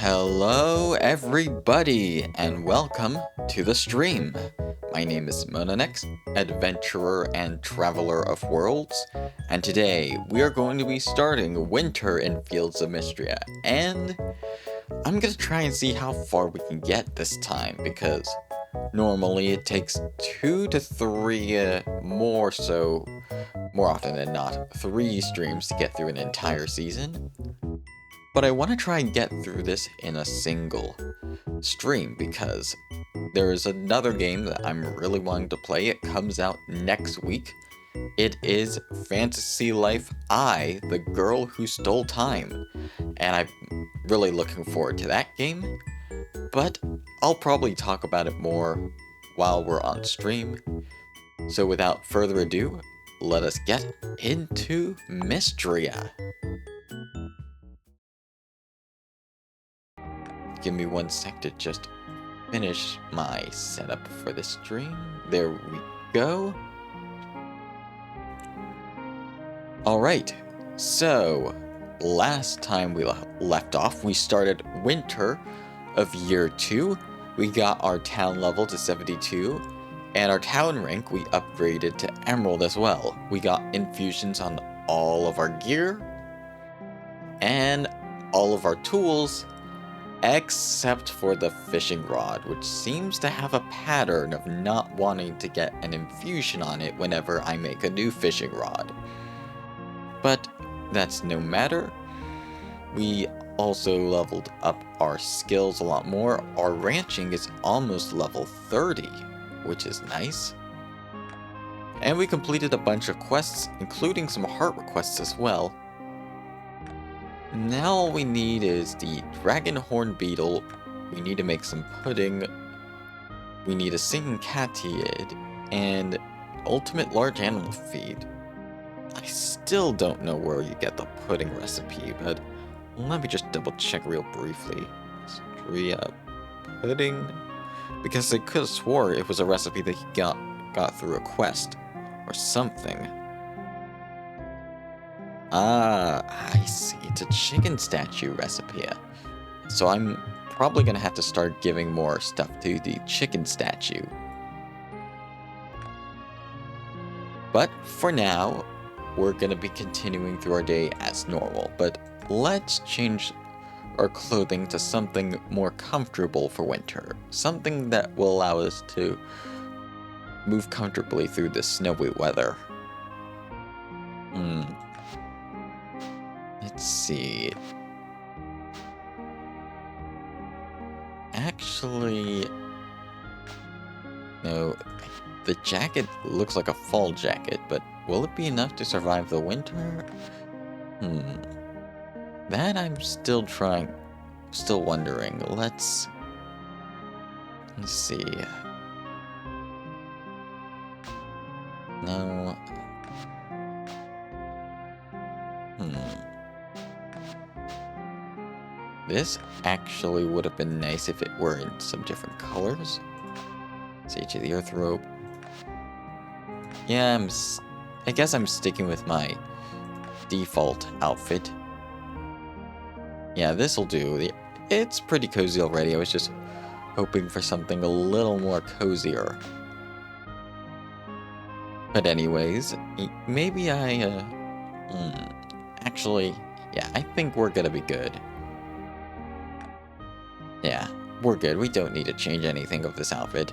Hello everybody and welcome to the stream. My name is Monanex, adventurer and traveler of worlds, and today we are going to be starting winter in Fields of Mistria, and I'm gonna try and see how far we can get this time, because normally it takes 2 to 3, more often than not, 3 streams to get through an entire season. But I want to try and get through this in a single stream because there is another game that I'm really wanting to play. It comes out next week. It is Fantasy Life I, the Girl Who Stole Time. And I'm really looking forward to that game. But I'll probably talk about it more while we're on stream. So without further ado, let us get into Mistria. Give me 1 sec to just finish my setup for the stream. There we go. Alright, so last time we left off, we started winter of year 2. We got our town level to 72, and our town rank we upgraded to emerald as well. We got infusions on all of our gear, and all of our tools, except for the fishing rod, which seems to have a pattern of not wanting to get an infusion on it whenever I make a new fishing rod. But that's no matter. We also leveled up our skills a lot more. Our ranching is almost level 30, which is nice. And we completed a bunch of quests, including some heart requests as well. Now all we need is the dragon horn beetle. We need to make some pudding. We need a singing cattiid and ultimate large animal feed. I still don't know where you get the pudding recipe, but let me just double check real briefly. Mistria pudding, because I could have swore it was a recipe that he got through a quest or something. Ah, I see. It's a chicken statue recipe. So I'm probably gonna have to start giving more stuff to the chicken statue. But for now, we're gonna be continuing through our day as normal. But let's change our clothing to something more comfortable for winter. Something that will allow us to move comfortably through the snowy weather. Let's see. Actually, no, the jacket looks like a fall jacket, but will it be enough to survive the winter? That I'm still wondering. Let's see. No. This actually would have been nice if it were in some different colors. Sage of the Earth robe. Yeah, I guess I'm sticking with my default outfit. Yeah, this'll do. It's pretty cozy already. I was just hoping for something a little more cozier. But anyways, maybe actually, yeah, I think we're gonna be good. Yeah, we're good. We don't need to change anything of this outfit.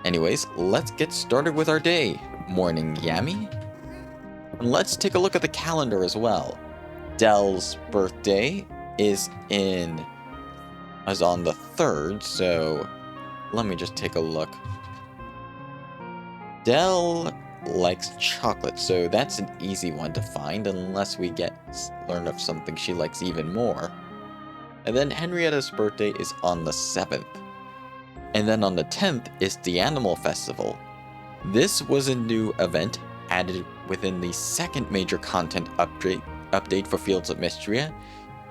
Anyways, let's get started with our day. Morning, Yami. And let's take a look at the calendar as well. Dell's birthday is on the 3rd, so let me just take a look. Dell likes chocolate, so that's an easy one to find unless we learn of something she likes even more. And then Henrietta's birthday is on the 7th. And then on the 10th is the Animal Festival. This was a new event added within the second major content update for Fields of Mistria.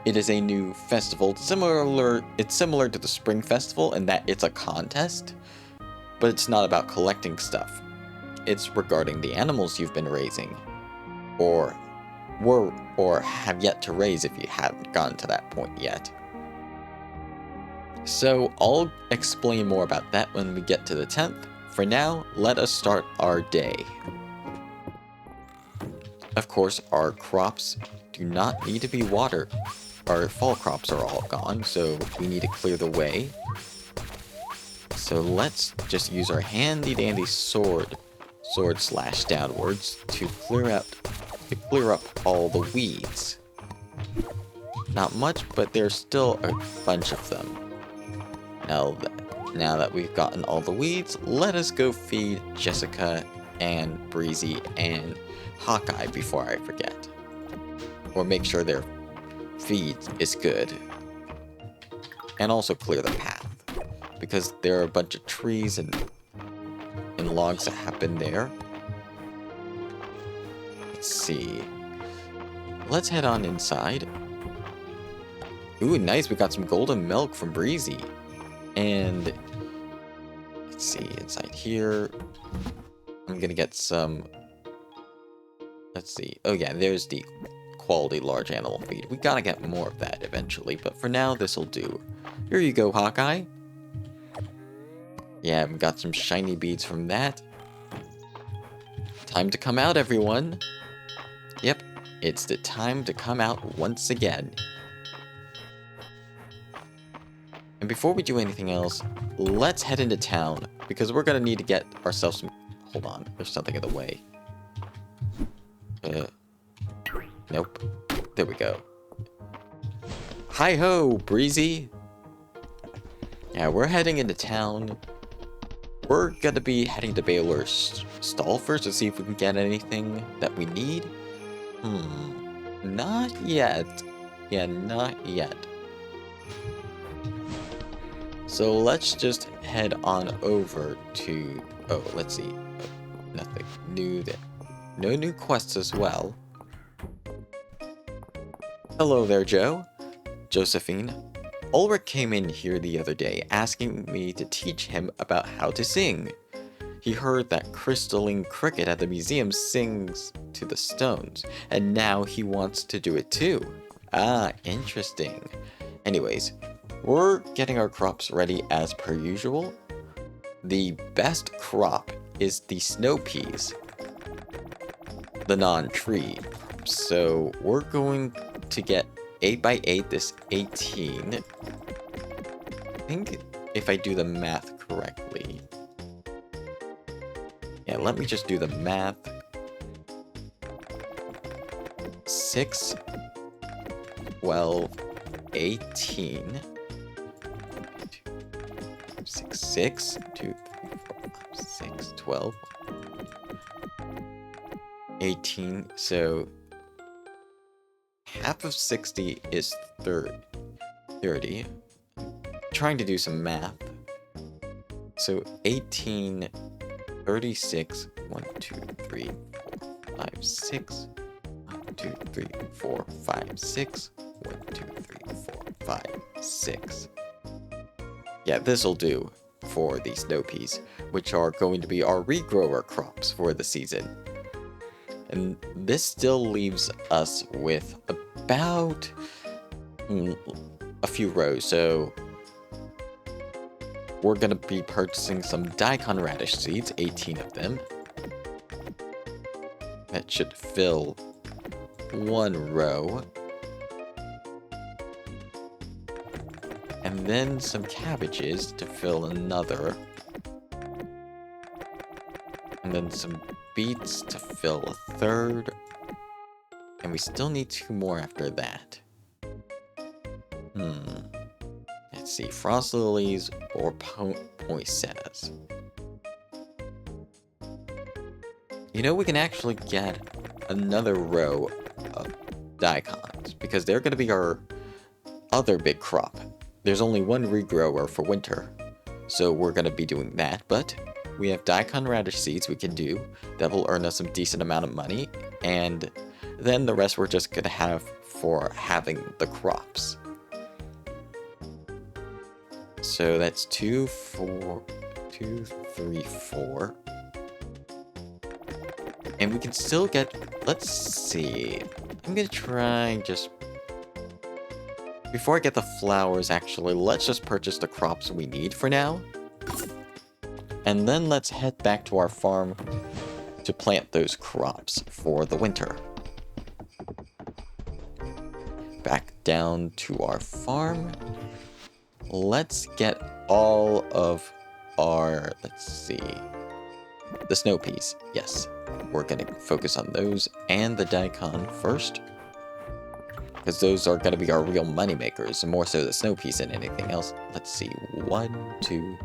It is a new festival. It's similar to the Spring Festival in that it's a contest, but it's not about collecting stuff. It's regarding the animals you've been raising, or have yet to raise if you haven't gotten to that point yet. So I'll explain more about that when we get to the 10th. For now, let us start our day. Of course, our crops do not need to be watered. Our fall crops are all gone, so we need to clear the way. So let's just use our handy dandy sword slash downwards to clear up all the weeds. Not much, but there's still a bunch of them. Now that we've gotten all the weeds, let us go feed Jessica and Breezy and Hawkeye before I forget. Or make sure their feed is good. And also clear the path, because there are a bunch of trees and logs that have been there. Let's see. Let's head on inside. Ooh, nice, we got some golden milk from Breezy. And let's see, inside here, I'm gonna get some, let's see, oh yeah, there's the quality large animal feed. We gotta get more of that eventually, but for now, this'll do. Here you go, Hawkeye. Yeah, we got some shiny beads from that. Time to come out, everyone. Yep, it's the time to come out once again. And before we do anything else, let's head into town, because we're gonna need to get ourselves some... Hold on, there's something in the way. Nope. There we go. Hi-ho, Breezy! Yeah, we're heading into town. We're gonna be heading to Baylor's stall first to see if we can get anything that we need. Not yet. Yeah, not yet. So let's just head on over to... Oh, let's see. Oh, nothing new there. No new quests as well. Hello there, Joe. Josephine. Ulrich came in here the other day asking me to teach him about how to sing. He heard that crystalline cricket at the museum sings to the stones, and now he wants to do it too. Ah, interesting. Anyways, we're getting our crops ready as per usual. The best crop is the snow peas, the non-tree. So we're going to get 8x8, this 18. I think if I do the math correctly. Yeah, let me just do the math. 6, 12, 18. 6, 2, 3, 4, 5, 6, 12. 18, so half of 60 is 30. Trying to do some math. So 18, 36, 1, 2, 3, 4, 5, 6. 1, 2, 3, 4, 5, 6. 1, 2, 3, 4, 5, 6. Yeah, this'll do for the snow peas, which are going to be our regrower crops for the season. And this still leaves us with about a few rows, so we're going to be purchasing some daikon radish seeds, 18 of them. That should fill one row. And then some cabbages to fill another. And then some beets to fill a third. And we still need 2 more after that. Let's see, frost lilies or poinsettias. You know, we can actually get another row of daikons, because they're going to be our other big crop. There's only one regrower for winter, so we're going to be doing that, but we have daikon radish seeds we can do that will earn us some decent amount of money, and then the rest we're just going to have for having the crops. So that's 2, 3, 4. And we can still get, let's see, I'm going to try just Before I get the flowers, actually, let's just purchase the crops we need for now. And then let's head back to our farm to plant those crops for the winter. Back down to our farm. Let's get all of our, let's see, the snow peas. Yes, we're going to focus on those and the daikon first, because those are going to be our real money makers, more so the snow peas than anything else. Let's see, 1, 2,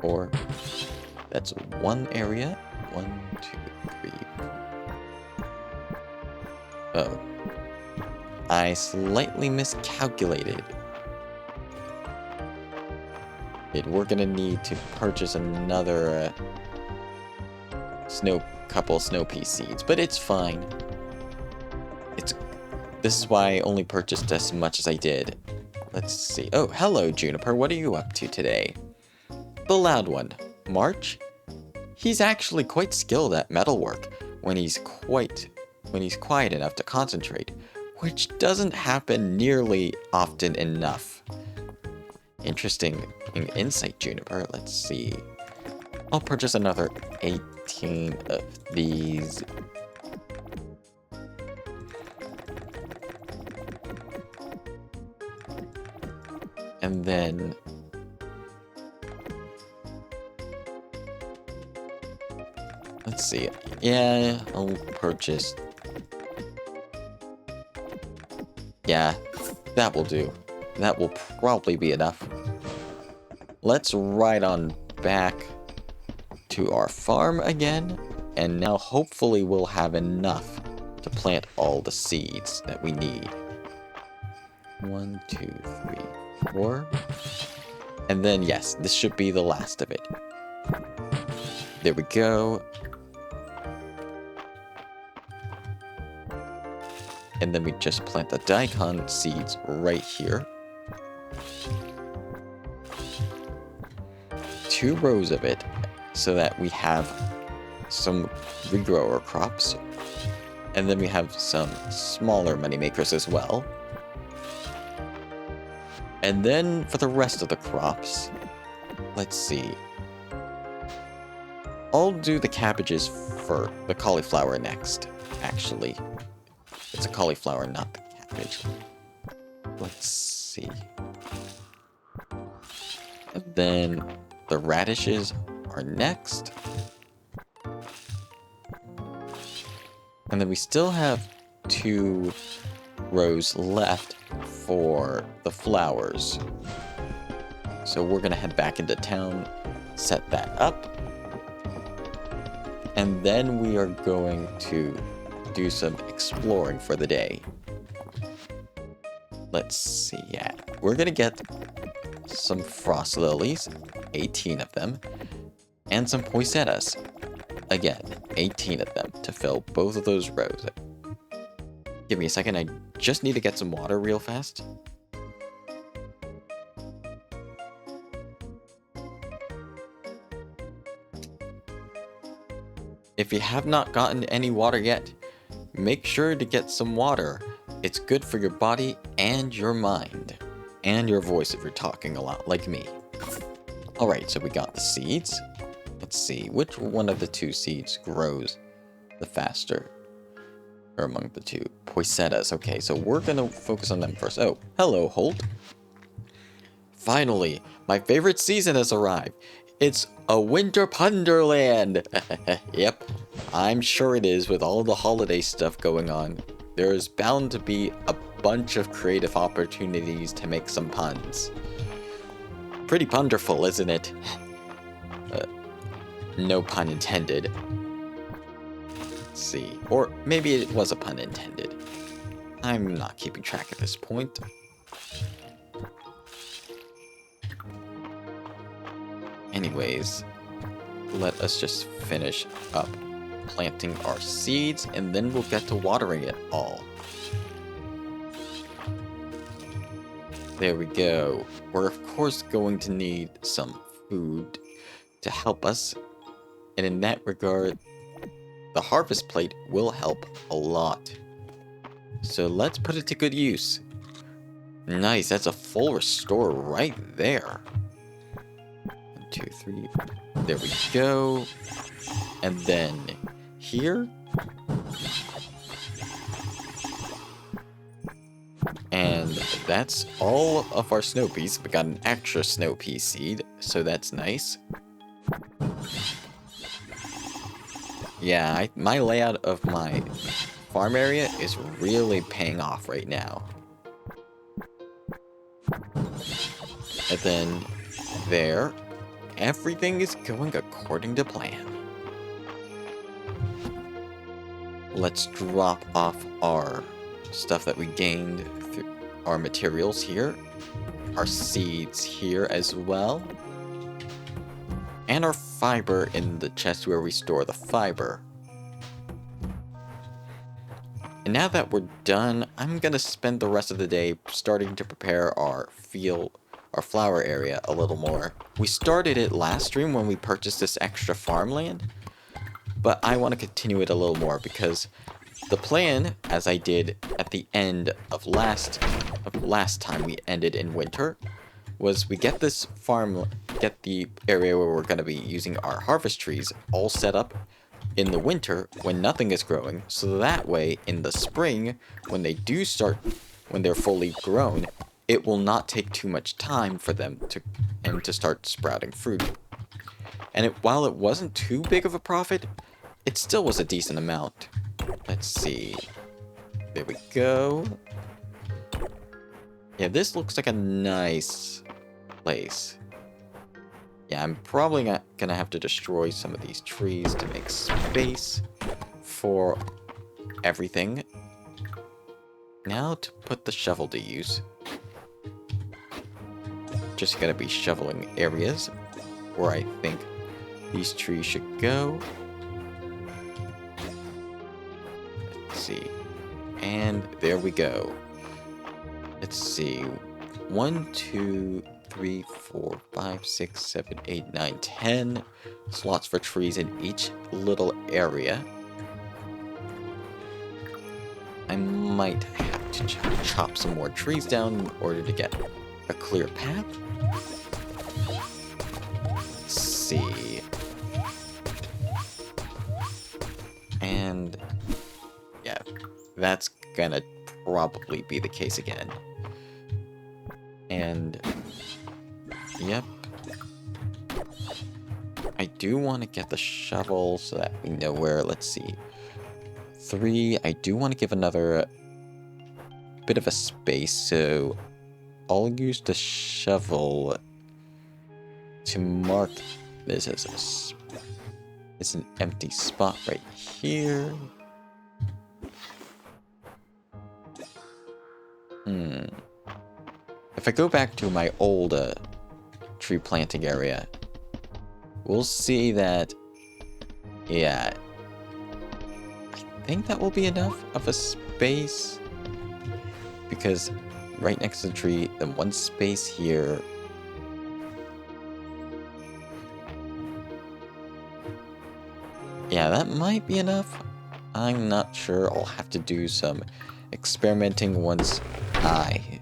4. That's one area. 1, 2, 3. Oh. I slightly miscalculated. We're gonna need to purchase another couple snow pea seeds, but it's fine. This is why I only purchased as much as I did. Let's see. Oh, hello, Juniper. What are you up to today? The loud one, March. He's actually quite skilled at metalwork when he's quiet enough to concentrate, which doesn't happen nearly often enough. Interesting insight, Juniper. Let's see. I'll purchase another 18 of these. And then let's see. Yeah, I'll purchase. Yeah, that will do. That will probably be enough. Let's ride on back to our farm again. And now hopefully we'll have enough to plant all the seeds that we need. 1, 2, 3, 4. And then, yes, this should be the last of it. There we go. And then we just plant the daikon seeds right here. 2 rows of it, so that we have some regrower crops. And then we have some smaller money makers as well. And then for the rest of the crops, let's see. I'll do the cabbages for the cauliflower next, actually. It's a cauliflower, not the cabbage. Let's see. And then the radishes are next. And then we still have 2 rows left for the flowers. So we're gonna head back into town, set that up. And then we are going to do some exploring for the day. Let's see, yeah. We're gonna get some frost lilies, 18 of them, and some poinsettias. Again, 18 of them to fill both of those rows. Give me a second, I just need to get some water real fast. If you have not gotten any water yet, make sure to get some water. It's good for your body and your mind. And your voice if you're talking a lot like me. Alright, so we got the seeds. Let's see, which one of the 2 seeds grows the faster? Or among the 2? Poinsettias. Okay, so we're gonna focus on them first. Oh, hello, Holt. Finally, my favorite season has arrived. It's a winter punderland. Yep, I'm sure it is with all the holiday stuff going on. There's bound to be a bunch of creative opportunities to make some puns. Pretty punderful, isn't it? No pun intended. Let's see. Or maybe it was a pun intended. I'm not keeping track at this point. Anyways, let us just finish up planting our seeds, and then we'll get to watering it all. There we go. We're of course going to need some food to help us, and in that regard, the harvest plate will help a lot. So let's put it to good use. Nice, that's a full restore right there. 1, 2, 3. There we go. And then here. And that's all of our snow peas. We got an extra snow pea seed, so that's nice. Yeah, my layout of my farm area is really paying off right now. And then there, everything is going according to plan. Let's drop off our stuff that we gained through our materials here, our seeds here as well, and our fiber in the chest where we store the fiber. And now that we're done, I'm gonna spend the rest of the day starting to prepare our flower area a little more. We started it last stream when we purchased this extra farmland, but I want to continue it a little more because the plan, as I did at the end of last time we ended in winter, was we get the area where we're going to be using our harvest trees all set up in the winter when nothing is growing, so that way in the spring when they're fully grown, it will not take too much time for them to start sprouting fruit. And while it wasn't too big of a profit, it still was a decent amount. Let's see. There we go. Yeah, this looks like a nice place. Yeah, I'm probably gonna have to destroy some of these trees to make space for everything. Now to put the shovel to use. Just gonna be shoveling areas where I think these trees should go. Let's see. And there we go. Let's see. 1, 2, 3, 4, 5, 6, 7, 8, 9, 10 slots for trees in each little area. I might have to chop some more trees down in order to get a clear path. Let's see. And yeah, that's gonna probably be the case again. And yep. I do want to get the shovel so that we know where, let's see. 3, I do want to give another bit of a space, so I'll use the shovel to mark this as it's an empty spot right here. If I go back to my old tree planting area, we'll see that, yeah, I think that will be enough of a space, because right next to the tree, then one space here. Yeah, that might be enough. I'm not sure. I'll have to do some experimenting once I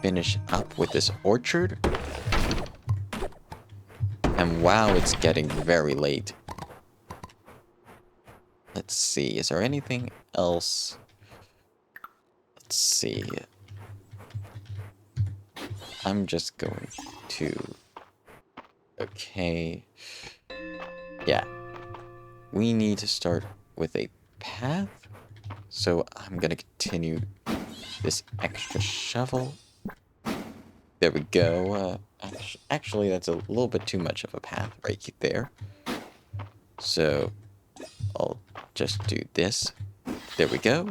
finish up with this orchard. And wow, it's getting very late. Let's see, is there anything else? Let's see. I'm just going to... Okay. Yeah. We need to start with a path. So I'm gonna continue this extra shovel. There we go. Actually, that's a little bit too much of a path right there. So I'll just do this. There we go.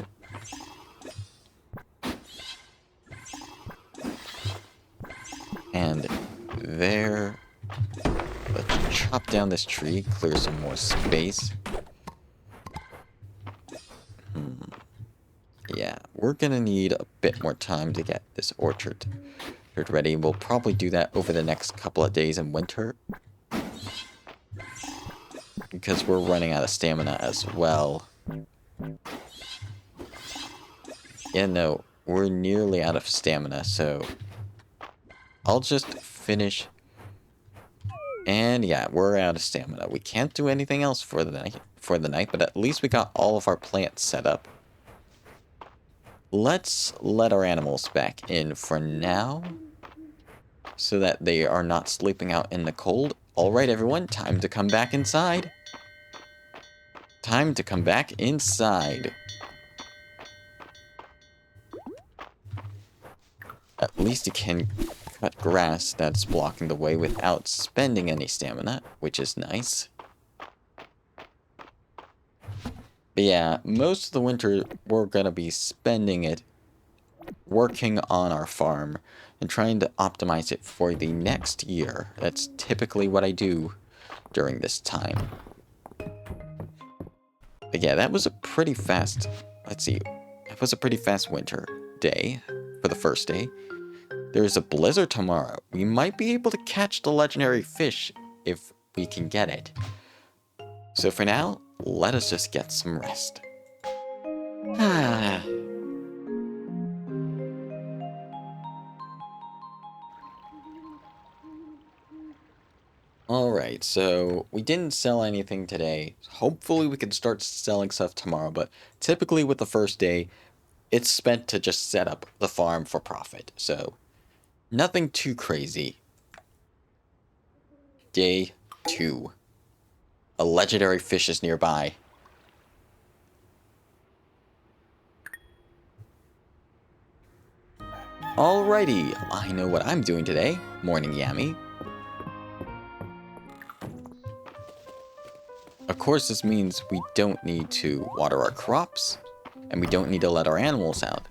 And there. Let's chop down this tree, clear some more space. Yeah, we're gonna need a bit more time to get this orchard ready. We'll probably do that over the next couple of days in winter, because we're running out of stamina as well. Yeah, no, we're nearly out of stamina, so I'll just finish. And yeah, we're out of stamina. We can't do anything else for the night, but at least we got all of our plants set up. Let's let our animals back in for now, so that they are not sleeping out in the cold. Alright everyone, time to come back inside. Time to come back inside. At least you can cut grass that's blocking the way without spending any stamina, which is nice. But yeah, most of the winter we're gonna be spending it working on our farm and trying to optimize it for the next year. That's typically what I do during this time. But yeah, that was a pretty fast, let's see, that was a pretty fast winter day for the first day. There's a blizzard tomorrow. We might be able to catch the legendary fish if we can get it. So for now, let us just get some rest. Alright, so we didn't sell anything today. Hopefully we can start selling stuff tomorrow, but typically with the first day, it's spent to just set up the farm for profit. So, nothing too crazy. Day 2. A legendary fish is nearby. Alrighty, I know what I'm doing today. Morning, Yami. Of course, this means we don't need to water our crops, and we don't need to let our animals out.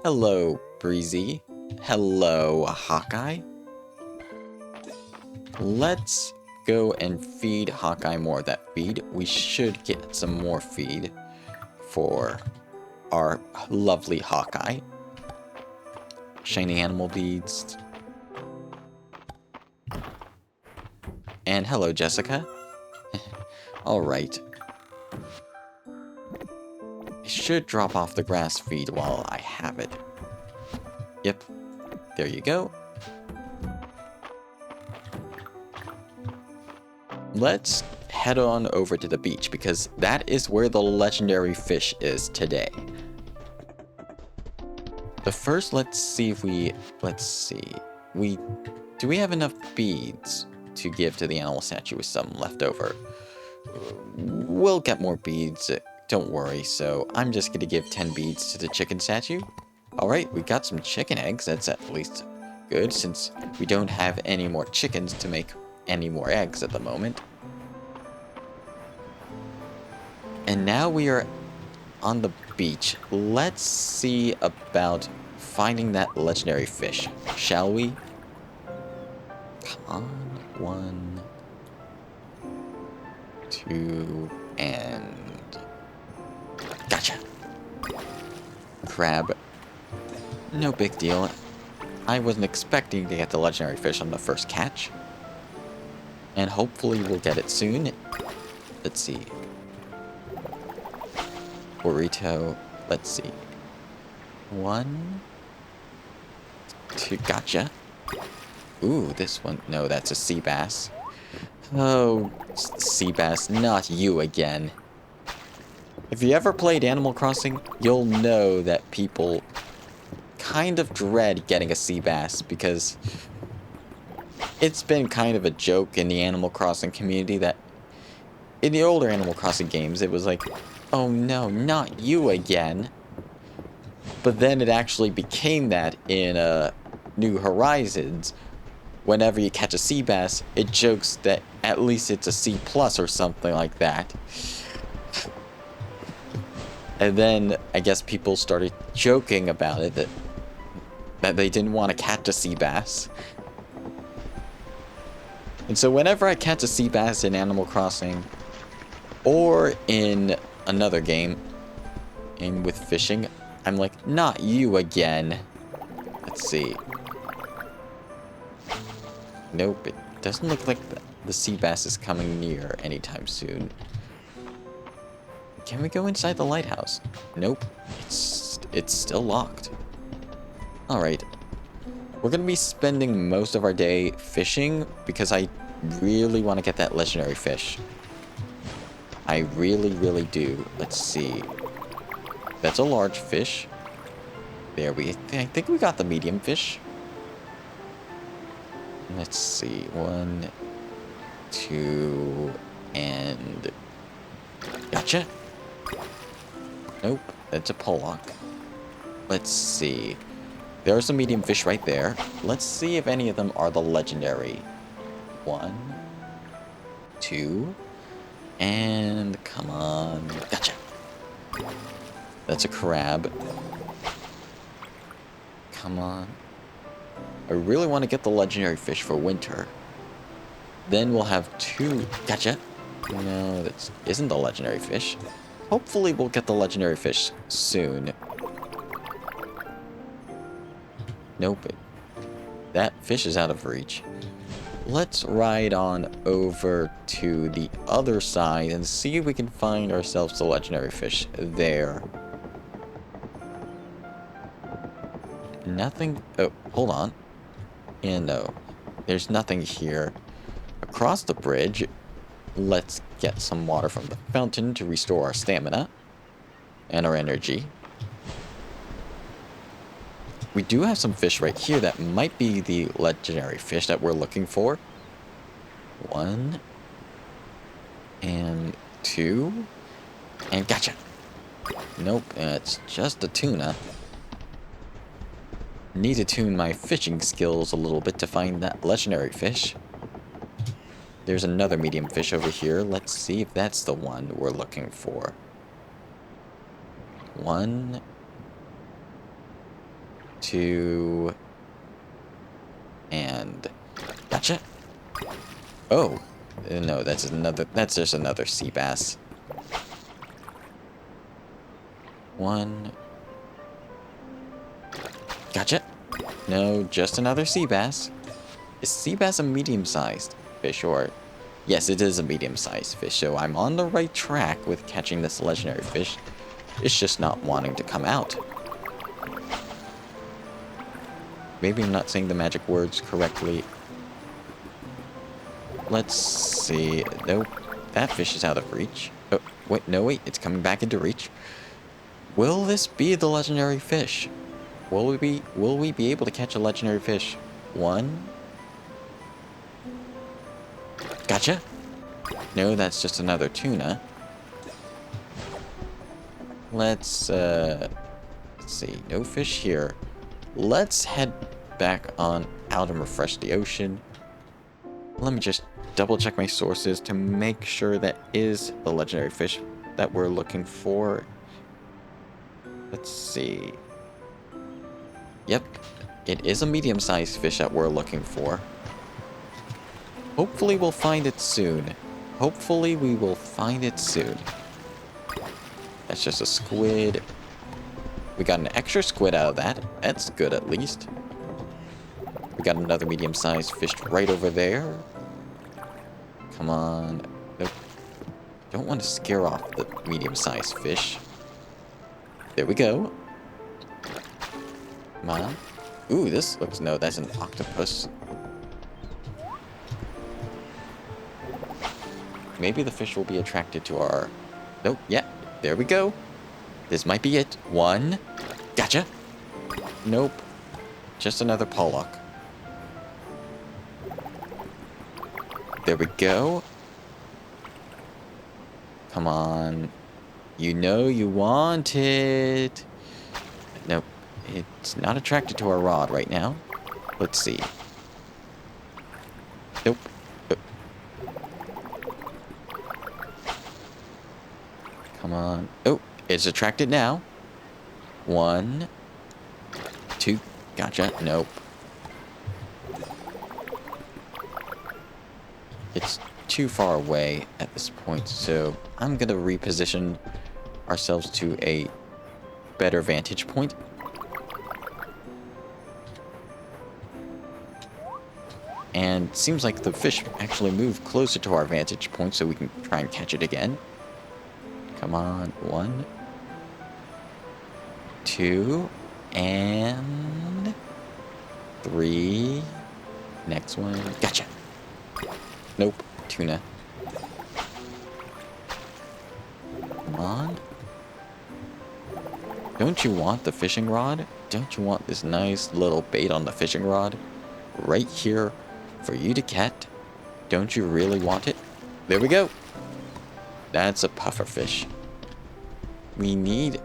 Hello, Breezy. Hello, Hawkeye. Let's go and feed Hawkeye more of that feed. We should get some more feed for our lovely Hawkeye. Shiny animal beads. And hello, Jessica. Alright. I should drop off the grass feed while I have it. Yep. There you go. Let's head on over to the beach because that is where the legendary fish is today. But first, let's see if do we have enough beads to give to the animal statue with some left over? We'll get more beads, don't worry. So I'm just gonna give 10 beads to the chicken statue. Alright, we got some chicken eggs. That's at least good since we don't have any more chickens to make any more eggs at the moment. And now we are on the beach. Let's see about finding that legendary fish, shall we? Come on, 1, 2, and gotcha. Crab. No big deal. I wasn't expecting to get the legendary fish on the first catch. And hopefully we'll get it soon. Let's see. Burrito. Let's see. 1, 2. Gotcha. Ooh, this one. No, that's a sea bass. Oh, sea bass, not you again. If you ever played Animal Crossing, you'll know that people kind of dread getting a sea bass because it's been kind of a joke in the Animal Crossing community that in the older Animal Crossing games, it was like, oh no, not you again. But then it actually became that in New Horizons. Whenever you catch a sea bass, it jokes that at least it's a C+ or something like that. And then I guess people started joking about it that they didn't want to catch a sea bass. And so whenever I catch a sea bass in Animal Crossing or in another game with fishing, I'm like, not you again. Let's see. Nope, it doesn't look like the sea bass is coming near anytime soon. Can we go inside the lighthouse? Nope. it's still locked. Alright. We're going to be spending most of our day fishing because I really want to get that legendary fish. I really, really do. Let's see. That's a large fish. There I think we got the medium fish. Let's see. 1, 2, and... Gotcha. Nope. That's a pollock. Let's see. There are some medium fish right there. Let's see if any of them are the legendary. 1, 2, and come on. Gotcha. That's a crab. Come on. I really want to get the legendary fish for winter. Then we'll have 2. Gotcha. No, that isn't the legendary fish. Hopefully we'll get the legendary fish soon. Nope. That fish is out of reach. Let's ride on over to the other side and see if we can find ourselves the legendary fish there. Nothing. Oh, hold on. Yeah, no. There's nothing here. Across the bridge, let's get some water from the fountain to restore our stamina and our energy. We do have some fish right here that might be the legendary fish that we're looking for. 1, and 2, and gotcha. Nope, it's just a tuna. Need to tune my fishing skills a little bit to find that legendary fish. There's another medium fish over here. Let's see if that's the one we're looking for. 1, 2, and gotcha. Oh, no, that's just another sea bass. 1. Gotcha. No, just another sea bass. Is sea bass a medium-sized fish, or... Yes, it is a medium-sized fish, so I'm on the right track with catching this legendary fish. It's just not wanting to come out. Maybe I'm not saying the magic words correctly. Let's see. Nope. That fish is out of reach. Oh, wait, no, wait. It's coming back into reach. Will this be the legendary fish? Will we be able to catch a legendary fish? 1. Gotcha. No, that's just another tuna. Let's see. No fish here. Let's head back on out and refresh the ocean. Let me just double check my sources to make sure that is the legendary fish that we're looking for. Let's see. Yep, it is a medium-sized fish that we're looking for. Hopefully we'll find it soon. Hopefully we will find it soon. That's just a squid. We got an extra squid out of that. That's good at least. We got another medium-sized fish right over there. Come on. Nope. Don't want to scare off the medium-sized fish. There we go. Come on. Ooh, this looks... No, that's an octopus. Maybe the fish will be attracted to our... Nope, yeah. There we go. This might be it. 1. Gotcha. Nope. Just another pollock. There we go. Come on. You know you want it. Nope. It's not attracted to our rod right now. Let's see. Nope. Come on. Oh, it's attracted now. 1, 2. Gotcha. Nope. It's too far away at this point, so I'm gonna reposition ourselves to a better vantage point. And it seems like the fish actually moved closer to our vantage point so we can try and catch it again. Come on. 1, 2, and 3. Next one. Gotcha. Nope. Tuna. Come on. Don't you want the fishing rod? Don't you want this nice little bait on the fishing rod? Right here for you to catch. Don't you really want it? There we go. That's a pufferfish. We need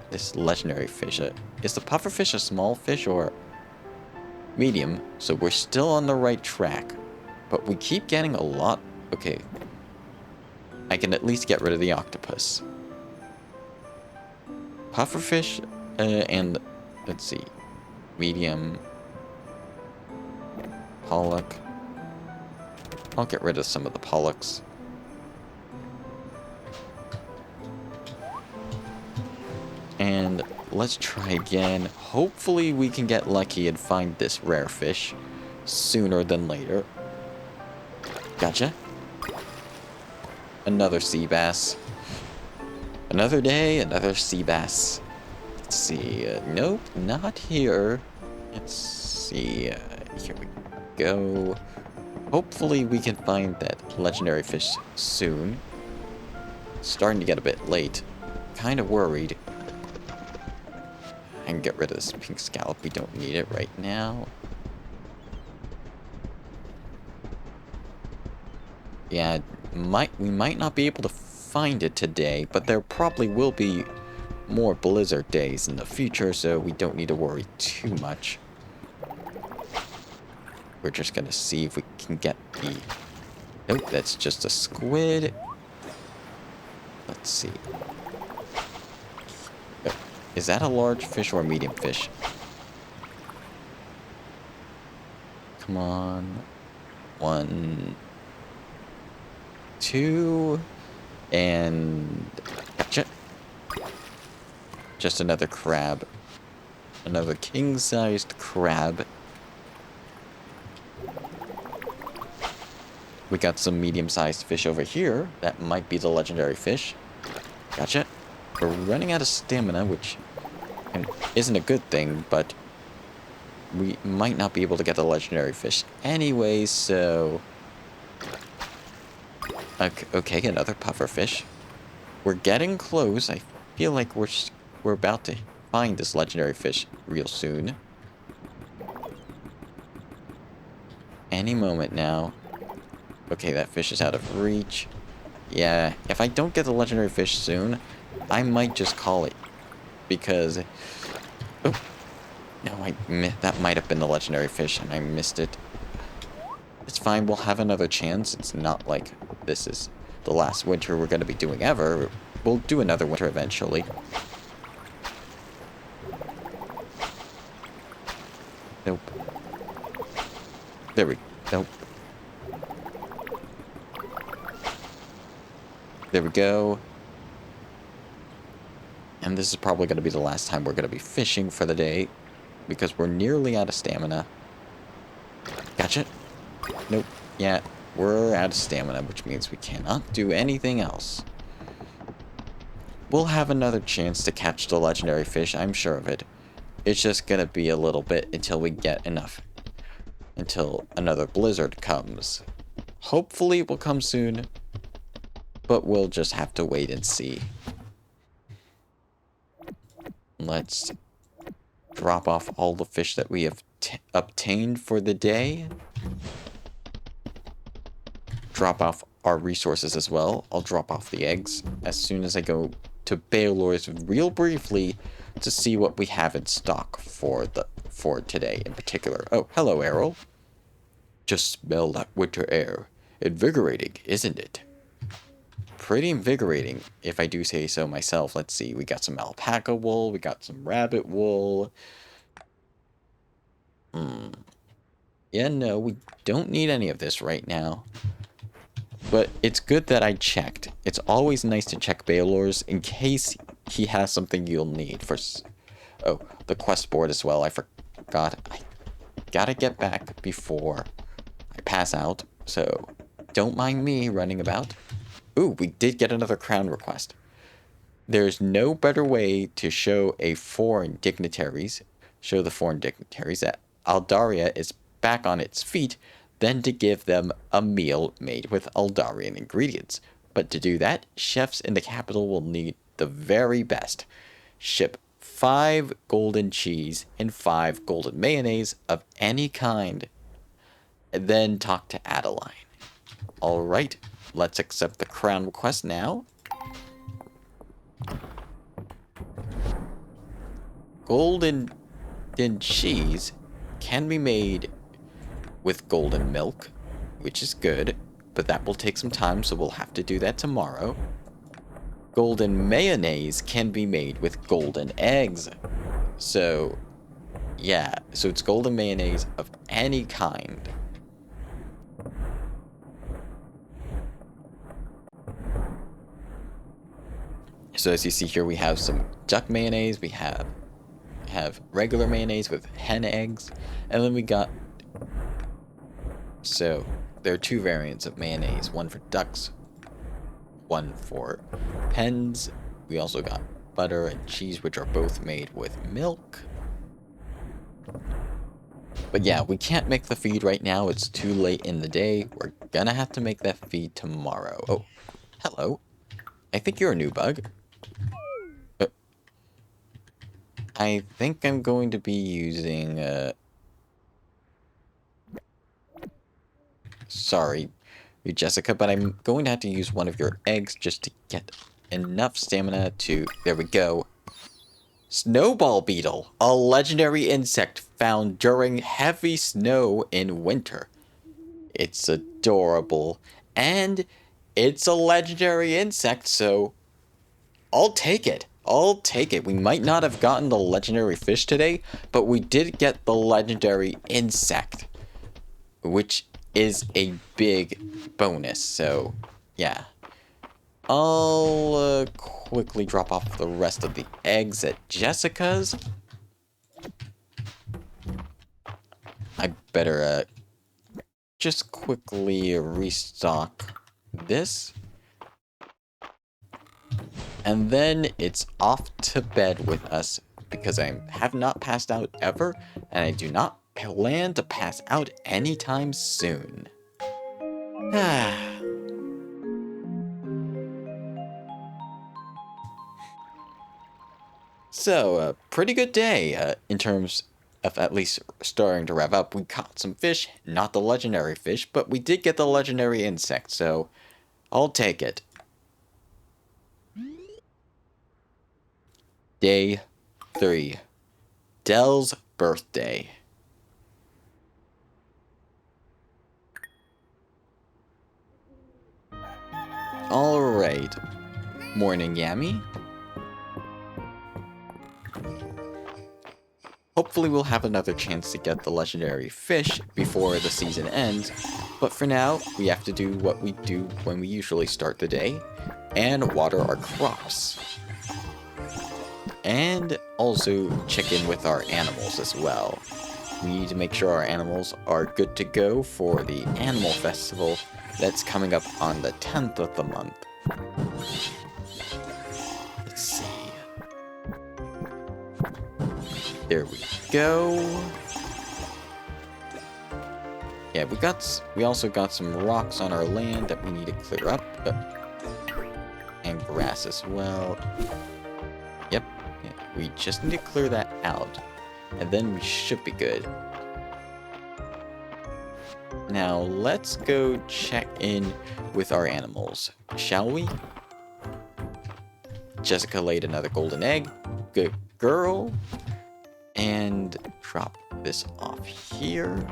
this legendary fish. Is the pufferfish a small fish or medium? So we're still on the right track. But we keep getting a lot. Okay. I can at least get rid of the octopus. Pufferfish and let's see. Medium. Pollock. I'll get rid of some of the pollocks. And let's try again. Hopefully we can get lucky and find this rare fish sooner than later. Gotcha. Another sea bass. Another day, another sea bass. Let's see. Nope, not here. Let's see. Here we go. Hopefully we can find that legendary fish soon. Starting to get a bit late. Kind of worried. I can get rid of this pink scallop. We don't need it right now. Yeah, we might not be able to find it today, but there probably will be more blizzard days in the future, so we don't need to worry too much. We're just gonna see if we can get the... Nope, that's just a squid. Let's see. Is that a large fish or a medium fish? Come on. 1, 2, and gotcha. Just another crab. Another king-sized crab. We got some medium-sized fish over here. That might be the legendary fish. Gotcha. We're running out of stamina, which isn't a good thing, but we might not be able to get the legendary fish anyway, so... Okay, another pufferfish. We're getting close. I feel like we're about to find this legendary fish real soon. Any moment now. Okay, that fish is out of reach. Yeah, if I don't get the legendary fish soon, I might just call it. Because... Oh. No, that might have been the legendary fish, and I missed it. It's fine, we'll have another chance. It's not like this is the last winter we're going to be doing ever. We'll do another winter eventually. Nope. There we go. Nope. There we go. And this is probably going to be the last time we're going to be fishing for the day. Because we're nearly out of stamina. Gotcha. Nope. Yeah, we're out of stamina, which means we cannot do anything else. We'll have another chance to catch the legendary fish, I'm sure of it. It's just going to be a little bit until we get enough. Until another blizzard comes. Hopefully it will come soon. But we'll just have to wait and see. Let's drop off all the fish that we have obtained for the day. Drop off our resources as well. I'll drop off the eggs as soon as I go to Baylor's real briefly to see what we have in stock for today in particular. Oh, hello, Errol. Just smell that winter air. Invigorating, isn't it? Pretty invigorating, if I do say so myself. Let's see, we got some alpaca wool, we got some rabbit wool. Yeah, no, we don't need any of this right now. But it's good that I checked. It's always nice to check Baylor's in case he has something you'll need for... Oh, the quest board as well, I forgot. I gotta get back before I pass out, so don't mind me running about. Ooh, we did get another crown request. There's no better way to show the foreign dignitaries that Aldaria is back on its feet than to give them a meal made with Aldarian ingredients. But to do that, chefs in the capital will need the very best. Ship 5 golden cheese and 5 golden mayonnaise of any kind. And then talk to Adeline. Alright, let's accept the crown request now. Golden cheese can be made with golden milk, which is good, but that will take some time, so we'll have to do that tomorrow. Golden mayonnaise can be made with golden eggs. So, yeah, so it's golden mayonnaise of any kind. So as you see here, we have some duck mayonnaise, we have regular mayonnaise with hen eggs, and then we got, so there are 2 variants of mayonnaise, one for ducks, one for hens. We also got butter and cheese, which are both made with milk. But yeah, we can't make the feed right now, it's too late in the day. We're gonna have to make that feed tomorrow. Oh, hello. I think you're a new bug. I think I'm going to be using, sorry, Jessica, but I'm going to have to use one of your eggs just to get enough stamina to, there we go. Snowball beetle, a legendary insect found during heavy snow in winter. It's adorable, and it's a legendary insect, so I'll take it. I'll take it. We might not have gotten the legendary fish today, but we did get the legendary insect, which is a big bonus. So, yeah. I'll quickly drop off the rest of the eggs at Jessica's. I better just quickly restock this. And then it's off to bed with us, because I have not passed out ever, and I do not plan to pass out anytime soon. So, a pretty good day in terms of at least starting to rev up. We caught some fish, not the legendary fish, but we did get the legendary insect, so I'll take it. Day 3. Dell's birthday. Alright. Morning, Yami. Hopefully we'll have another chance to get the legendary fish before the season ends, but for now, we have to do what we do when we usually start the day, and water our crops. And also check in with our animals as well. We need to make sure our animals are good to go for the animal festival that's coming up on the 10th of the month. Let's see. There we go. Yeah, we also got some rocks on our land that we need to clear up. And grass as well. Yep. Yeah, we just need to clear that out. And then we should be good. Now, let's go check in with our animals, shall we? Jessica laid another golden egg. Good girl. And drop this off here.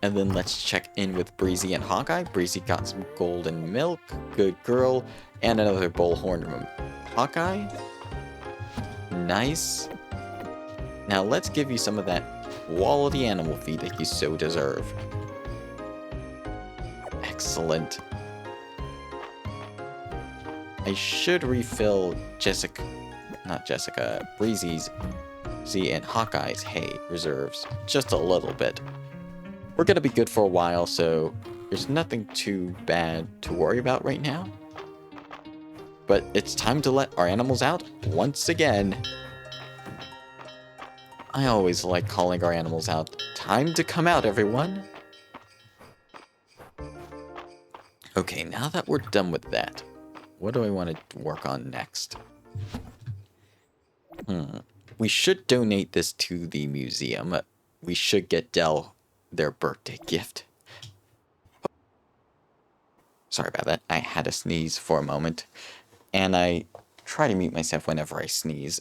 And then let's check in with Breezy and Hawkeye. Breezy got some golden milk. Good girl. And another bullhorn from Hawkeye. Nice. Now let's give you some of that quality animal feed that you so deserve. Excellent. I should refill Breezy's and Hawkeye's hay reserves just a little bit. We're gonna be good for a while, so there's nothing too bad to worry about right now. But it's time to let our animals out once again. I always like calling our animals out. Time to come out, everyone. Okay, now that we're done with that, what do I want to work on next? We should donate this to the museum. We should get Dell their birthday gift. Sorry about that. I had to sneeze for a moment. And I try to mute myself whenever I sneeze.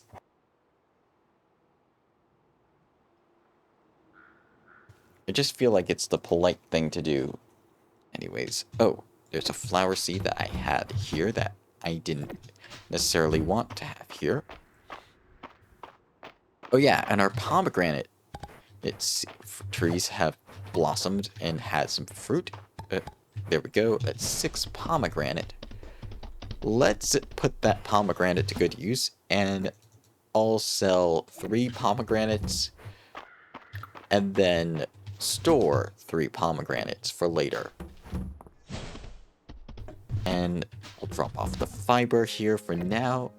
I just feel like it's the polite thing to do. Anyways, oh, there's a flower seed that I had here that I didn't necessarily want to have here. Oh yeah, and our pomegranate trees have blossomed and had some fruit. There we go, that's 6 pomegranate. Let's put that pomegranate to good use, and I'll sell 3 pomegranates, and then store 3 pomegranates for later. And I'll drop off the fiber here for now.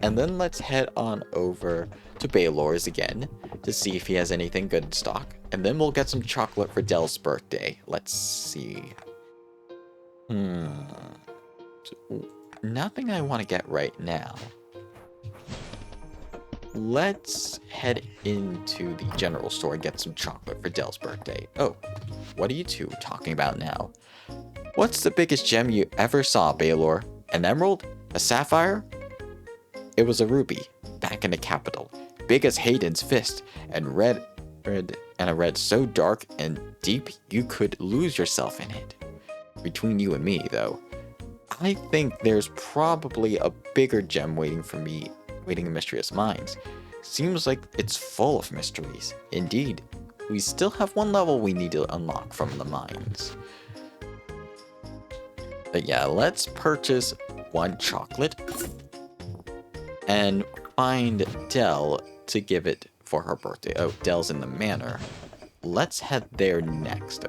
And then let's head on over to Baylor's again to see if he has anything good in stock. And then we'll get some chocolate for Dell's birthday. Let's see. Nothing I want to get right now. Let's head into the general store and get some chocolate for Dell's birthday. Oh, what are you two talking about now? What's the biggest gem you ever saw, Baylor? An emerald? A sapphire? It was a ruby, back in the capital, big as Hayden's fist, and a red so dark and deep you could lose yourself in it. Between you and me, though, I think there's probably a bigger gem waiting in Mysterious Mines. Seems like it's full of mysteries. Indeed, we still have 1 level we need to unlock from the mines. But yeah, let's purchase 1 chocolate and find Dell to give it for her birthday. Oh, Dell's in the manor. Let's head there next.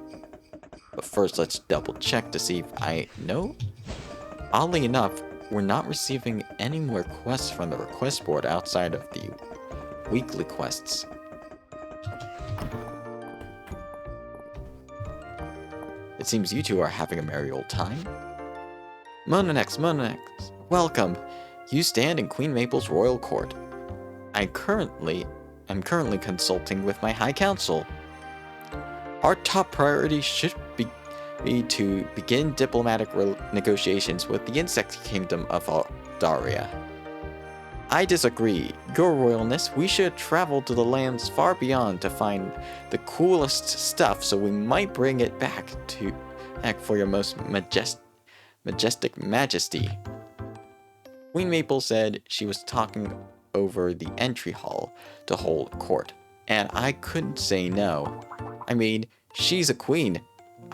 But first, let's double check to see if I know. Oddly enough, we're not receiving any more quests from the request board outside of the weekly quests. It seems you two are having a merry old time. Monanex, welcome. You stand in Queen Maple's royal court. I'm currently consulting with my High Council. Our top priority should be to begin diplomatic negotiations with the insect kingdom of Aldaria. I disagree. Your royalness, we should travel to the lands far beyond to find the coolest stuff, so we might bring it back for your most majestic majesty. Queen Maple said she was talking over the entry hall to hold court, and I couldn't say no. I mean, she's a queen.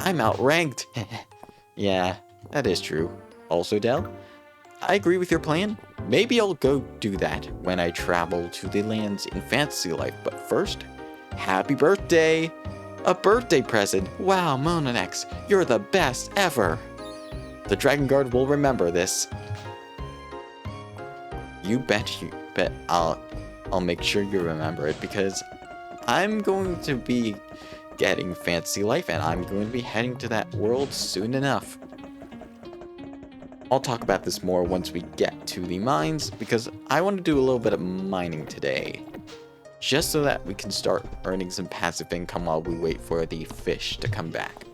I'm outranked. Yeah, that is true. Also, Dell, I agree with your plan. Maybe I'll go do that when I travel to the lands in Fantasy Life, but first, happy birthday! A birthday present! Wow, Monanex, you're the best ever! The Dragon Guard will remember this. You bet I'll make sure you remember it, because I'm going to be getting Fantasy Life, and I'm going to be heading to that world soon enough. I'll talk about this more once we get to the mines, because I want to do a little bit of mining today, just so that we can start earning some passive income while we wait for the fish to come back.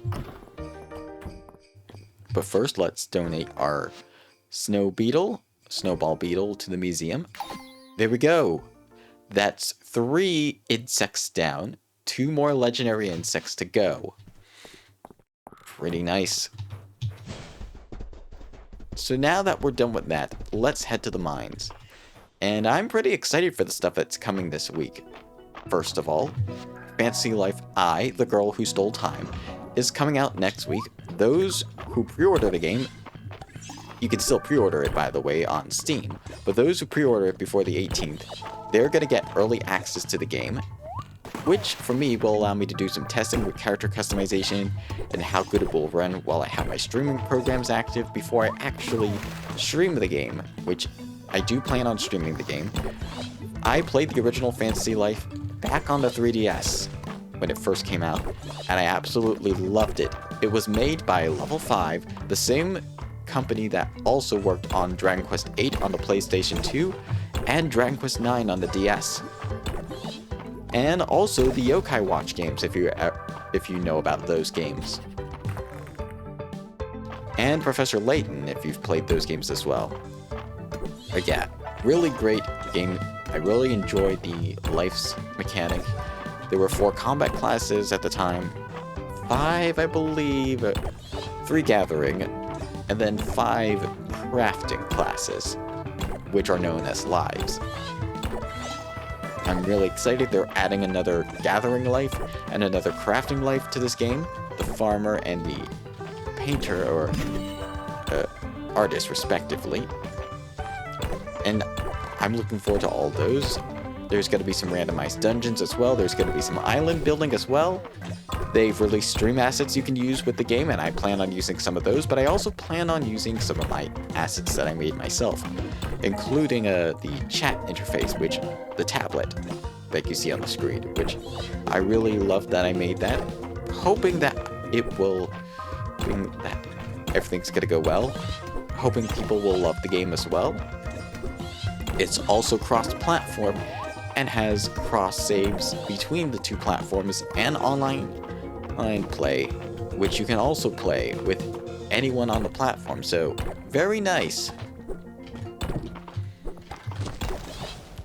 But first, let's donate our snowball beetle to the museum. There we go. That's 3 insects down, 2 more legendary insects to go. Pretty nice. So now that we're done with that, let's head to the mines. And I'm pretty excited for the stuff that's coming this week. First of all, Fantasy Life I, the Girl Who Stole Time, is coming out next week. Those who pre-order the game, you can still pre-order it, by the way, on Steam, but those who pre-order it before the 18th, they're going to get early access to the game. which for me will allow me to do some testing with character customization and how good it will run while I have my streaming programs active before I actually stream the game, which I do plan on streaming the game. I played the original Fantasy Life back on the 3DS when it first came out, and I absolutely loved it. It was made by Level 5, the same company that also worked on Dragon Quest VIII on the PlayStation 2 and Dragon Quest IX on the DS. And also the Yokai Watch games, if you know about those games. And Professor Layton, if you've played those games as well. But yeah, really great game. I really enjoyed the life's mechanic. There were 4 combat classes at the time, 5 I believe, 3 gathering, and then 5 crafting classes, which are known as lives. I'm really excited they're adding another gathering life and another crafting life to this game, the farmer and the painter or artist respectively. And I'm looking forward to all those. There's going to be some randomized dungeons as well. There's going to be some island building as well. They've released stream assets you can use with the game, and I plan on using some of those, but I also plan on using some of my assets that I made myself, including the chat interface, which the tablet that you see on the screen, which I really love that I made that, hoping that it will, that everything's going to go well, hoping people will love the game as well. It's also cross-platform and has cross-saves between the 2 platforms and online play, which you can also play with anyone on the platform, so very nice.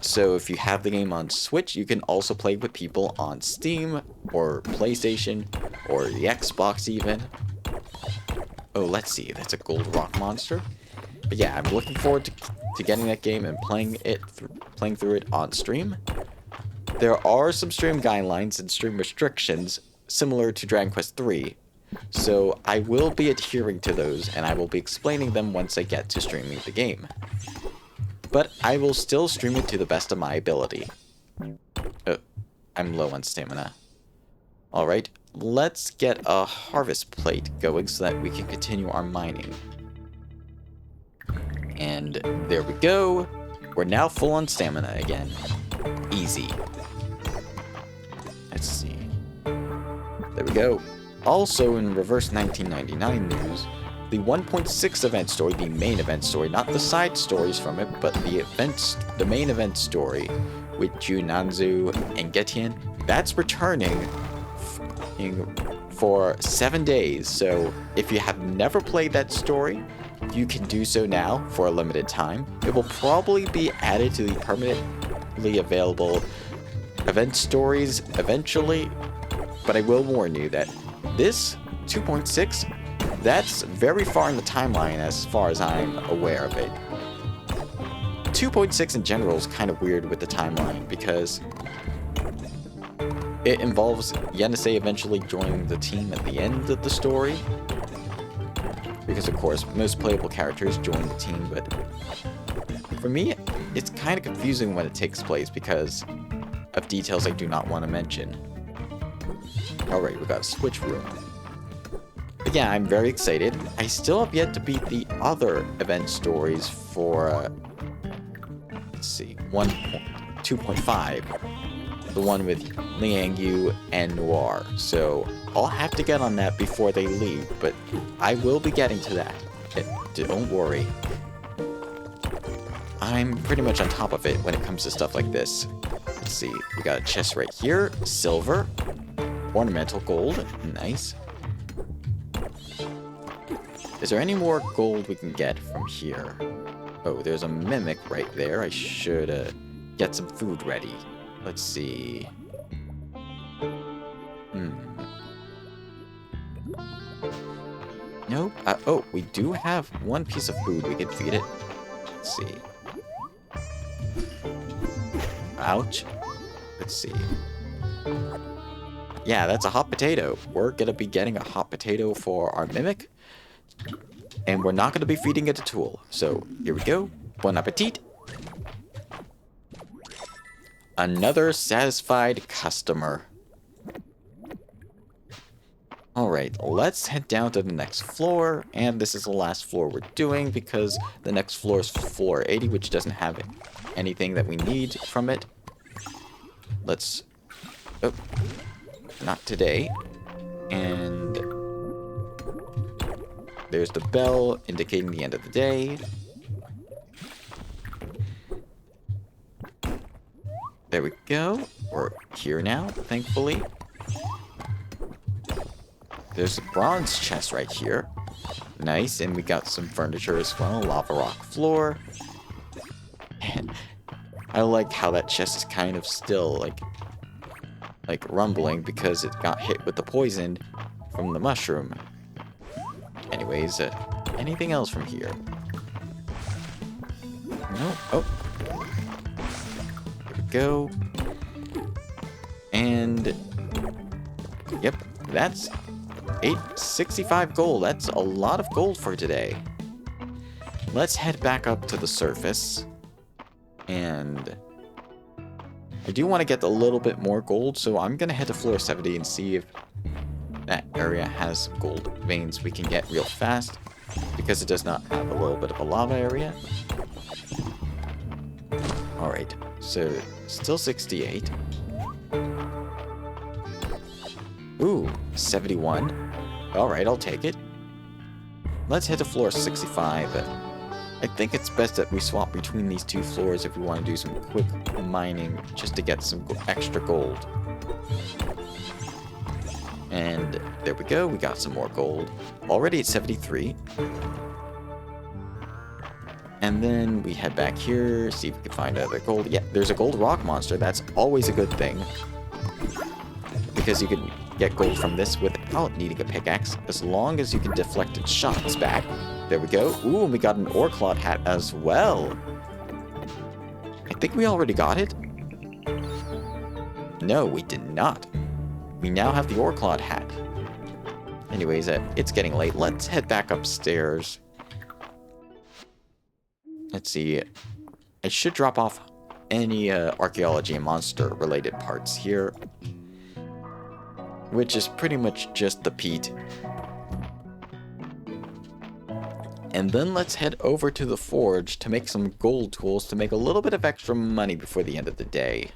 So if you have the game on Switch, you can also play with people on Steam or PlayStation or the Xbox even. Oh, let's see, that's a gold rock monster. But yeah, I'm looking forward to getting that game and playing through it on stream. There are some stream guidelines and stream restrictions similar to Dragon Quest III, so I will be adhering to those, and I will be explaining them once I get to streaming the game. But I will still stream it to the best of my ability. Oh, I'm low on stamina. Alright, let's get a harvest plate going so that we can continue our mining. And there we go. We're now full on stamina again. Easy. Let's see. There we go. Also in reverse 1999 news, the 1.6 event story, the main event story, not the side stories from it, but the main event story with Junanzu and Getian, that's returning for 7 days. So if you have never played that story, you can do so now for a limited time. It will probably be added to the permanently available event stories eventually, but I will warn you that this 2.6, that's very far in the timeline as far as I'm aware of it. 2.6 in general is kind of weird with the timeline because it involves Yenisei eventually joining the team at the end of the story. Because of course, most playable characters join the team, but for me, it's kind of confusing when it takes place because of details I do not want to mention. Alright, we got a switch room. But yeah, I'm very excited. I still have yet to beat the other event stories for, let's see, 2.5. The one with Liangyu and Noir. So I'll have to get on that before they leave, but I will be getting to that. Don't worry. I'm pretty much on top of it when it comes to stuff like this. Let's see, we got a chest right here, silver, ornamental gold, nice. Is there any more gold we can get from here? Oh, there's a mimic right there. I should get some food ready. Let's see. Nope. Oh, we do have one piece of food. We can feed it. Let's see. Ouch. Let's see. Yeah, that's a hot potato. We're gonna be getting a hot potato for our mimic. And we're not gonna be feeding it a tool. So, here we go. Bon appetit. Another satisfied customer. Alright, let's head down to the next floor, and this is the last floor we're doing because the next floor is floor 80, which doesn't have anything that we need from it. Let's... Oh, not today. And there's the bell indicating the end of the day. There we go. We're here now, thankfully. There's a bronze chest right here. Nice, and we got some furniture as well. Lava rock floor. And I like how that chest is kind of still, like rumbling because it got hit with the poison from the mushroom. Anyways, anything else from here? No. Oh. There we go. And yep, that's 865 gold. That's a lot of gold for today. Let's head back up to the surface. And I do want to get a little bit more gold, so I'm going to head to floor 70 and see if that area has gold veins we can get real fast, because it does not have a little bit of a lava area. Alright, so still 68. Ooh, 71. Alright, I'll take it. Let's head to floor 65. I think it's best that we swap between these two floors if we want to do some quick mining just to get some extra gold. And there we go, we got some more gold. Already at 73. And then we head back here, see if we can find other gold. Yeah, there's a gold rock monster. That's always a good thing, because you can get gold from this without needing a pickaxe, as long as you can deflect its shots back. There we go. Ooh, and we got an ore clod hat as well. I think we already got it. No, we did not. We now have the ore clod hat. Anyways, it's getting late. Let's head back upstairs. Let's see. I should drop off any archaeology and monster related parts here, which is pretty much just the peat. And then let's head over to the forge to make some gold tools to make a little bit of extra money before the end of the day.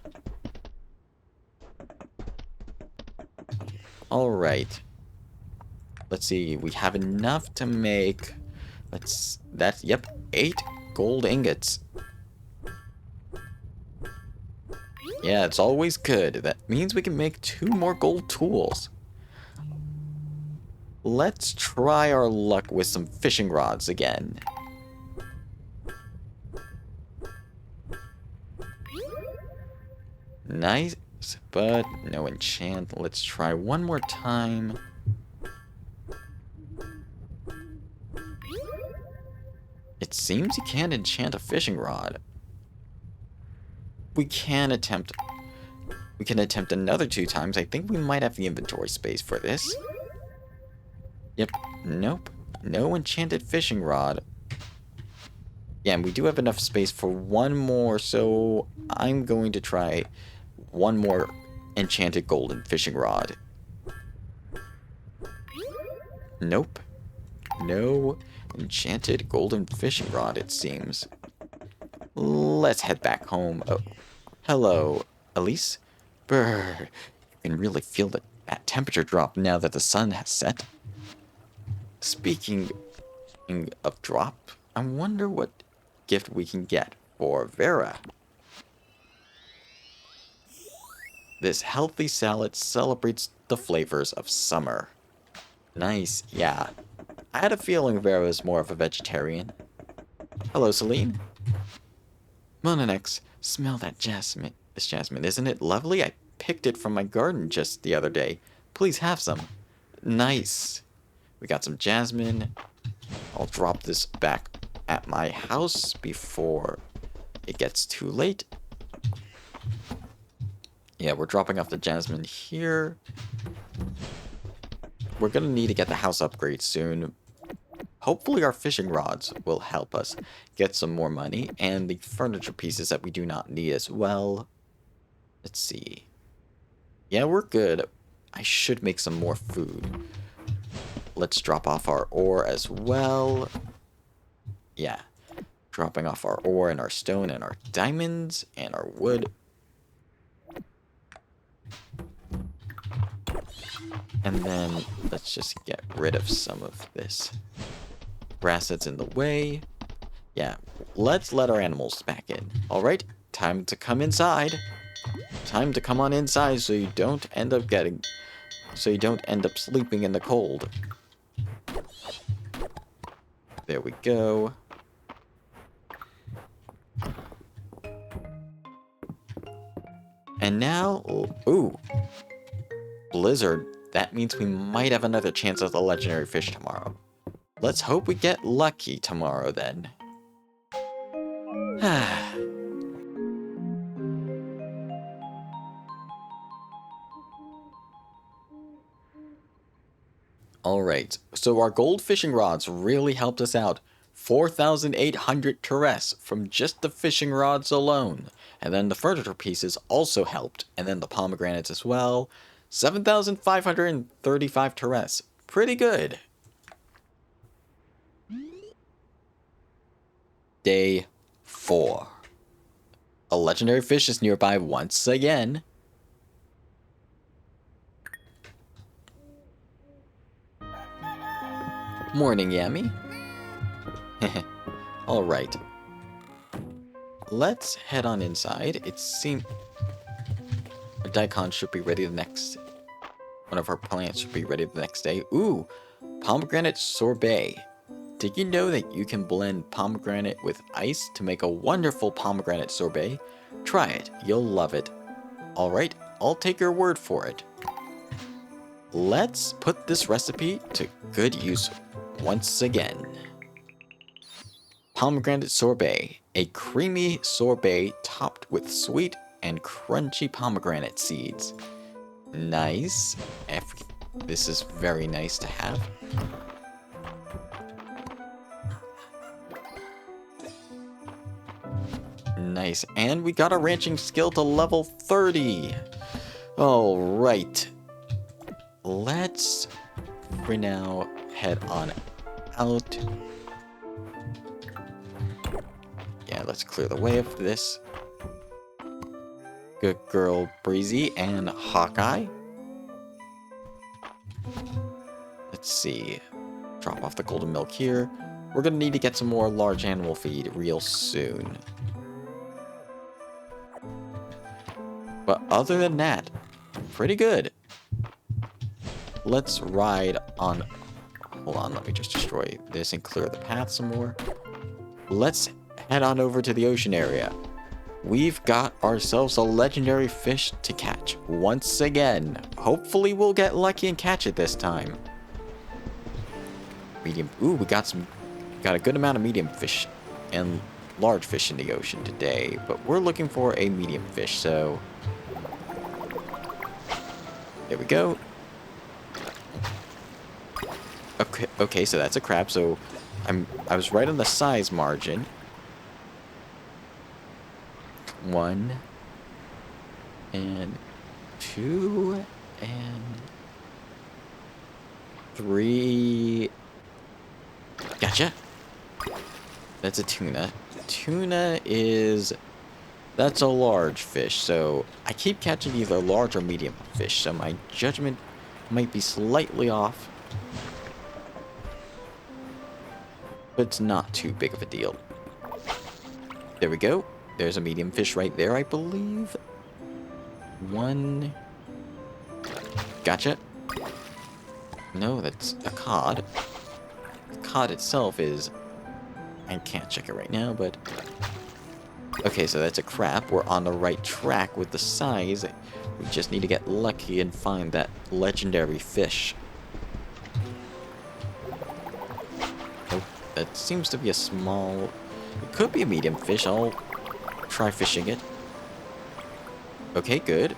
Alright. Let's see, we have enough to make... Yep, 8 gold ingots. Yeah, it's always good. That means we can make 2 more gold tools. Let's try our luck with some fishing rods again. Nice, but no enchant. Let's try one more time. It seems you can't enchant a fishing rod. We can attempt another 2 times. I think we might have the inventory space for this. Yep, nope. No enchanted fishing rod. Yeah, and we do have enough space for one more, so I'm going to try one more enchanted golden fishing rod. Nope. No enchanted golden fishing rod, it seems. Let's head back home. Oh, hello, Elise. Brr, you can really feel that temperature drop now that the sun has set. Speaking of drop, I wonder what gift we can get for Vera. This healthy salad celebrates the flavors of summer. Nice, yeah. I had a feeling Vera is more of a vegetarian. Hello, Celine. Monanex, smell that jasmine. This jasmine, isn't it lovely? I picked it from my garden just the other day. Please have some. Nice. We got some jasmine. I'll drop this back at my house before it gets too late. Yeah, we're dropping off the jasmine here. We're gonna need to get the house upgrade soon. Hopefully our fishing rods will help us get some more money, and the furniture pieces that we do not need as well. Let's see. Yeah, we're good. I should make some more food. let's drop off our ore as well. Yeah, dropping off our ore and our stone and our diamonds and our wood. And then let's just get rid of some of this grass that's in the way. Yeah, let's let our animals back in. Alright, time to come inside. Time to come on inside so you don't end up sleeping in the cold. There we go. And now, ooh, blizzard. That means we might have another chance at the legendary fish tomorrow. Let's hope we get lucky tomorrow then. Alright, so our gold fishing rods really helped us out. 4,800 terres from just the fishing rods alone. And then the furniture pieces also helped. And then the pomegranates as well. 7,535 terres. Pretty good. Day 4. A legendary fish is nearby once again. Morning, Yami. Alright. Let's head on inside. It seems our daikon should be ready the next... One of our plants should be ready the next day. Ooh! Pomegranate sorbet. Did you know that you can blend pomegranate with ice to make a wonderful pomegranate sorbet? Try it. You'll love it. Alright, I'll take your word for it. Let's put this recipe to good use once again. Pomegranate sorbet. A creamy sorbet topped with sweet and crunchy pomegranate seeds. Nice. This is very nice to have. Nice. And we got our ranching skill to level 30. Alright. Let's, for now, head on out. Yeah, let's clear the way of this. Good girl, Breezy and Hawkeye. Let's see. Drop off the golden milk here. We're gonna need to get some more large animal feed real soon. But other than that, pretty good. Let's ride on... Hold on, let me just destroy this and clear the path some more. Let's head on over to the ocean area. We've got ourselves a legendary fish to catch once again. Hopefully we'll get lucky and catch it this time. Medium... Ooh, we got a good amount of medium fish and large fish in the ocean today. But we're looking for a medium fish, so... There we go. Okay, so that's a crab. So I was right on the size margin. 1 and 2 and 3. Gotcha. That's a tuna. Tuna is... That's a large fish, so I keep catching either large or medium fish, so my judgment might be slightly off. But it's not too big of a deal. There we go. There's a medium fish right there, I believe. 1. Gotcha. No, that's a cod. The cod itself is... I can't check it right now, but... Okay, so that's a crab. We're on the right track with the size. We just need to get lucky and find that legendary fish. Oh, that seems to be a small... It could be a medium fish. I'll try fishing it. Okay, good.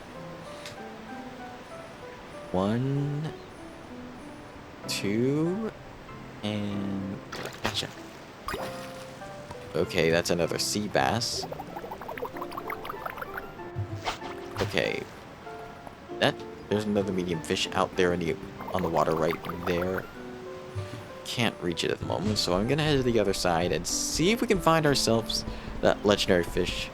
1, 2, and... Gotcha. Okay, that's another sea bass. Okay. There's another medium fish out there on the water right there. can't reach it at the moment, so I'm gonna head to the other side and see if we can find ourselves that legendary fish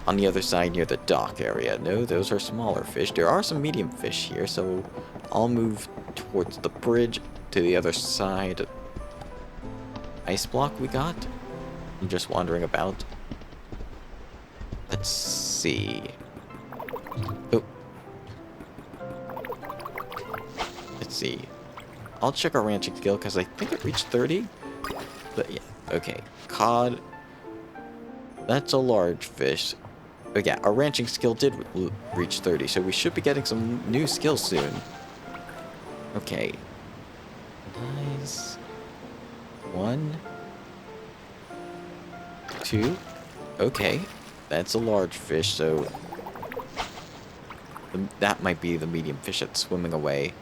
on the other side near the dock area. No, those are smaller fish. There are some medium fish here, so I'll move towards the bridge to the other side. Ice block we got? I'm just wandering about. Let's see. Oh. Let's see. I'll check our ranching skill because I think it reached 30. But yeah, okay. Cod. That's a large fish. But yeah, our ranching skill did reach 30, so we should be getting some new skills soon. Okay. Nice. 1, 2. Okay. That's a large fish, so that might be the medium fish that's swimming away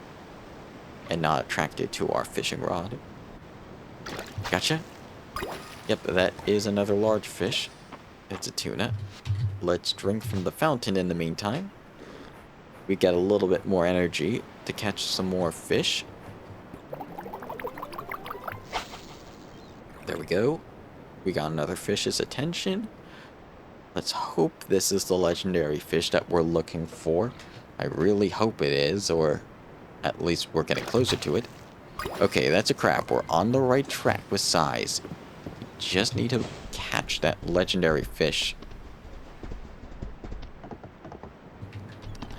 and not attracted to our fishing rod. Gotcha. Yep, that is another large fish. It's a tuna. Let's drink from the fountain in the meantime. We get a little bit more energy to catch some more fish. There we go. We got another fish's attention. Let's hope this is the legendary fish that we're looking for. I really hope it is, or at least we're getting closer to it. Okay, that's a crab. We're on the right track with size. We just need to catch that legendary fish.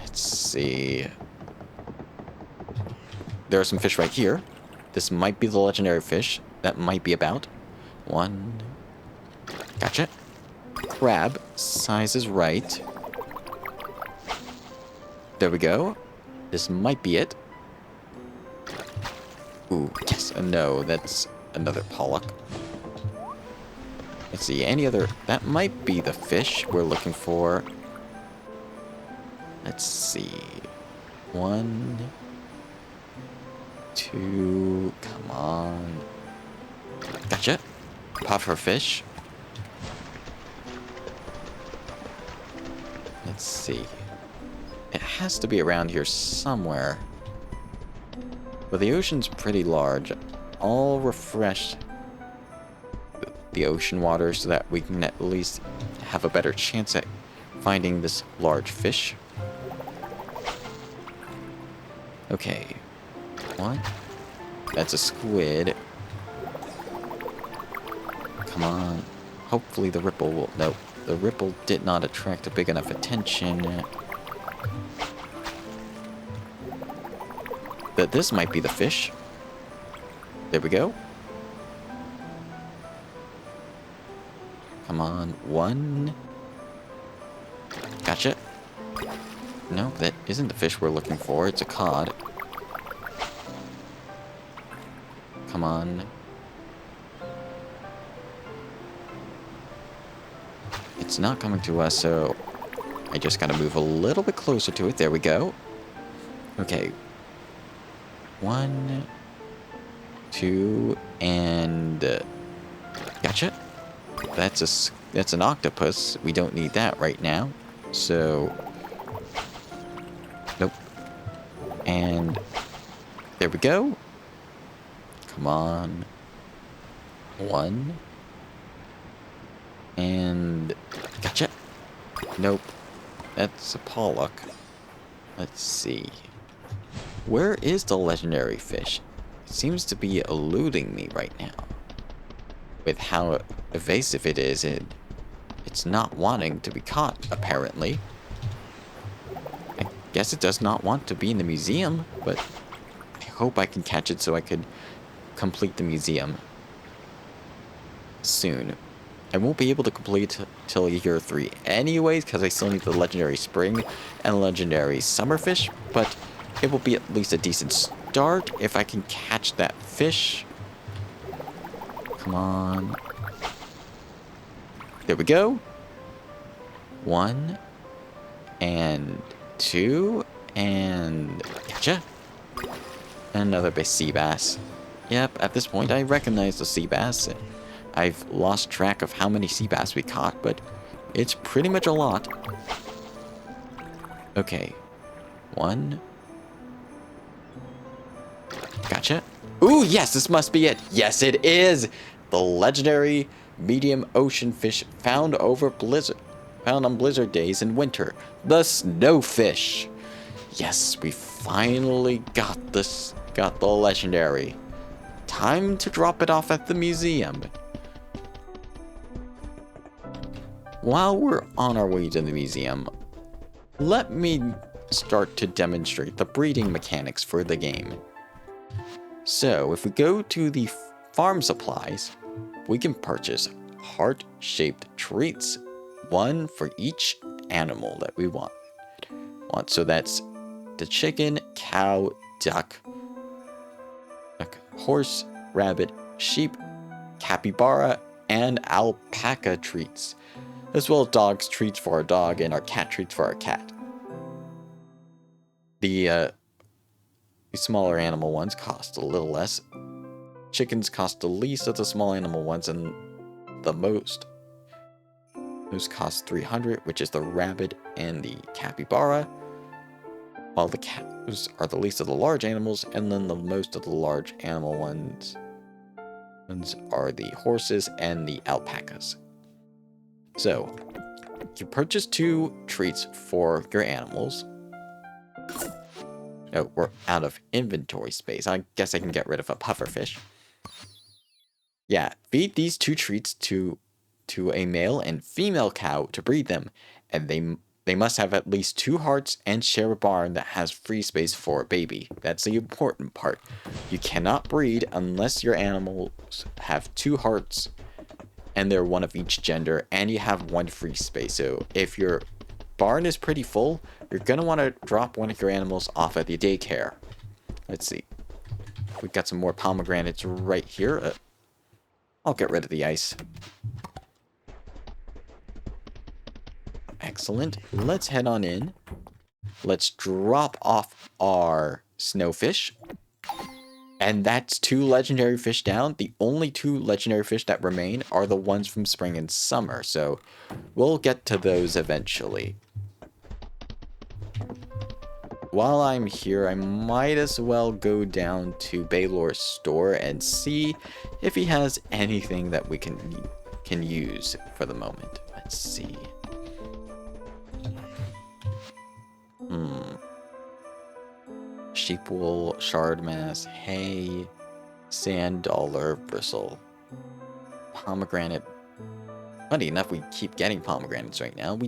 Let's see. There are some fish right here. This might be the legendary fish. That might be about. 1. Gotcha. Crab. Size is right. There we go. This might be it. Ooh, yes. No, that's another pollock. Let's see. Any other... That might be the fish we're looking for. Let's see. 1, 2... Come on. Gotcha. Puffer fish. Let's see. It has to be around here somewhere. But the ocean's pretty large. I'll refresh the ocean water so that we can at least have a better chance at finding this large fish. Okay. What? That's a squid. Come on. Hopefully the ripple will... Nope. The ripple did not attract a big enough attention. But this might be the fish. There we go. Come on. 1. Gotcha. No, that isn't the fish we're looking for. It's a cod. Come on. It's not coming to us, so I just gotta move a little bit closer to it. There we go. Okay. 1, 2, and gotcha. That's an octopus. We don't need that right now. So nope. And there we go. Come on. 1. And gotcha. Nope. That's a pollock. Let's see. Where is the legendary fish? It seems to be eluding me right now. With how evasive it is, it's not wanting to be caught, apparently. I guess it does not want to be in the museum, but I hope I can catch it so I could complete the museum soon. I won't be able to complete till year 3 anyways, because I still need the legendary spring and legendary summerfish, but it will be at least a decent start if I can catch that fish. Come on. There we go. 1 and 2 and gotcha. And another sea bass. Yep, at this point I recognize the sea bass. I've lost track of how many sea bass we caught, but it's pretty much a lot. Okay. 1. Gotcha. Ooh, yes, this must be it. Yes, it is. The legendary medium ocean fish found on blizzard days in winter. The snowfish. Yes, we finally got the legendary. Time to drop it off at the museum. While we're on our way to the museum, let me start to demonstrate the breeding mechanics for the game. So, if we go to the farm supplies, we can purchase heart-shaped treats, one for each animal that we want. So that's the chicken, cow, duck, horse, rabbit, sheep, capybara, and alpaca treats, as well as dogs treats for our dog and our cat treats for our cat. The smaller animal ones cost a little less. Chickens cost the least of the small animal ones, and the most. Those cost 300, which is the rabbit and the capybara. While the cows are the least of the large animals, and then the most of the large animal ones are the horses and the alpacas. So, you purchase 2 treats for your animals. Oh, we're out of inventory space. I guess I can get rid of a pufferfish. Yeah, feed these 2 treats to a male and female cow to breed them, and they must have at least 2 hearts and share a barn that has free space for a baby. That's the important part. You cannot breed unless your animals have 2 hearts and they're one of each gender, and you have 1 free space. So if your barn is pretty full, you're going to want to drop one of your animals off at the daycare. Let's see. We've got some more pomegranates right here. I'll get rid of the ice. Excellent. Let's head on in. Let's drop off our snowfish. And that's 2 legendary fish down. The only 2 legendary fish that remain are the ones from spring and summer. So we'll get to those eventually. While I'm here, I might as well go down to Baylor's store and see if he has anything that we can use for the moment. Let's see. Sheep wool, shard mass, hay, sand dollar, bristle, pomegranate. Funny enough, we keep getting pomegranates right now.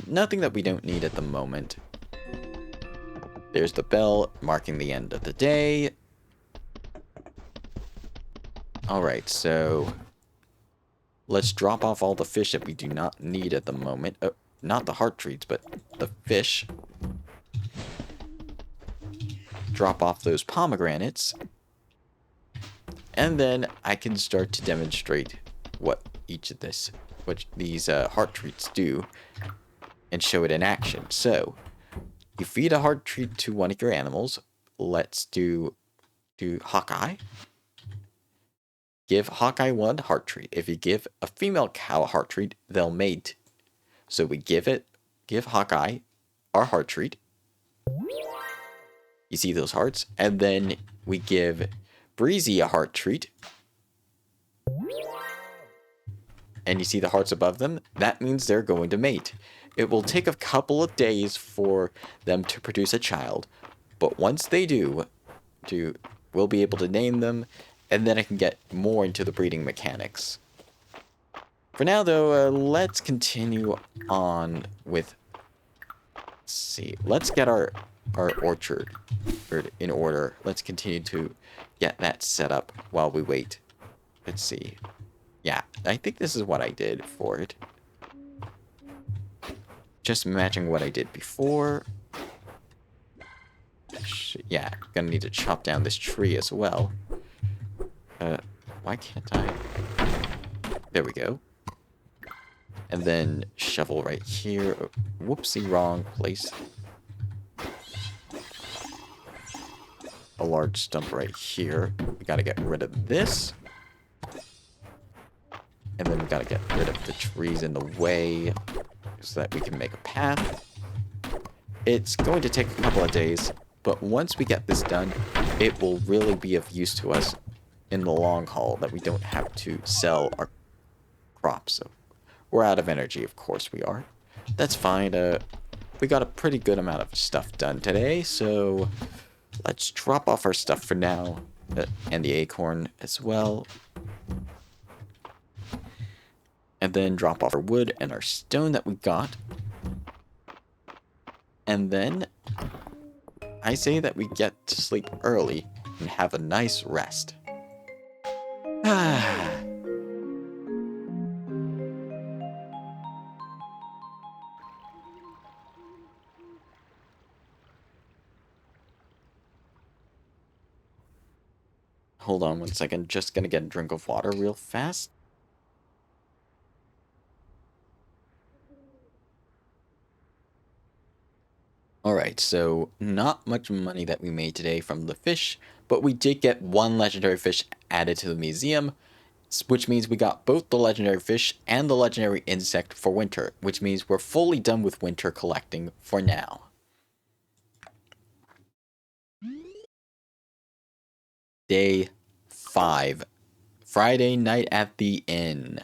Nothing that we don't need at the moment. There's the bell marking the end of the day. Alright, so let's drop off all the fish that we do not need at the moment. Not the heart treats, but the fish. Drop off those pomegranates. And then I can start to demonstrate what these heart treats do and show it in action. So, you feed a heart treat to one of your animals. Let's do Hawkeye. Give Hawkeye 1 heart treat. If you give a female cow a heart treat, they'll mate. So we give Hawkeye our heart treat. You see those hearts? And then we give Breezy a heart treat. And you see the hearts above them? That means they're going to mate. It will take a couple of days for them to produce a child. But once they do, we'll be able to name them. And then I can get more into the breeding mechanics. For now, though, let's continue on with... Let's see. Let's get our orchard in order. Let's continue to get that set up while we wait. Let's see. Yeah, I think this is what I did for it. Just matching what I did before. Yeah, gonna need to chop down this tree as well. Why can't I? There we go. And then shovel right here. Oh, whoopsie, wrong place. A large stump right here. We gotta get rid of this. And then we gotta get rid of the trees in the way so that we can make a path. It's going to take a couple of days. but once we get this done, it will really be of use to us in the long haul, that we don't have to sell our crops. So we're out of energy, of course we are. That's fine. We got a pretty good amount of stuff done today, so let's drop off our stuff for now, and the acorn as well. And then drop off our wood and our stone that we got. And then I say that we get to sleep early and have a nice rest. Ah. Hold on 1 second, just gonna get a drink of water real fast. Alright, so not much money that we made today from the fish, but we did get 1 legendary fish added to the museum, which means we got both the legendary fish and the legendary insect for winter, which means we're fully done with winter collecting for now. Day 5. Friday night at the inn.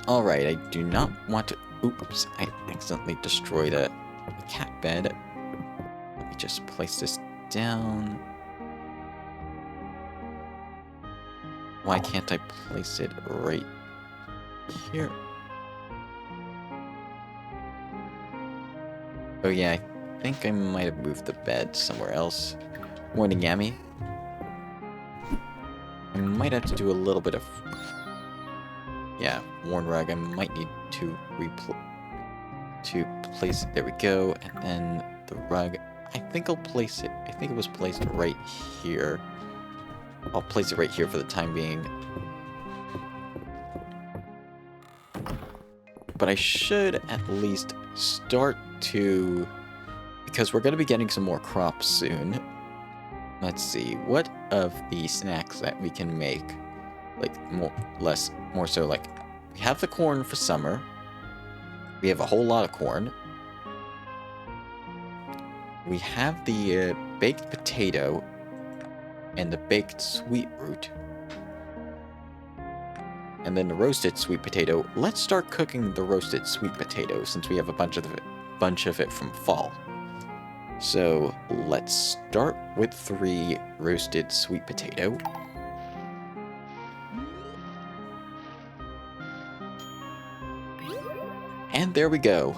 Alright, I do not want to... Oops, I accidentally destroyed a cat bed. Let me just place this down. Why can't I place it right here? Oh yeah, I think I might have moved the bed somewhere else. Morning, Yami. I might have to do a little bit of... Yeah, worn rug. I might need to place it. There we go. And then the rug. I think I'll place it... I think it was placed right here. I'll place it right here for the time being. But I should at least start to... Because we're going to be getting some more crops soon. Let's see. What of the snacks that we can make? Like, more so, like, we have the corn for summer. We have a whole lot of corn. We have the baked potato and the baked sweet root. And then the roasted sweet potato. Let's start cooking the roasted sweet potato since we have a bunch of it from fall. So let's start with 3 roasted sweet potato. And there we go.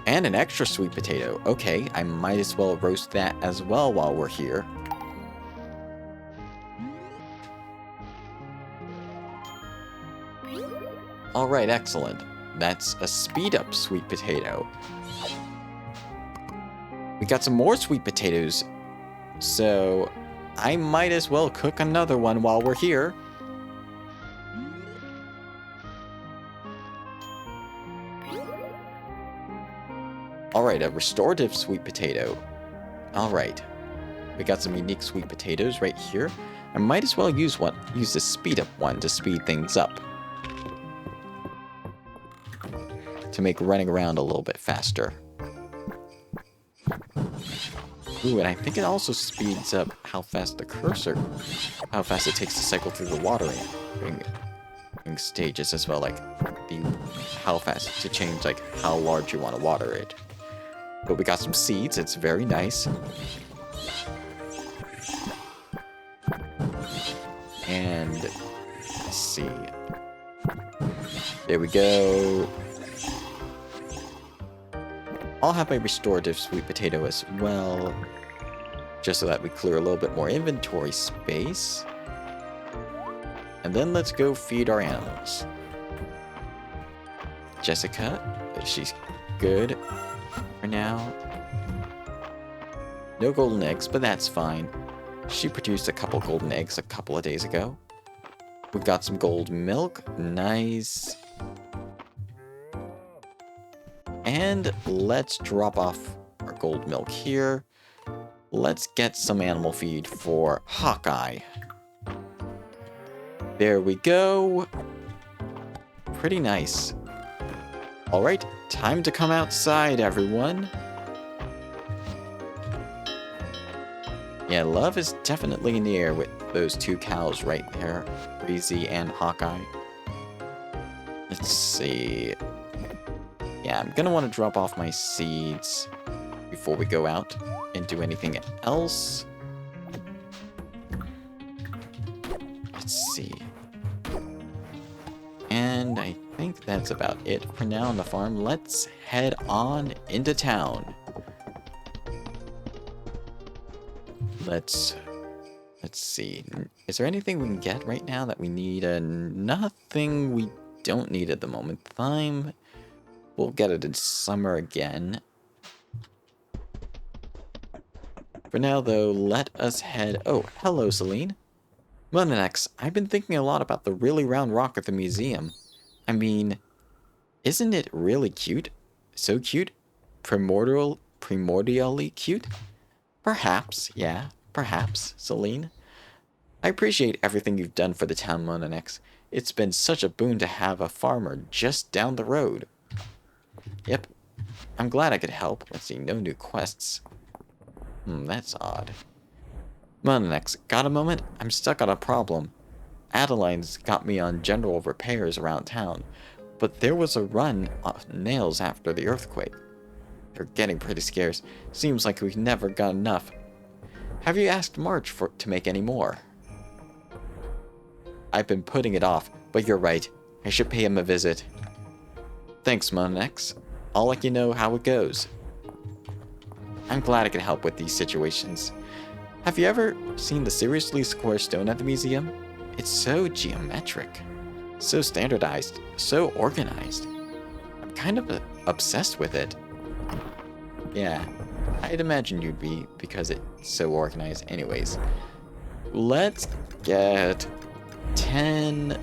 And an extra sweet potato. Okay, I might as well roast that as well while we're here. Alright, excellent. That's a speed up sweet potato. We got some more sweet potatoes, so I might as well cook another one while we're here. Alright, a restorative sweet potato. Alright. We got some unique sweet potatoes right here. I might as well use the speed up one to speed things up. To make running around a little bit faster. Ooh, and I think it also speeds up how fast it takes to cycle through the watering stages as well, like how fast to change, like how large you want to water it. But we got some seeds, it's very nice. And let's see. There we go. I'll have a restorative sweet potato as well, just so that we clear a little bit more inventory space. And then let's go feed our animals. Jessica, she's good for now. No golden eggs, but that's fine. She produced a couple golden eggs a couple of days ago. We got some gold milk, nice. And let's drop off our gold milk here. Let's get some animal feed for Hawkeye. There we go. Pretty nice. Alright, time to come outside, everyone. Yeah, love is definitely in the air with those two cows right there. Breezy and Hawkeye. Let's see. Yeah, I'm gonna want to drop off my seeds before we go out and do anything else. Let's see. And I think that's about it for now on the farm. Let's head on into town. Let's see. Is there anything we can get right now that we need? Nothing we don't need at the moment. Thyme, we'll get it in summer again. For now, though, let us head... Oh, hello, Celine. Monanex, I've been thinking a lot about the really round rock at the museum. I mean, isn't it really cute? So cute? Primordially cute? Perhaps, yeah, perhaps, Celine. I appreciate everything you've done for the town, Monanex. It's been such a boon to have a farmer just down the road. Yep, I'm glad I could help. Let's see, no new quests. That's odd. Monanex, got a moment? I'm stuck on a problem. Adeline's got me on general repairs around town, but there was a run of nails after the earthquake. They're getting pretty scarce. Seems like we've never got enough. Have you asked March to make any more? I've been putting it off, but you're right. I should pay him a visit. Thanks, Monanex. I'll let you know how it goes. I'm glad I can help with these situations. Have you ever seen the seriously square stone at the museum? It's so geometric, so standardized, so organized. I'm kind of obsessed with it. Yeah, I'd imagine you'd be, because it's so organized. Anyways, let's get 10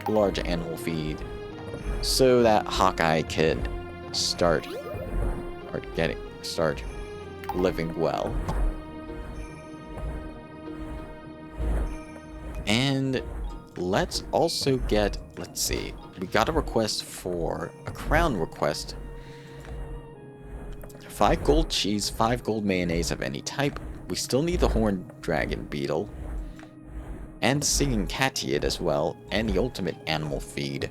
large animal feed so that Hawkeye can start living well. And let's also get, let's see, we got a request for a crown request. 5 gold cheese, 5 gold mayonnaise of any type. We still need the horned dragon beetle. And the singing cattiid as well. And the ultimate animal feed.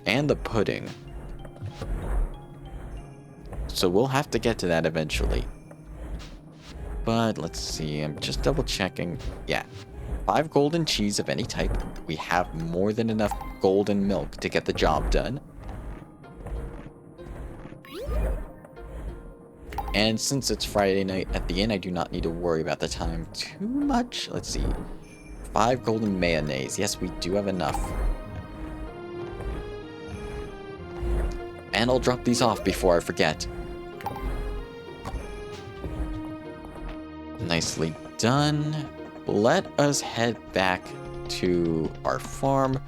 And the pudding. So we'll have to get to that eventually. But let's see, I'm just double checking. Yeah. 5 golden cheese of any type. We have more than enough golden milk to get the job done. And since it's Friday night at the inn, I do not need to worry about the time too much. Let's see. 5 golden mayonnaise. Yes, we do have enough. And I'll drop these off before I forget. Nicely done. Let us head back to our farm.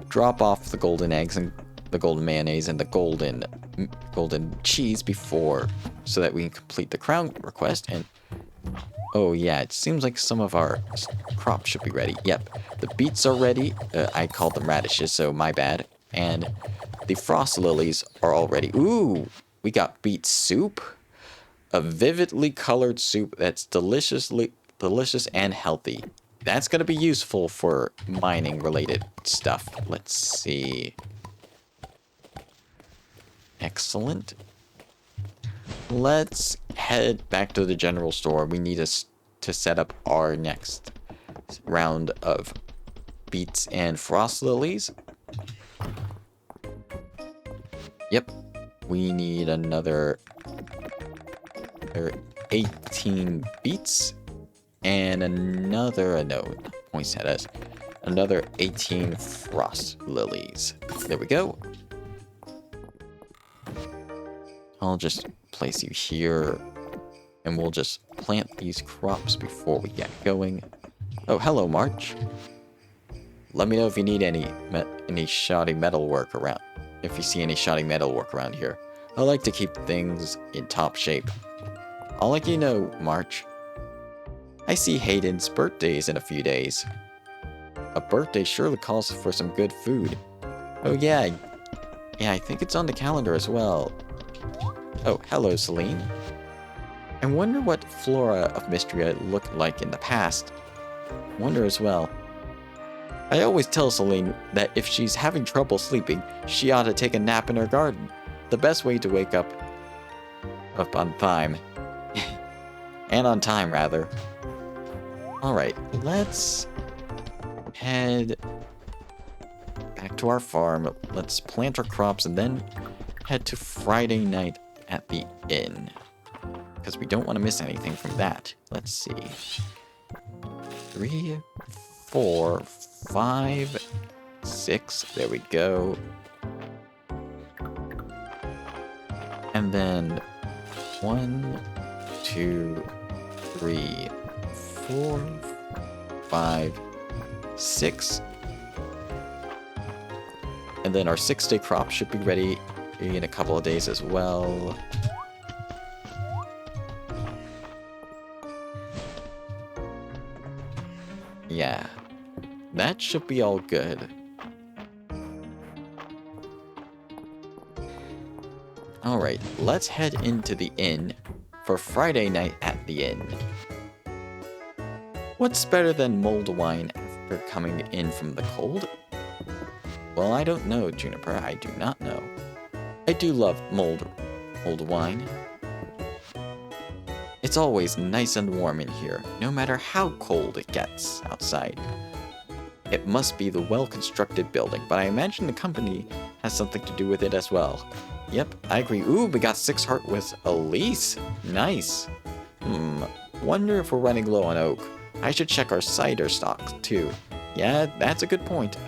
Drop off the golden eggs and the golden mayonnaise and the golden cheese before, so that we can complete the crown request. And oh yeah, it seems like some of our crops should be ready. Yep, the beets are ready. I called them radishes, so my bad. And the frost lilies are all ready. Ooh, we got beet soup, a vividly colored soup that's delicious and healthy. That's gonna be useful for mining related stuff. Let's see. Excellent. Let's head back to the general store. We need to set up our next round of beets and frost lilies. Yep. We need another 18 beets and another, no, poinsettias, another 18 frost lilies. There we go. I'll just place you here, and we'll just plant these crops before we get going. Oh, hello, March. Let me know if you need any shoddy metal work around. If you see any shoddy metal work around here. I like to keep things in top shape. I'll let you know, March. I see Hayden's birthday's in a few days. A birthday surely calls for some good food. Oh yeah. Yeah, I think it's on the calendar as well. Oh, hello, Celine. I wonder what Flora of Mistria looked like in the past. Wonder as well. I always tell Celine that if she's having trouble sleeping, she ought to take a nap in her garden. The best way to wake up on time. And on time, rather. Alright, let's head back to our farm. Let's plant our crops and then head to Friday night at the inn. Because we don't want to miss anything from that. Let's see. 3, 4, 5, 6. There we go. And then 1, 2, 3, 4, 5, 6. And then our 6-day crop should be ready in a couple of days as well. Yeah, that should be all good. Alright, let's head into the inn for Friday night at the inn. What's better than mulled wine after coming in from the cold? Well, I don't know, Juniper. I do not know. I do love mulled wine. It's always nice and warm in here, no matter how cold it gets outside. It must be the well-constructed building, but I imagine the company has something to do with it as well. Yep, I agree. Ooh, we got 6 heart with Elise. Nice. Wonder if we're running low on oak. I should check our cider stocks, too. Yeah, that's a good point.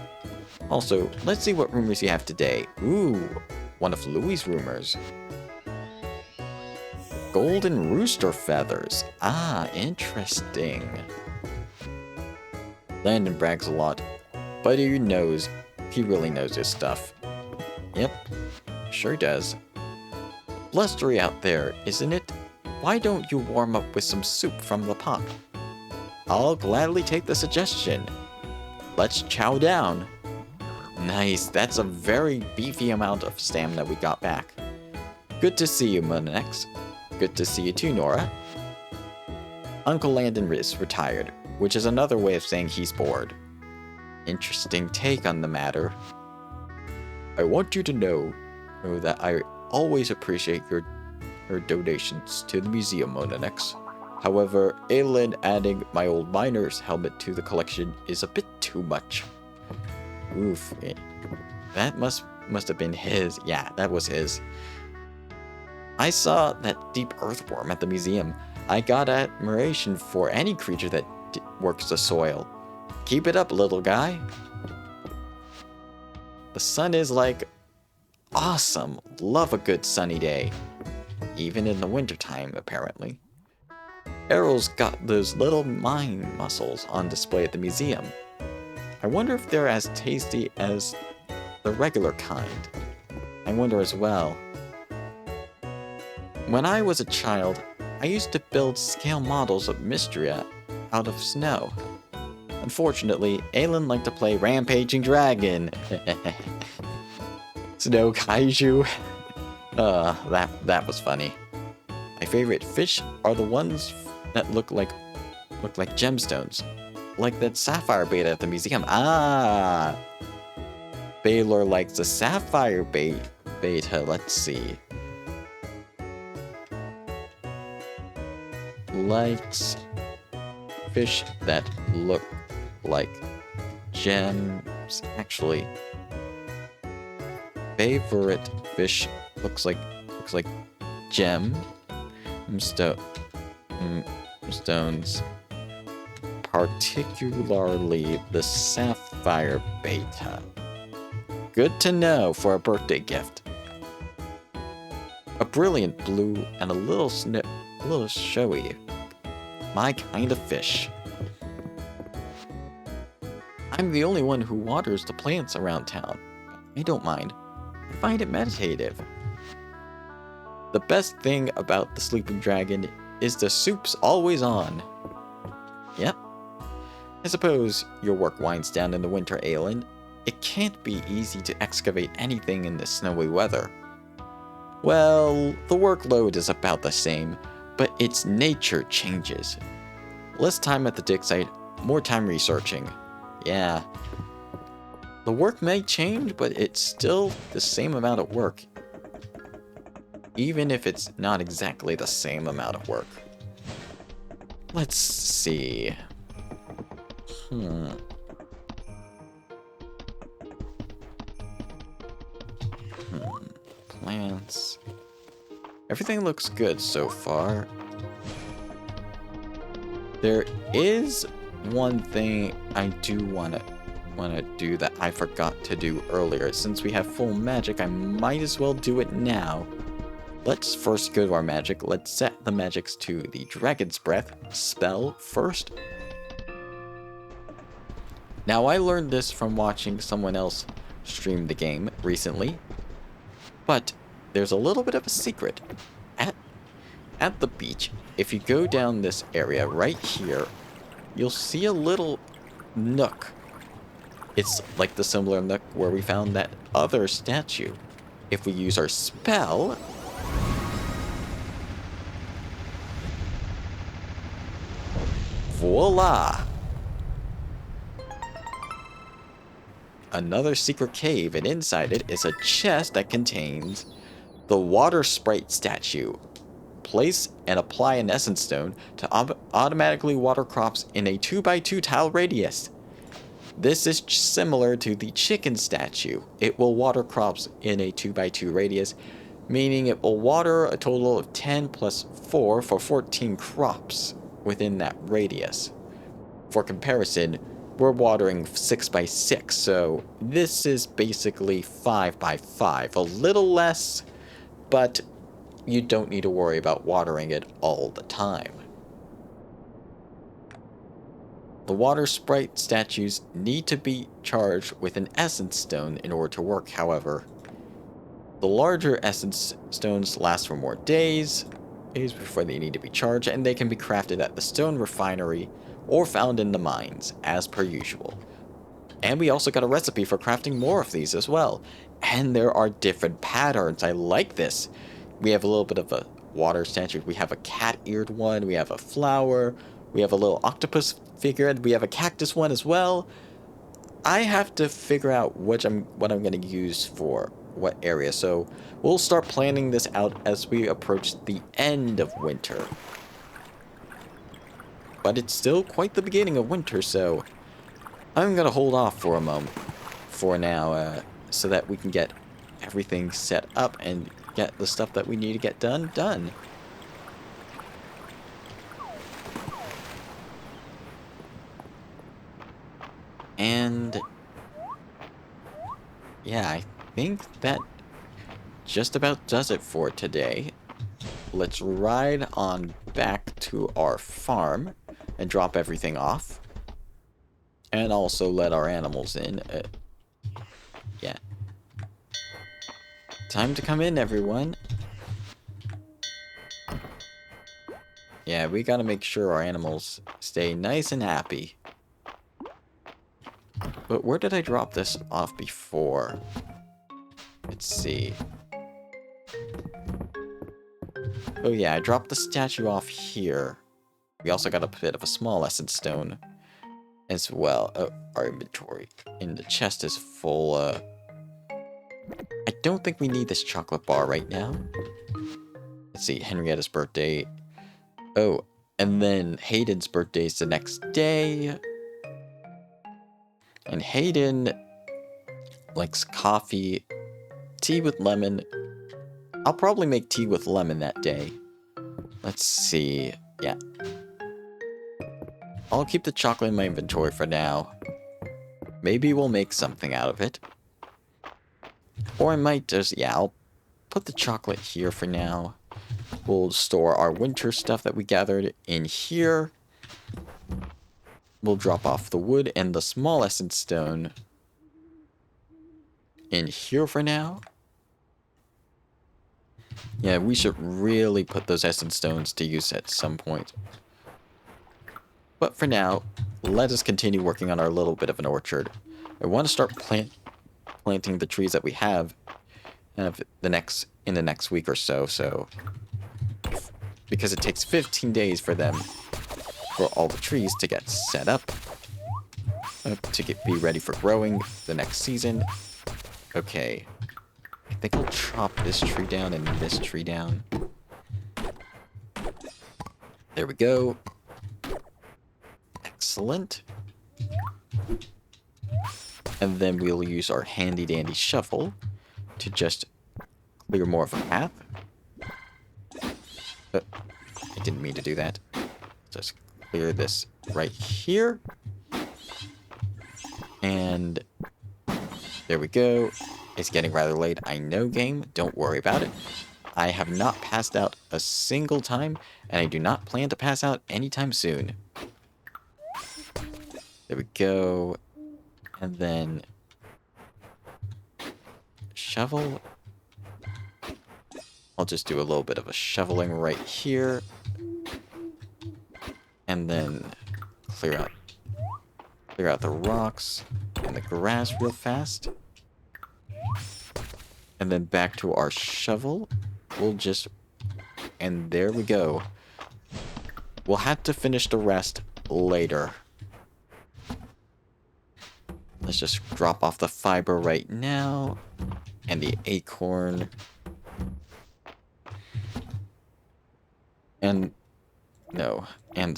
Also, let's see what rumors you have today. Ooh, one of Louis' rumors. Golden rooster feathers. Ah, interesting. Landon brags a lot, but he knows. He really knows his stuff. Yep, sure does. Blustery out there, isn't it? Why don't you warm up with some soup from the pot? I'll gladly take the suggestion. Let's chow down. Nice, that's a very beefy amount of stamina we got back. Good to see you, Monex. Good to see you too, Nora. Uncle Landon is retired, which is another way of saying he's bored. Interesting take on the matter. I want you to know that I always appreciate your donations to the museum, Monex. However, Aelin adding my old miner's helmet to the collection is a bit too much. Oof. That must have been his. Yeah, that was his. I saw that deep earthworm at the museum. I got admiration for any creature that works the soil. Keep it up, little guy. The sun is like awesome. Love a good sunny day. Even in the wintertime, apparently. Errol's got those little mine mussels on display at the museum. I wonder if they're as tasty as the regular kind. I wonder as well. When I was a child, I used to build scale models of Mistria out of snow. Unfortunately, Aelin liked to play Rampaging Dragon. Snow Kaiju. That was funny. My favorite fish are the ones that look like gemstones. Like that sapphire beta at the museum. Ah! Baylor likes the sapphire beta. Let's see. Likes fish that look like gems. Actually, favorite fish looks like stones, particularly the sapphire beta. Good to know for a birthday gift. A brilliant blue and a little showy. My kind of fish. I'm the only one who waters the plants around town. I don't mind. I find it meditative. The best thing about the sleeping dragon is the soup's always on. Yep. I suppose your work winds down in the winter, Aelin. It can't be easy to excavate anything in this snowy weather. Well, the workload is about the same, but its nature changes. Less time at the dig site, more time researching. Yeah. The work may change, but it's still the same amount of work. Even if it's not exactly the same amount of work. Let's see. Plants. Everything looks good so far. There is one thing I do want to do that I forgot to do earlier. Since we have full magic, I might as well do it now. Let's first go to our magic. Let's set the magics to the Dragon's Breath spell first. Now, I learned this from watching someone else stream the game recently, but there's a little bit of a secret. At the beach, if you go down this area right here, you'll see a little nook. It's like the similar nook where we found that other statue. If we use our spell, voila! Another secret cave, and inside it is a chest that contains the water sprite statue. Place and apply an essence stone to automatically water crops in a 2x2 tile radius. This is similar to the chicken statue. It will water crops in a 2x2 radius, meaning it will water a total of 10 plus 4 for 14 crops within that radius. For comparison, we're watering 6x6, so this is basically 5x5. A little less, but you don't need to worry about watering it all the time. The water sprite statues need to be charged with an essence stone in order to work, however. The larger essence stones last for more days before they need to be charged, and they can be crafted at the stone refinery or found in the mines, as per usual. And we also got a recipe for crafting more of these as well. And there are different patterns. I like this. We have a little bit of a water statue. We have a cat-eared one. We have a flower. We have a little octopus figure. We have a cactus one as well. I have to figure out what I'm going to use for what area. So we'll start planning this out as we approach the end of winter. But it's still quite the beginning of winter, so I'm going to hold off for a moment for now, so that we can get everything set up and get the stuff that we need to get done. And yeah, I think that just about does it for today. Let's ride on back to our farm and drop everything off. And also let our animals in. Yeah. Time to come in, everyone. Yeah, we gotta make sure our animals stay nice and happy. But where did I drop this off before? Let's see. Oh yeah, I dropped the statue off here. We also got a bit of a small essence stone as well. Oh, our inventory in the chest is full. I don't think we need this chocolate bar right now. Let's see, Henrietta's birthday. Oh, and then Hayden's birthday is the next day. And Hayden likes coffee, tea with lemon. I'll probably make tea with lemon that day. Let's see. Yeah. I'll keep the chocolate in my inventory for now. Maybe we'll make something out of it. Or I might just, yeah, I'll put the chocolate here for now. We'll store our winter stuff that we gathered in here. We'll drop off the wood and the small essence stone in here for now. Yeah, we should really put those essence stones to use at some point. But for now, let us continue working on our little bit of an orchard. I want to start planting the trees that we have in the next week or so. Because it takes 15 days for all the trees to get set up, be ready for growing the next season. Okay, I think I'll chop this tree down and this tree down. There we go. Excellent. And then we'll use our handy dandy shovel to just clear more of a path. I didn't mean to do that. Just clear this right here. And there we go. It's getting rather late. I know, game. Don't worry about it. I have not passed out a single time, and I do not plan to pass out anytime soon. There we go. And then shovel. I'll just do a little bit of a shoveling right here. And then clear out the rocks and the grass real fast. And then back to our shovel. And there we go. We'll have to finish the rest later. Let's just drop off the fiber right now. And the acorn. And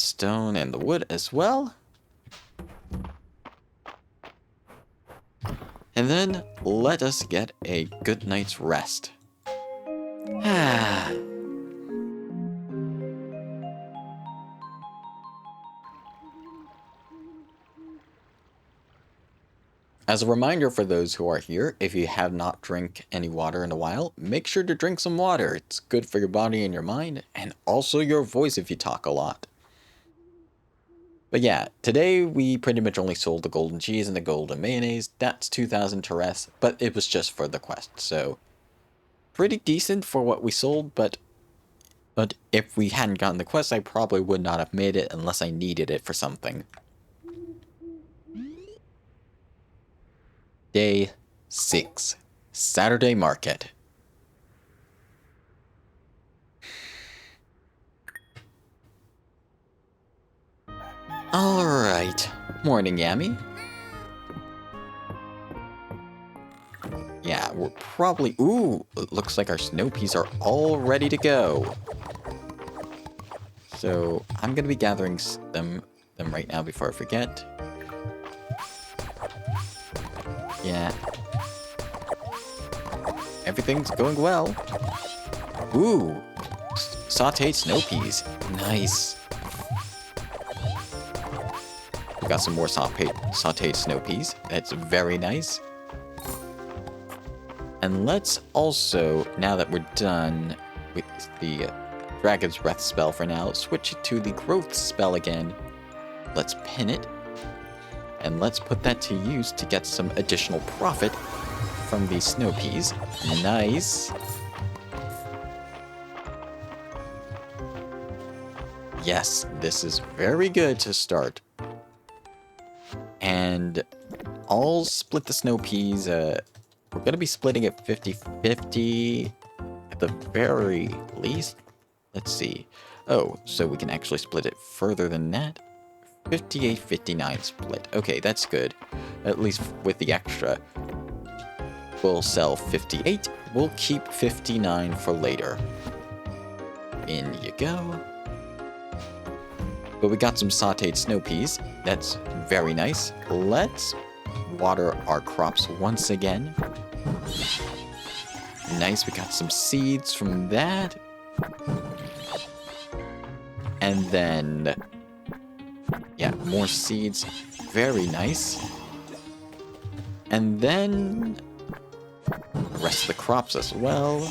stone and the wood as well. And then let us get a good night's rest. As a reminder for those who are here, if you have not drank any water in a while, make sure to drink some water. It's good for your body and your mind, and also your voice if you talk a lot. But yeah, today we pretty much only sold the golden cheese and the golden mayonnaise. That's 2,000 Terres, but it was just for the quest, so pretty decent for what we sold, but if we hadn't gotten the quest, I probably would not have made it unless I needed it for something. Day 6, Saturday Market. Alright, morning Yami. Yeah, we're probably... Ooh, it looks like our snow peas are all ready to go. So, I'm going to be gathering them right now before I forget. Yeah. Everything's going well. Ooh, sauteed snow peas. Nice. We got some more sauteed snow peas. That's very nice. And let's also, now that we're done with the Dragon's Breath spell for now, switch it to the Growth spell again. Let's pin it. And let's put that to use to get some additional profit from these snow peas. Nice. Yes, this is very good to start. And I'll split the snow peas. We're going to be splitting it 50-50 at the very least. Let's see. Oh, so we can actually split it further than that. 58-59 split. Okay, that's good. At least with the extra. We'll sell 58. We'll keep 59 for later. In you go. But we got some sauteed snow peas. That's very nice. Let's water our crops once again. Nice, we got some seeds from that. And then... yeah, more seeds. Very nice. And then... the rest of the crops as well.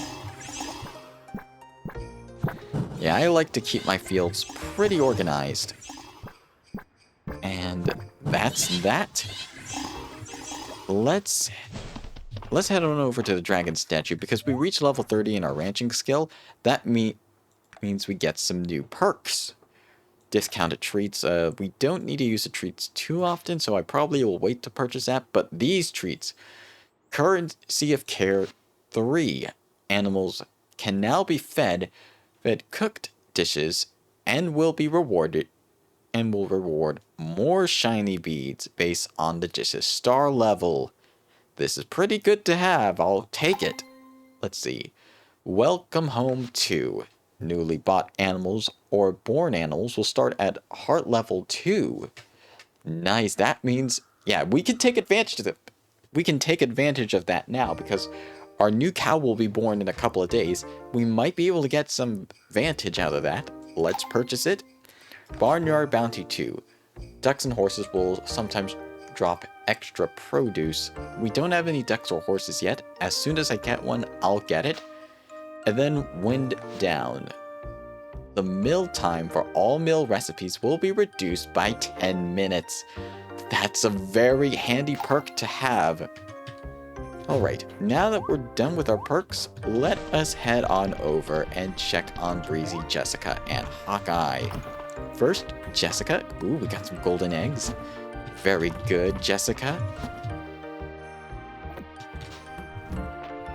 Yeah, I like to keep my fields pretty organized. And that's that. Let's head on over to the dragon statue, because we reached level 30 in our ranching skill. That means we get some new perks. discounted treats. We don't need to use the treats too often, so I probably will wait to purchase that. But these treats, Currency of Care 3 animals can now be fed cooked dishes and will be rewarded and will reward more shiny beads based on the dish's star level. This is pretty good to have. I'll take it. Let's see. Welcome Home 2. Newly bought animals or born animals will start at heart level 2. Nice. That means, yeah, we can take advantage of it. We can take advantage of that now because our new cow will be born in a couple of days. We might be able to get some vantage out of that. Let's purchase it. Barnyard Bounty 2. Ducks and horses will sometimes drop extra produce. We don't have any ducks or horses yet. As soon as I get one, I'll get it. And then Wind Down. The meal time for all meal recipes will be reduced by 10 minutes. That's a very handy perk to have. Alright, now that we're done with our perks, let us head on over and check on Breezy, Jessica, and Hawkeye. First, Jessica. Ooh, we got some golden eggs. Very good, Jessica.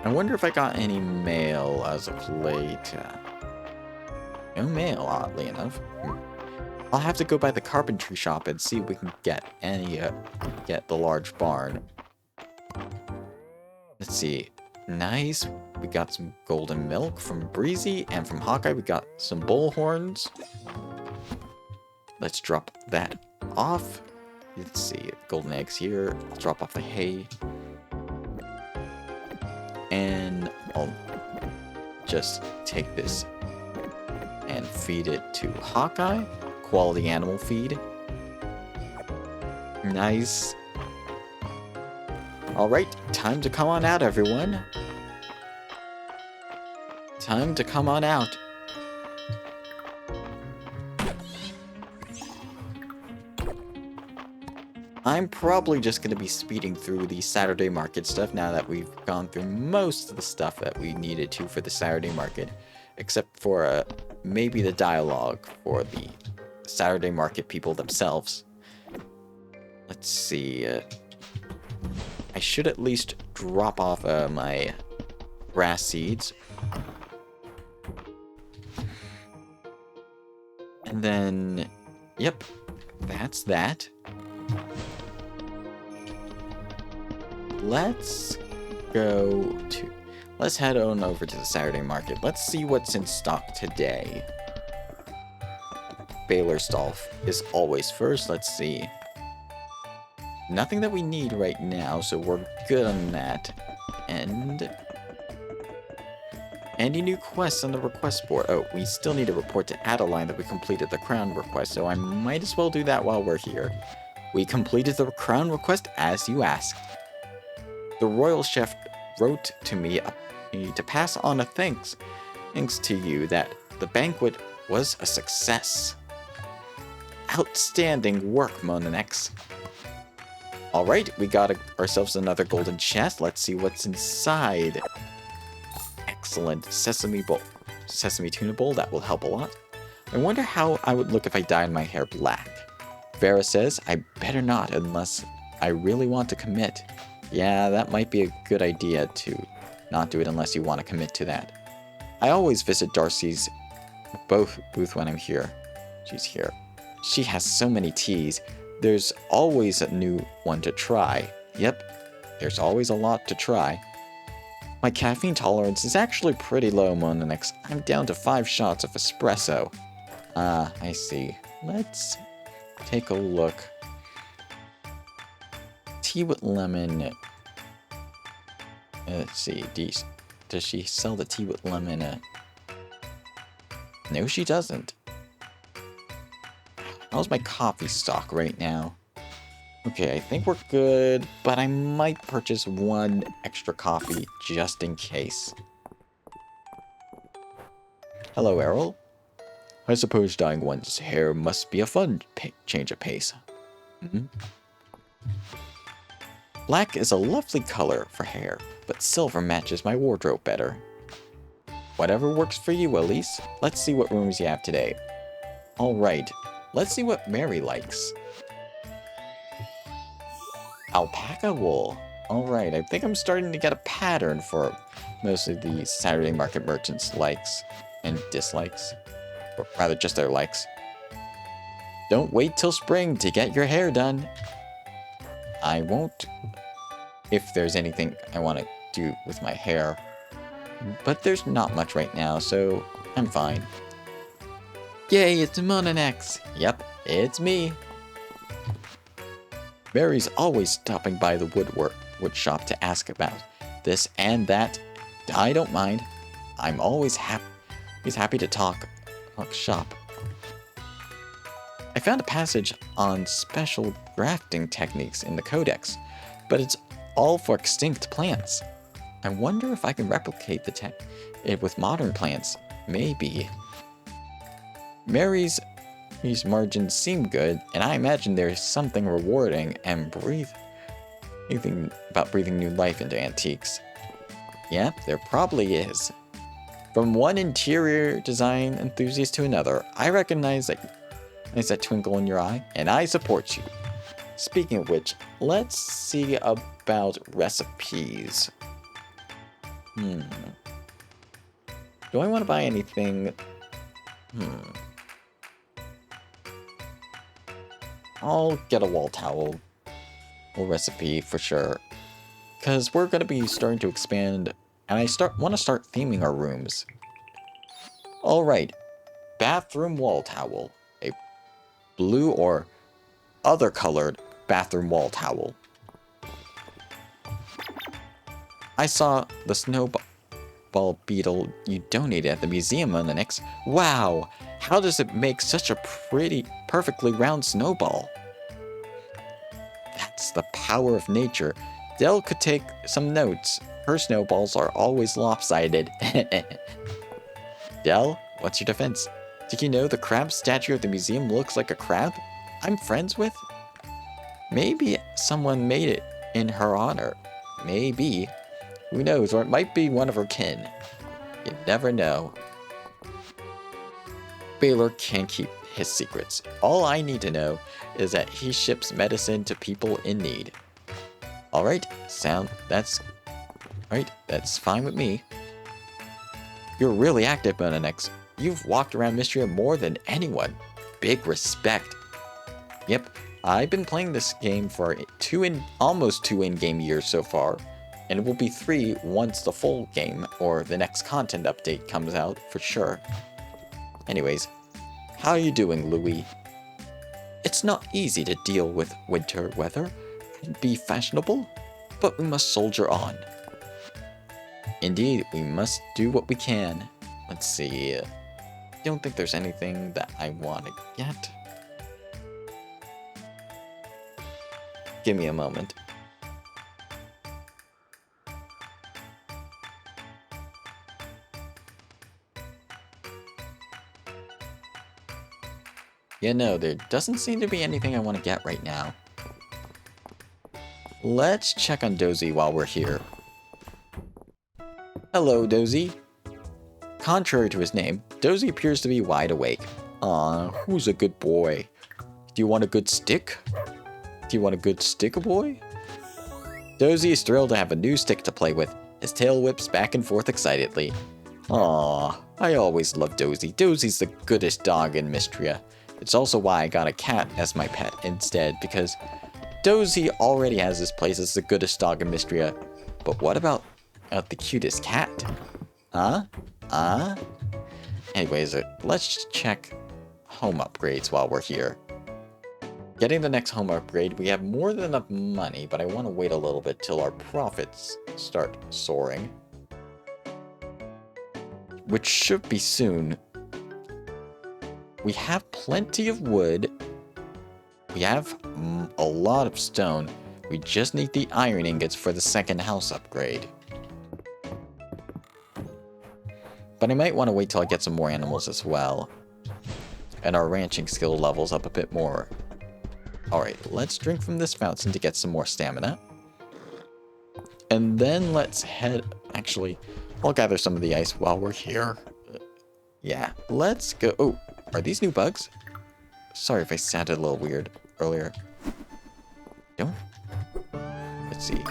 I wonder if I got any mail as of late. No mail, oddly enough. I'll have to go by the carpentry shop and see if we can get any, get the large barn. Let's see. Nice. We got some golden milk from Breezy, and from Hawkeye we got some bullhorns. Let's drop that off. Let's see. Golden eggs here. I'll drop off the hay. And I'll just take this and feed it to Hawkeye. Quality animal feed. Nice. Alright, time to come on out, everyone. Time to come on out. I'm probably just going to be speeding through the Saturday market stuff now that we've gone through most of the stuff that we needed to for the Saturday market. Except for maybe the dialogue for the Saturday market people themselves. Let's see. I should at least drop off my grass seeds. And then, yep, that's that. Let's head on over to the Saturday market. Let's see what's in stock today. Baylorstolf is always first. Let's see. Nothing that we need right now, so we're good on that. And any new quests on the request board? Oh, we still need to report to Adeline that we completed the crown request, so I might as well do that while we're here. We completed the crown request as you asked. The royal chef wrote to me to pass on a thanks to you that the banquet was a success. Outstanding work, Monanex. Alright, we got ourselves another golden chest. Let's see what's inside. Excellent. Sesame tuna bowl, that will help a lot. I wonder how I would look if I dyed my hair black. Vera says, I better not unless I really want to commit. Yeah, that might be a good idea to not do it unless you want to commit to that. I always visit Darcy's booth when I'm here. She's here. She has so many teas. There's always a new one to try. Yep, there's always a lot to try. My caffeine tolerance is actually pretty low, Monanex. I'm down to 5 shots of espresso. Ah, I see. Let's take a look. Tea with lemon. Let's see. Does she sell the tea with lemon? No, she doesn't. How's my coffee stock right now? Okay, I think we're good, but I might purchase 1 extra coffee just in case. Hello, Errol. I suppose dyeing one's hair must be a fun change of pace. Mm-hmm. Black is a lovely color for hair, but silver matches my wardrobe better. Whatever works for you, Elise. Let's see what rooms you have today. Alright. Let's see what Mary likes. Alpaca wool. Alright, I think I'm starting to get a pattern for most of the Saturday market merchants' likes and dislikes. Or rather, just their likes. Don't wait till spring to get your hair done. I won't if there's anything I want to do with my hair. But there's not much right now, so I'm fine. Yay, it's Monanex! Yep, it's me. Mary's always stopping by the wood shop to ask about this and that. I don't mind. I'm always happy to talk shop. I found a passage on special grafting techniques in the codex, but it's all for extinct plants. I wonder if I can replicate it with modern plants. Maybe. These margins seem good, and I imagine there's something rewarding and breathing new life into antiques. Yep, there probably is. From one interior design enthusiast to another, I recognize that twinkle in your eye, and I support you. Speaking of which, let's see about recipes. Do I want to buy anything? I'll get a wall towel. A recipe for sure. Because we're going to be starting to expand, and I want to start theming our rooms. Alright, bathroom wall towel. A blue or other colored bathroom wall towel. I saw the snowball beetle you donated at the museum on the next. Wow! How does it make such a perfectly round snowball? That's the power of nature. Dell could take some notes. Her snowballs are always lopsided. Dell, what's your defense? Did you know the crab statue at the museum looks like a crab I'm friends with? Maybe someone made it in her honor. Maybe. Who knows, or it might be one of her kin. You never know. Baylor can't keep his secrets. All I need to know is that he ships medicine to people in need. Alright, that's fine with me. You're really active, Monanex. You've walked around Mistria more than anyone. Big respect. Yep, I've been playing this game for almost 2 in-game years so far, and it will be 3 once the full game or the next content update comes out for sure. Anyways, how are you doing, Louis? It's not easy to deal with winter weather and be fashionable, but we must soldier on. Indeed, we must do what we can. Let's see. Don't think there's anything that I want to get. Give me a moment. Yeah, no, there doesn't seem to be anything I want to get right now. Let's check on Dozy while we're here. Hello, Dozy. Contrary to his name, Dozy appears to be wide awake. Aw, who's a good boy? Do you want a good stick? Do you want a good stick, boy? Dozy is thrilled to have a new stick to play with. His tail whips back and forth excitedly. Aw, I always loved Dozy. Dozy's the goodest dog in Mistria. It's also why I got a cat as my pet instead, because Dozy already has this place as the goodest dog in Mistria. But what about the cutest cat? Anyways, let's check home upgrades while we're here. Getting the next home upgrade, we have more than enough money, but I want to wait a little bit till our profits start soaring. Which should be soon. We have plenty of wood. We have a lot of stone. We just need the iron ingots for the second house upgrade. But I might want to wait till I get some more animals as well. And our ranching skill levels up a bit more. Alright, let's drink from this fountain to get some more stamina. And then let's head... Actually, I'll gather some of the ice while we're here. Yeah, let's go... Oh, are these new bugs? Sorry if I sounded a little weird earlier. Don't. Let's see.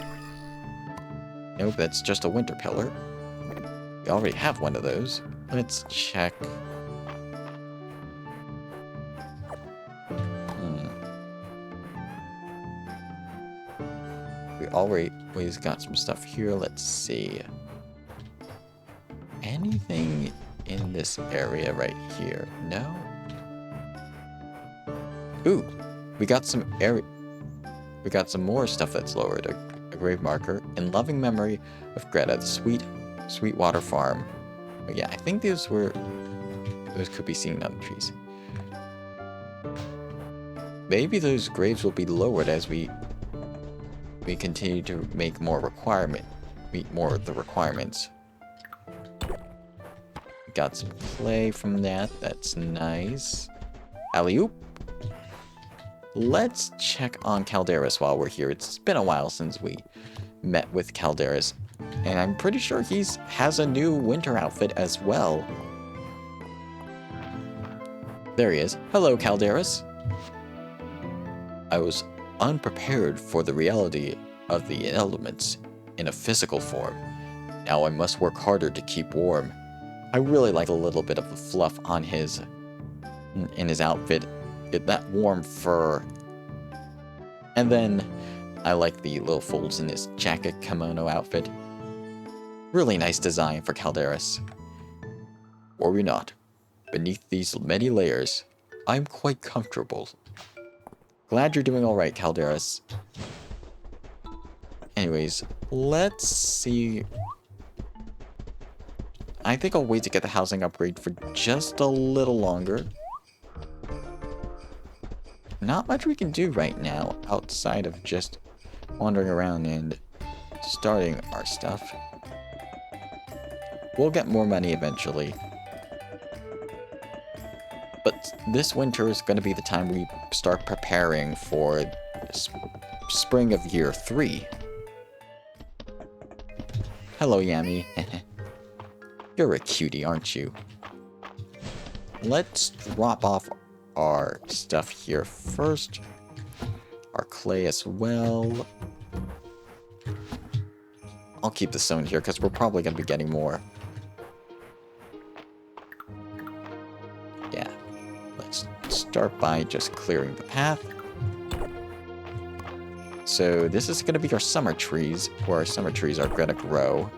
Nope, that's just a winter pillar. We already have one of those. Let's check. We always got some stuff here. Let's see. Anything in this area right here? No? Ooh, we got some more stuff that's lowered. A grave marker in loving memory of Greta's Sweetwater Farm. But yeah, I think those could be seen on the trees. Maybe those graves will be lowered as we continue to meet more of the requirements. Got some clay from that. That's nice. Alley-oop. Let's check on Calderas while we're here. It's been a while since we met with Calderas, and I'm pretty sure he has a new winter outfit as well. There he is. Hello, Calderas. I was unprepared for the reality of the elements in a physical form. Now I must work harder to keep warm. I really like a little bit of the fluff on in his outfit. That warm fur. And then I like the little folds in his jacket kimono outfit. Really nice design for Calderas. Worry not. Beneath these many layers, I'm quite comfortable. Glad you're doing alright, Calderas. Anyways, let's see. I think I'll wait to get the housing upgrade for just a little longer. Not much we can do right now outside of just wandering around and starting our stuff. We'll get more money eventually. But this winter is going to be the time we start preparing for spring of year 3. Hello, Yami. You're a cutie, aren't you? Let's drop off our stuff here first. Our clay as well. I'll keep the stone here because we're probably going to be getting more. Yeah. Let's start by just clearing the path. So this is going to be our summer trees, where our summer trees are going to grow.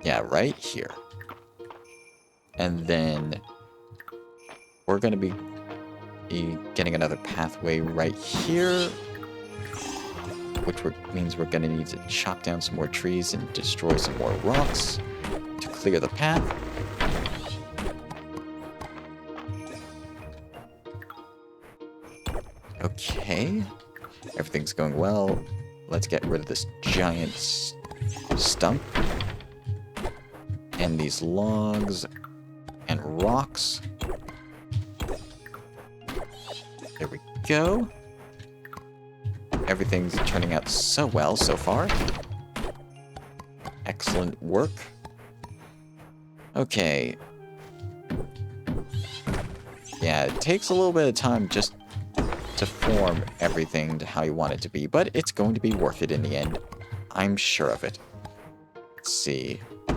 Yeah, right here. And then we're going to be getting another pathway right here, which means we're going to need to chop down some more trees and destroy some more rocks to clear the path. Okay, everything's going well. Let's get rid of this giant stump and these logs and rocks. There we go. Everything's turning out so well so far. Excellent work. Okay. Yeah, it takes a little bit of time just to form everything to how you want it to be, but it's going to be worth it in the end. I'm sure of it. Let's see. I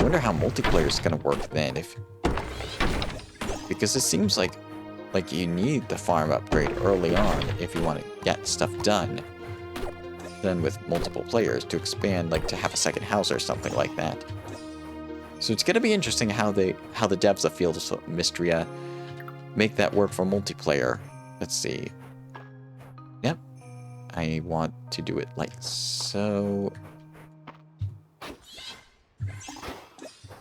wonder how multiplayer is going to work then, because it seems like you need the farm upgrade early on if you want to get stuff done. Then with multiple players to expand, like to have a second house or something like that. So it's going to be interesting how the devs of Fields of Mistria make that work for multiplayer. Let's see. Yep. I want to do it like so.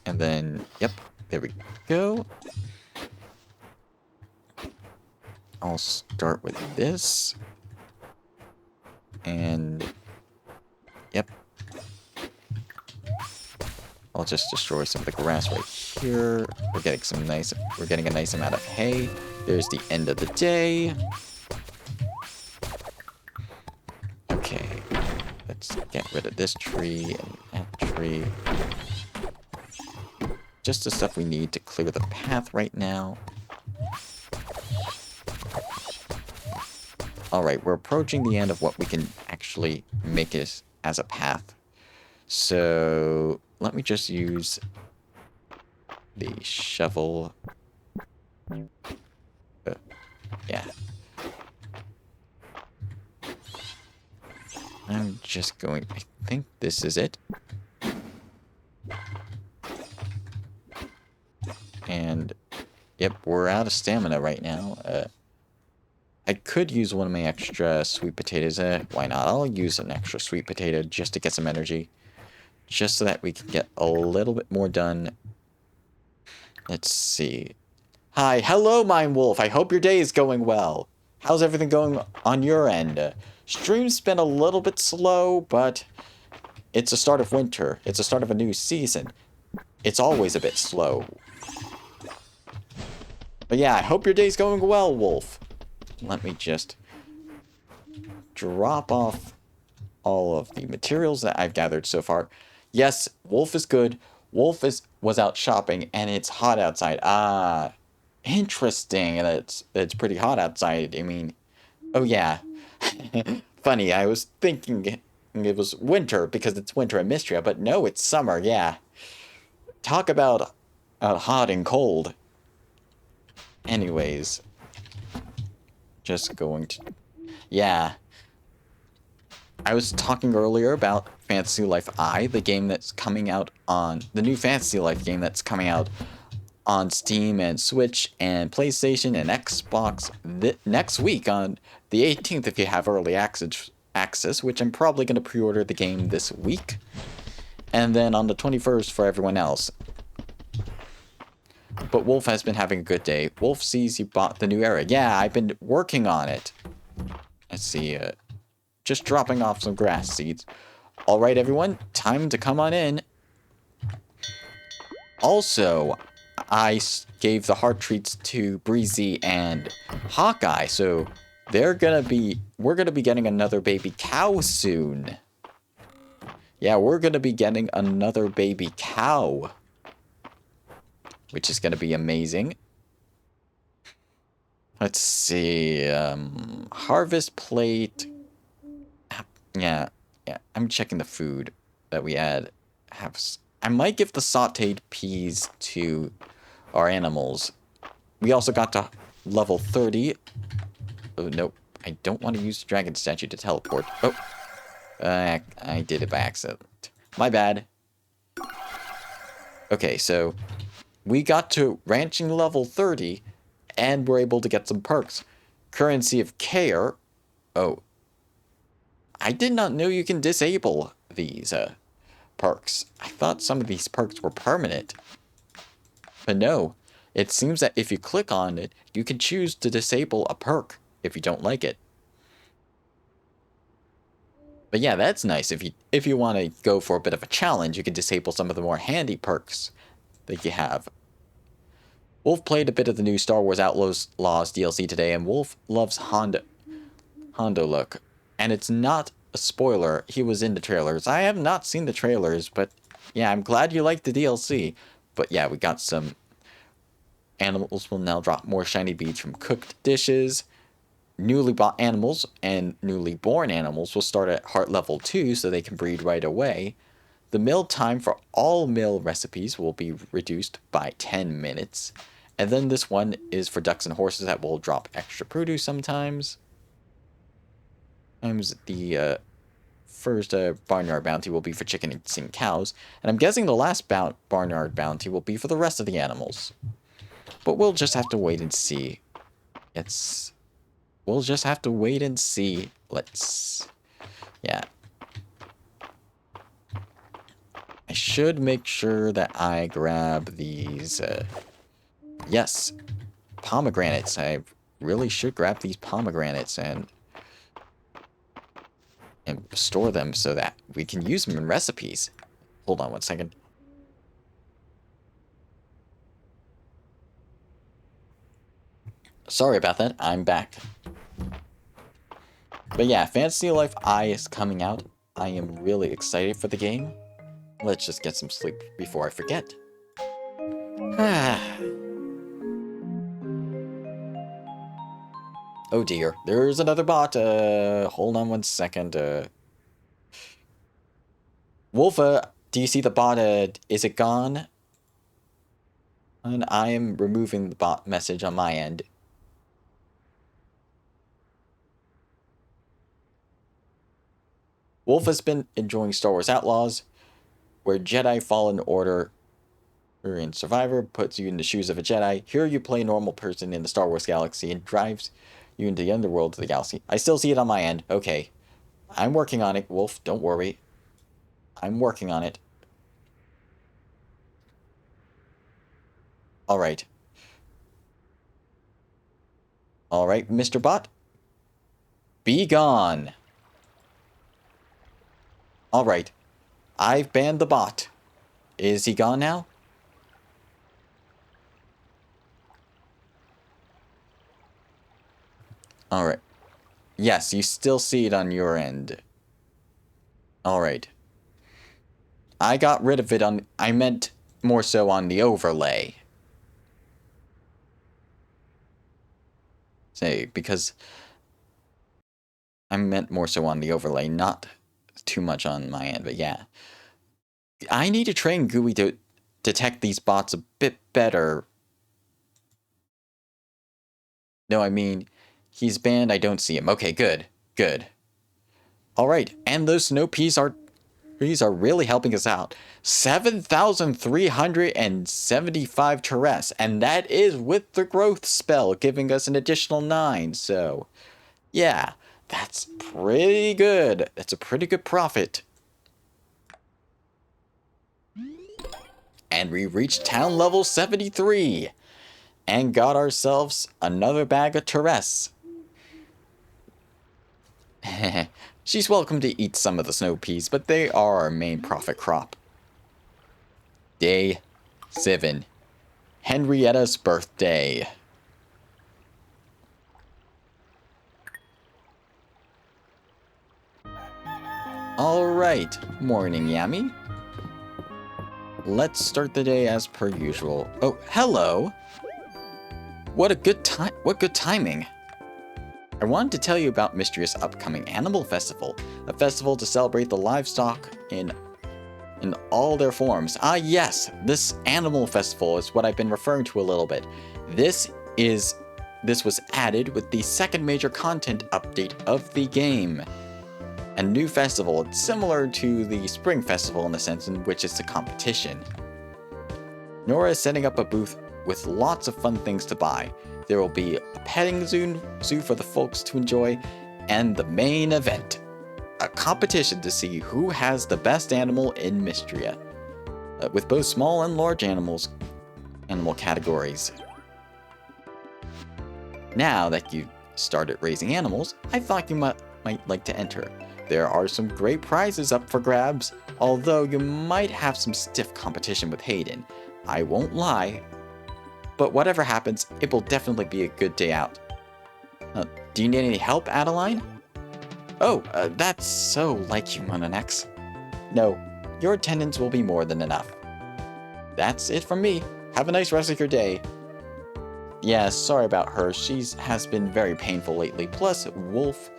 And then, yep, there we go. I'll start with this. And, yep. I'll just destroy some of the grass right here. We're getting a nice amount of hay. There's the end of the day. Okay. Let's get rid of this tree and that tree. just the stuff we need to clear the path right now. Alright, we're approaching the end of what we can actually make it as a path. So, let me just use the shovel. Yeah. I'm just going... I think this is it. And, yep, we're out of stamina right now. I could use one of my extra sweet potatoes. Why not? I'll use an extra sweet potato just to get some energy. Just so that we can get a little bit more done. Let's see. Hi, hello, Mine Wolf. I hope your day is going well. How's everything going on your end? Stream's been a little bit slow, but it's the start of winter. It's the start of a new season. It's always a bit slow. But yeah, I hope your day's going well, Wolf. Let me just drop off all of the materials that I've gathered so far. Yes, Wolf is good. Wolf was out shopping, and it's hot outside. Ah, interesting. It's pretty hot outside. I mean, oh yeah. Funny, I was thinking it was winter because it's winter in Mistria, but no, it's summer, yeah. Talk about hot and cold. Anyways, just going to... Yeah. I was talking earlier about Fantasy Life I, the game that's coming out on... The new Fantasy Life game that's coming out on Steam and Switch and PlayStation and Xbox next week on the 18th if you have early access, which I'm probably going to pre-order the game this week. And then on the 21st for everyone else. But Wolf has been having a good day. Wolf sees you bought the new era. Yeah, I've been working on it. Let's see, just dropping off some grass seeds. Alright everyone, time to come on in. Also, I gave the heart treats to Breezy and Hawkeye, so we're gonna be getting another baby cow soon. Yeah, we're gonna be getting another baby cow, which is gonna be amazing. Let's see, harvest plate. Yeah, I'm checking the food that we had. I might give the sauteed peas to our animals. We also got to level 30. Oh, nope. I don't want to use the dragon statue to teleport. Oh. I did it by accident. My bad. Okay, so we got to ranching level 30, and we're able to get some perks. Currency of Care. Oh. I did not know you can disable these perks. I thought some of these perks were permanent. But no, it seems that if you click on it, you can choose to disable a perk if you don't like it. But yeah, that's nice. If you want to go for a bit of a challenge, you can disable some of the more handy perks that you have. Wolf played a bit of the new Star Wars Outlaws DLC today, and Wolf loves Hondo look. And it's not a spoiler, he was in the trailers. I have not seen the trailers, but yeah, I'm glad you liked the DLC. But yeah, we got some... Animals will now drop more shiny beads from cooked dishes. Newly bought animals and newly born animals will start at heart level 2 so they can breed right away. The mill time for all mill recipes will be reduced by 10 minutes. And then this one is for ducks and horses that will drop extra produce sometimes. The first barnyard bounty will be for chickens and cows. And I'm guessing the last barnyard bounty will be for the rest of the animals. But we'll just have to wait and see. We'll just have to wait and see. Yeah. I should make sure that I grab these, yes, pomegranates. I really should grab these pomegranates and store them so that we can use them in recipes. Hold on one second. Sorry about that, I'm back. But yeah, Fantasy Life I is coming out. I am really excited for the game. Let's just get some sleep before I forget. Oh dear, there's another bot. Hold on one second. Wolf, do you see the bot? Is it gone? And I am removing the bot message on my end. Wolf has been enjoying Star Wars Outlaws, where Jedi Fallen Order in Survivor puts you in the shoes of a Jedi. Here you play a normal person in the Star Wars galaxy and drives you into the underworld of the galaxy. I still see it on my end. Okay. I'm working on it, Wolf. Don't worry. I'm working on it. Alright. Alright, Mr. Bot. Be gone. Alright. I've banned the bot. Is he gone now? Alright. Yes, you still see it on your end. Alright. I got rid of it on... I meant more so on the overlay. Say, because... I meant more so on the overlay, not too much on my end, but yeah. I need to train GUI to detect these bots a bit better. No, I mean, he's banned, I don't see him. Okay, good, good. Alright, and those snow peas are really helping us out. 7,375 Terres, and that is with the growth spell, giving us an additional 9, so... yeah, that's pretty good. That's a pretty good profit. And we reached town level 73. And got ourselves another bag of Terres. She's welcome to eat some of the snow peas, but they are our main profit crop. Day 7. Henrietta's birthday. Alright, morning Yami. Let's start the day as per usual. Oh, hello! What good timing! I wanted to tell you about Mistria's upcoming Animal Festival, a festival to celebrate the livestock in all their forms. Ah yes, this Animal Festival is what I've been referring to a little bit. This was added with the second major content update of the game. A new festival, it's similar to the Spring Festival in the sense in which it's a competition. Nora is setting up a booth with lots of fun things to buy. There will be a petting zoo for the folks to enjoy, and the main event, a competition to see who has the best animal in Mistria, with both small and large animal categories. Now that you've started raising animals, I thought you might like to enter. There are some great prizes up for grabs, although you might have some stiff competition with Hayden. I won't lie, but whatever happens, it will definitely be a good day out. Do you need any help, Adeline? Oh, that's so like you, Monanex. No, your attendance will be more than enough. That's it from me. Have a nice rest of your day. Yeah, sorry about her. She has been very painful lately. Plus, Wolf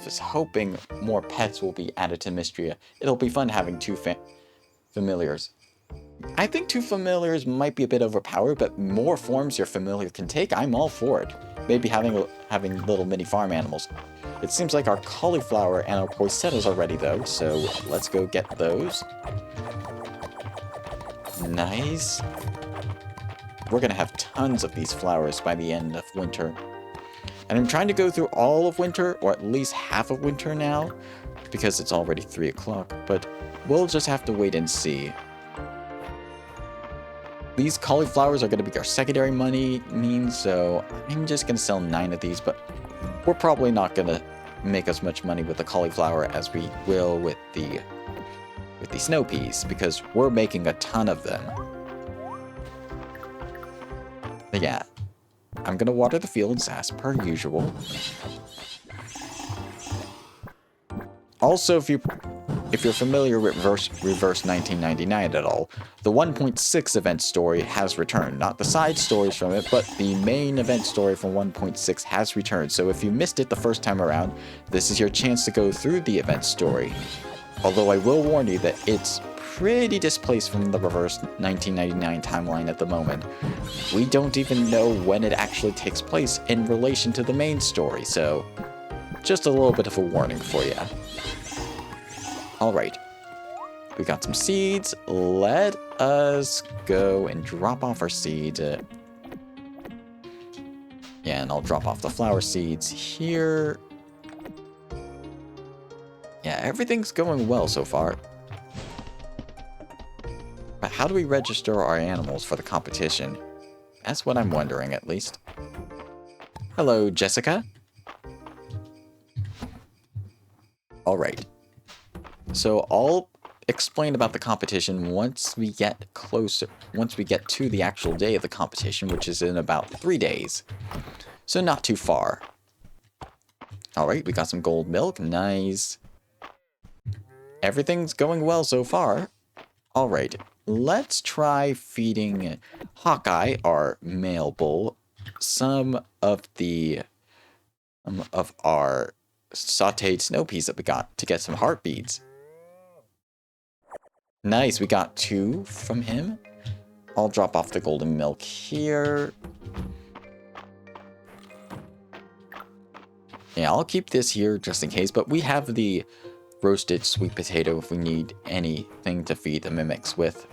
is hoping more pets will be added to Mistria. It'll be fun having two familiars. I think two familiars might be a bit overpowered, but more forms your familiar can take, I'm all for it. Maybe having little mini farm animals. It seems like our cauliflower and our poinsettias are ready though, so let's go get those. Nice. We're gonna have tons of these flowers by the end of winter. And I'm trying to go through all of winter, or at least half of winter now, because it's already 3 o'clock, but we'll just have to wait and see. These cauliflowers are going to be our secondary money means, so I'm just going to sell 9 of these, but we're probably not going to make as much money with the cauliflower as we will with the snow peas, because we're making a ton of them. But yeah, I'm going to water the fields as per usual. Also, if you if you're familiar with Reverse 1999 at all, the 1.6 event story has returned. Not the side stories from it, but the main event story from 1.6 has returned. So if you missed it the first time around, this is your chance to go through the event story. Although I will warn you that it's pretty displaced from the Reverse 1999 timeline at the moment. We don't even know when it actually takes place in relation to the main story, so just a little bit of a warning for you. Alright, we got some seeds. Let us go and drop off our seeds. Yeah, and I'll drop off the flower seeds here. Yeah, everything's going well so far. But how do we register our animals for the competition? That's what I'm wondering, at least. Hello, Jessica. Alright. So I'll explain about the competition once we get closer, once we get to the actual day of the competition, which is in about 3 days. So not too far. Alright, we got some gold milk. Nice. Everything's going well so far. Alright. Let's try feeding Hawkeye, our male bull, some of the of our sauteed snow peas that we got to get some heartbeats. Nice, we got 2 from him. I'll drop off the golden milk here. Yeah, I'll keep this here just in case, but we have the roasted sweet potato if we need anything to feed the mimics with.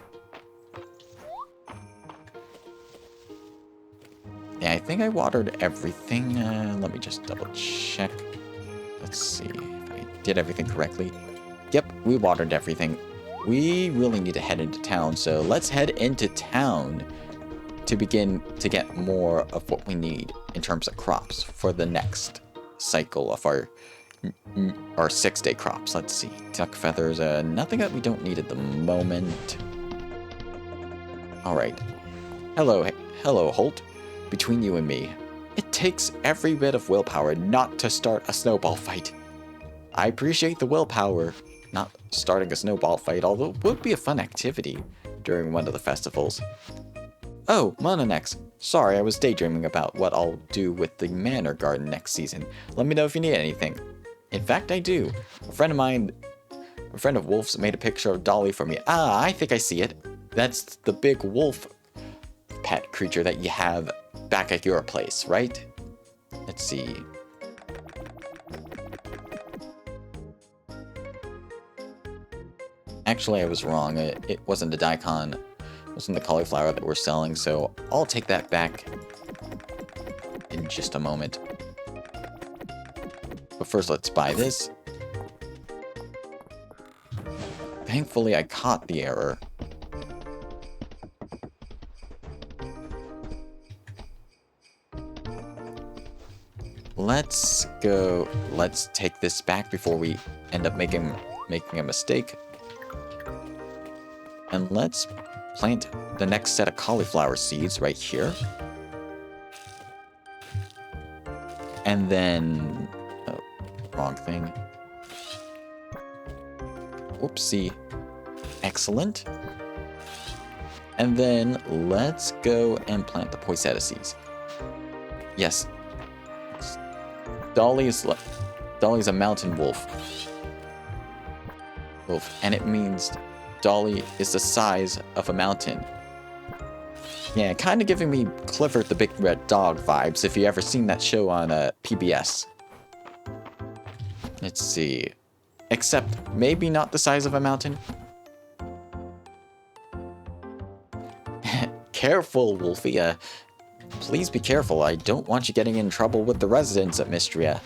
Yeah, I think I watered everything. Let me just double check. Let's see if I did everything correctly. Yep, we watered everything. We really need to head into town, so let's head into town to begin to get more of what we need in terms of crops for the next cycle of our 6-day crops. Let's see. Duck feathers, nothing that we don't need at the moment. Alright. Hello, Holt. Between you and me, it takes every bit of willpower not to start a snowball fight. I appreciate the willpower not starting a snowball fight, although it would be a fun activity during one of the festivals. Oh, Mononex. Sorry, I was daydreaming about what I'll do with the manor garden next season. Let me know if you need anything. In fact, I do. A friend of Wolf's made a picture of Dolly for me. Ah, I think I see it. That's the big wolf pet creature that you have back at your place, right? Let's see. Actually, I was wrong. It wasn't a daikon. It wasn't the cauliflower that we're selling, so I'll take that back in just a moment. But first, let's buy this. Thankfully, I caught the error. Let's go. Let's take this back before we end up making a mistake. And let's plant the next set of cauliflower seeds right here. And then... oh, wrong thing. Whoopsie. Excellent. And then let's go and plant the poisetta seeds. Yes. Dolly's a mountain wolf. And it means Dolly is the size of a mountain. Yeah, kind of giving me Clifford the Big Red Dog vibes, if you ever seen that show on PBS. Let's see. Except, maybe not the size of a mountain? Careful, Wolfie. Please be careful. I don't want you getting in trouble with the residents at Mistria.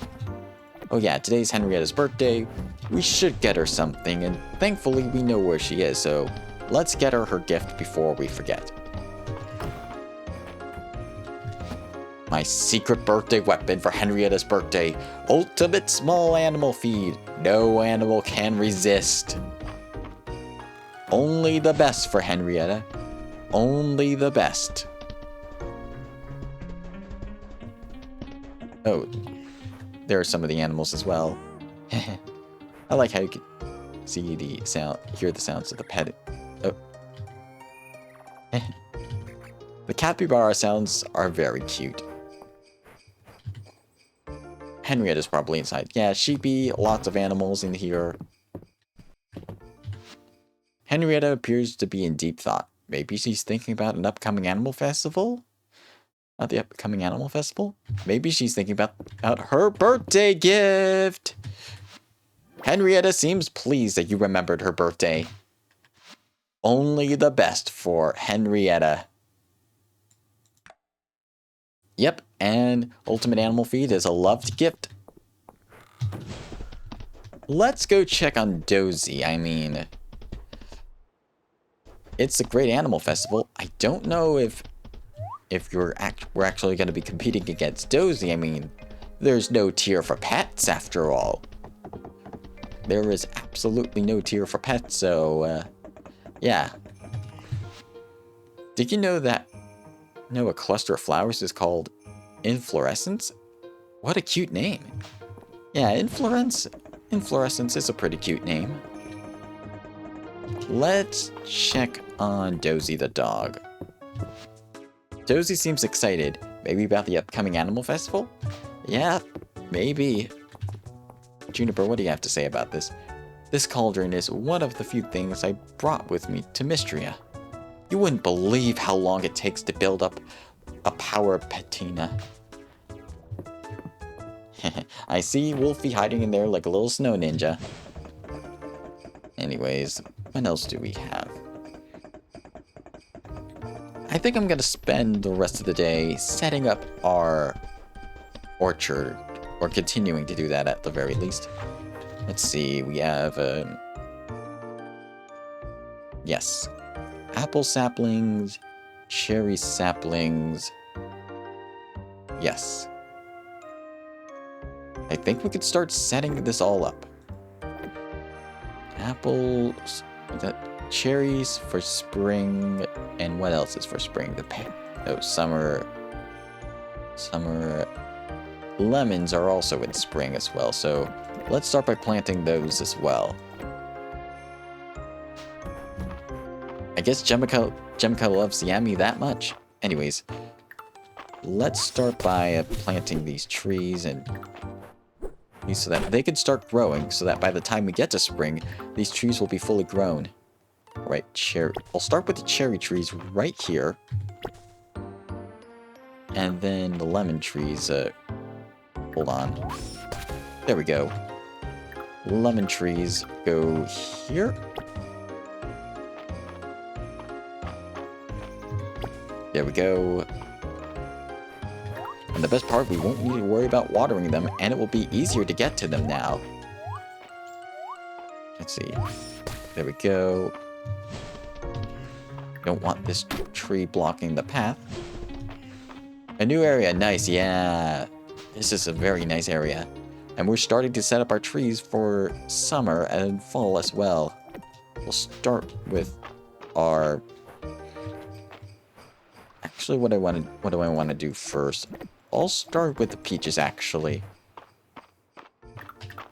Oh yeah, today's Henrietta's birthday. We should get her something, and thankfully we know where she is, so let's get her gift before we forget. My secret birthday weapon for Henrietta's birthday. Ultimate small animal feed. No animal can resist. Only the best for Henrietta. Only the best. Oh, there are some of the animals as well. I like how you can see the sound, hear the sounds of the pet. Oh. The capybara sounds are very cute. Henrietta's probably inside. Yeah, sheepy, lots of animals in here. Henrietta appears to be in deep thought. Maybe she's thinking about an upcoming animal festival? Not the upcoming animal festival? Maybe she's thinking about her birthday gift! Henrietta seems pleased that you remembered her birthday. Only the best for Henrietta. Yep, and Ultimate Animal Feed is a loved gift. Let's go check on Dozy. I mean, it's a great animal festival. I don't know if we're actually going to be competing against Dozy. I mean, there's no tier for pets after all. There is absolutely no tier for pets, so yeah. Did you know that a cluster of flowers is called inflorescence? What a cute name. Yeah, inflorescence is a pretty cute name. Let's check on Dozy the dog. Dozy seems excited. Maybe about the upcoming animal festival? Yeah, maybe. Juniper, what do you have to say about this? This cauldron is one of the few things I brought with me to Mistria. You wouldn't believe how long it takes to build up a power patina. I see Wolfie hiding in there like a little snow ninja. Anyways, what else do we have? I think I'm gonna spend the rest of the day setting up our orchard, or continuing to do that at the very least. Let's see, we have, yes, apple saplings, cherry saplings, yes. I think we could start setting this all up. Apples, cherries for spring, and what else is for spring? Summer lemons are also in spring as well, so let's start by planting those as well. I guess Jemica loves Yami that much. Anyways, let's start by planting these trees and so that they can start growing, so that by the time we get to spring, these trees will be fully grown. Alright, I'll start with the cherry trees right here. And then the lemon trees, hold on. There we go. Lemon trees go here. There we go. And the best part, we won't need to worry about watering them, and it will be easier to get to them now. Let's see. There we go. Don't want this tree blocking the path. A new area, nice, yeah. This is a very nice area. And we're starting to set up our trees for summer and fall as well. We'll start with our... Actually, what do I want to do first? I'll start with the peaches, actually.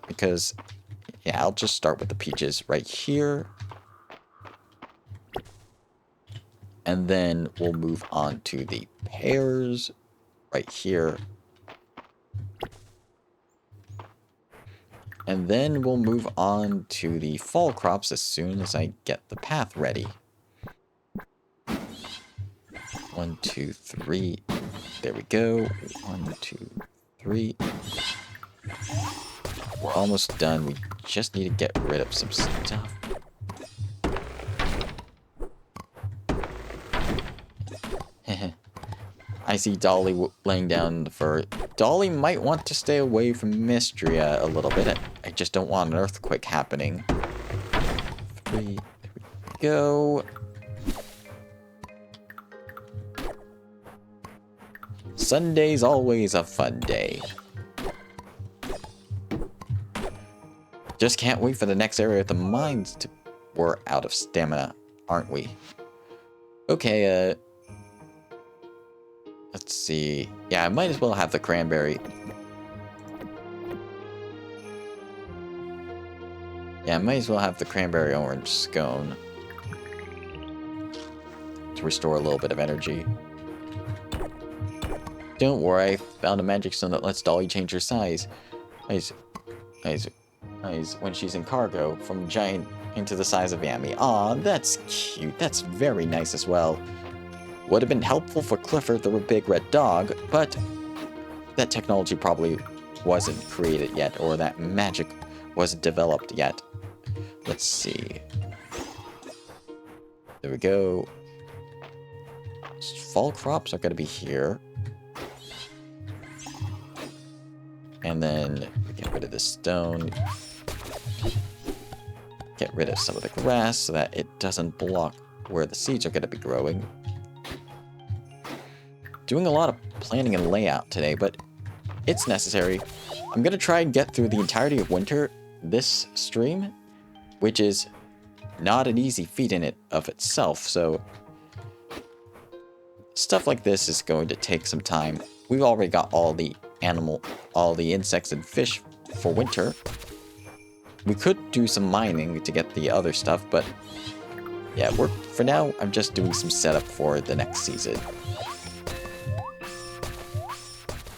Because, yeah, I'll just start with the peaches right here. And then we'll move on to the pears right here. And then we'll move on to the fall crops as soon as I get the path ready. 1, 2, 3. There we go. 1, 2, 3. We're almost done. We just need to get rid of some stuff. I see Dolly laying down the fur. Dolly might want to stay away from Mistria a little bit. I just don't want an earthquake happening. 3. There we go. Sunday's always a fun day. Just can't wait for the next area of the mines to... We're out of stamina, aren't we? Okay, let's see. Yeah, I might as well have the cranberry. Yeah, I might as well have the cranberry orange scone to restore a little bit of energy. Don't worry, I found a magic stone that lets Dolly change her size. When she's in cargo, from giant into the size of Yami. Aw, that's cute. That's very nice as well. Would have been helpful for Clifford the big red dog, but that technology probably wasn't created yet, or that magic wasn't developed yet. Let's see. There we go. Fall crops are going to be here. And then we get rid of the stone. Get rid of some of the grass so that it doesn't block where the seeds are going to be growing. Doing a lot of planning and layout today, but it's necessary. I'm going to try and get through the entirety of winter this stream, which is not an easy feat in it of itself, so stuff like this is going to take some time. We've already got all the insects and fish for winter. We could do some mining to get the other stuff, but yeah, for now, I'm just doing some setup for the next season.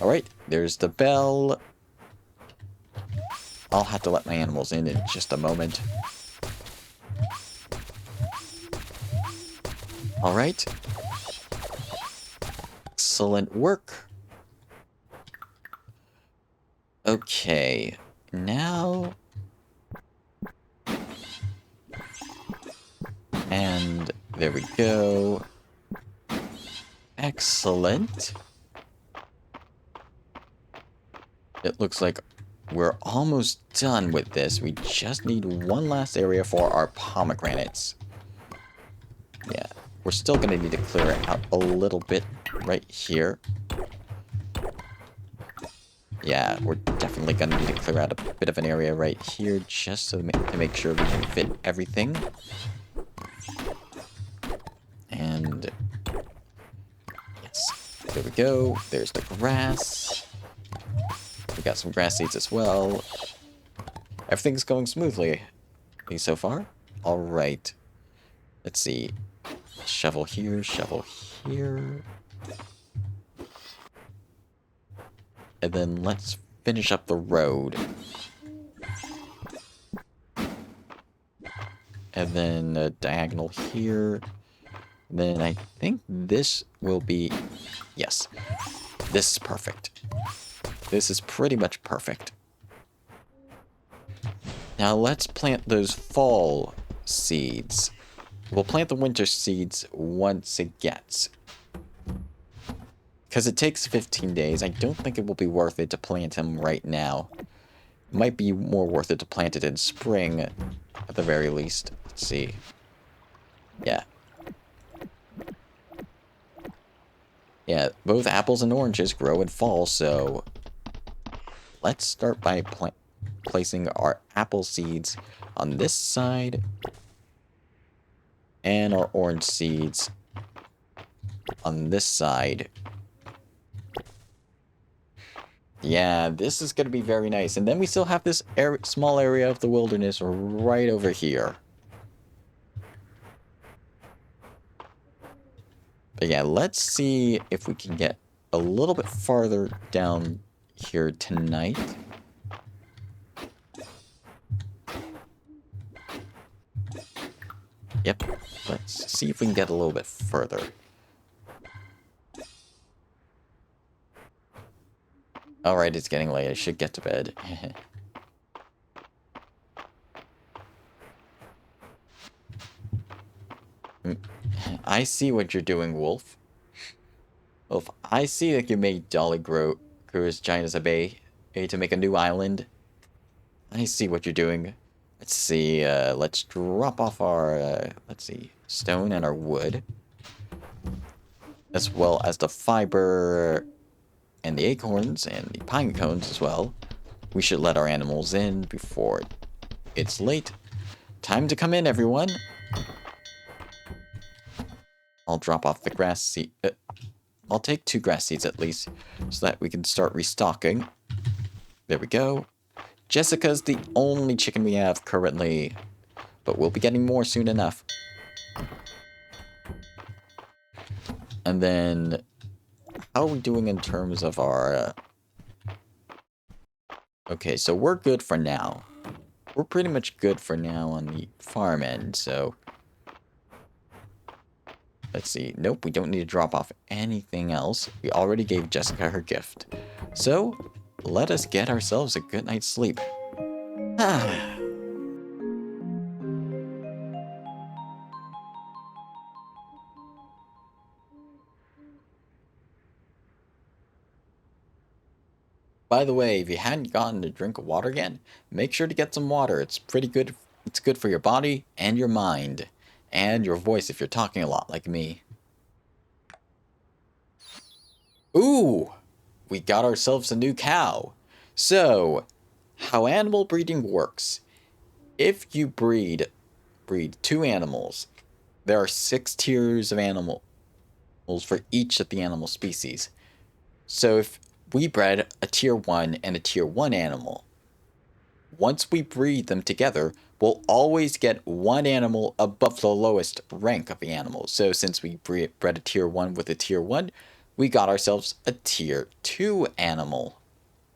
Alright, there's the bell. I'll have to let my animals in just a moment. Alright. Excellent work. Okay, now... And there we go. Excellent. It looks like we're almost done with this. We just need one last area for our pomegranates. Yeah, we're still going to need to clear it out a little bit right here. Yeah, we're definitely going to need to clear out a bit of an area right here just to make sure we can fit everything. And yes, there we go. There's the grass. We got some grass seeds as well. Everything's going smoothly so far. All right. Let's see. Shovel here, shovel here. And then let's finish up the road. And then a diagonal here. Then I think this will be... Yes. This is perfect. This is pretty much perfect. Now let's plant those fall seeds. We'll plant the winter seeds once it gets. Because it takes 15 days. I don't think it will be worth it to plant them right now. It might be more worth it to plant it in spring, at the very least. Let's see. Yeah. Yeah, both apples and oranges grow in fall, so... Let's start by placing our apple seeds on this side. And our orange seeds on this side. Yeah, this is going to be very nice. And then we still have this small area of the wilderness right over here. But yeah, let's see if we can get a little bit farther down here tonight. Yep, let's see if we can get a little bit further. Alright, it's getting late. I should get to bed. I see what you're doing, Wolf. Wolf, I see that you made Dolly grow as giant as a bay to make a new island. I see what you're doing. Let's see, let's drop off our, let's see, stone and our wood. As well as the fiber and the acorns and the pine cones as well. We should let our animals in before it's late. Time to come in, everyone. I'll drop off the grass seed. I'll take 2 grass seeds at least, so that we can start restocking. There we go. Jessica's the only chicken we have currently, but we'll be getting more soon enough. And then, how are we doing in terms of our... Okay, so we're good for now. We're pretty much good for now on the farm end, so... Let's see. Nope, we don't need to drop off anything else. We already gave Jessica her gift. So, let us get ourselves a good night's sleep. By the way, if you hadn't gotten a drink of water yet, make sure to get some water. It's pretty good. It's good for your body and your mind. And your voice if you're talking a lot like me. Ooh! We got ourselves a new cow. So, how animal breeding works. If you breed 2 animals, there are 6 tiers of animals for each of the animal species. So if we bred a tier 1 and a tier 1 animal, once we breed them together, we'll always get one animal above the lowest rank of the animal. So since we bred a tier 1 with a tier 1, we got ourselves a tier 2 animal.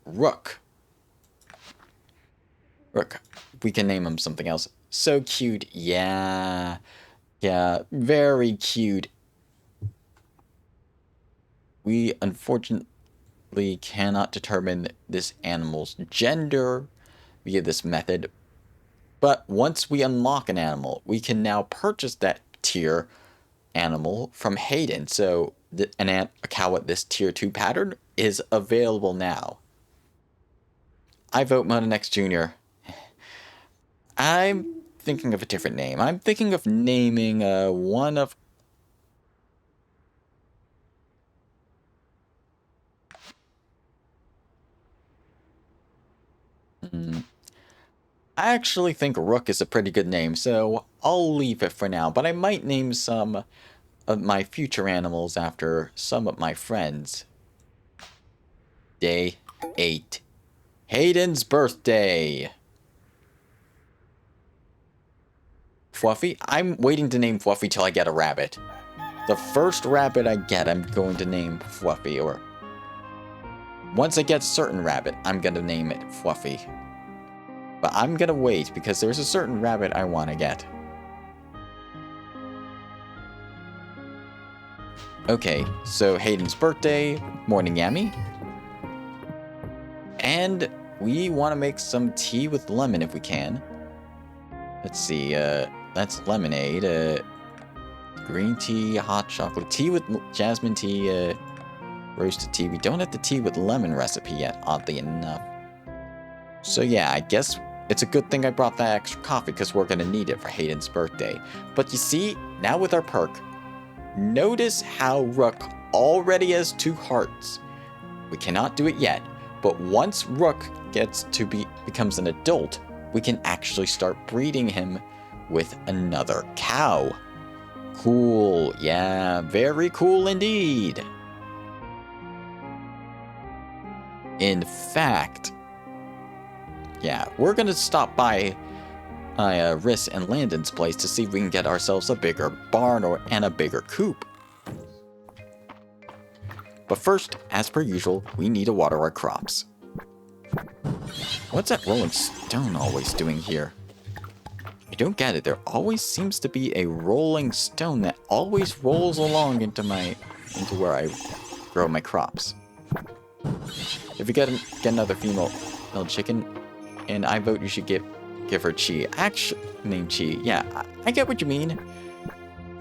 Rook. Rook. We can name him something else. So cute. Yeah. Yeah, very cute. We unfortunately cannot determine this animal's gender via this method, but once we unlock an animal, we can now purchase that tier animal from Hayden. So a cow with this tier 2 pattern is available now. I vote Monanex Jr. I'm thinking of a different name. I'm thinking of naming one of... I actually think Rook is a pretty good name, so I'll leave it for now, but I might name some of my future animals after some of my friends. Day 8. Hayden's birthday! Fluffy? I'm waiting to name Fluffy till I get a rabbit. The first rabbit I get, I'm going to name Fluffy, or... Once I get certain rabbit, I'm going to name it Fluffy. But I'm going to wait, because there's a certain rabbit I want to get. Okay, so Hayden's birthday, morning yummy. And we want to make some tea with lemon if we can. Let's see, that's lemonade, green tea, hot chocolate, tea with jasmine tea, roasted tea. We don't have the tea with lemon recipe yet, oddly enough. So yeah, I guess it's a good thing I brought that extra coffee because we're going to need it for Hayden's birthday. But you see, now with our perk, notice how Rook already has 2 hearts. We cannot do it yet, but once Rook becomes an adult, we can actually start breeding him with another cow. Cool. Yeah, very cool indeed. In fact, yeah, we're going to stop by Riss and Landon's place to see if we can get ourselves a bigger barn and a bigger coop. But first, as per usual, we need to water our crops. What's that rolling stone always doing here? I don't get it. There always seems to be a rolling stone that always rolls along into where I grow my crops. If you get another female chicken, and I vote you should give her Chi. Actually, name Chi. Yeah, I get what you mean.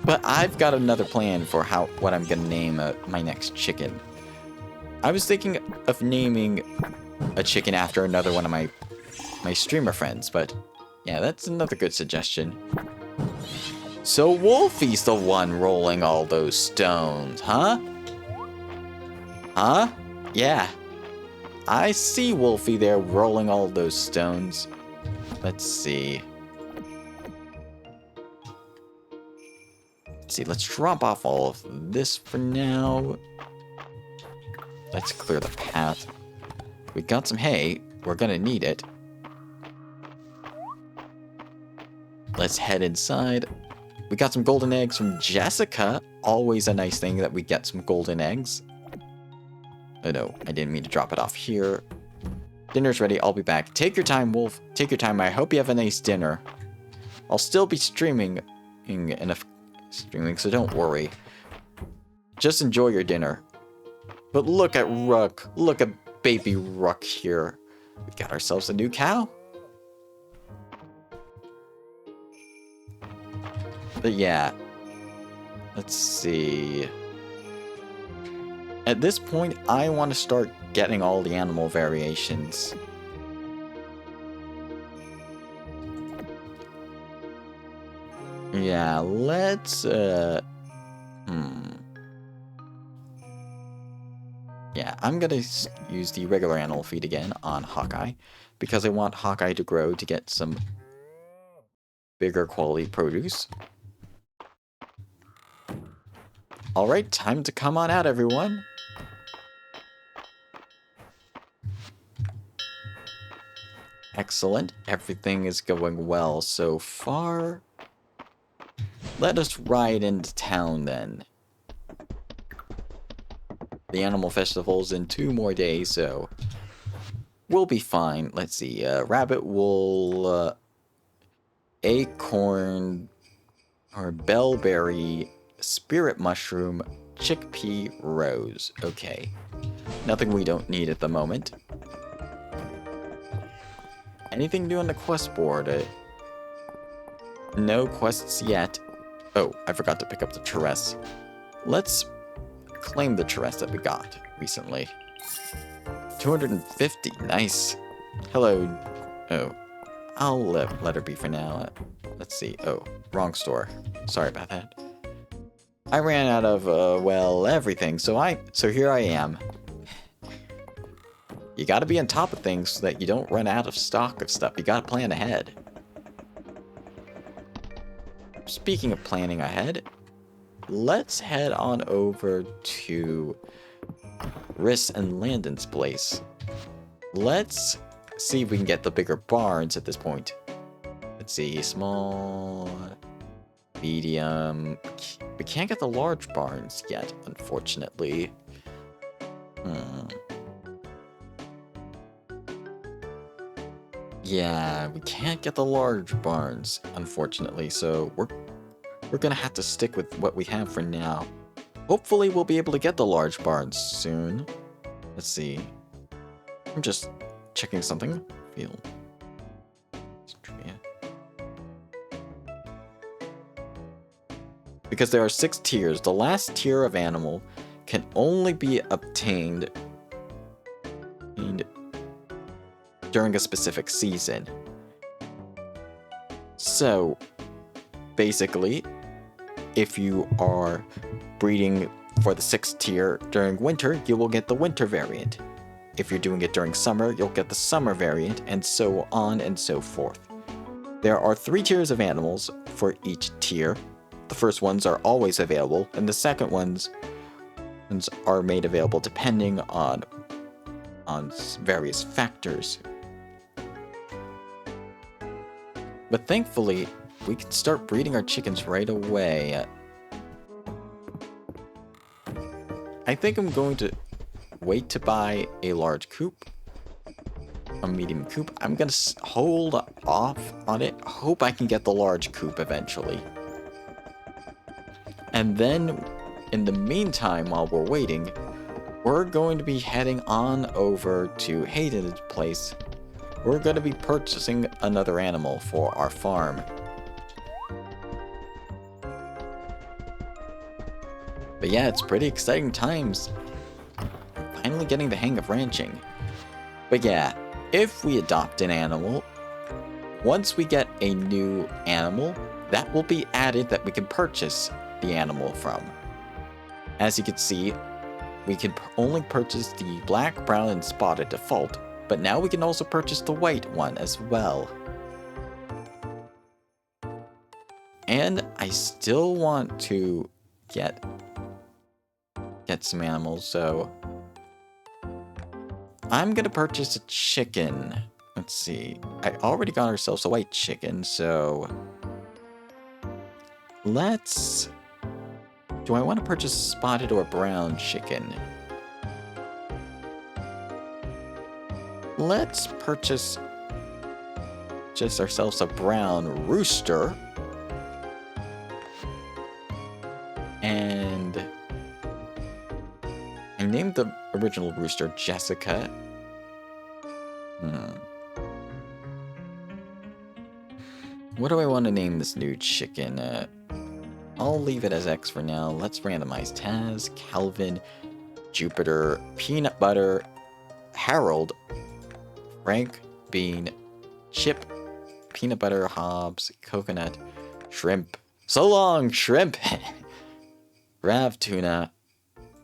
But I've got another plan for what I'm gonna name my next chicken. I was thinking of naming a chicken after another one of my streamer friends, but yeah, that's another good suggestion. So Wolfie's the one rolling all those stones, huh? Huh? Yeah. I see Wolfie there rolling all those stones. Let's see. Let's drop off all of this for now. Let's clear the path. We got some hay. We're gonna need it. let's head inside. We got some golden eggs from Jessica. Always a nice thing that we get some golden eggs. Oh no, I didn't mean to drop it off here. Dinner's ready, I'll be back. Take your time, Wolf. Take your time, I hope you have a nice dinner. I'll still be streaming, so don't worry. Just enjoy your dinner. But look at Rook. Look at baby Rook here. We got ourselves a new cow. But yeah. Let's see. At this point, I want to start getting all the animal variations. Yeah, let's, Yeah, I'm gonna use the regular animal feed again on Hawkeye, because I want Hawkeye to grow to get some bigger quality produce. Alright, time to come on out, everyone. Excellent, everything is going well so far. Let us ride into town then. The animal festival's in 2 more days, so we'll be fine. Let's see, rabbit wool, acorn, or bellberry, spirit mushroom, chickpea, rose. Okay. Nothing we don't need at the moment. Anything new on the quest board? No quests yet. Oh, I forgot to pick up the Terrace. Let's claim the Terrace that we got recently. 250, nice. Hello. Oh, I'll let her be for now. Let's see. Oh, wrong store. Sorry about that. I ran out of, well, everything, so here I am. You gotta be on top of things so that you don't run out of stock of stuff. You gotta plan ahead. Speaking of planning ahead, let's head on over to Riss and Landon's place. Let's see if we can get the bigger barns at this point. Let's see, small, medium. We can't get the large barns yet, unfortunately. Yeah, we can't get the large barns, unfortunately, so we're gonna have to stick with what we have for now. Hopefully we'll be able to get the large barns soon. Let's see. I'm just checking something. Fields of Mistria. Because there are 6 tiers. The last tier of animal can only be obtained during a specific season. So, basically, if you are breeding for the 6th tier during winter, you will get the winter variant. If you're doing it during summer, you'll get the summer variant, and so on and so forth. There are 3 tiers of animals for each tier. The first ones are always available, and the second ones are made available depending on various factors. But thankfully, we can start breeding our chickens right away. I think I'm going to wait to buy a large coop, a medium coop. I'm going to hold off on it. Hope I can get the large coop eventually. And then, in the meantime, while we're waiting, we're going to be heading on over to Hayden's place. We're going to be purchasing another animal for our farm. But yeah, it's pretty exciting times. I'm finally getting the hang of ranching. But yeah, if we adopt an animal, once we get a new animal, that will be added that we can purchase the animal from. As you can see, we can only purchase the black, brown, and spotted default, but now we can also purchase the white one as well. And I still want to get some animals, so I'm gonna purchase a chicken. Let's see, I already got ourselves a white chicken, so let's... Do I want to purchase spotted or brown chicken? Let's purchase just ourselves a brown rooster. And I named the original rooster Jessica. What do I want to name this new chicken? I'll leave it as X for now. Let's randomize Taz, Calvin, Jupiter, Peanut Butter, Harold, Frank, Bean, Chip, Peanut Butter, Hobbs, Coconut, Shrimp. So long, Shrimp! Rav, Tuna,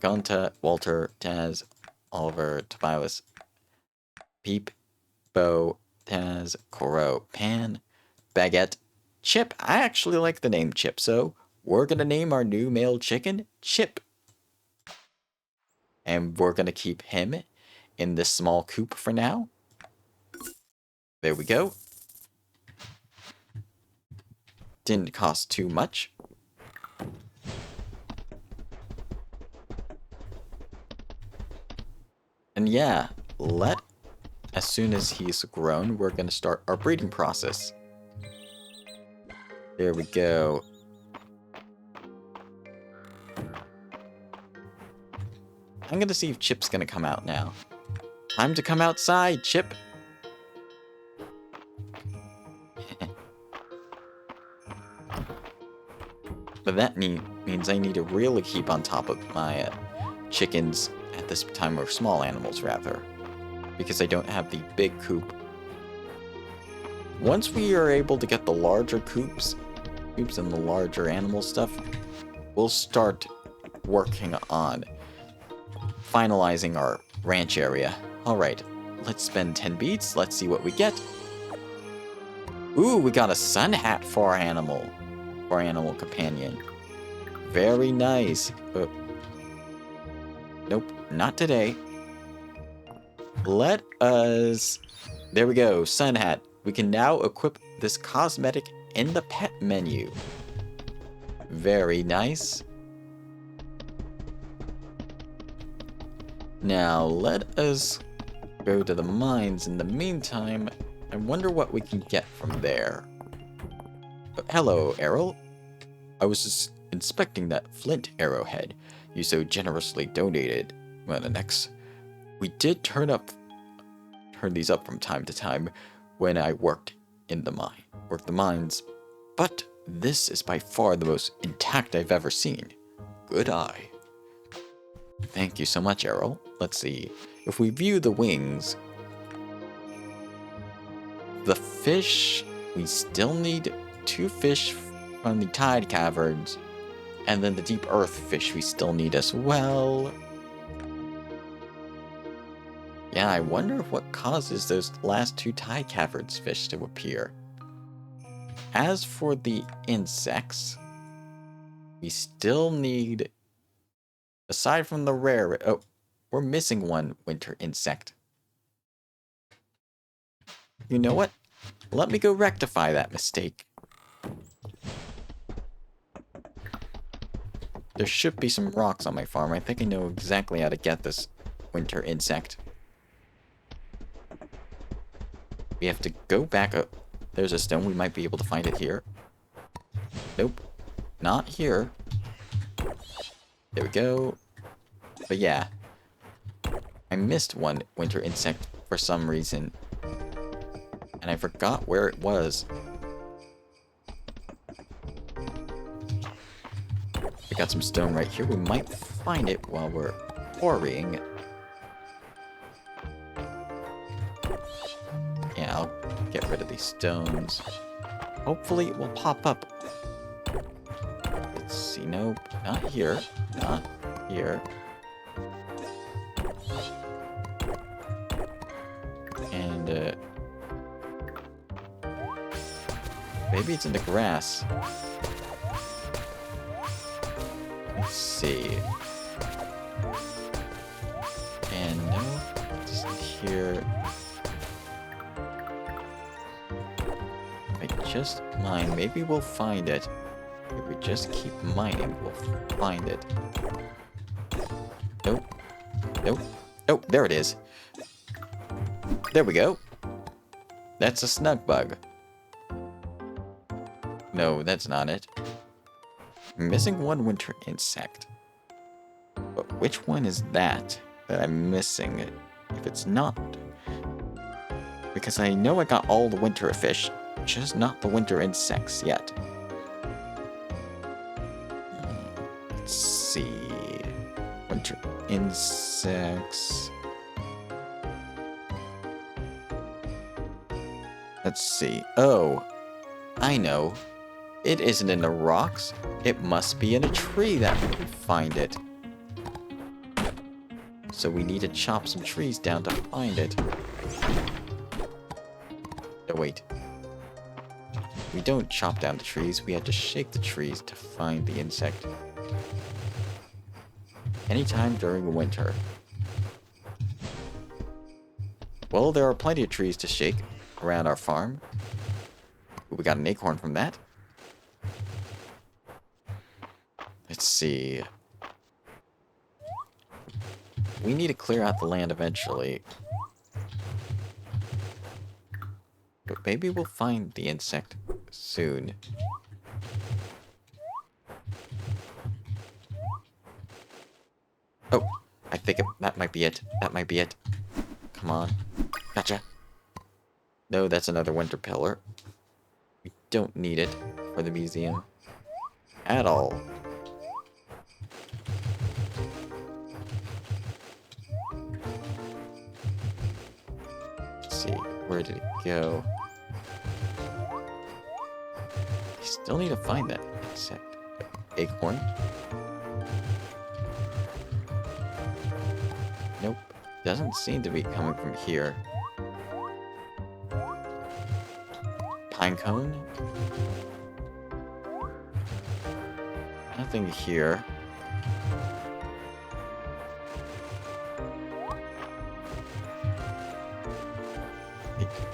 Gonta, Walter, Taz, Oliver, Tobias, Peep, Bo, Taz, Coro, Pan, Baguette, Chip. I actually like the name Chip, so we're gonna name our new male chicken Chip. And we're gonna keep him in this small coop for now. There we go. Didn't cost too much. And yeah, as soon as he's grown, we're gonna start our breeding process. There we go. I'm gonna see if Chip's gonna come out now. Time to come outside, Chip! But that means I need to really keep on top of my chickens at this time, or small animals rather, because I don't have the big coop. Once we are able to get the larger coops and the larger animal stuff, we'll start working on finalizing our ranch area. Alright, let's spend 10 beats, let's see what we get. Ooh, we got a sun hat for our animal companion. Very nice. Nope, not today. Let us... There we go, sun hat. We can now equip this cosmetic in the pet menu. Very nice. Now, let us go to the mines in the meantime. I wonder what we can get from there. Hello, Errol. I was just inspecting that flint arrowhead you so generously donated. Well, the next, we did turn these up from time to time when I worked the mines, but this is by far the most intact I've ever seen. Good eye. Thank you so much, Errol. Let's see. If we view the wings, the fish, we still need 2 fish from the tide caverns, and then the deep earth fish we still need as well. Yeah, I wonder what causes those last 2 tide caverns fish to appear. As for the insects, we still need, aside from the rare... Oh, we're missing one winter insect. You know what? Let me go rectify that mistake. There should be some rocks on my farm. I think I know exactly how to get this winter insect. We have to go back up. There's a stone. We might be able to find it here. Nope. Not here. There we go. But yeah. I missed one winter insect for some reason. And I forgot where it was. We got some stone right here. We might find it while we're quarrying. Yeah, I'll get rid of these stones. Hopefully it will pop up. Let's see. Nope. Not here. Not here. And, maybe it's in the grass. Let's see. And no, it's here. I just mind. Maybe we'll find it. If we just keep mining, we'll find it. Nope. Nope. Oh, there it is. There we go. That's a snug bug. No, that's not it. I'm missing one winter insect. But which one is that I'm missing? If it's not. Because I know I got all the winter fish, just not the winter insects yet. Let's see. Winter insects. Let's see. Oh, I know. It isn't in the rocks. It must be in a tree that we can find it. So we need to chop some trees down to find it. No, wait. We don't chop down the trees. We have to shake the trees to find the insect. Anytime during winter. Well, there are plenty of trees to shake around our farm. We got an acorn from that. Let's see. We need to clear out the land eventually. But maybe we'll find the insect soon. Oh, I think that might be it. That might be it. Come on. Gotcha. No, that's another winter pillar. We don't need it for the museum at all. Let's see, where did it go? I still need to find that insect. Acorn? Nope. Doesn't seem to be coming from here. Pine cone? Nothing here.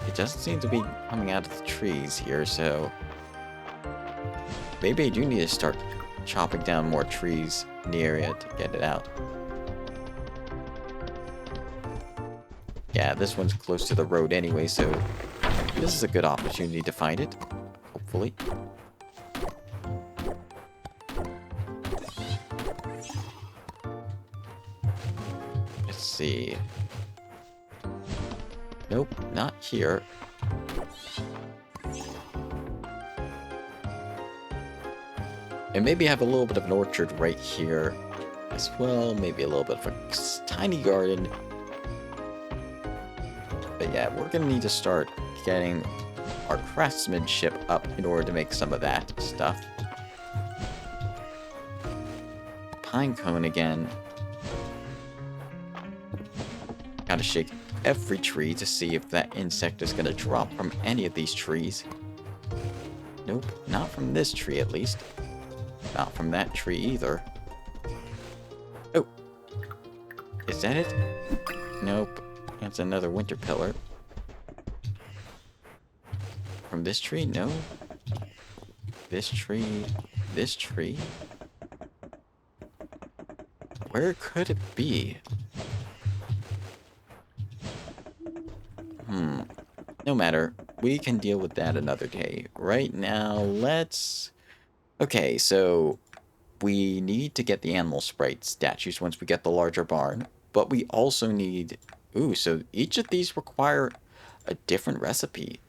It doesn't seem to be coming out of the trees here, so maybe I do need to start chopping down more trees near it to get it out. Yeah, this one's close to the road anyway, so this is a good opportunity to find it, hopefully. Let's see. Nope, not here. And maybe have a little bit of an orchard right here as well. Maybe a little bit of a tiny garden. But yeah, we're gonna need to start getting our craftsmanship up in order to make some of that stuff. Pine cone again. Gotta shake every tree to see if that insect is gonna drop from any of these trees. Nope, not from this tree at least. Not from that tree either. Oh! Is that it? Nope. That's another winter pillar. From this tree? No. This tree. This tree. Where could it be? No matter. We can deal with that another day. Right now, let's... Okay, so we need to get the animal sprite statues once we get the larger barn. But we also need... Ooh, so each of these require a different recipe.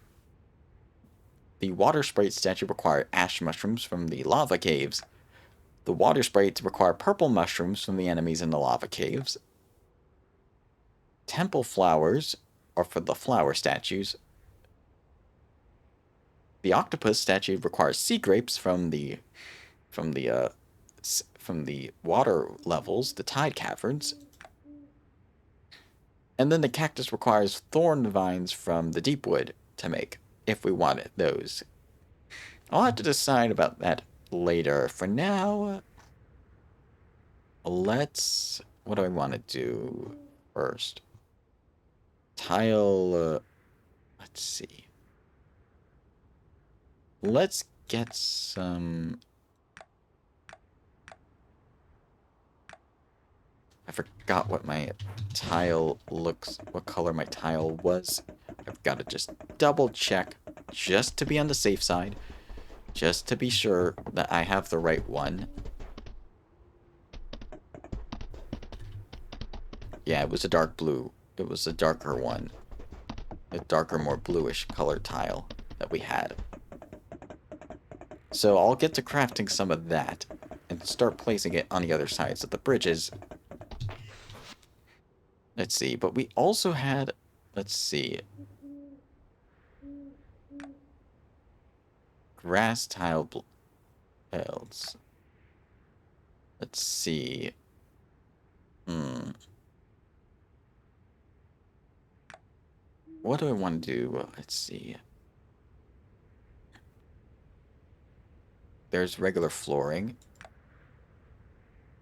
The water sprite statue require ash mushrooms from the lava caves. The water sprites require purple mushrooms from the enemies in the lava caves. Temple flowers are for the flower statues. The octopus statue requires sea grapes from the water levels, the tide caverns. And then the cactus requires thorn vines from the deep wood to make, if we wanted those. I'll have to decide about that later. For now, let's... What do I want to do first? Tile... let's see. Let's get some forgot what my tile looks, what color my tile was. I've got to just double check just to be on the safe side. Just to be sure that I have the right one. Yeah, it was a dark blue. It was a darker one. A darker, more bluish colored tile that we had. So I'll get to crafting some of that and start placing it on the other sides of the bridges. Let's see, but we also had, let's see, grass tile builds. Let's see. What do I want to do? Let's see. There's regular flooring,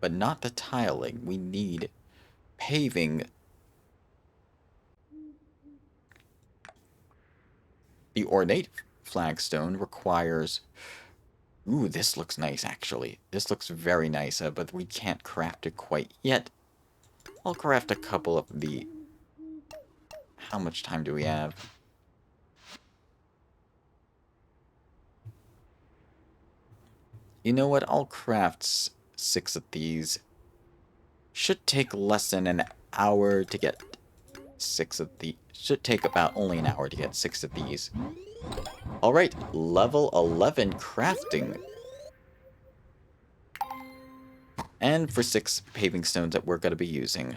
but not the tiling. We need paving. The ornate flagstone requires... Ooh, this looks nice, actually. This looks very nice, but we can't craft it quite yet. I'll craft a couple of the... How much time do we have? You know what? I'll craft 6 of these. Should take less than an hour to get 6 of the... Should take about only an hour to get 6 of these. Alright, level 11 crafting. And for 6 paving stones that we're going to be using.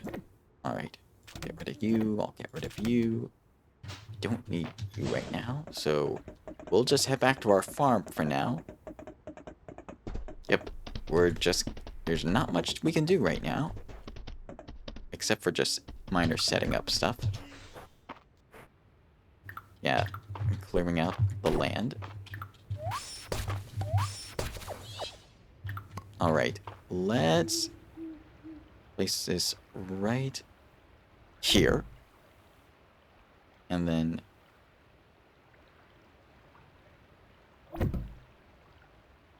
Alright, get rid of you, I'll get rid of you. Don't need you right now, so we'll just head back to our farm for now. Yep, there's not much we can do right now. Except for just minor setting up stuff. Yeah, clearing out the land. Alright, let's place this right here. And then...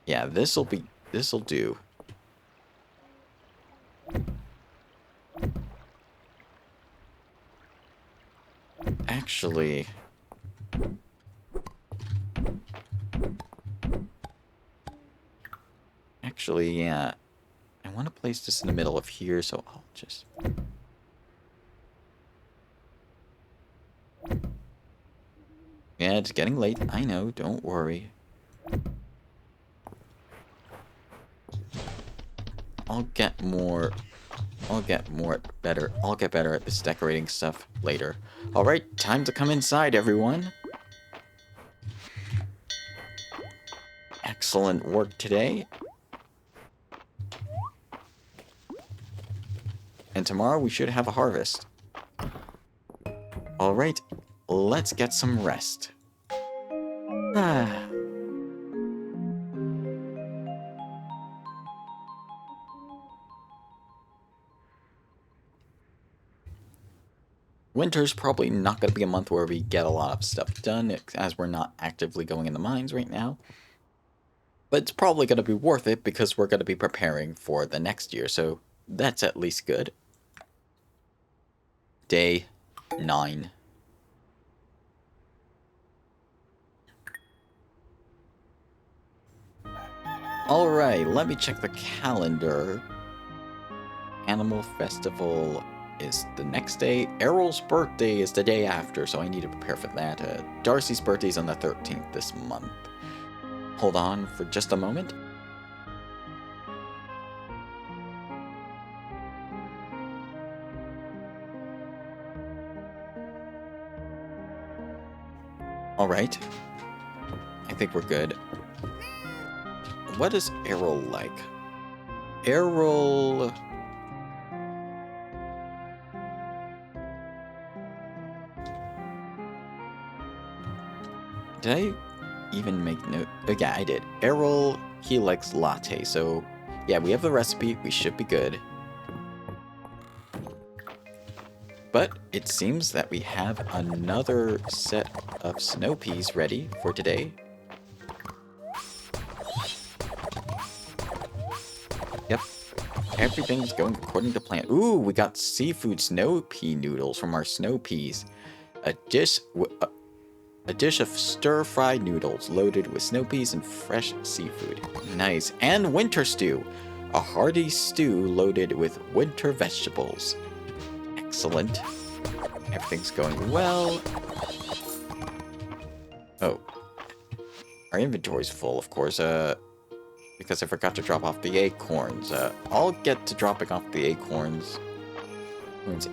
Yeah, this'll do. Actually... yeah. I want to place this in the middle of here, so I'll just... Yeah, it's getting late. I know, don't worry. I'll get better at this decorating stuff later. Alright, time to come inside, everyone. Excellent work today. And tomorrow we should have a harvest. Alright, let's get some rest. Winter's probably not going to be a month where we get a lot of stuff done, as we're not actively going in the mines right now. But it's probably going to be worth it because we're going to be preparing for the next year, so that's at least good. Day 9. Alright, let me check the calendar. Animal Festival is the next day. Errol's birthday is the day after, so I need to prepare for that. Darcy's birthday is on the 13th this month. Hold on for just a moment. Alright. I think we're good. What is Errol like? Errol... Did I even make note? Oh, yeah, I did. Errol, he likes latte, so yeah, we have the recipe. We should be good. But it seems that we have another set of snow peas ready for today. Yep. Everything's going according to plan. Ooh, we got seafood snow pea noodles from our snow peas. A dish, a dish of stir-fried noodles loaded with snow peas and fresh seafood. Nice. And winter stew. A hearty stew loaded with winter vegetables. Excellent. Everything's going well. Oh. Our inventory's full, of course, because I forgot to drop off the acorns. I'll get to dropping off the acorns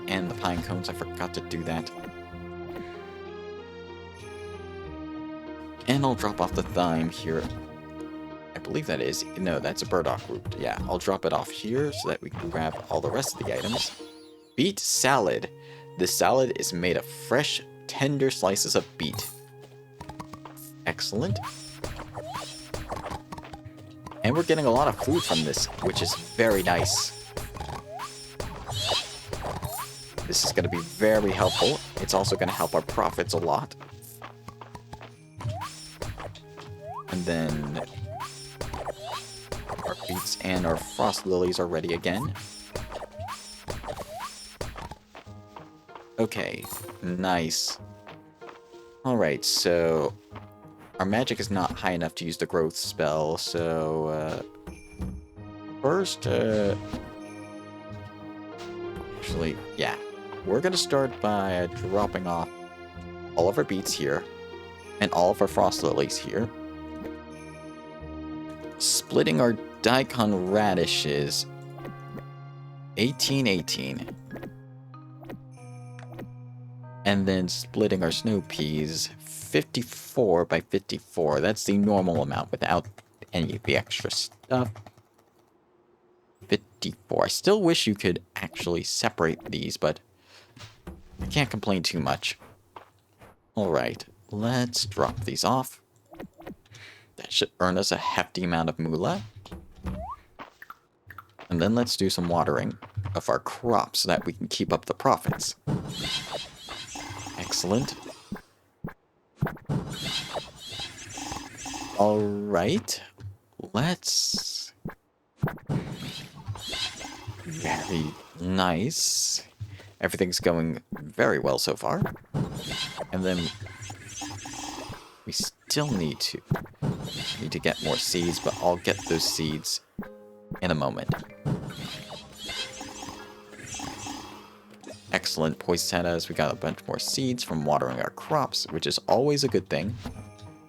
and the pine cones. I forgot to do that. And I'll drop off the thyme here. I believe that is. No, that's a burdock root. Yeah, I'll drop it off here so that we can grab all the rest of the items. Beet salad. This salad is made of fresh, tender slices of beet. Excellent. And we're getting a lot of food from this, which is very nice. This is going to be very helpful. It's also going to help our profits a lot. And then our beets and our frost lilies are ready again. Okay, nice. Alright, so our magic is not high enough to use the growth spell, so first, actually, yeah. We're gonna start by dropping off all of our beets here, and all of our frost lilies here. Splitting our daikon radishes, 18. And then splitting our snow peas, 54 by 54. That's the normal amount without any of the extra stuff. 54. I still wish you could actually separate these, but I can't complain too much. Alright, let's drop these off. That should earn us a hefty amount of moolah. And then let's do some watering of our crops so that we can keep up the profits. Excellent. Alright, let's... Very nice. Everything's going very well so far. And then we still need to get more seeds, but I'll get those seeds in a moment. Excellent poinsettias. We got a bunch more seeds from watering our crops, which is always a good thing.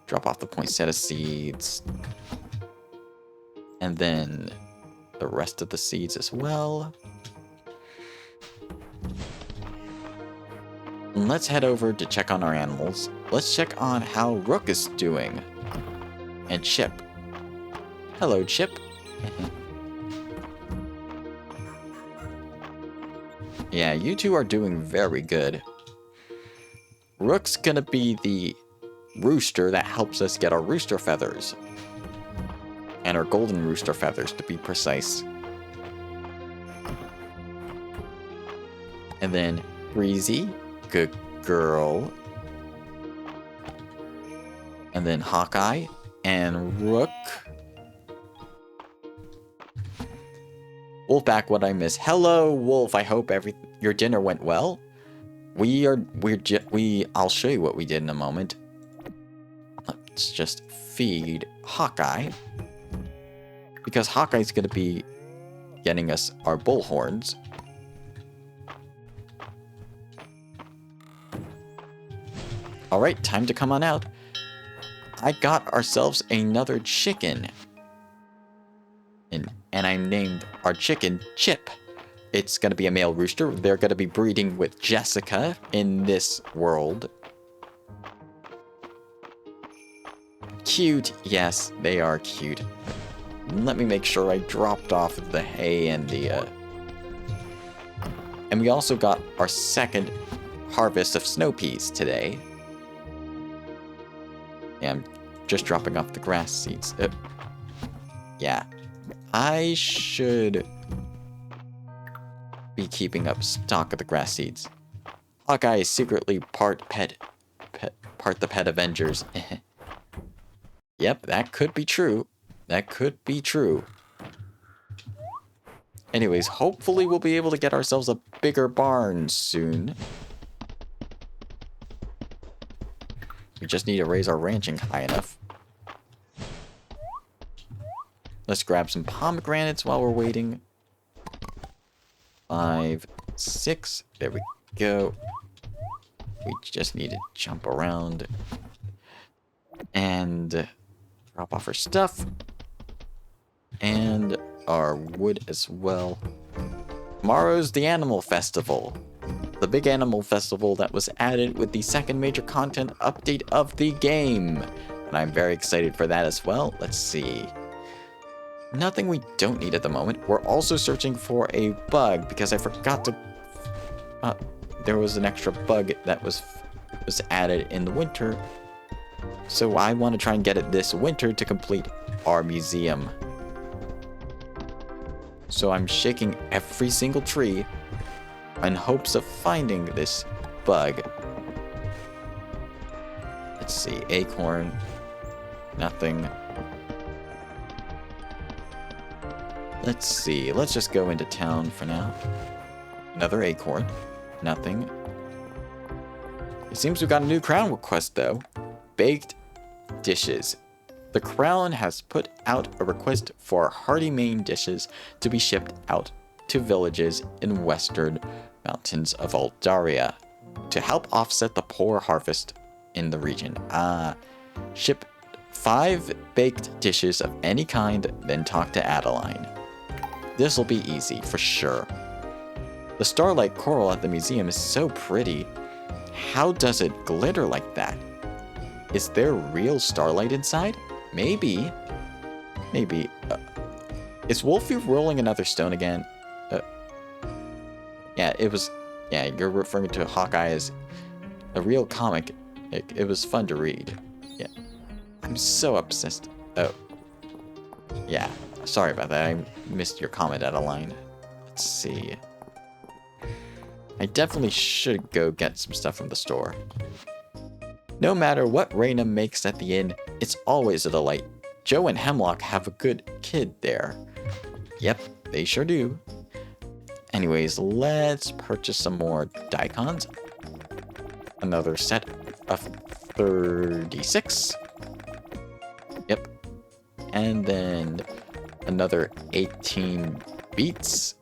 Drop off the poinsettia seeds. And then the rest of the seeds as well. And let's head over to check on our animals. Let's check on how Rook is doing. And Chip. Hello, Chip. Yeah, you two are doing very good. Rook's gonna be the rooster that helps us get our rooster feathers. And our golden rooster feathers, to be precise. And then Breezy, good girl. And then Hawkeye and Rook. Wolfback, what I miss. Hello, Wolf. I hope your dinner went well. I'll show you what we did in a moment. Let's just feed Hawkeye, because Hawkeye's gonna be getting us our bullhorns. Alright, time to come on out. I got ourselves another chicken. And I named our chicken Chip. It's gonna be a male rooster. They're gonna be breeding with Jessica in this world. Cute. Yes, they are cute. Let me make sure I dropped off the hay and the... And we also got our second harvest of snow peas today. Yeah, I'm just dropping off the grass seeds. Yeah. I should be keeping up stock of the grass seeds. Hawkeye is secretly part the Pet Avengers. Yep, that could be true. That could be true. Anyways, hopefully we'll be able to get ourselves a bigger barn soon. We just need to raise our ranching high enough. Let's grab some pomegranates while we're waiting. 5, 6. There we go. We just need to jump around and drop off our stuff and our wood as well. Tomorrow's the Animal Festival. The big Animal Festival that was added with the second major content update of the game. And I'm very excited for that as well. Let's see. Nothing we don't need at the moment. We're also searching for a bug because I forgot to... there was an extra bug that was added in the winter. So I want to try and get it this winter to complete our museum. So I'm shaking every single tree in hopes of finding this bug. Let's see, acorn, nothing. Let's see, let's just go into town for now. Another acorn, nothing. It seems we've got a new crown request though. Baked dishes. The Crown has put out a request for hearty main dishes to be shipped out to villages in western mountains of Aldaria to help offset the poor harvest in the region. Ship 5 baked dishes of any kind, then talk to Adeline. This'll be easy, for sure. The starlight coral at the museum is so pretty. How does it glitter like that? Is there real starlight inside? Maybe. Maybe. Is Wolfie rolling another stone again? Yeah, it was... Yeah, you're referring to Hawkeye as a real comic. It was fun to read. Yeah. I'm so obsessed. Oh. Yeah. Sorry about that. I missed your comment, Adeline. Let's see. I definitely should go get some stuff from the store. No matter what Raina makes at the inn, it's always a delight. Joe and Hemlock have a good kid there. Yep, they sure do. Anyways, let's purchase some more daikons. Another set of 36. Yep. And then another 18 beets.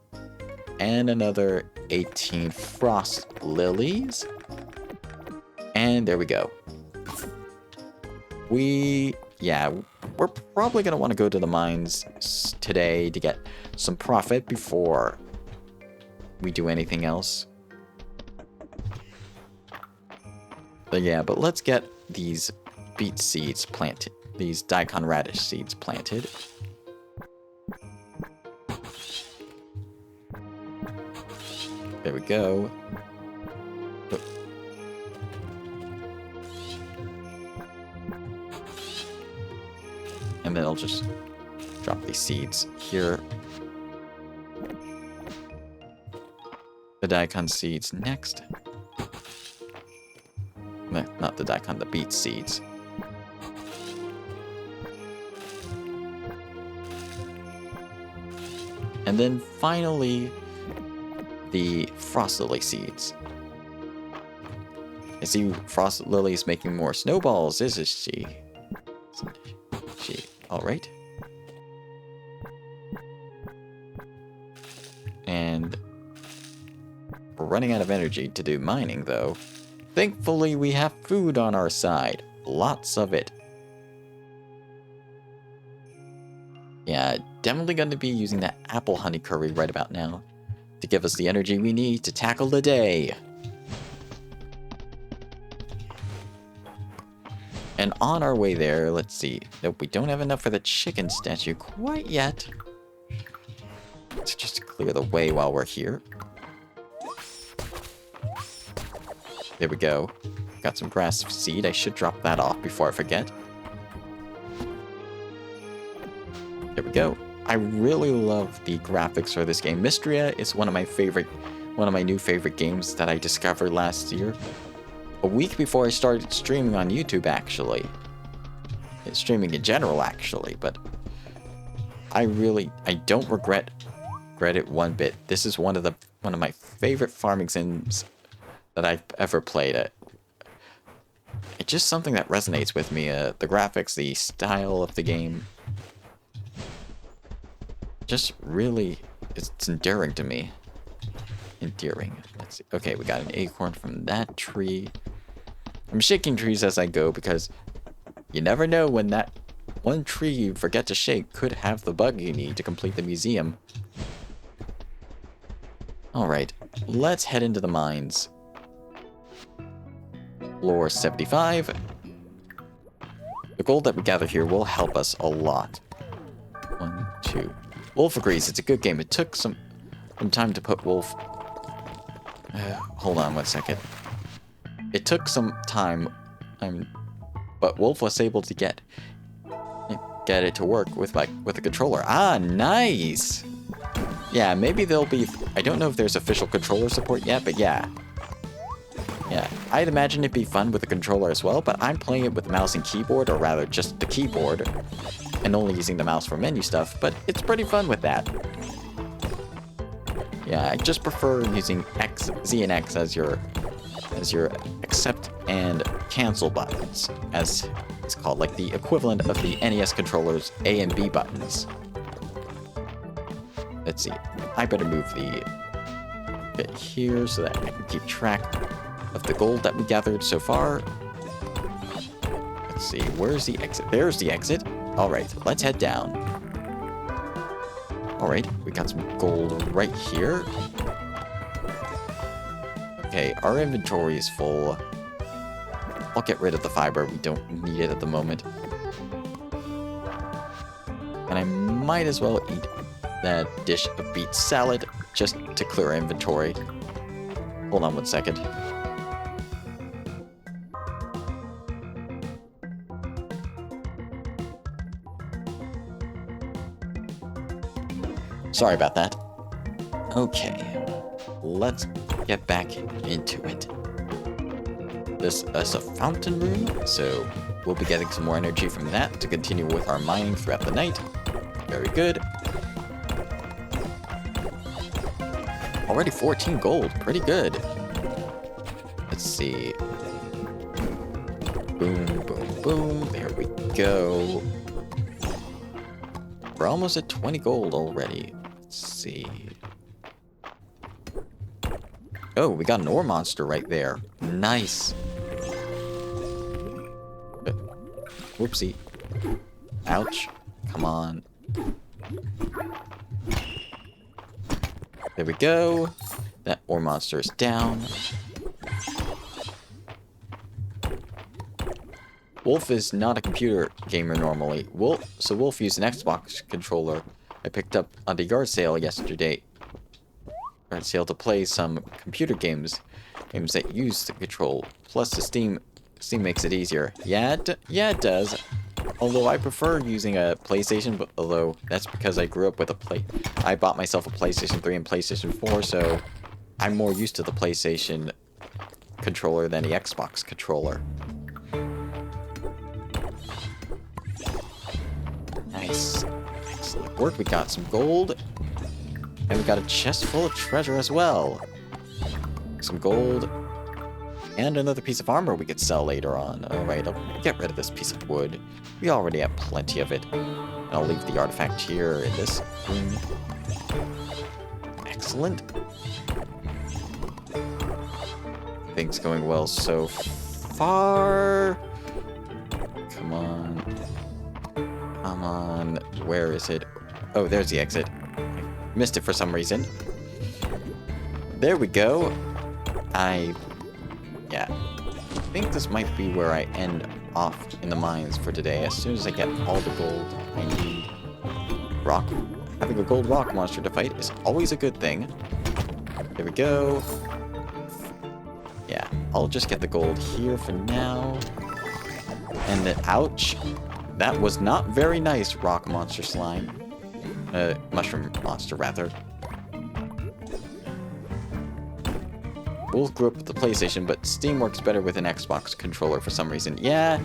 And another 18 frost lilies. And there we go. We're probably going to want to go to the mines today to get some profit before we do anything else. But let's get these beet seeds planted. These daikon radish seeds planted. There we go. And then I'll just drop these seeds here. The daikon seeds next. No, not the daikon, the beet seeds. And then finally, the frost lily seeds. I see frost lily's making more snowballs, isn't she? Alright. And we're running out of energy to do mining, though. Thankfully, we have food on our side. Lots of it. Yeah, definitely going to be using that apple honey curry right about now to give us the energy we need to tackle the day. And on our way there, let's see. Nope, we don't have enough for the chicken statue quite yet. Let's just clear the way while we're here. There we go. Got some grass seed. I should drop that off before I forget. There we go. I really love the graphics for this game. Mistria is one of my new favorite games that I discovered last year. A week before I started streaming on YouTube, actually. Streaming in general, actually, but I don't regret regret it one bit. This is one of my favorite farming sims that I've ever played. It's just something that resonates with me. The graphics, the style of the game, just really, it's endearing to me. Endearing. Let's see. Okay, we got an acorn from that tree. I'm shaking trees as I go because you never know when that one tree you forget to shake could have the bug you need to complete the museum. Alright, let's head into the mines. Floor 75. The gold that we gather here will help us a lot. 1, 2. Wolf agrees, it's a good game. It took some time to put Wolf... hold on 1 second. It took some time, but Wolf was able to get it to work with the controller. Ah, nice! Yeah, maybe there'll be... I don't know if there's official controller support yet, but yeah. Yeah, I'd imagine it'd be fun with the controller as well, but I'm playing it with mouse and keyboard, or rather just the keyboard, and only using the mouse for menu stuff, but it's pretty fun with that. Yeah, I just prefer using Z and X as your accept and cancel buttons, as it's called, like the equivalent of the NES controller's A and B buttons. Let's see, I better move the bit here so that I can keep track of the gold that we gathered so far. Let's see, where's the exit? There's the exit. Alright, let's head down. Alright, we got some gold right here. Okay, our inventory is full. I'll get rid of the fiber, we don't need it at the moment. And I might as well eat that dish of beet salad just to clear our inventory. Hold on 1 second. Sorry about that. Okay, let's get back into it. This is a fountain room, so we'll be getting some more energy from that to continue with our mining throughout the night. Very good. Already 14 gold, pretty good. Let's see. Boom, boom, boom. There we go. We're almost at 20 gold already. Let's see. Oh, we got an ore monster right there. Nice. Whoopsie. Ouch. Come on. There we go. That ore monster is down. Wolf is not a computer gamer normally. So Wolf used an Xbox controller I picked up on the yard sale yesterday. Yard sale to play some computer games that use the control. Plus the Steam makes it easier. Yeah, it does. Although I prefer using a PlayStation, but although that's because I grew up with I bought myself a PlayStation 3 and PlayStation 4, so I'm more used to the PlayStation controller than the Xbox controller. Nice. Excellent work. We got some gold. And we got a chest full of treasure as well. Some gold. And another piece of armor we could sell later on. Alright, I'll get rid of this piece of wood. We already have plenty of it. And I'll leave the artifact here in this room. Excellent. Things going well so far. Come on. Come on. Where is it? Oh, there's the exit. I missed it for some reason. There we go. Yeah. I think this might be where I end off in the mines for today. As soon as I get all the gold I need. Rock. Having a gold rock monster to fight is always a good thing. There we go. Yeah, I'll just get the gold here for now. And then, ouch. That was not very nice, rock monster slime. Mushroom monster, rather. Wolf grew up with the PlayStation, but Steam works better with an Xbox controller for some reason. Yeah,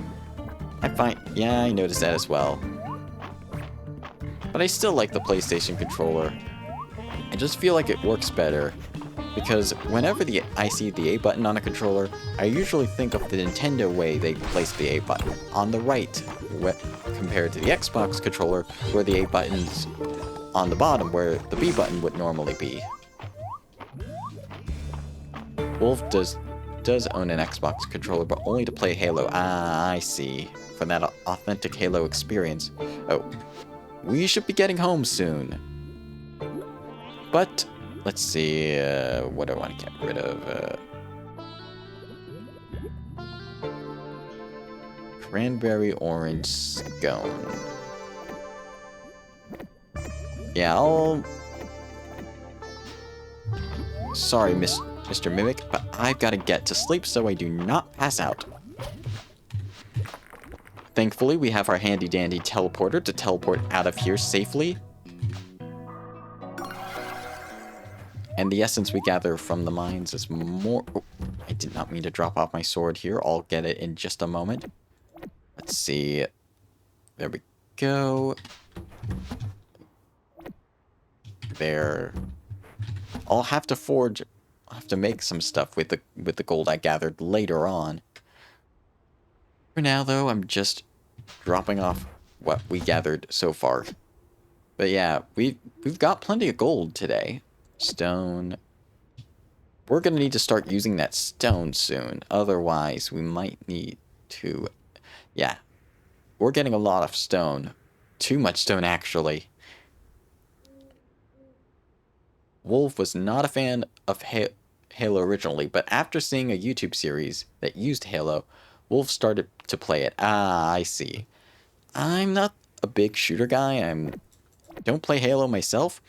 I noticed that as well. But I still like the PlayStation controller. I just feel like it works better. Because whenever I see the A button on a controller, I usually think of the Nintendo way they place the A button, on the right, compared to the Xbox controller, where the A button's on the bottom, where the B button would normally be. Wolf does own an Xbox controller, but only to play Halo. Ah, I see. For that authentic Halo experience. Oh, we should be getting home soon. But let's see, what do I want to get rid of? Cranberry orange scone. Yeah, Sorry, Mr. Mimic, but I've got to get to sleep so I do not pass out. Thankfully, we have our handy-dandy teleporter to teleport out of here safely. And the essence we gather from the mines is more... Oh, I did not mean to drop off my sword here. I'll get it in just a moment. Let's see. There we go. There. I'll have to forge... I'll have to make some stuff with the gold I gathered later on. For now, though, I'm just dropping off what we gathered so far. But yeah, we've got plenty of gold today. Stone. We're going to need to start using that stone soon. Otherwise, we might need to... Yeah. We're getting a lot of stone. Too much stone, actually. Wolf was not a fan of Halo originally, but after seeing a YouTube series that used Halo, Wolf started to play it. Ah, I see. I'm not a big shooter guy. Don't play Halo myself.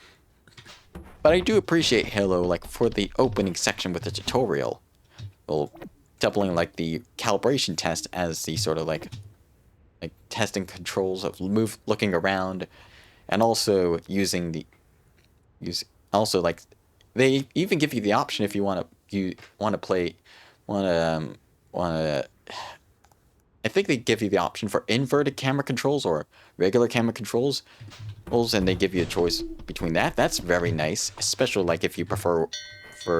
But I do appreciate Halo, like, for the opening section with the tutorial. Well, doubling, like, the calibration test as the sort of, like testing controls of looking around, and also using the... Also, like, they even give you the option if you want to play... I think they give you the option for inverted camera controls or regular camera controls, and they give you a choice between that. That's very nice, especially like if you prefer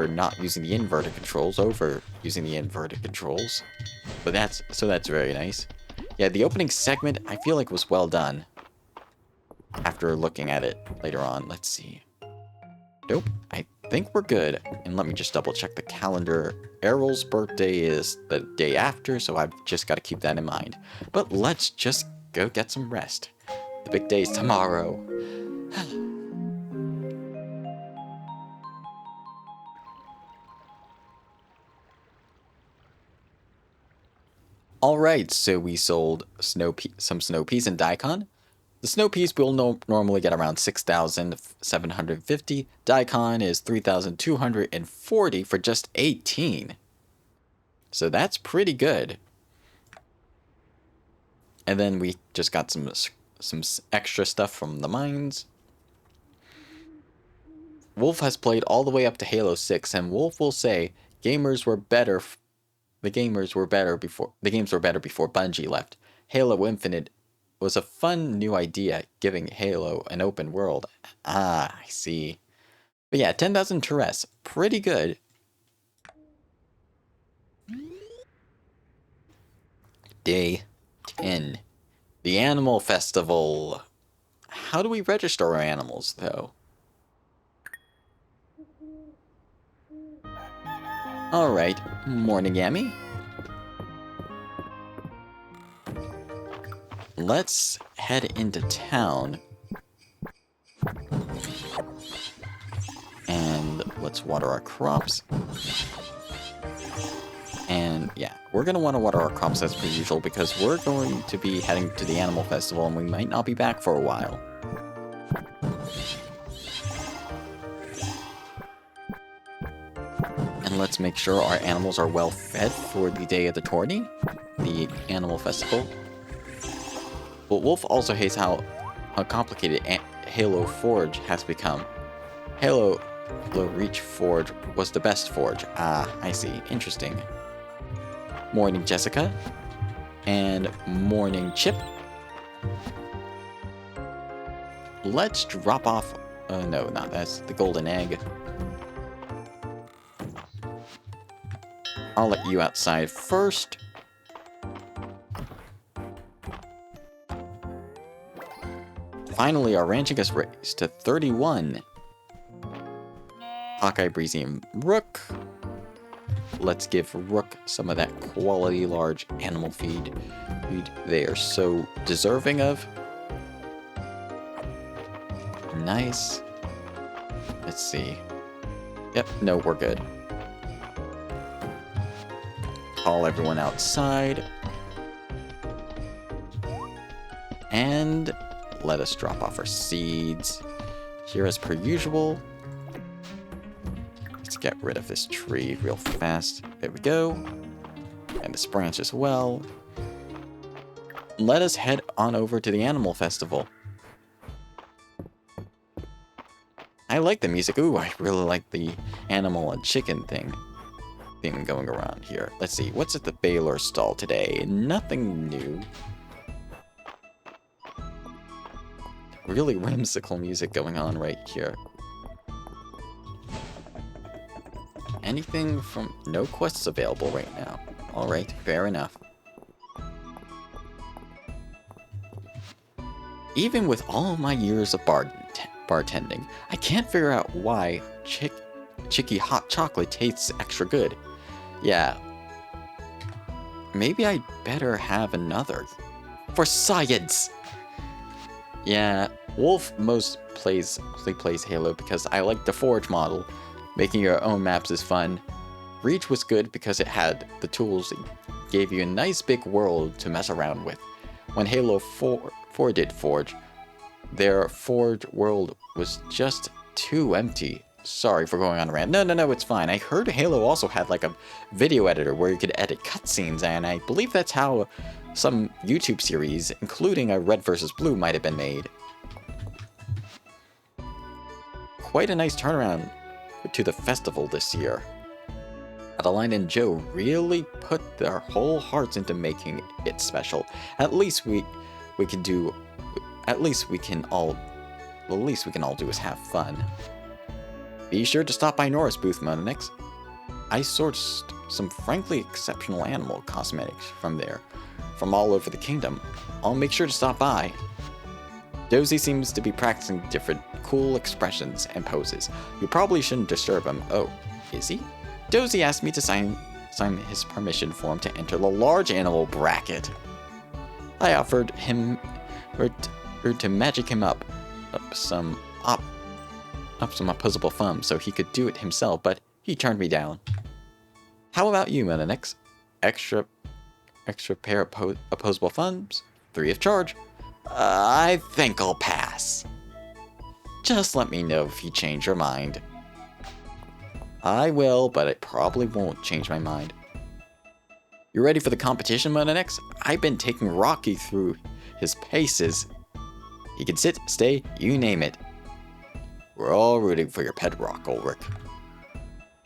not using the inverted controls over using the inverted controls. But that's very nice. Yeah, the opening segment I feel like was well done. After looking at it later on, let's see. Nope, I think we're good. And let me just double check the calendar. Errol's birthday is the day after, so I've just got to keep that in mind. But let's just go get some rest. The big day's tomorrow. Alright, so we sold some snow peas and daikon. The snow peas will normally get around 6,750. Daikon is 3,240 for just 18. So that's pretty good. And then we just got some extra stuff from the mines. Wolf has played all the way up to Halo 6, and Wolf will say the games were better before Bungie left. Halo Infinite was a fun new idea, giving Halo an open world. Ah, I see. But yeah, 10,000 Terres, pretty good. Day 10. The Animal Festival. How do we register our animals, though? Alright, morning, Yami. Let's head into town. And let's water our crops. And yeah, we're going to want to water our crops as per usual because we're going to be heading to the Animal Festival and we might not be back for a while. And let's make sure our animals are well fed for the day of the tourney, the Animal Festival. But Wolf also hates how complicated Halo Forge has become. Halo Reach Forge was the best forge. Ah, I see. Interesting. Morning, Jessica. And morning, Chip. Let's drop off No, not that's the golden egg. I'll let you outside first. Finally, our ranching has raised to 31. Hawkeye, Breezy, and Rook. Let's give Rook some of that quality large animal feed they are so deserving of. Nice. Let's see. Yep, no, we're good. Call everyone outside. And let us drop off our seeds here as per usual. Let's get rid of this tree real fast. There we go. And this branch as well. Let us head on over to the animal festival. I like the music. Ooh, I really like the animal and chicken theme going around here. Let's see, what's at the Baylor stall today? Nothing new. Really whimsical music going on right here. Anything from... No quests available right now. Alright, fair enough. Even with all my years of bartending, I can't figure out why Chicky hot chocolate tastes extra good. Yeah. Maybe I'd better have another. For science! Yeah, Wolf mostly plays Halo because I like the Forge model. Making your own maps is fun. Reach was good because it had the tools that gave you a nice big world to mess around with. When Halo 4 did Forge, their Forge world was just too empty. Sorry for going on a rant. No, it's fine. I heard Halo also had like a video editor where you could edit cutscenes, and I believe that's how some YouTube series, including a Red vs. Blue, might have been made. Quite a nice turnaround to the festival this year. Adeline and Joe really put their whole hearts into making it special. The least we can all do is have fun. Be sure to stop by Nora's booth, Mononix. I sourced some frankly exceptional animal cosmetics from there, from all over the kingdom. I'll make sure to stop by. Dozy seems to be practicing different cool expressions and poses. You probably shouldn't disturb him. Oh, is he? Dozy asked me to sign his permission form to enter the large animal bracket. I offered him to magic him up some opposable thumbs so he could do it himself, but he turned me down. How about you, Mononix? Extra pair of opposable thumbs? 3 of charge. I think I'll pass. Just let me know if you change your mind. I will, but it probably won't change my mind. You ready for the competition, Mononix? I've been taking Rocky through his paces. He can sit, stay, you name it. We're all rooting for your pet Rock, Ulrich.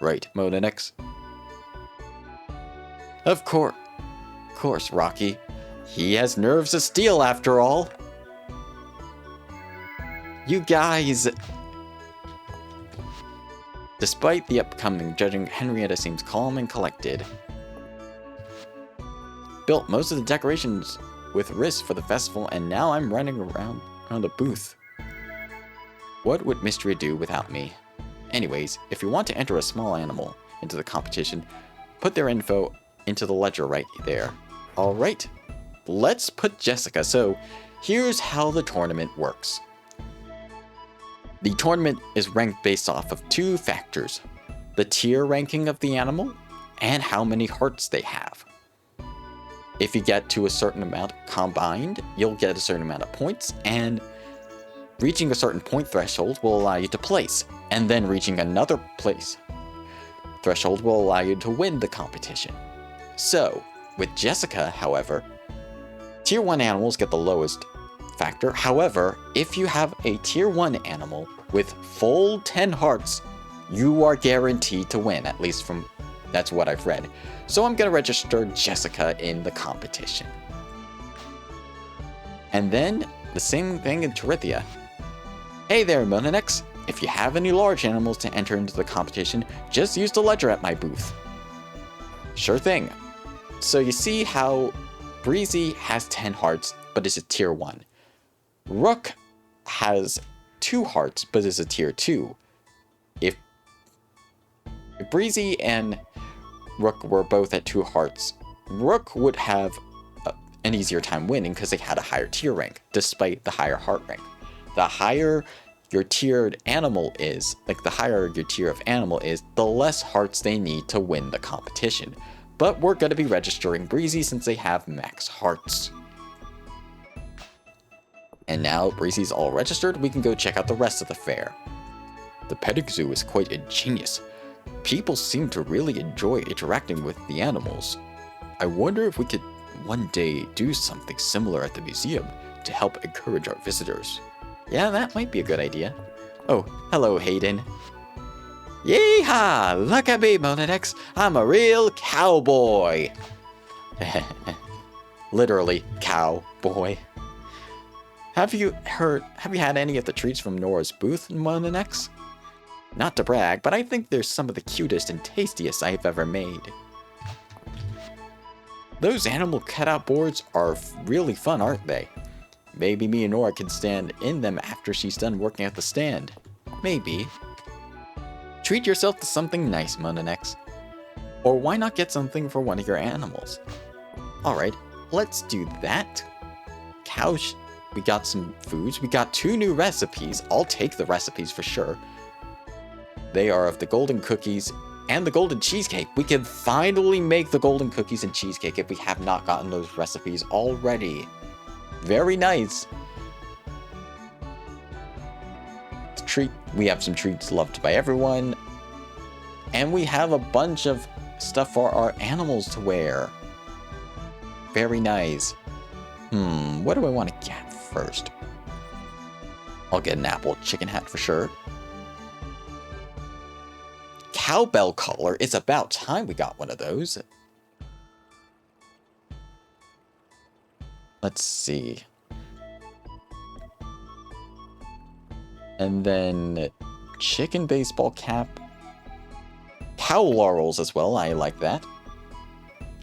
Right, Mononix? Of course, Rocky. He has nerves of steel after all. You guys... Despite the upcoming judging, Henrietta seems calm and collected. Built most of the decorations with wrist for the festival, and now I'm running around the booth. What would Mistria do without me? Anyways, if you want to enter a small animal into the competition, put their info into the ledger right there. Alright, let's put Jessica. So, here's how the tournament works. The tournament is ranked based off of 2 factors: the tier ranking of the animal and how many hearts they have. If you get to a certain amount combined, you'll get a certain amount of points, and reaching a certain point threshold will allow you to place, and then reaching another place threshold will allow you to win the competition. So, with Jessica, however, tier 1 animals get the lowest factor. However, if you have a tier 1 animal with full 10 hearts, you are guaranteed to win, at least from that's what I've read. So I'm gonna register Jessica in the competition. And then the same thing in Terithia. Hey there, Mononix. If you have any large animals to enter into the competition, just use the ledger at my booth. Sure thing. So you see how Breezy has 10 hearts, but is a tier 1. Rook has 2 hearts, but is a tier 2. If Breezy and Rook were both at 2 hearts, Rook would have an easier time winning because they had a higher tier rank, despite the higher heart rank. The higher your tiered animal is, like the higher your tier of animal is, the less hearts they need to win the competition. But we're going to be registering Breezy since they have max hearts. And now Breezy's all registered, we can go check out the rest of the fair. The petting zoo is quite ingenious. People seem to really enjoy interacting with the animals. I wonder if we could one day do something similar at the museum to help encourage our visitors. Yeah, that might be a good idea. Oh, hello Hayden. Yeehaw! Look at me, Monadex. I'm a real cowboy. Literally, cowboy. Have you had any of the treats from Nora's booth, Monadex? Not to brag, but I think they're some of the cutest and tastiest I've ever made. Those animal cutout boards are really fun, aren't they? Maybe me and Nora can stand in them after she's done working at the stand. Maybe. Treat yourself to something nice, Monanex. Or why not get something for one of your animals? Alright, let's do that. Cows, we got some foods. We got 2 new recipes. I'll take the recipes for sure. They are of the golden cookies and the golden cheesecake. We can finally make the golden cookies and cheesecake if we have not gotten those recipes already. Very nice. We have some treats loved by everyone. And we have a bunch of stuff for our animals to wear. Very nice. What do I want to get first? I'll get an apple chicken hat for sure. Cowbell collar. It's about time we got one of those. Let's see. And then chicken baseball cap. Cow laurels as well. I like that.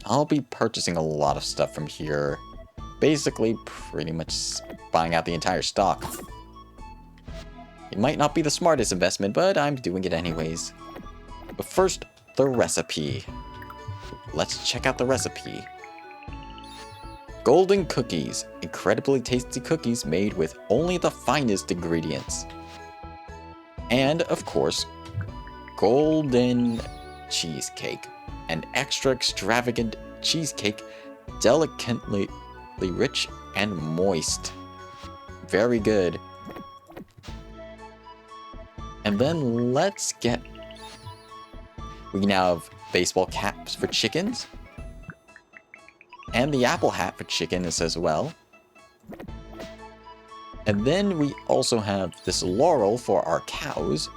I'll be purchasing a lot of stuff from here. Basically, pretty much buying out the entire stock. It might not be the smartest investment, but I'm doing it anyways. But first, the recipe. Let's check out the recipe. Golden cookies. Incredibly tasty cookies made with only the finest ingredients. And, of course, golden cheesecake. An extra extravagant cheesecake, delicately rich and moist. Very good. And then let's get... We now have baseball caps for chickens. And the apple hat for chickens as well. And then we also have this laurel for our cows.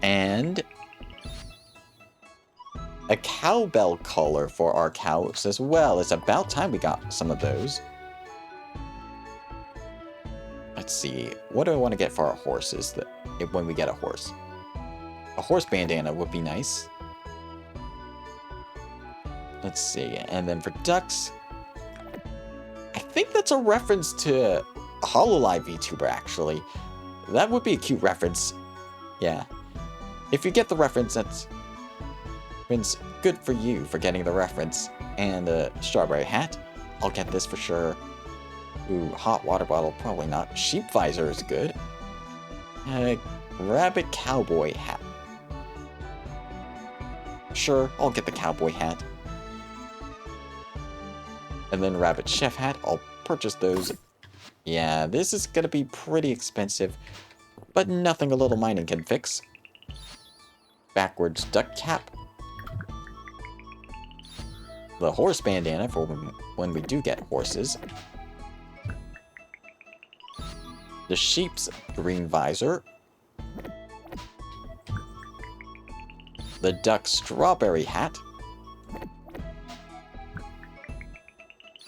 And a cowbell collar for our cows as well. It's about time we got some of those. Let's see. What do I want to get for our horses when we get a horse? A horse bandana would be nice. Let's see. And then for ducks, I think that's a reference to a Hololive VTuber, actually. That would be a cute reference. Yeah. If you get the reference, that's good for you for getting the reference. And a strawberry hat. I'll get this for sure. Ooh, hot water bottle, probably not. Sheep visor is good. Rabbit cowboy hat. Sure, I'll get the cowboy hat. And then rabbit chef hat, I'll purchase those. Yeah, this is gonna be pretty expensive, but nothing a little mining can fix. Backwards duck cap. The horse bandana for when we do get horses. The sheep's green visor. The duck's strawberry hat.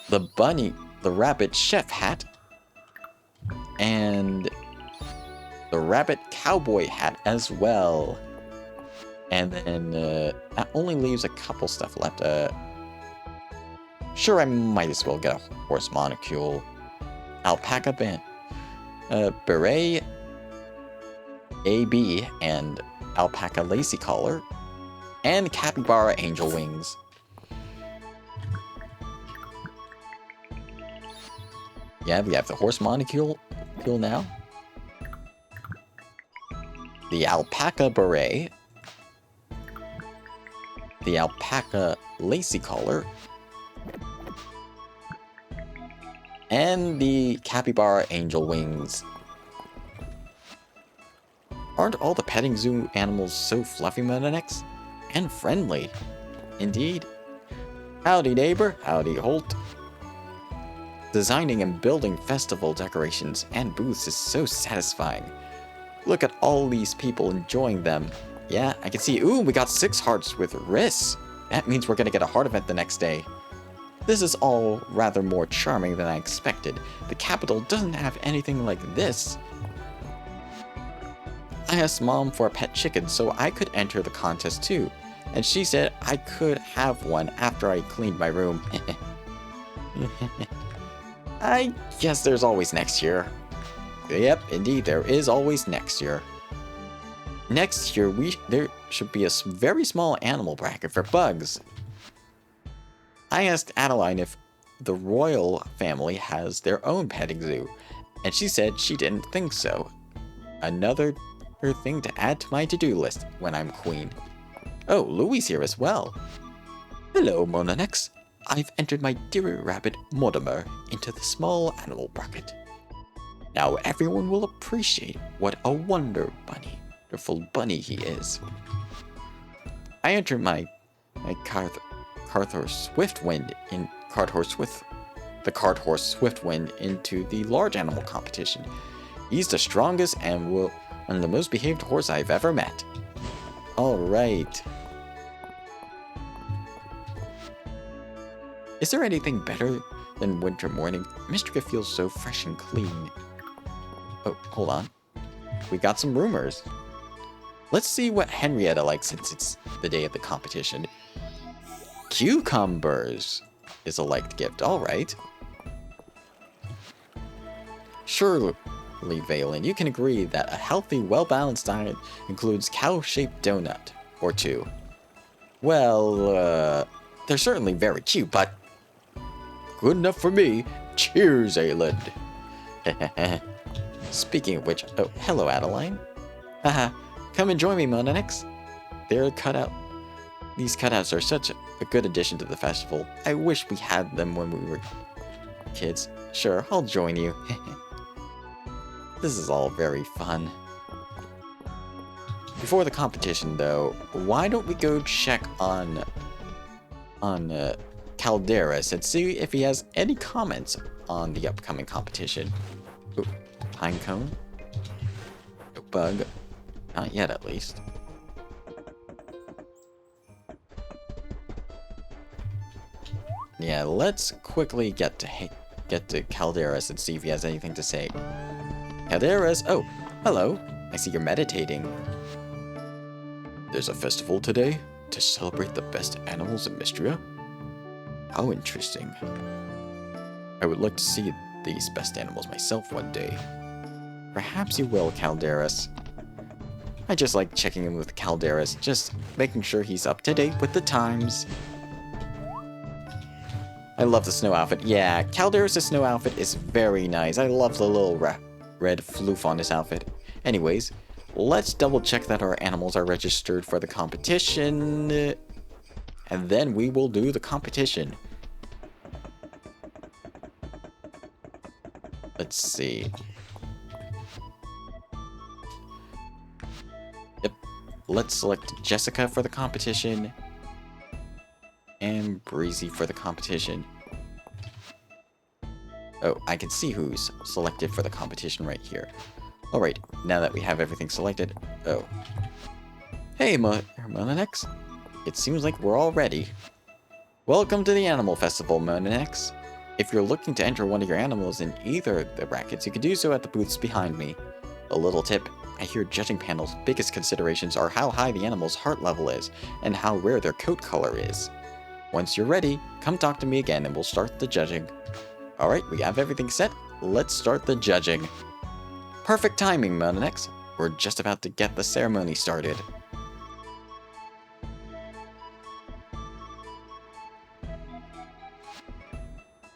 The rabbit chef hat. And the the rabbit cowboy hat as well. And then that only leaves a couple stuff left. Sure, I might as well get a horse monocule, alpaca band, beret, AB, and alpaca lacy collar, and capybara angel wings. Yeah, we have the horse monocule now, the alpaca beret, the alpaca lacy collar, and the capybara angel wings. Aren't all the petting zoo animals so fluffy, Monanex? And friendly. Indeed. Howdy, neighbor. Howdy, Holt. Designing and building festival decorations and booths is so satisfying. Look at all these people enjoying them. Yeah, I can see. Ooh, we got 6 hearts with Riss. That means we're gonna get a heart event the next day. This is all rather more charming than I expected. The capital doesn't have anything like this. I asked Mom for a pet chicken so I could enter the contest too, and she said I could have one after I cleaned my room. I guess there's always next year. Yep, indeed, there is always next year. Next year, there should be a very small animal bracket for bugs. I asked Adeline if the royal family has their own petting zoo, and she said she didn't think so. Another thing to add to my to-do list when I'm queen. Oh, Louie's here as well. Hello, Monanex. I've entered my dear rabbit Mortimer into the small animal bracket. Now everyone will appreciate what a wonderful bunny he is. I entered the Cart Horse Swiftwind into the large animal competition. He's the strongest and the most behaved horse I've ever met. Alright. Is there anything better than winter morning? Mistria feels so fresh and clean. Oh, hold on. We got some rumors. Let's see what Henrietta likes since it's the day of the competition. Cucumbers is a liked gift, alright. Surely, Valen, you can agree that a healthy, well-balanced diet includes cow-shaped donut or two. Well, they're certainly very cute, but good enough for me. Cheers, Ayland. Speaking of which, oh, hello, Adeline. Haha, come and join me, Monanex. These cutouts are such a good addition to the festival. I wish we had them when we were kids. Sure, I'll join you. This is all very fun. Before the competition, though, why don't we go check on Calderas and see if he has any comments on the upcoming competition. Ooh, pine cone? No bug. Not yet, at least. Yeah, let's quickly get to Calderas and see if he has anything to say. Calderas, oh, hello. I see you're meditating. There's a festival today to celebrate the best animals in Mistria? How interesting. I would like to see these best animals myself one day. Perhaps you will, Calderas. I just like checking in with Calderas, just making sure he's up to date with the times. I love the snow outfit. Yeah, Calderas' snow outfit is very nice. I love the little red floof on his outfit. Anyways, let's double check that our animals are registered for the competition. And then we will do the competition. Let's see. Yep. Let's select Jessica for the competition. And Breezy for the competition. Oh, I can see who's selected for the competition right here. Alright, now that we have everything selected. Oh. Hey, Monanex. It seems like we're all ready. Welcome to the Animal Festival, Monanex. If you're looking to enter one of your animals in either of the brackets, you can do so at the booths behind me. A little tip, I hear judging panel's biggest considerations are how high the animal's heart level is, and how rare their coat color is. Once you're ready, come talk to me again and we'll start the judging. Alright, we have everything set. Let's start the judging. Perfect timing, Monanex. We're just about to get the ceremony started.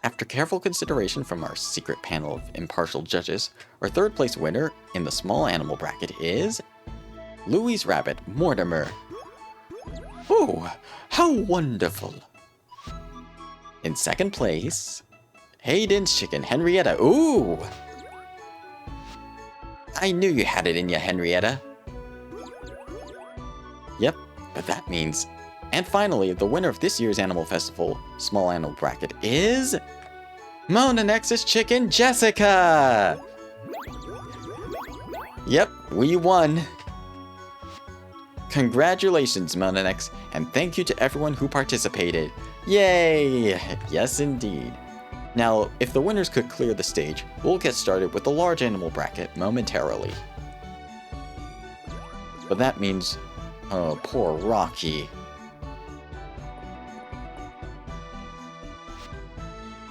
After careful consideration from our secret panel of impartial judges, our third place winner in the small animal bracket is Louie's rabbit, Mortimer. Oh, how wonderful! In second place, Hayden's chicken, Henrietta. Ooh! I knew you had it in you, Henrietta. Yep, but that means... And finally, the winner of this year's Animal Festival Small Animal Bracket is... Monanex's chicken, Jessica! Yep, we won. Congratulations, Monanex, and thank you to everyone who participated. Yay! Yes, indeed. Now, if the winners could clear the stage, we'll get started with the large animal bracket momentarily. But that means... Oh, poor Rocky.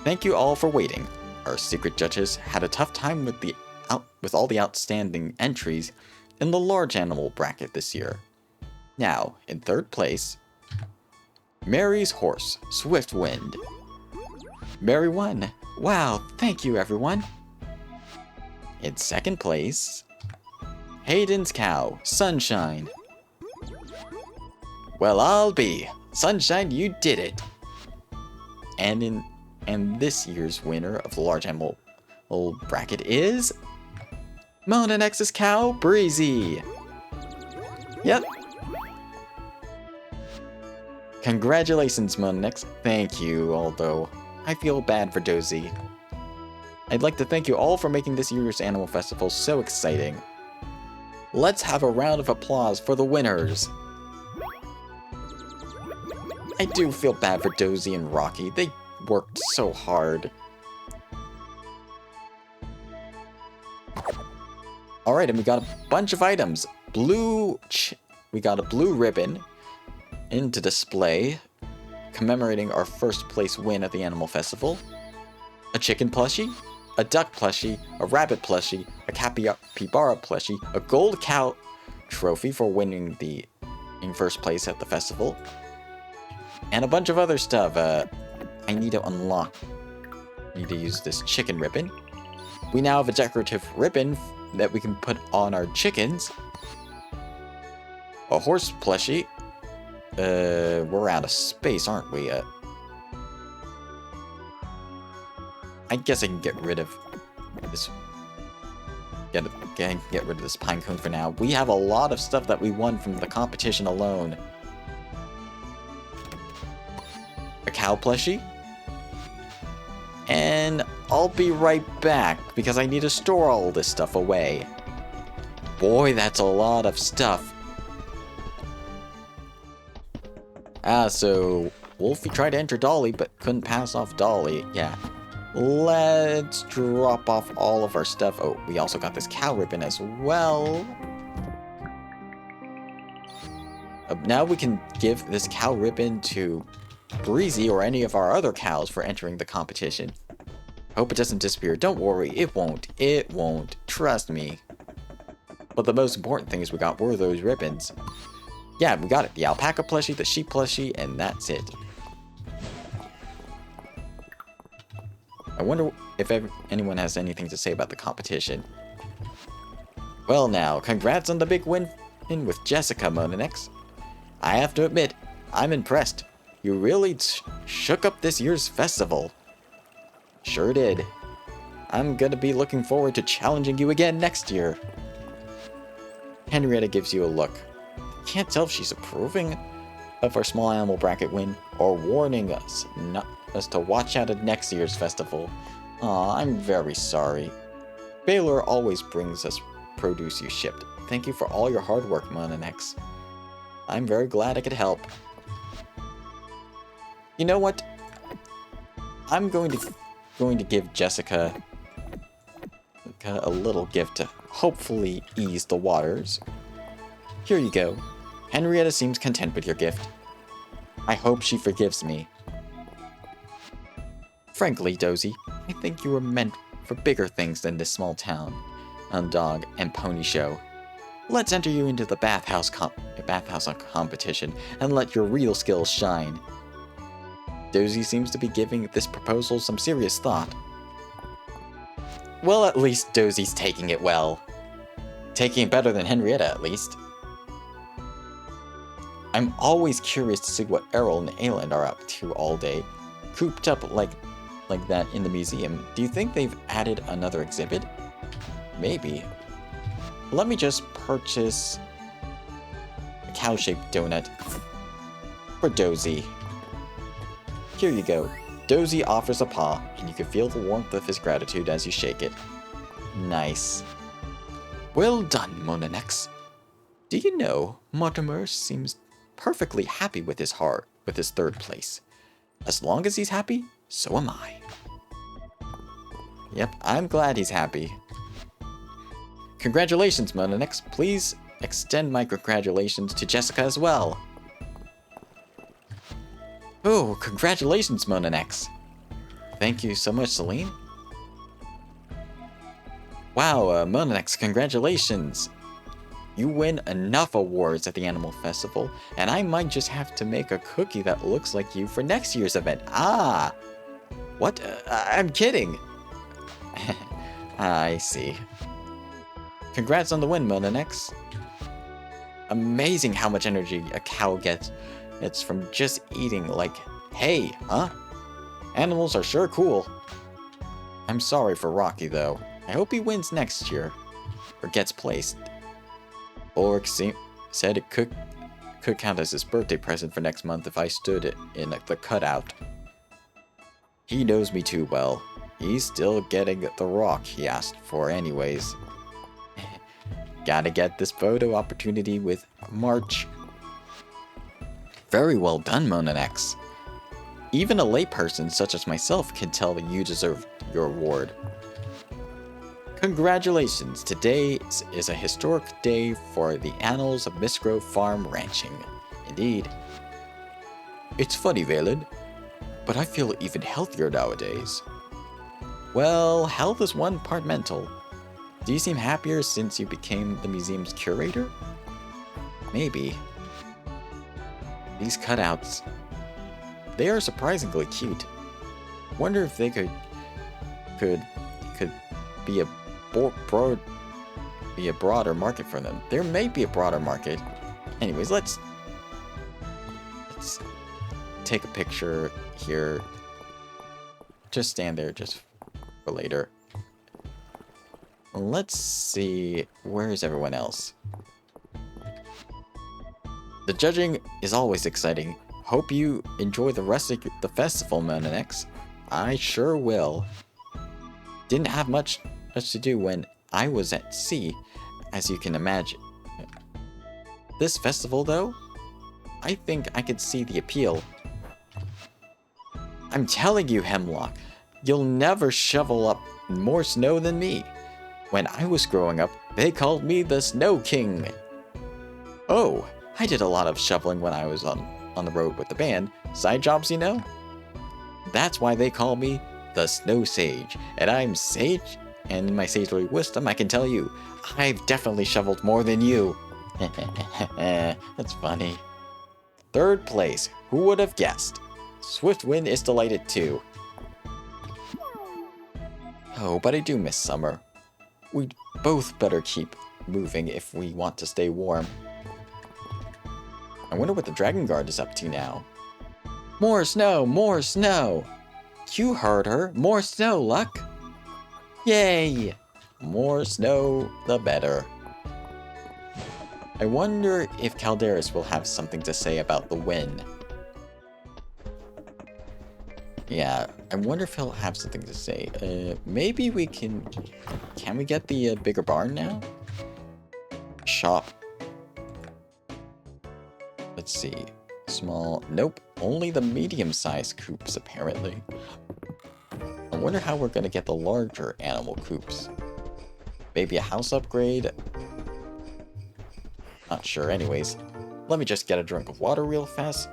Thank you all for waiting. Our secret judges had a tough time with all the outstanding entries in the large animal bracket this year. Now, in third place, Mary's horse, Swift Wind. Mary won. Wow, thank you everyone. In second place, Hayden's cow, Sunshine. Well, I'll be. Sunshine, you did it. And this year's winner of the large animal bracket is Monanex's cow, Breezy. Yep. Congratulations, Monanex. Thank you, although I feel bad for Dozy. I'd like to thank you all for making this year's Animal Festival so exciting. Let's have a round of applause for the winners. I do feel bad for Dozy and Rocky. They worked so hard. Alright, and we got a bunch of items. We got a blue ribbon into display, commemorating our first place win at the Animal Festival. A chicken plushie, a duck plushie, a rabbit plushie, a capybara plushie, a gold cow trophy for winning in first place at the festival, and a bunch of other stuff. I need to unlock. I need to use this chicken ribbon. We now have a decorative ribbon that we can put on our chickens. A horse plushie. We're out of space, aren't we? I guess I can get rid of this. Get rid of this pine cone for now. We have a lot of stuff that we won from the competition alone. A cow plushie. And I'll be right back because I need to store all this stuff away. Boy, that's a lot of stuff. So Wolfie tried to enter Dolly but couldn't pass off Dolly. Yeah. Let's drop off all of our stuff. Oh, we also got this cow ribbon as well. Now we can give this cow ribbon to Breezy or any of our other cows for entering the competition. Hope it doesn't disappear. Don't worry, it won't. It won't. Trust me. But the most important things we got were those ribbons. Yeah, we got it. The alpaca plushie, the sheep plushie, and that's it. I wonder if anyone has anything to say about the competition. Well now, congrats on the big win with Jessica, Monanex. I have to admit, I'm impressed. You really shook up this year's festival. Sure did. I'm gonna be looking forward to challenging you again next year. Henrietta gives you a look. Can't tell if she's approving of our small animal bracket win or warning us to watch out at next year's festival. Aw, I'm very sorry. Baylor always brings us produce you shipped. Thank you for all your hard work, Monanex. I'm very glad I could help. You know what? I'm going to give Jessica a little gift hopefully ease the waters. Here you go. Henrietta seems content with your gift. I hope she forgives me. Frankly, Dozy, I think you were meant for bigger things than this small town on dog and pony show. Let's enter you into the bathhouse competition and let your real skills shine. Dozy seems to be giving this proposal some serious thought. Well, at least Dozy's taking it well. Taking it better than Henrietta, at least. I'm always curious to see what Errol and Ayland are up to all day, cooped up like that in the museum. Do you think they've added another exhibit? Maybe. Let me just purchase a cow-shaped donut for Dozy. Here you go. Dozy offers a paw, and you can feel the warmth of his gratitude as you shake it. Nice. Well done, Monanex. Do you know, Mortimer seems perfectly happy with his heart, with his third place. As long as he's happy, so am I. Yep, I'm glad he's happy. Congratulations, Monanex. Please extend my congratulations to Jessica as well. Oh, congratulations, Monanex. Thank you so much, Celine. Wow, Monanex, congratulations. You win enough awards at the Animal Festival, and I might just have to make a cookie that looks like you for next year's event. Ah! What? I'm kidding. I see. Congrats on the win, Monanex. Amazing how much energy a cow gets. It's from just eating like hay, huh? Animals are sure cool. I'm sorry for Rocky, though. I hope he wins next year. Or gets placed. Ulrich said it could count as his birthday present for next month if I stood in the cutout. He knows me too well. He's still getting the rock he asked for anyways. Gotta get this photo opportunity with March. Very well done, Monanex. Even a layperson such as myself can tell that you deserve your award. Congratulations, today is a historic day for the annals of Misgrove Farm ranching. Indeed. It's funny, Valen, but I feel even healthier nowadays. Well, health is one part mental. Do you seem happier since you became the museum's curator? Maybe. These cutouts, they are surprisingly cute. Wonder if they could be a broader market for them. There may be a broader market. Anyways, let's take a picture here. Just stand there just for later. Let's see, where is everyone else? The judging is always exciting. Hope you enjoy the rest of the festival, Monanex. I sure will. Didn't have much to do when I was at sea, as you can imagine. This festival, though, I think I could see the appeal. I'm telling you, Hemlock, you'll never shovel up more snow than me. When I was growing up, they called me the Snow King. Oh, I did a lot of shoveling when I was on the road with the band. Side jobs, you know? That's why they call me the Snow Sage. And I'm sage, and in my sagely wisdom, I can tell you, I've definitely shoveled more than you. That's funny. Third place, who would have guessed? Swiftwind is delighted too. Oh, but I do miss summer. We'd both better keep moving if we want to stay warm. I wonder what the Dragon Guard is up to now. More snow! More snow! You heard her. More snow, Luck! Yay! More snow, the better. I wonder if Calderis will have something to say about the win. Yeah, I wonder if he'll have something to say. Maybe we can we get the bigger barn now? Shop. Let's see. Small. Nope. Only the medium-sized coops, apparently. I wonder how we're going to get the larger animal coops. Maybe a house upgrade? Not sure. Anyways, let me just get a drink of water real fast.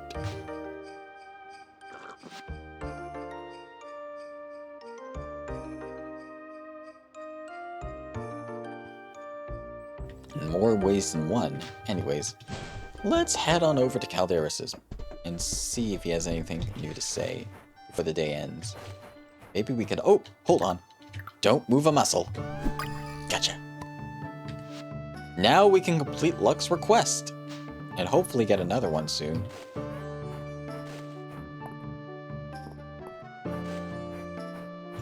More ways than one. Anyways, let's head on over to Calderis's and see if he has anything new to say before the day ends. Maybe we could... Oh, hold on. Don't move a muscle. Gotcha. Now we can complete Luck's request. And hopefully get another one soon.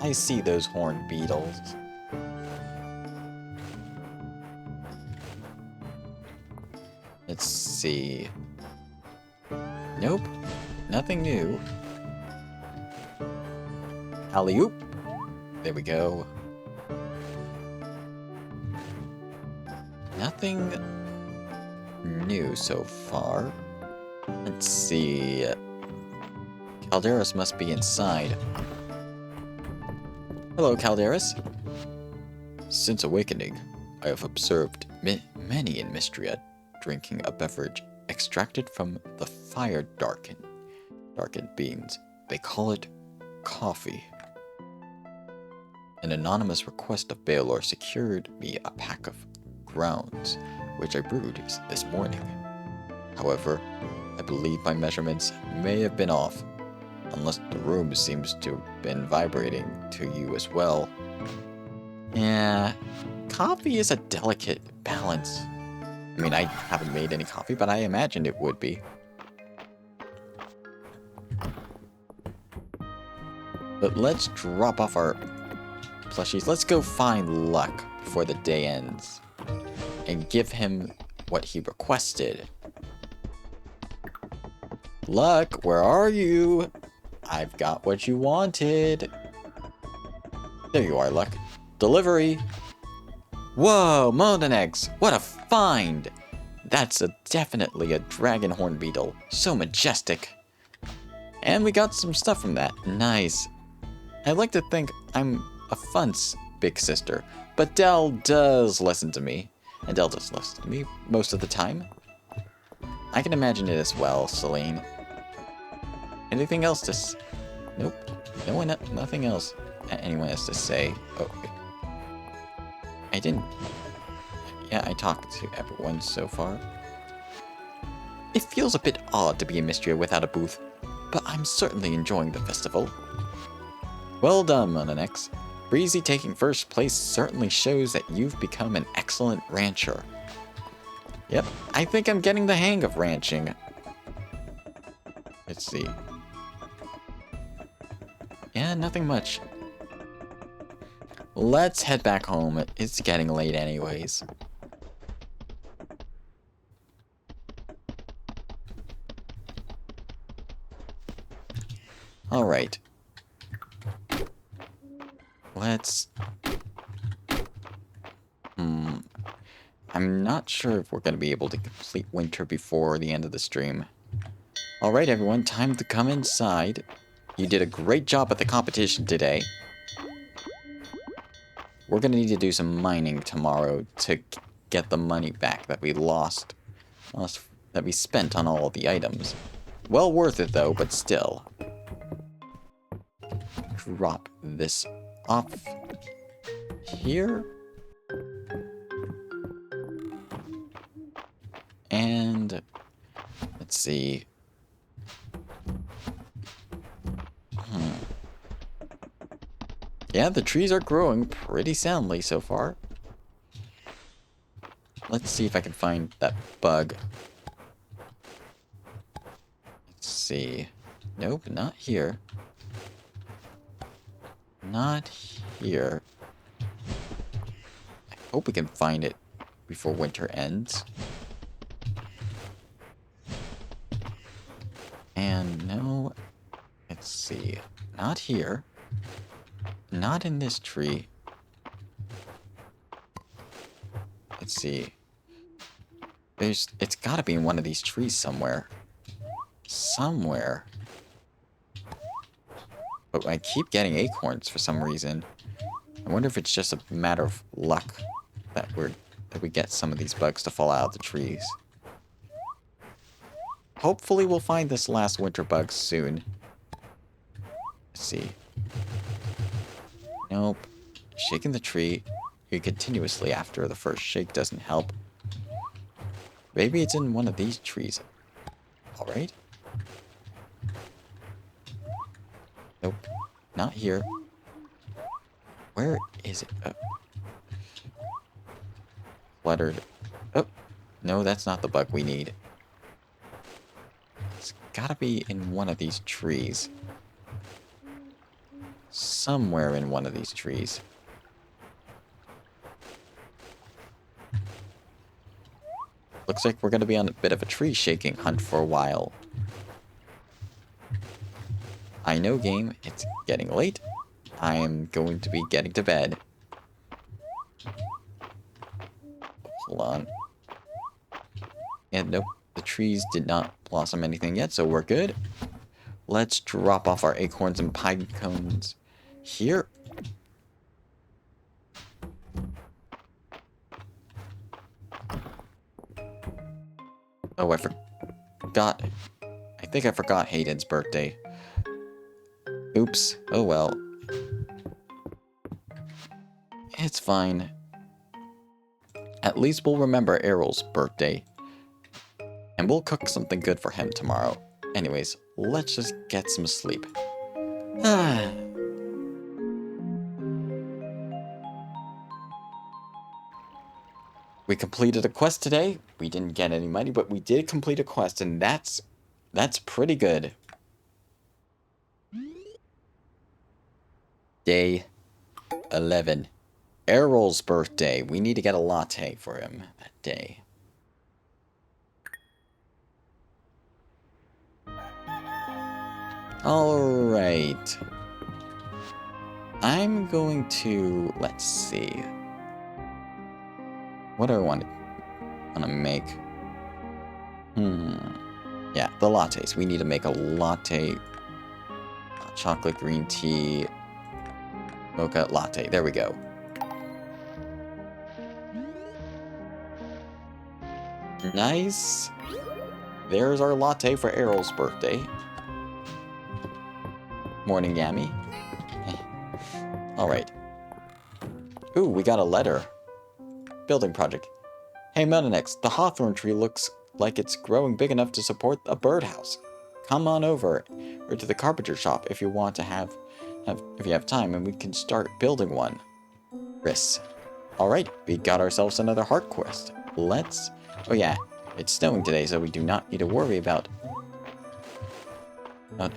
I see those horned beetles. Let's see. Nope. Nothing new. Alley-oop. There we go. Nothing new so far. Let's see. Calderis must be inside. Hello, Calderis. Since awakening, I have observed many in Mistria drinking a beverage extracted from the fire-darkened beans. They call it coffee. An anonymous request of Baelor secured me a pack of grounds, which I brewed this morning. However, I believe my measurements may have been off, unless the room seems to have been vibrating to you as well. Yeah, coffee is a delicate balance. I mean, I haven't made any coffee, but I imagined it would be. But let's drop off our plushies. Let's go find Luck before the day ends and give him what he requested. Luck, where are you? I've got what you wanted. There you are, Luck. Delivery. Whoa, Monanex, what a find! That's definitely a dragon horn beetle. So majestic. And we got some stuff from that. Nice. I like to think I'm a fun big sister, but Dell does listen to me. And Dell does listen to me most of the time. I can imagine it as well, Celine. Anything else to... Nope. No one, nothing else anyone has to say. Oh, I didn't... Yeah, I talked to everyone so far. It feels a bit odd to be in Mistria without a booth, but I'm certainly enjoying the festival. Well done, Monanex. Breezy taking first place certainly shows that you've become an excellent rancher. Yep, I think I'm getting the hang of ranching. Let's see. Yeah, nothing much. Let's head back home. It's getting late anyways. Alright. Let's... I'm not sure if we're going to be able to complete winter before the end of the stream. Alright everyone, time to come inside. You did a great job at the competition today. We're going to need to do some mining tomorrow to get the money back that we lost that we spent on all of the items. Well worth it though, but still. Drop this off here. And let's see. Yeah, the trees are growing pretty soundly so far. Let's see if I can find that bug. Let's see. Nope, not here. Not here. I hope we can find it before winter ends. And no, let's see. Not here. Not in this tree. Let's see. It's gotta be in one of these trees somewhere. Somewhere. But I keep getting acorns for some reason. I wonder if it's just a matter of luck that we get some of these bugs to fall out of the trees. Hopefully we'll find this last winter bug soon. Let's see. Nope. Shaking the tree continuously after the first shake doesn't help. Maybe it's in one of these trees. Alright. Nope. Not here. Where is it? Oh. Fluttered. Oh. No, that's not the bug we need. It's gotta be in one of these trees. Somewhere in one of these trees. Looks like we're going to be on a bit of a tree shaking hunt for a while. I know, game, it's getting late. I am going to be getting to bed. Hold on. And nope, the trees did not blossom anything yet, so we're good. Let's drop off our acorns and pine cones here. Oh, I forgot. I think I forgot Hayden's birthday. Oops. Oh well. It's fine. At least we'll remember Errol's birthday. And we'll cook something good for him tomorrow. Anyways, let's just get some sleep. We completed a quest today. We didn't get any money, but we did complete a quest, and that's pretty good. Day 11. Errol's birthday. We need to get a latte for him that day. Alright. I'm going to... Let's see. What do I want to make? Yeah, the lattes. We need to make a latte. Chocolate green tea. Mocha latte. There we go. Nice. There's our latte for Errol's birthday. Morning, Yami. Alright. Ooh, we got a letter. Building project. Hey, Metanex, the hawthorn tree looks like it's growing big enough to support a birdhouse. Come on over or to the carpenter shop if you want to if you have time, and we can start building one. Riss. Alright, we got ourselves another heart quest. Let's... Oh yeah, it's snowing today, so we do not need to worry about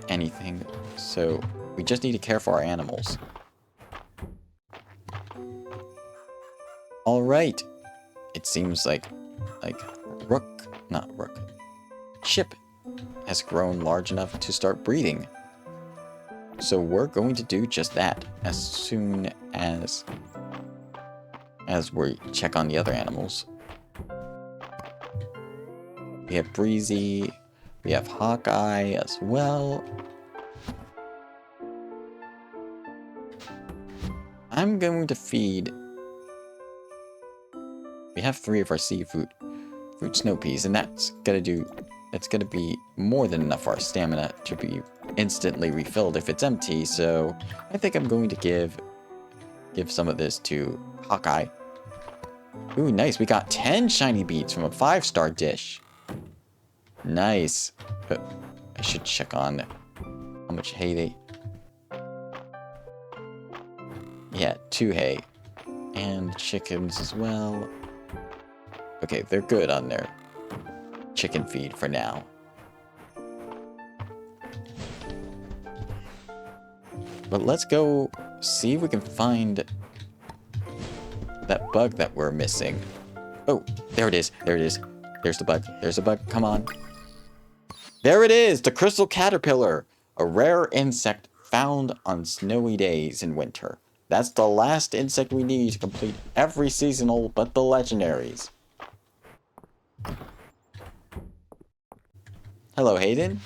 anything. So, we just need to care for our animals. Alright. It seems like Chip has grown large enough to start breeding. So we're going to do just that as soon as we check on the other animals. We have Breezy, we have Hawkeye as well. I'm going to feed... We have 3 of our seafood fruit snow peas, and that's gonna be more than enough for our stamina to be instantly refilled if it's empty, so I think I'm going to give some of this to Hawkeye. Ooh, nice. We got 10 shiny beads from a 5-star dish. Nice. But I should check on how much hay they... Yeah, 2 hay. And chickens as well. Okay, they're good on their chicken feed for now. But let's go see if we can find that bug that we're missing. Oh, there it is. There it is. There's the bug. There's the bug. Come on. There it is! The crystal caterpillar! A rare insect found on snowy days in winter. That's the last insect we need to complete every seasonal but the legendaries. Hello, Hayden.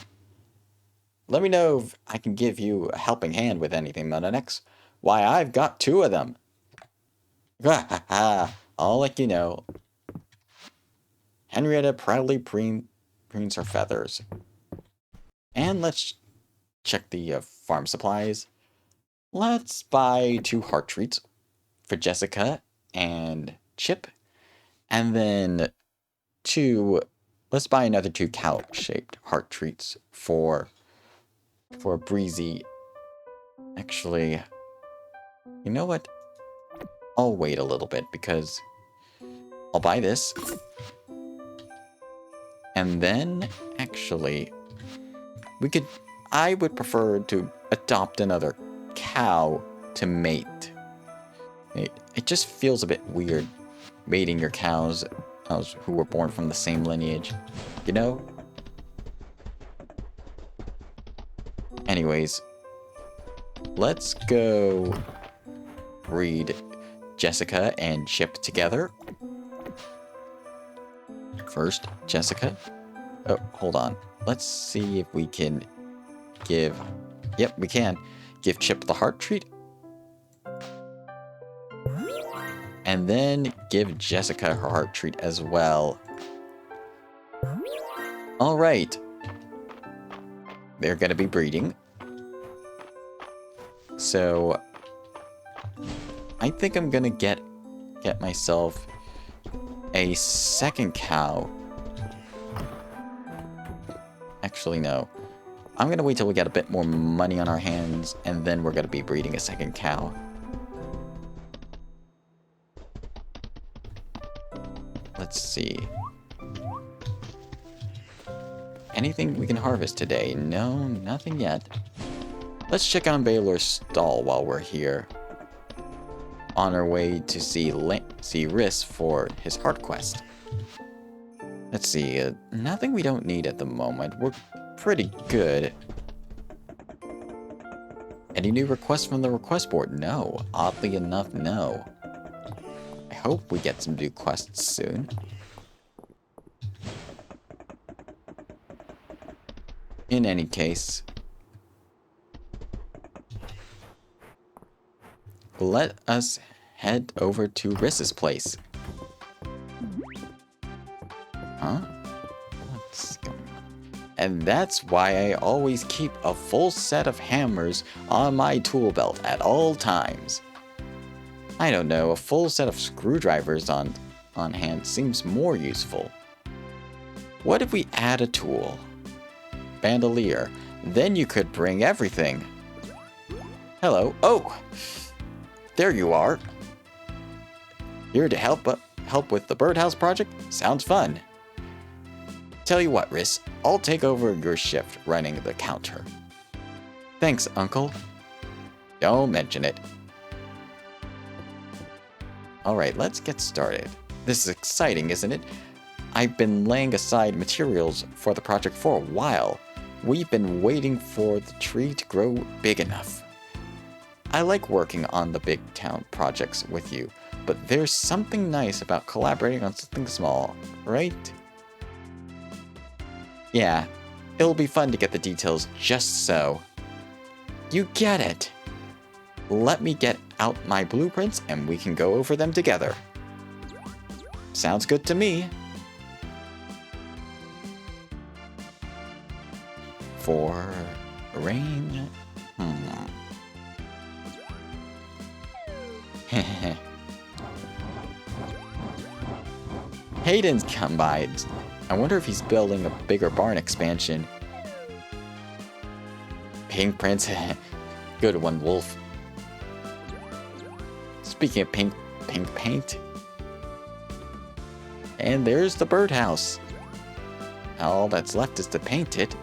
Let me know if I can give you a helping hand with anything, Metanex. Why, I've got 2 of them. I'll let you know. Henrietta proudly preens her feathers. And let's check the farm supplies. Let's buy 2 heart treats for Jessica and Chip. And then let's buy another 2 cow-shaped heart treats for Breezy. Actually, you know what? I'll wait a little bit because I'll buy this. And then, actually, I would prefer to adopt another cow to mate. It just feels a bit weird mating your cows who were born from the same lineage, you know? Anyways, let's go breed Jessica and Chip together. First, Jessica. Oh, hold on. Let's see if we can give... Yep, we can. Give Chip the heart treat. And then give Jessica her heart treat as well. Alright. They're gonna be breeding. So... I think I'm gonna get myself a second cow. Actually, no. I'm gonna wait till we get a bit more money on our hands, and then we're gonna be breeding a second cow. Let's see. Anything we can harvest today? No, nothing yet. Let's check on Baylor's stall while we're here. On our way to see Riss for his heart quest. Let's see, nothing we don't need at the moment. We're pretty good. Any new requests from the request board? No. Oddly enough, no. I hope we get some new quests soon. In any case, let us head over to Riss's place. Huh? What's going on? And that's why I always keep a full set of hammers on my tool belt at all times. I don't know, a full set of screwdrivers on hand seems more useful. What if we add a tool? Bandolier. Then you could bring everything. Hello. Oh! There you are. Here to help with the birdhouse project? Sounds fun. Tell you what, Riss, I'll take over your shift running the counter. Thanks, Uncle. Don't mention it. Alright, let's get started. This is exciting, isn't it? I've been laying aside materials for the project for a while. We've been waiting for the tree to grow big enough. I like working on the big town projects with you, but there's something nice about collaborating on something small, right? Yeah, it'll be fun to get the details just so. You get it! Let me get out my blueprints and we can go over them together. Sounds good to me. For rain... Hayden's come by. I wonder if he's building a bigger barn expansion. Pink Prince. Good one, Wolf. Speaking of pink paint. And there's the birdhouse. All that's left is to paint it.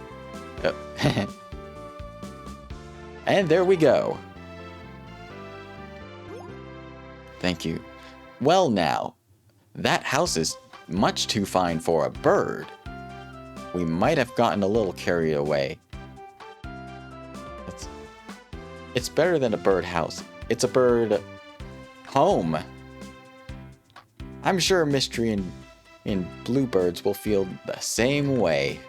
Oh. And there we go. Thank you. Well now, that house is much too fine for a bird. We might have gotten a little carried away. It's better than a birdhouse. It's a bird home. I'm sure Mistria and Bluebirds will feel the same way.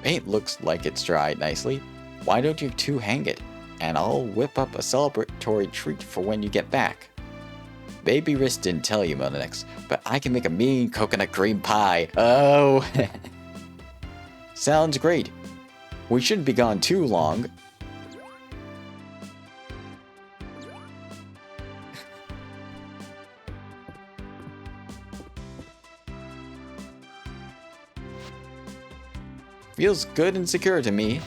Paint looks like it's dried nicely. Why don't you two hang it? And I'll whip up a celebratory treat for when you get back. Baby Wrist didn't tell you, Monanex, but I can make a mean coconut cream pie. Oh! Sounds great. We shouldn't be gone too long. Feels good and secure to me.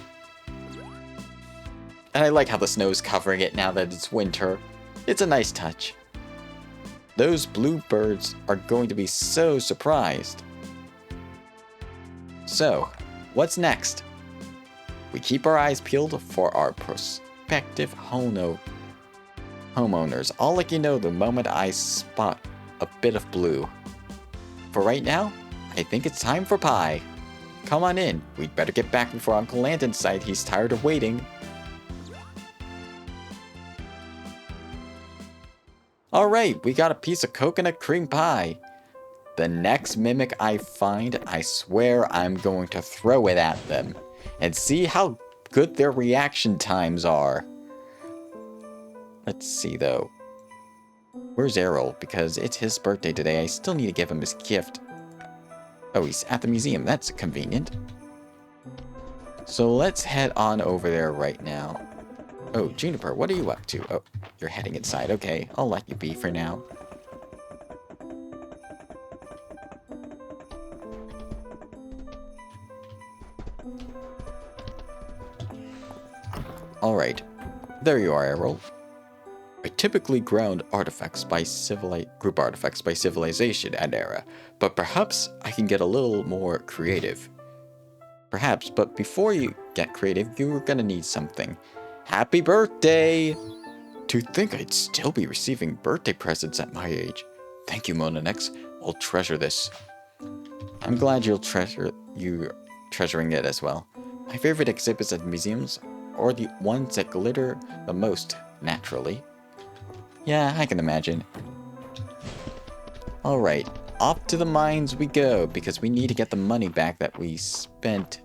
And I like how the snow's covering it now that it's winter. It's a nice touch. Those blue birds are going to be so surprised. So, what's next? We keep our eyes peeled for our prospective homeowners. I'll let you know the moment I spot a bit of blue. For right now, I think it's time for pie. Come on in. We'd better get back before Uncle Landon's side. He's tired of waiting. Alright, we got a piece of coconut cream pie. The next mimic I find, I swear I'm going to throw it at them. And see how good their reaction times are. Let's see though. Where's Errol? Because it's his birthday today. I still need to give him his gift. Oh, he's at the museum. That's convenient. So let's head on over there right now. Oh, Juniper, what are you up to? Oh, you're heading inside. Okay, I'll let you be for now. Alright, there you are, Errol. I typically ground artifacts by group artifacts by civilization and era, but perhaps I can get a little more creative. Perhaps, but before you get creative, you're gonna need something. Happy birthday! To think I'd still be receiving birthday presents at my age. Thank you, Monanex. I'll treasure this. I'm glad you're treasuring it as well. My favorite exhibits at museums are the ones that glitter the most, naturally. Yeah, I can imagine. Alright, off to the mines we go, because we need to get the money back that we spent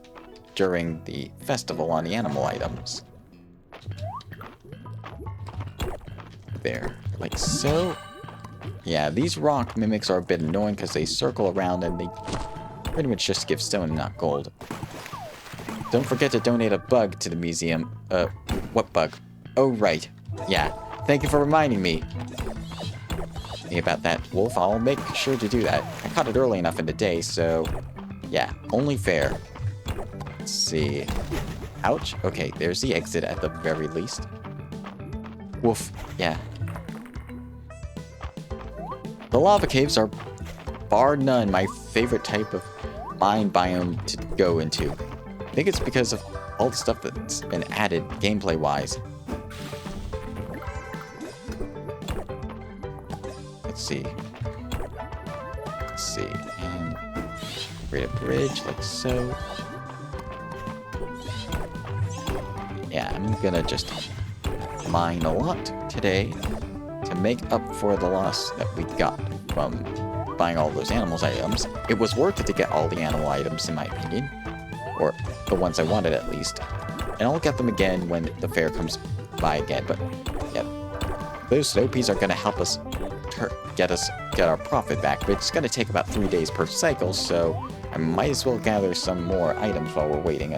during the festival on the animal items. There, like so. Yeah, these rock mimics are a bit annoying because they circle around and they pretty much just give stone, not gold. Don't forget to donate a bug to the museum. What bug? Oh, right. Yeah, thank you for reminding me. About that wolf, I'll make sure to do that. I caught it early enough in the day, so yeah, only fair. Let's see. Ouch. Okay, there's the exit at the very least. Wolf, yeah. The lava caves are bar none my favorite type of mine biome to go into. I think it's because of all the stuff that's been added gameplay-wise. Let's see. And create a bridge like so. Yeah, I'm gonna just mine a lot today to make up for the loss that we got from buying all those animals items. It was worth it to get all the animal items, in my opinion. Or the ones I wanted, at least. And I'll get them again when the fair comes by again. But, yeah. Those snow peas are gonna help us get our profit back, but it's gonna take about 3 days per cycle, so I might as well gather some more items while we're waiting.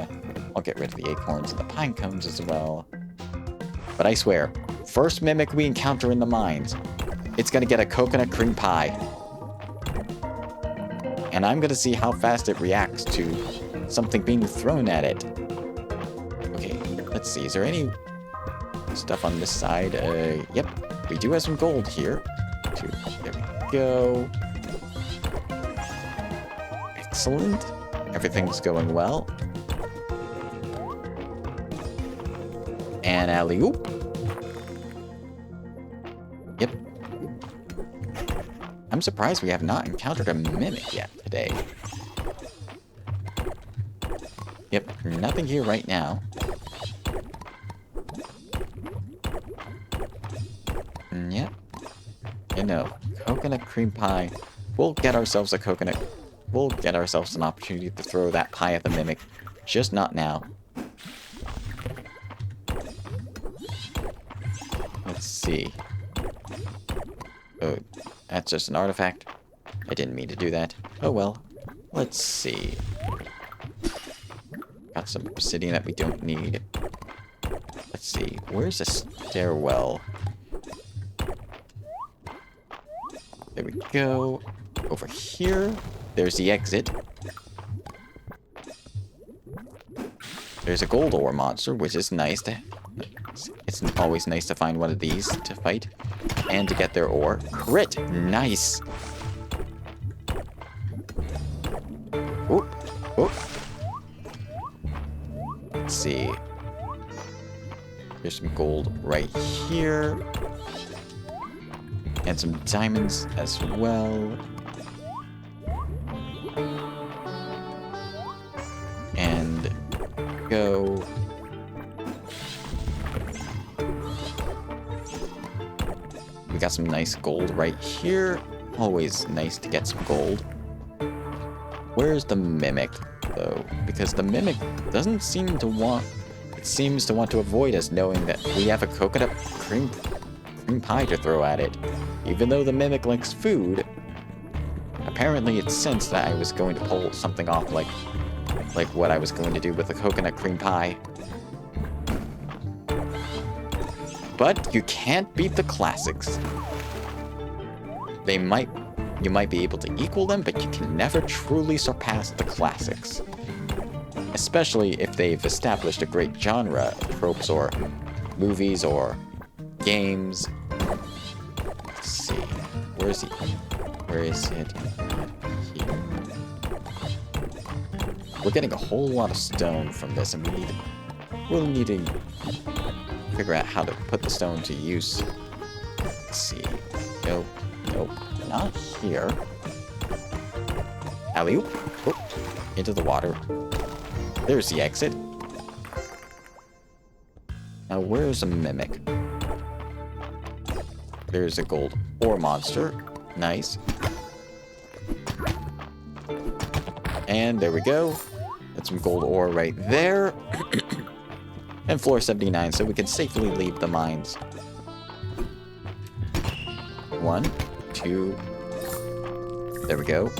I'll get rid of the acorns and the pine cones as well. But I swear, first mimic we encounter in the mines, it's gonna get a coconut cream pie. And I'm gonna see how fast it reacts to something being thrown at it. Okay, let's see, is there any stuff on this side? Yep, we do have some gold here. There we go. Excellent. Everything's going well. And alley-oop. Yep. I'm surprised we have not encountered a mimic yet today. Yep, nothing here right now. Yep. You know, coconut cream pie. We'll get ourselves a coconut. We'll get ourselves an opportunity to throw that pie at the mimic. Just not now. Let's see. Oh, that's just an artifact. I didn't mean to do that. Oh well. Let's see. Got some obsidian that we don't need. Let's see. Where's the stairwell? There we go. Over here. There's the exit. There's a gold ore monster, which is nice to... It's always nice to find one of these to fight. And to get their ore. Crit! Nice! Oop! Oop! Let's see. There's some gold right here. And some diamonds as well. And go. We got some nice gold right here. Always nice to get some gold. Where's the mimic, though? Because the mimic doesn't seem to want... It seems to want to avoid us, knowing that we have a coconut cream pie to throw at it. Even though the mimic likes food, apparently it sensed that I was going to pull something off like what I was going to do with the coconut cream pie. But you can't beat the classics. You might be able to equal them, but you can never truly surpass the classics. Especially if they've established a great genre, tropes, or movies, or games. Let's see. Where is he? Where is it? Here. We're getting a whole lot of stone from this, and we'll need to figure out how to put the stone to use. Let's see. Nope. Nope. Not here. Alley-oop. Oh, into the water. There's the exit. Now, where's a mimic? There's a gold ore monster. Nice. And there we go. That's some gold ore right there. And floor 79, so we can safely leave the mines. 1, 2. There we go.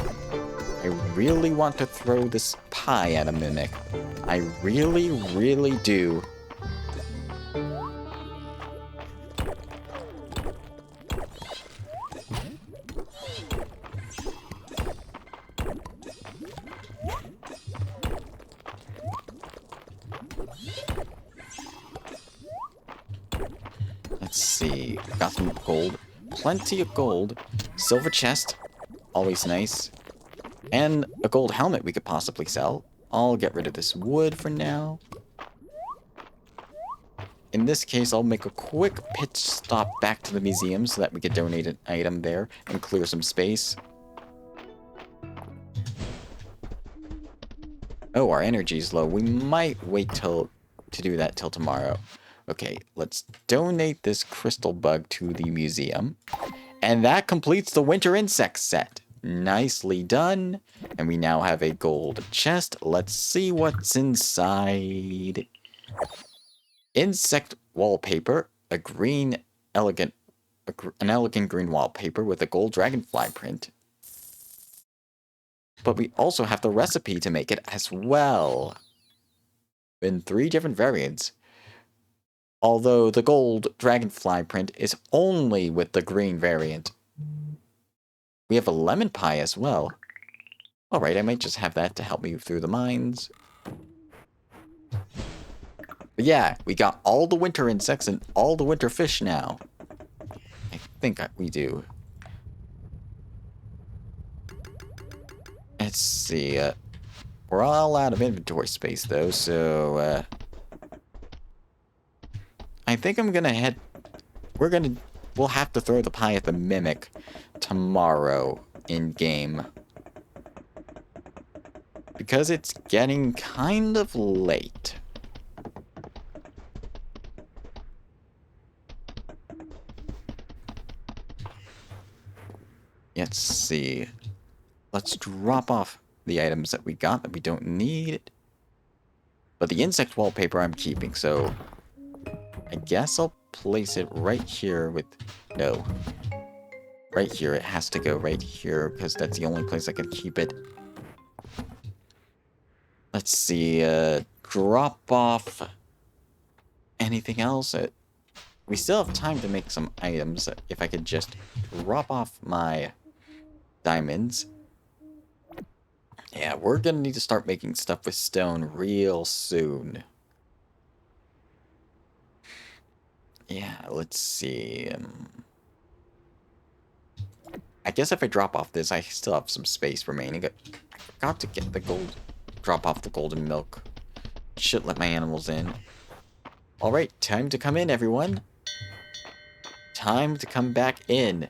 I really want to throw this pie at a mimic. I really, really do. Let's see. Got some gold. Plenty of gold. Silver chest. Always nice. And a gold helmet we could possibly sell. I'll get rid of this wood for now. In this case, I'll make a quick pit stop back to the museum so that we could donate an item there and clear some space. Oh, our energy's low. We might wait to do that till tomorrow. Okay, let's donate this crystal bug to the museum. And that completes the winter insect set. Nicely done. And we now have a gold chest. Let's see what's inside. Insect wallpaper. An elegant green wallpaper with a gold dragonfly print. But we also have the recipe to make it as well. In 3 different variants. Although the gold dragonfly print is only with the green variant. We have a lemon pie as well. Alright, I might just have that to help me through the mines. But yeah, we got all the winter insects and all the winter fish now. I think we do. Let's see. We're all out of inventory space though, so I think I'm gonna head... We'll have to throw the pie at the mimic tomorrow in-game. Because it's getting kind of late. Let's see. Let's drop off the items that we got that we don't need. But the insect wallpaper I'm keeping, so... I guess I'll place it right here with... No. Right here. It has to go right here because that's the only place I could keep it. Let's see. Drop off anything else? We still have time to make some items. If I could just drop off my diamonds. Yeah, we're gonna need to start making stuff with stone real soon. Yeah, let's see. I guess if I drop off this, I still have some space remaining. I forgot to get the gold. Drop off the golden milk. Should let my animals in. Alright, time to come in, everyone. Time to come back in.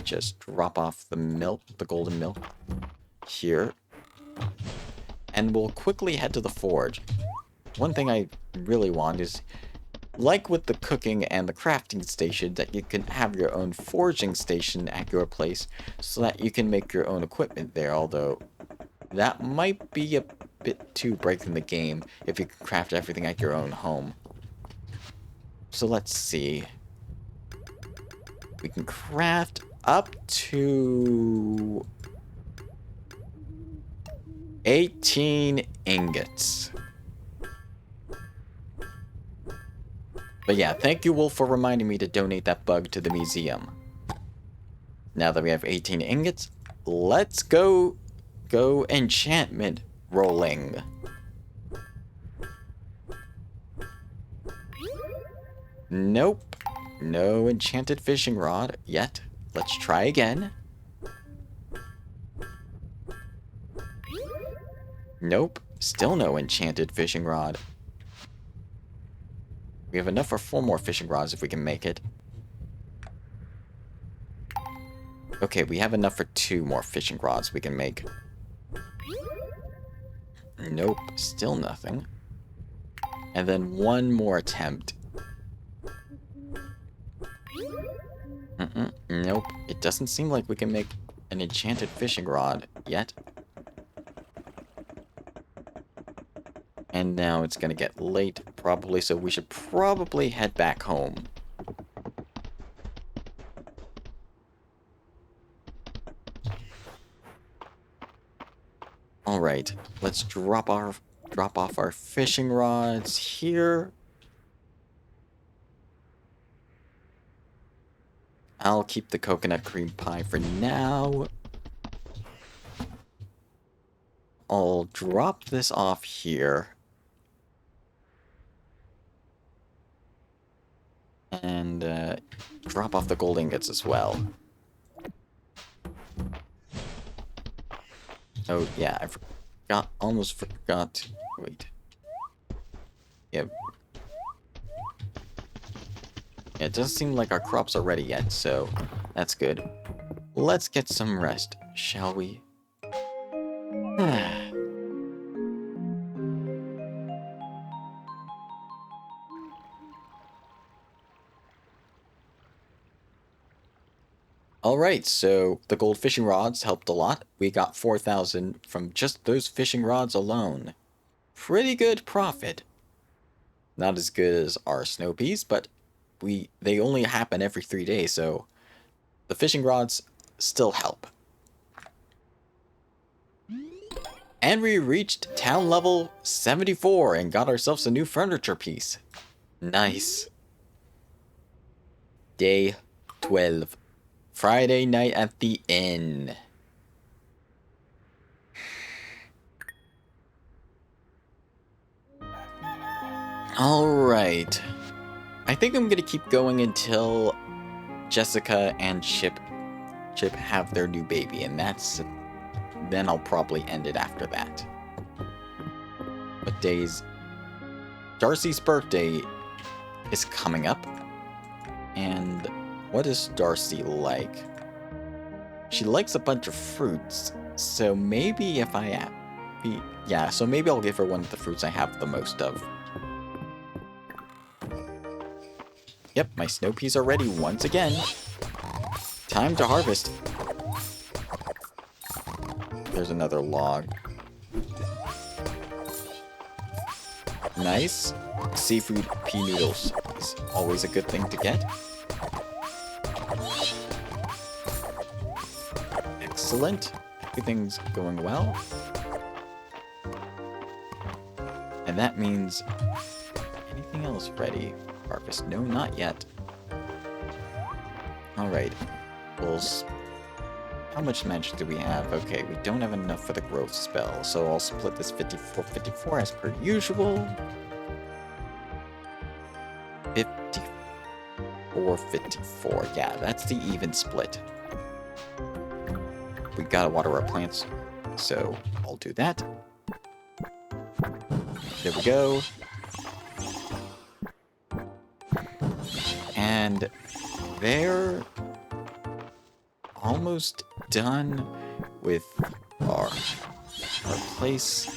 Just drop off the milk, the golden milk, here. And we'll quickly head to the forge. One thing I really want is, like with the cooking and the crafting station, that you can have your own forging station at your place so that you can make your own equipment there, although that might be a bit too breaking the game if you can craft everything at your own home. So let's see. We can craft up to 18 ingots. But yeah, thank you, Wolf, for reminding me to donate that bug to the museum. Now that we have 18 ingots, let's go enchantment rolling. Nope. No enchanted fishing rod yet. Let's try again. Nope. Still no enchanted fishing rod. We have enough for 4 more fishing rods if we can make it. Okay, we have enough for 2 more fishing rods we can make. Nope, still nothing. And then 1 more attempt. Nope, it doesn't seem like we can make an enchanted fishing rod yet. And now it's gonna get late, probably, so we should probably head back home. Alright, let's drop off our fishing rods here. I'll keep the coconut cream pie for now. I'll drop this off here. And drop off the gold ingots as well. Oh, yeah, almost forgot. Wait. Yep. Yeah, it doesn't seem like our crops are ready yet, so that's good. Let's get some rest, shall we? Alright, so the gold fishing rods helped a lot. We got 4,000 from just those fishing rods alone. Pretty good profit. Not as good as our snow peas, but they only happen every 3 days, so the fishing rods still help. And we reached town level 74 and got ourselves a new furniture piece. Nice. Day 12. Friday night at the inn. Alright. I think I'm gonna keep going until Jessica and Chip have their new baby, and then I'll probably end it after that. What days? Darcy's birthday is coming up, and what is Darcy like? She likes a bunch of fruits, so maybe if so maybe I'll give her one of the fruits I have the most of. Yep, my snow peas are ready once again. Time to harvest. There's another log. Nice. Seafood pea noodles. Always a good thing to get. Excellent. Everything's going well. And that means... anything else ready? Harvest? No, not yet. Alright. Well, how much magic do we have? Okay, we don't have enough for the growth spell, so I'll split this 54-54 as per usual. 54-54. Yeah, that's the even split. We gotta water our plants, so I'll do that. There we go. And they're almost done with our place,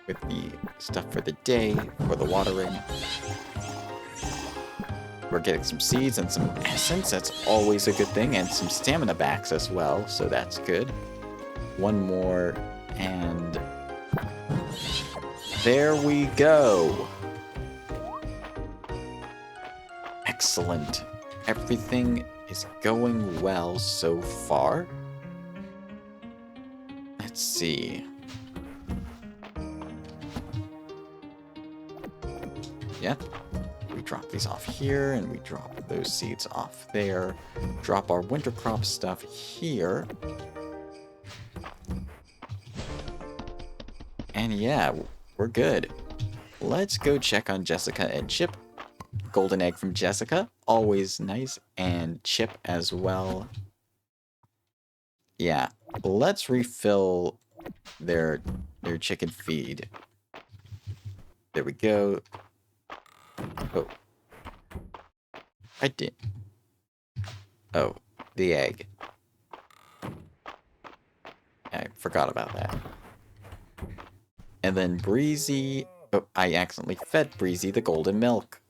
with the stuff for the day, for the watering. We're getting some seeds and some essence, that's always a good thing, and some stamina backs as well, so that's good. One more, and there we go. Excellent. Everything is going well so far. Let's see. Yep. We drop these off here, and we drop those seeds off there. Drop our winter crop stuff here. And yeah, we're good. Let's go check on Jessica and Chip. Golden egg from Jessica, always nice, and Chip as well. Yeah, let's refill their chicken feed. There we go. Oh. I did. Oh, the egg. I forgot about that. And then Breezy... oh, I accidentally fed Breezy the golden milk.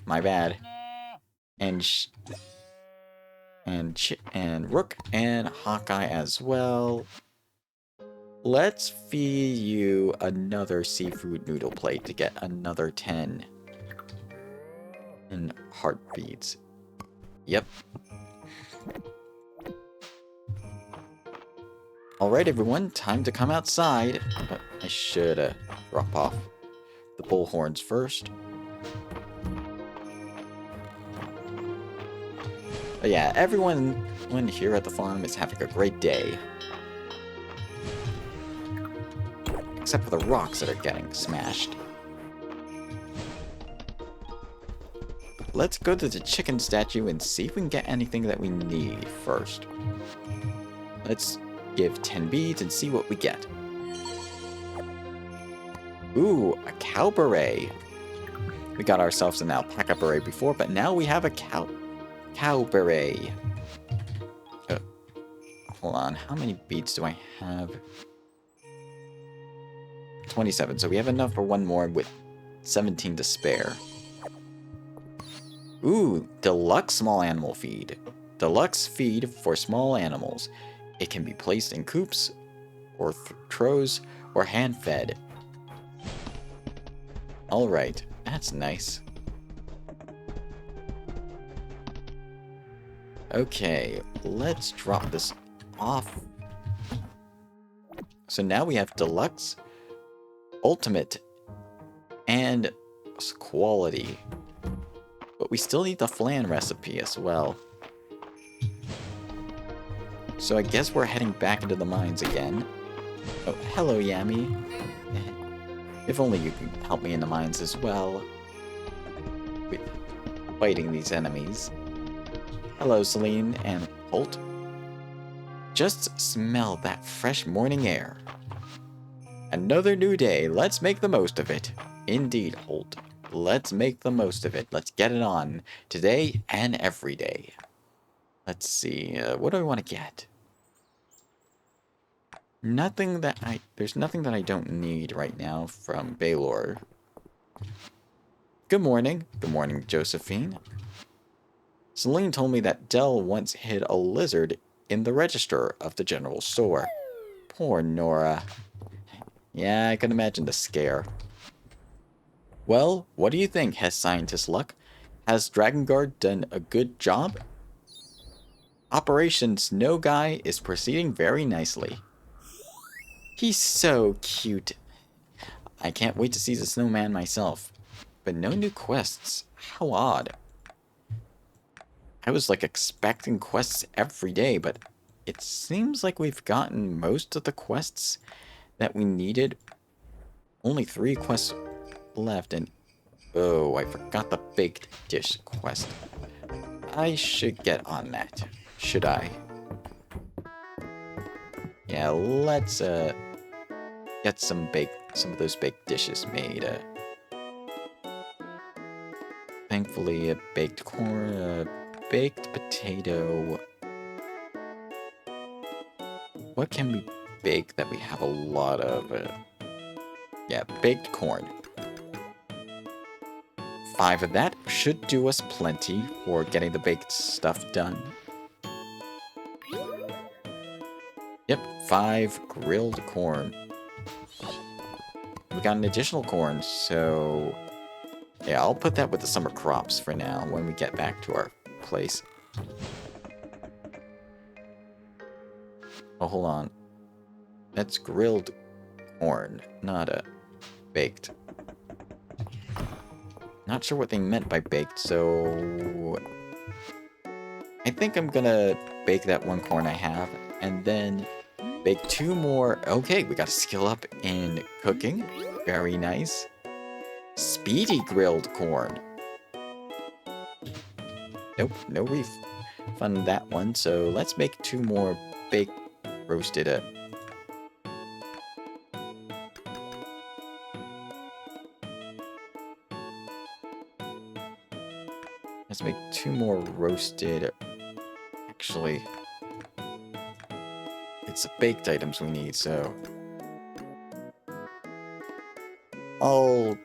My bad. And Rook and Hawkeye as well. Let's feed you another seafood noodle plate to get another 10 in heartbeats. Yep. Alright everyone, time to come outside. But I should drop off the bullhorns first. But yeah, everyone here at the farm is having a great day. Except for the rocks that are getting smashed. Let's go to the chicken statue and see if we can get anything that we need first. Let's give 10 beads and see what we get. Ooh, a cow beret. We got ourselves an alpaca beret before, but now we have a cow beret. Oh, hold on, how many beads do I have? 27, so we have enough for one more with 17 to spare. Ooh, deluxe small animal feed. Deluxe feed for small animals. It can be placed in coops, or throws, or hand-fed. Alright, that's nice. Okay, let's drop this off. So now we have deluxe, ultimate, and quality. But we still need the flan recipe as well. So I guess we're heading back into the mines again. Oh, hello Yami. If only you can help me in the mines as well. With fighting these enemies. Hello, Celine and Holt. Just smell that fresh morning air. Another new day. Let's make the most of it. Indeed, Holt. Let's make the most of it. Let's get it on. Today and every day. Let's see. What do I want to get? There's nothing that I don't need right now from Baylor. Good morning. Good morning, Josephine. Celine told me that Dell once hid a lizard in the register of the general store. Poor Nora. Yeah, I can imagine the scare. Well, what do you think, has Scientist Luck? Has Dragon Guard done a good job? Operation Snow Guy is proceeding very nicely. He's so cute. I can't wait to see the snowman myself. But no new quests. How odd. I was like expecting quests every day, but it seems like we've gotten most of the quests that we needed. Only 3 quests left, and oh, I forgot the baked dish quest. I should get on that. Should I? Yeah, let's get some of those baked dishes made. Thankfully, a baked corn, a baked potato. What can we bake that we have a lot of? Yeah, baked corn. 5 of that should do us plenty for getting the baked stuff done. Yep, 5 grilled corn. We got an additional corn, so yeah, I'll put that with the summer crops for now when we get back to our place. Oh, hold on. That's grilled corn, not a baked. Not sure what they meant by baked, so I think I'm gonna bake that 1 corn I have, and then bake 2 more. Okay, we got to skill up in cooking. Very nice. Speedy grilled corn. Nope, no refund that one, so let's make 2 more baked roasted let's make 2 more roasted. Actually, it's the baked items we need, so I'll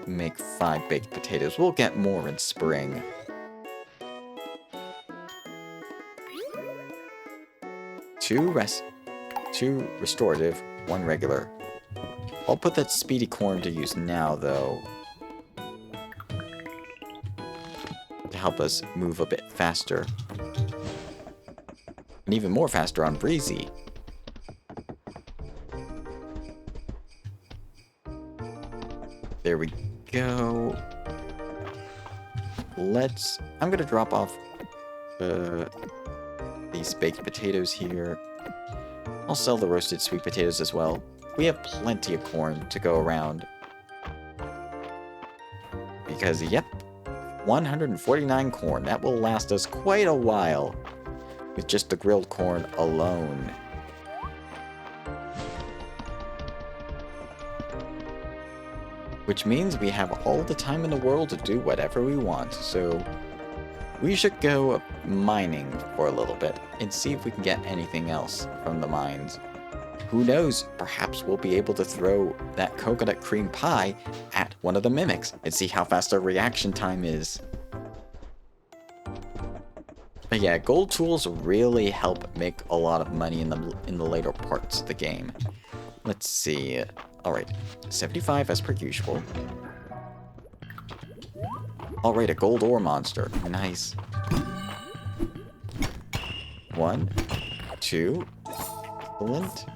make 5 baked potatoes. We'll get more in spring. 2 restorative, 1 regular. I'll put that speedy corn to use now, though, to help us move a bit faster. And even more faster on Breezy. There we go. I'm gonna drop off these baked potatoes here. I'll sell the roasted sweet potatoes as well. We have plenty of corn to go around. Because, yep, 149 corn. That will last us quite a while with just the grilled corn alone. Which means we have all the time in the world to do whatever we want, so we should go mining for a little bit and see if we can get anything else from the mines. Who knows, perhaps we'll be able to throw that coconut cream pie at one of the mimics and see how fast our reaction time is. But yeah, gold tools really help make a lot of money in the later parts of the game. Let's see. Alright, 75 as per usual. Alright, a gold ore monster. Nice. 1, 2. Excellent.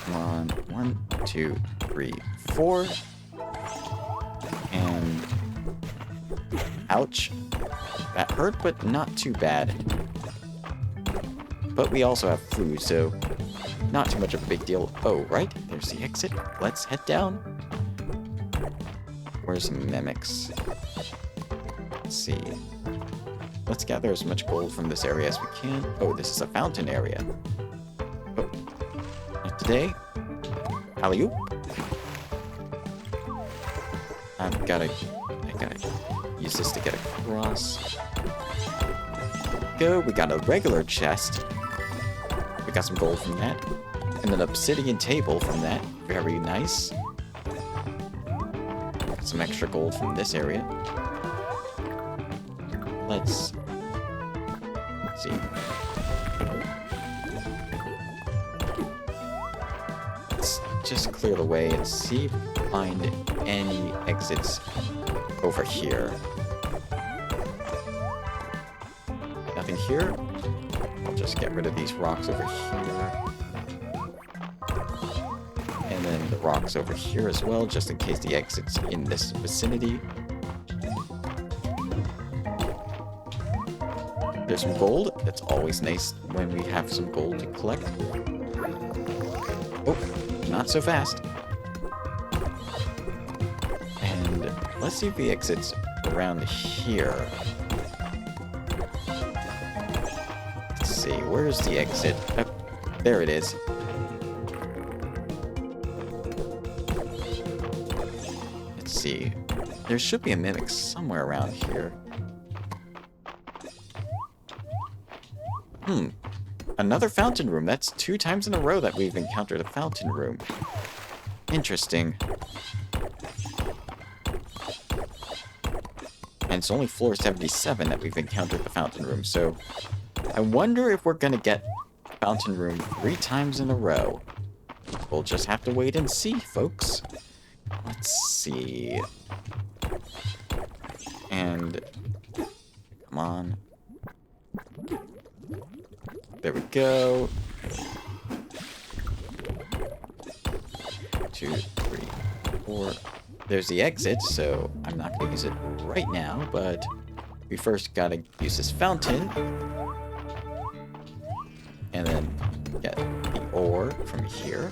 Come on. 1, 2, 3, 4. And ouch. That hurt, but not too bad. But we also have food, so not too much of a big deal. Oh, right. There's the exit. Let's head down. Where's mimics? Let's see. Let's gather as much gold from this area as we can. Oh, this is a fountain area. Oh. Not today. Alley-oop. I gotta use this to get across. Go. We got a regular chest. We got some gold from that. And an obsidian table from that. Very nice. Got some extra gold from this area. Let's see. Let's just clear the way and see if we can find any exits over here. Nothing here? I'll just get rid of these rocks over here. And then the rocks over here as well, just in case the exit's in this vicinity. There's some gold. That's always nice when we have some gold to collect. Oh, not so fast. And let's see if the exit's around here. Let's see, where's the exit? Oh, there it is. Let's see. There should be a mimic somewhere around here. Another fountain room. That's 2 times in a row that we've encountered a fountain room. Interesting. And it's only floor 77 that we've encountered the fountain room, so I wonder if we're gonna get fountain room 3 times in a row. We'll just have to wait and see, folks. Let's see. And come on. There we go. 2, 3, 4. There's the exit, so I'm not going to use it right now, but we first got to use this fountain. And then get the ore from here.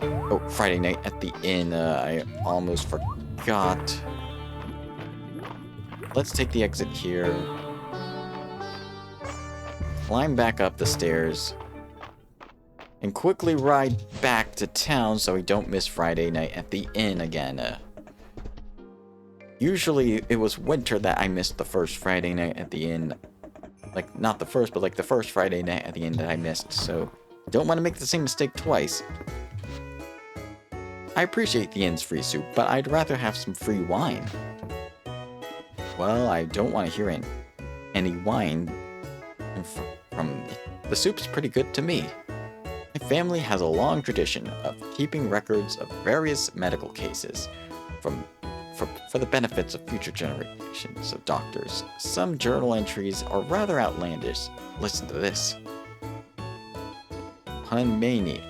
Oh, Friday night at the inn. I almost forgot. Let's take the exit here. Climb back up the stairs, and quickly ride back to town so we don't miss Friday night at the inn again. Usually it was winter that I missed the first Friday night at the inn. Like, not the first, but like the first Friday night at the inn that I missed, so don't want to make the same mistake twice. I appreciate the inn's free soup, but I'd rather have some free wine. Well, I don't want to hear any wine from the soup's pretty good to me. My family has a long tradition of keeping records of various medical cases for the benefits of future generations of doctors. Some journal entries are rather outlandish. Listen to this. Hunmania,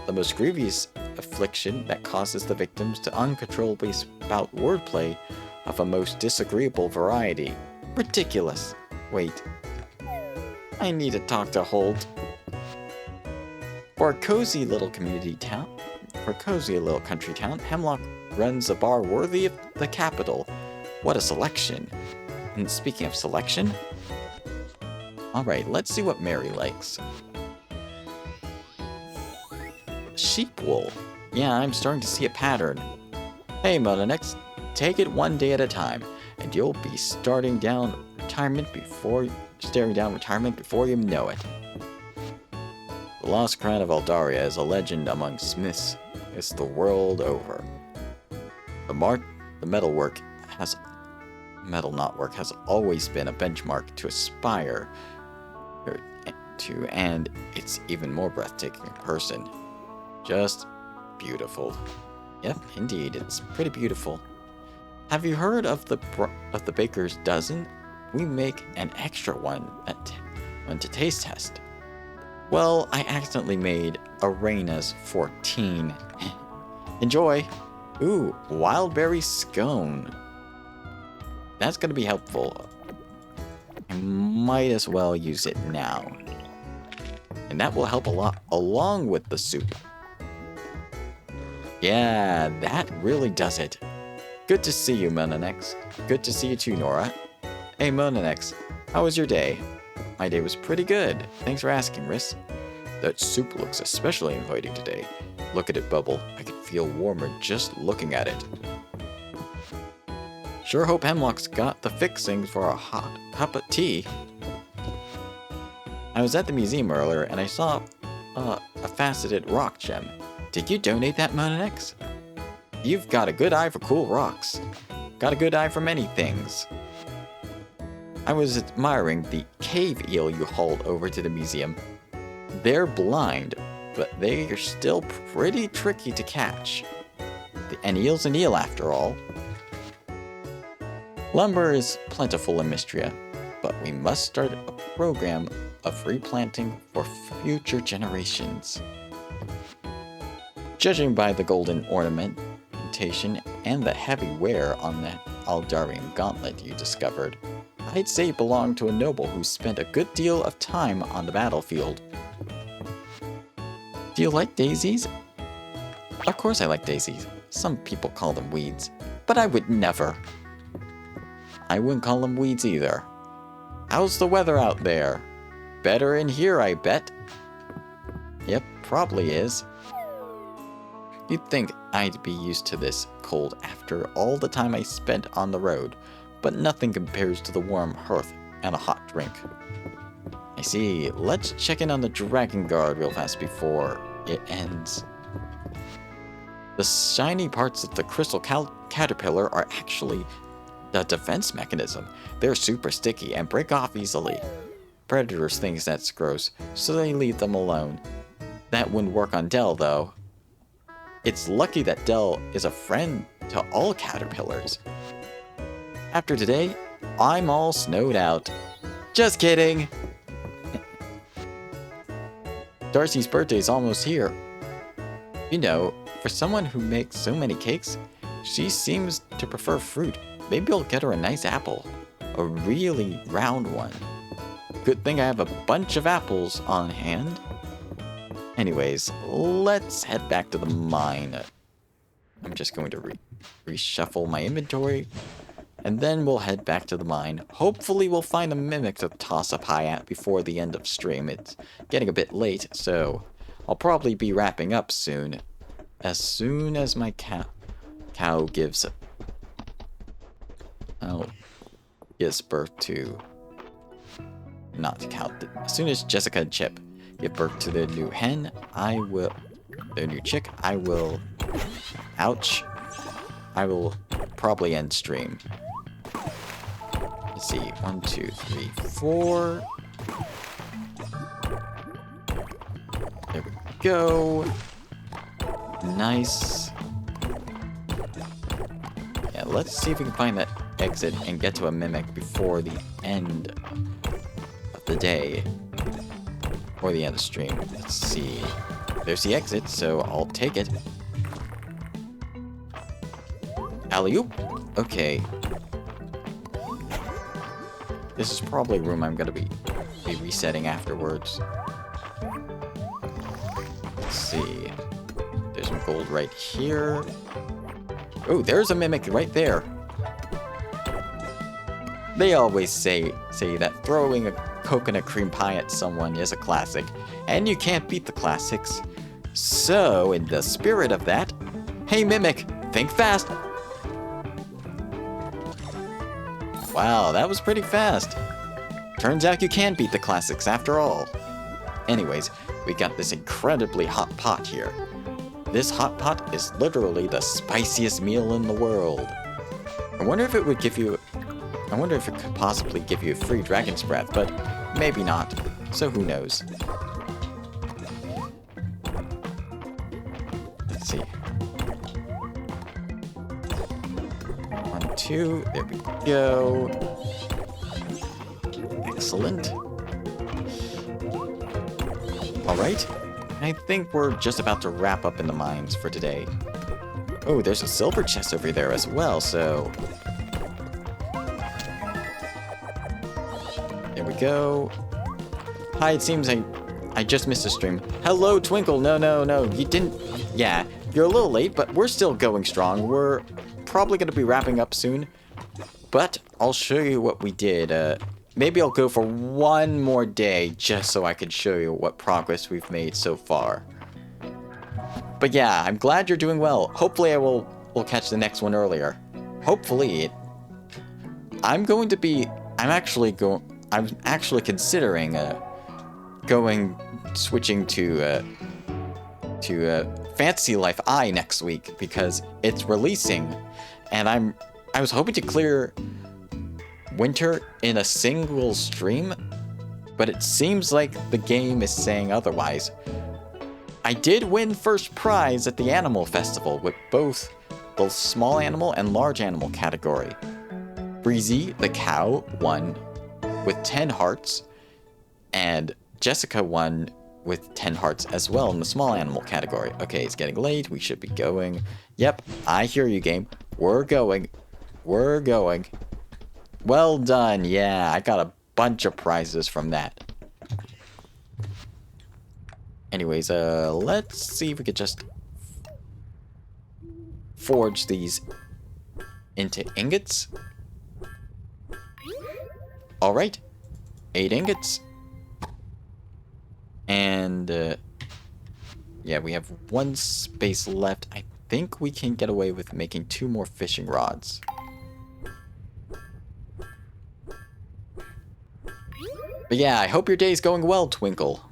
the most grievous affliction that causes the victims to uncontrollably spout wordplay of a most disagreeable variety. Ridiculous. Wait. I need to talk to Holt. For a cozy little country town, Hemlock runs a bar worthy of the capital. What a selection. And speaking of selection, alright, let's see what Mary likes. Sheep wool. Yeah, I'm starting to see a pattern. Hey, Monanex, take it one day at a time, and you'll be staring down retirement before you know it. The lost crown of Eldaria is a legend among smiths. It's the world over. The metal knotwork has always been a benchmark to aspire to, and it's even more breathtaking in person. Just beautiful. Yep, indeed, it's pretty beautiful. Have you heard of the baker's dozen? We make an extra one to taste test. Well, I accidentally made Arena's 14. Enjoy! Ooh, wildberry scone. That's gonna be helpful. I might as well use it now. And that will help a lot along with the soup. Yeah, that really does it. Good to see you, Monanex. Good to see you too, Nora. Hey, Monanex, how was your day? My day was pretty good. Thanks for asking, Riss. That soup looks especially inviting today. Look at it bubble. I can feel warmer just looking at it. Sure hope Hemlock's got the fixings for a hot cup of tea. I was at the museum earlier and I saw a faceted rock gem. Did you donate that, Monanex? You've got a good eye for cool rocks. Got a good eye for many things. I was admiring the cave eel you hauled over to the museum. They're blind, but they are still pretty tricky to catch. An eel's an eel after all. Lumber is plentiful in Mistria, but we must start a program of replanting for future generations. Judging by the golden ornamentation and the heavy wear on the Aldarian gauntlet you discovered, I'd say it belonged to a noble who spent a good deal of time on the battlefield. Do you like daisies? Of course I like daisies. Some people call them weeds, but I would never. I wouldn't call them weeds either. How's the weather out there? Better in here, I bet. Yep, probably is. You'd think I'd be used to this cold after all the time I spent on the road, but nothing compares to the warm hearth and a hot drink. I see. Let's check in on the Dragon Guard real fast before it ends. The shiny parts of the crystal caterpillar are actually the defense mechanism. They're super sticky and break off easily. Predators think that's gross, so they leave them alone. That wouldn't work on Dell, though. It's lucky that Dell is a friend to all caterpillars. After today, I'm all snowed out. Just kidding! Darcy's birthday's almost here. You know, for someone who makes so many cakes, she seems to prefer fruit. Maybe I'll get her a nice apple. A really round one. Good thing I have a bunch of apples on hand. Anyways, let's head back to the mine. I'm just going to reshuffle my inventory, and then we'll head back to the mine. Hopefully we'll find a mimic to toss a pie at before the end of stream. It's getting a bit late, so I'll probably be wrapping up soon. As soon as my cow gives birth to... Not cow. As soon as Jessica and Chip give birth to the new hen, the new chick, I will probably end stream. Let's see, 1, 2, 3, 4. There we go. Nice. Yeah, let's see if we can find that exit and get to a mimic before the end of the day. Or the end of stream. Let's see. There's the exit, so I'll take it. Alley-oop. Okay. This is probably a room I'm gonna be resetting afterwards. Let's see. There's some gold right here. Oh, there's a mimic right there. They always say that throwing a coconut cream pie at someone is a classic, and you can't beat the classics. So, in the spirit of that, hey Mimic, think fast! Wow, that was pretty fast. Turns out you can beat the classics after all. Anyways, we got this incredibly hot pot here. This hot pot is literally the spiciest meal in the world. I wonder if it could possibly give you a free dragon's breath, but maybe not. So who knows? Let's see. 1, 2. There we go. Excellent. Alright. I think we're just about to wrap up in the mines for today. Oh, there's a silver chest over there as well, so... There we go. Hi, it seems I just missed a stream. Hello, Twinkle. No. You didn't... Yeah, you're a little late, but we're still going strong. We're probably going to be wrapping up soon. But I'll show you what we did. Maybe I'll go for one more day just so I can show you what progress we've made so far. But yeah, I'm glad you're doing well. Hopefully we'll catch the next one earlier. Hopefully. I'm actually considering switching to Fantasy Life I next week because it's releasing, and I was hoping to clear winter in a single stream, but it seems like the game is saying otherwise. I did win first prize at the Animal Festival with both the small animal and large animal category. Breezy, the cow, won with 10 hearts, and Jessica won with 10 hearts as well in the small animal category. Okay, it's getting late. We should be going. Yep, I hear you, game. We're going. We're going. Well done. Yeah, I got a bunch of prizes from that. Anyways, let's see if we could just forge these into ingots. Alright, 8 ingots. And, yeah, we have 1 space left. I think we can get away with making 2 more fishing rods. But yeah, I hope your day's going well, Twinkle.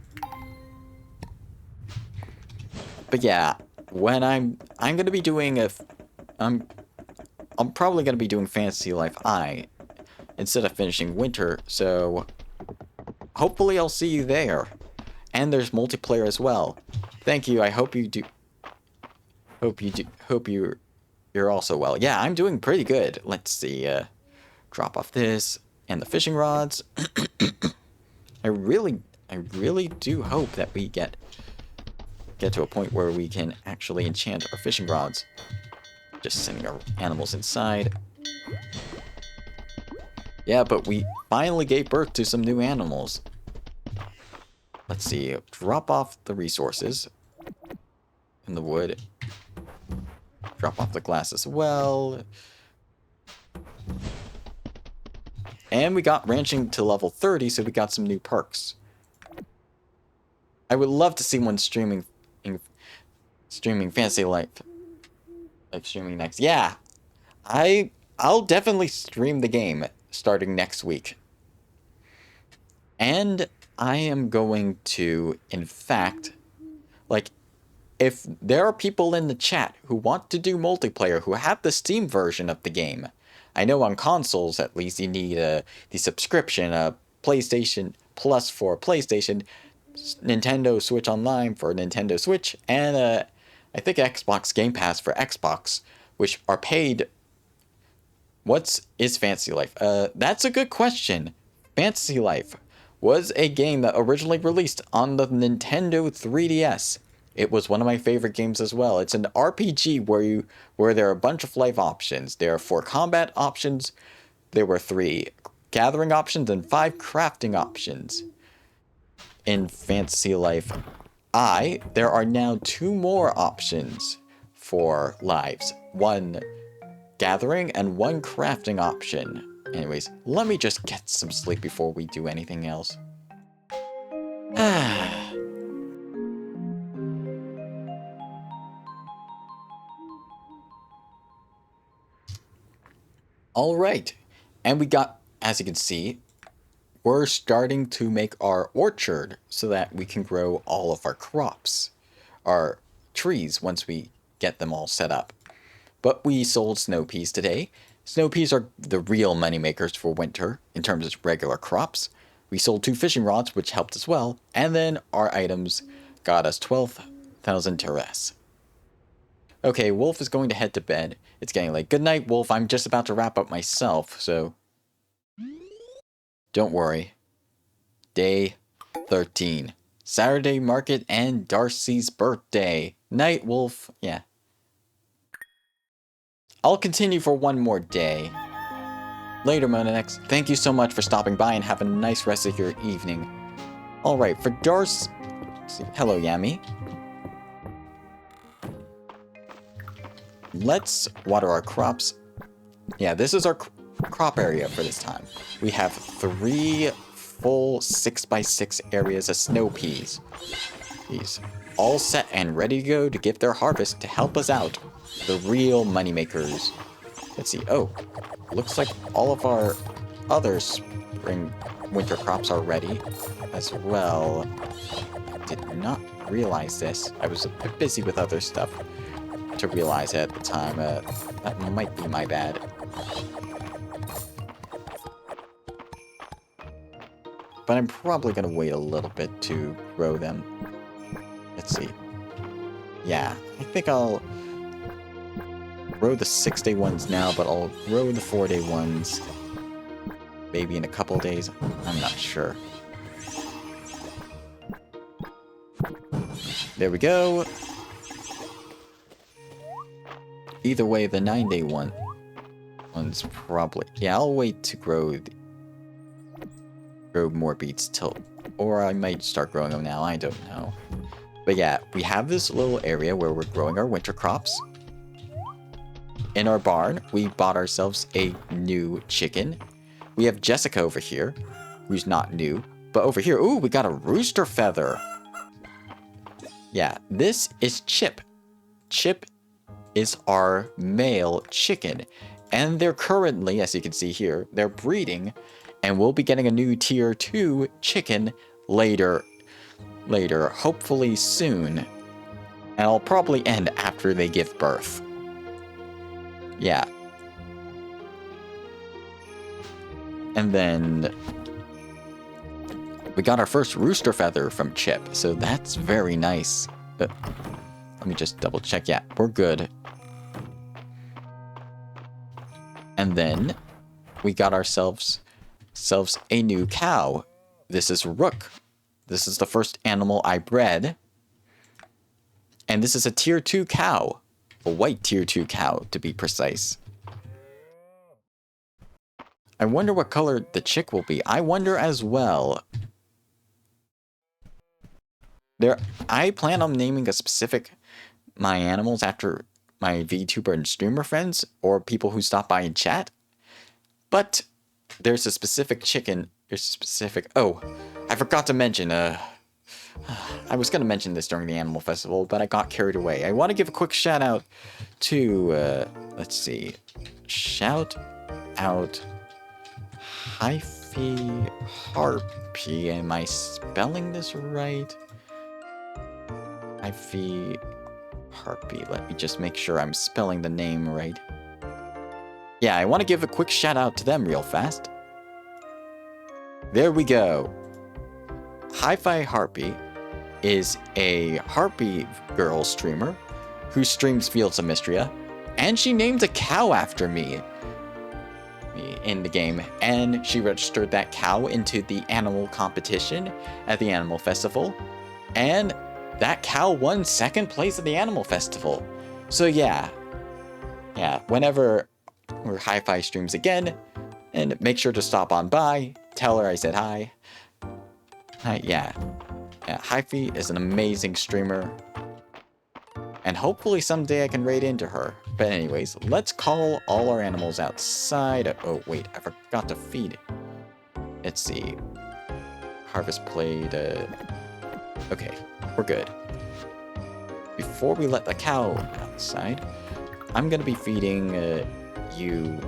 But yeah, when I'm gonna be doing I'm probably gonna be doing Fantasy Life I instead of finishing Winter, so hopefully I'll see you there. And there's multiplayer as well. Thank you. I hope you do. Hope you're also well. Yeah, I'm doing pretty good. Let's see. Drop off this and the fishing rods. I really do hope that we get to a point where we can actually enchant our fishing rods. Just sending our animals inside. Yeah, but we finally gave birth to some new animals. Let's see. Drop off the resources in the wood. Drop off the glass as well. And we got ranching to level 30, so we got some new perks. I would love to see one streaming Fantasy Life. Like streaming next. Yeah. I'll definitely stream the game starting next week. And I am going to, in fact, like, if there are people in the chat who want to do multiplayer, who have the Steam version of the game, I know on consoles at least you need the subscription, PlayStation Plus for PlayStation, Nintendo Switch Online for Nintendo Switch, and I think Xbox Game Pass for Xbox, which are paid. What is Fantasy Life? That's a good question. Fantasy Life was a game that originally released on the Nintendo 3DS. It was one of my favorite games as well. It's an RPG where there are a bunch of life options. There are 4 combat options. There were 3 gathering options and 5 crafting options. In Fantasy Life I, there are now 2 more options for lives. 1 gathering and 1 crafting option. Anyways, let me just get some sleep before we do anything else. Alright, and we got, as you can see, we're starting to make our orchard so that we can grow all of our crops, our trees, once we get them all set up. But we sold snow peas today. Snow peas are the real moneymakers for winter in terms of regular crops. We sold 2 fishing rods, which helped as well, and then our items got us 12,000 terres. Okay, Wolf is going to head to bed. It's getting late. Good night, Wolf. I'm just about to wrap up myself, so don't worry. Day 13. Saturday market and Darcy's birthday. Night, Wolf. Yeah. I'll continue for one more day. Later, Monanex. Thank you so much for stopping by and have a nice rest of your evening. Alright, for Darcy... Hello, Yami. Let's water our crops. Yeah, this is our crop area for this time. We have 3 full 6x6 areas of snow peas. These all set and ready to go to give their harvest to help us out. The real moneymakers. Let's see. Oh, looks like all of our other spring winter crops are ready as well. I did not realize this. I was a bit busy with other stuff to realize it at the time. That might be my bad. But I'm probably going to wait a little bit to grow them. Let's see. Yeah, I think I'll grow the 6-day ones now, but I'll grow the 4-day ones maybe in a couple days. I'm not sure. There we go. Either way, the 9-day one's probably... Yeah, I'll wait to grow more beets till... Or I might start growing them now, I don't know. But yeah, we have this little area where we're growing our winter crops. In our barn, we bought ourselves a new chicken. We have Jessica over here, who's not new. But over here, ooh, we got a rooster feather. Yeah, this is Chip. Chip is our male chicken. And they're currently, as you can see here, they're breeding. And we'll be getting a new tier 2 chicken later, hopefully soon. And I'll probably end after they give birth. Yeah. And then we got our first rooster feather from Chip, so that's very nice. But let me just double check. Yeah, we're good. And then we got ourselves a new cow. This is Rook. This is the first animal I bred. And this is a tier 2 cow. A white tier 2 cow, to be precise. I wonder what color the chick will be. I wonder as well. I plan on naming my animals after my VTuber and streamer friends, or people who stop by and chat. But there's a specific chicken. Oh, I forgot to mention, I was going to mention this during the Animal Festival, but I got carried away. I want to give a quick shout out to, let's see. Shout out Hyphy Harpy. Am I spelling this right? Hyphy Harpy. Let me just make sure I'm spelling the name right. Yeah, I want to give a quick shout out to them real fast. There we go. Hi-Fi Harpy is a Harpy girl streamer who streams Fields of Mistria, and she named a cow after me in the game, and she registered that cow into the animal competition at the Animal Festival, and that cow won 2nd place at the Animal Festival. So yeah, whenever Hi-Fi streams again, and make sure to stop on by, tell her I said hi. Yeah, Hi-Fi is an amazing streamer, and hopefully someday I can raid into her. But anyways, let's call all our animals outside. Oh wait, I forgot to feed. Let's see. Harvest plate. Okay, we're good. Before we let the cow outside, I'm gonna be feeding you.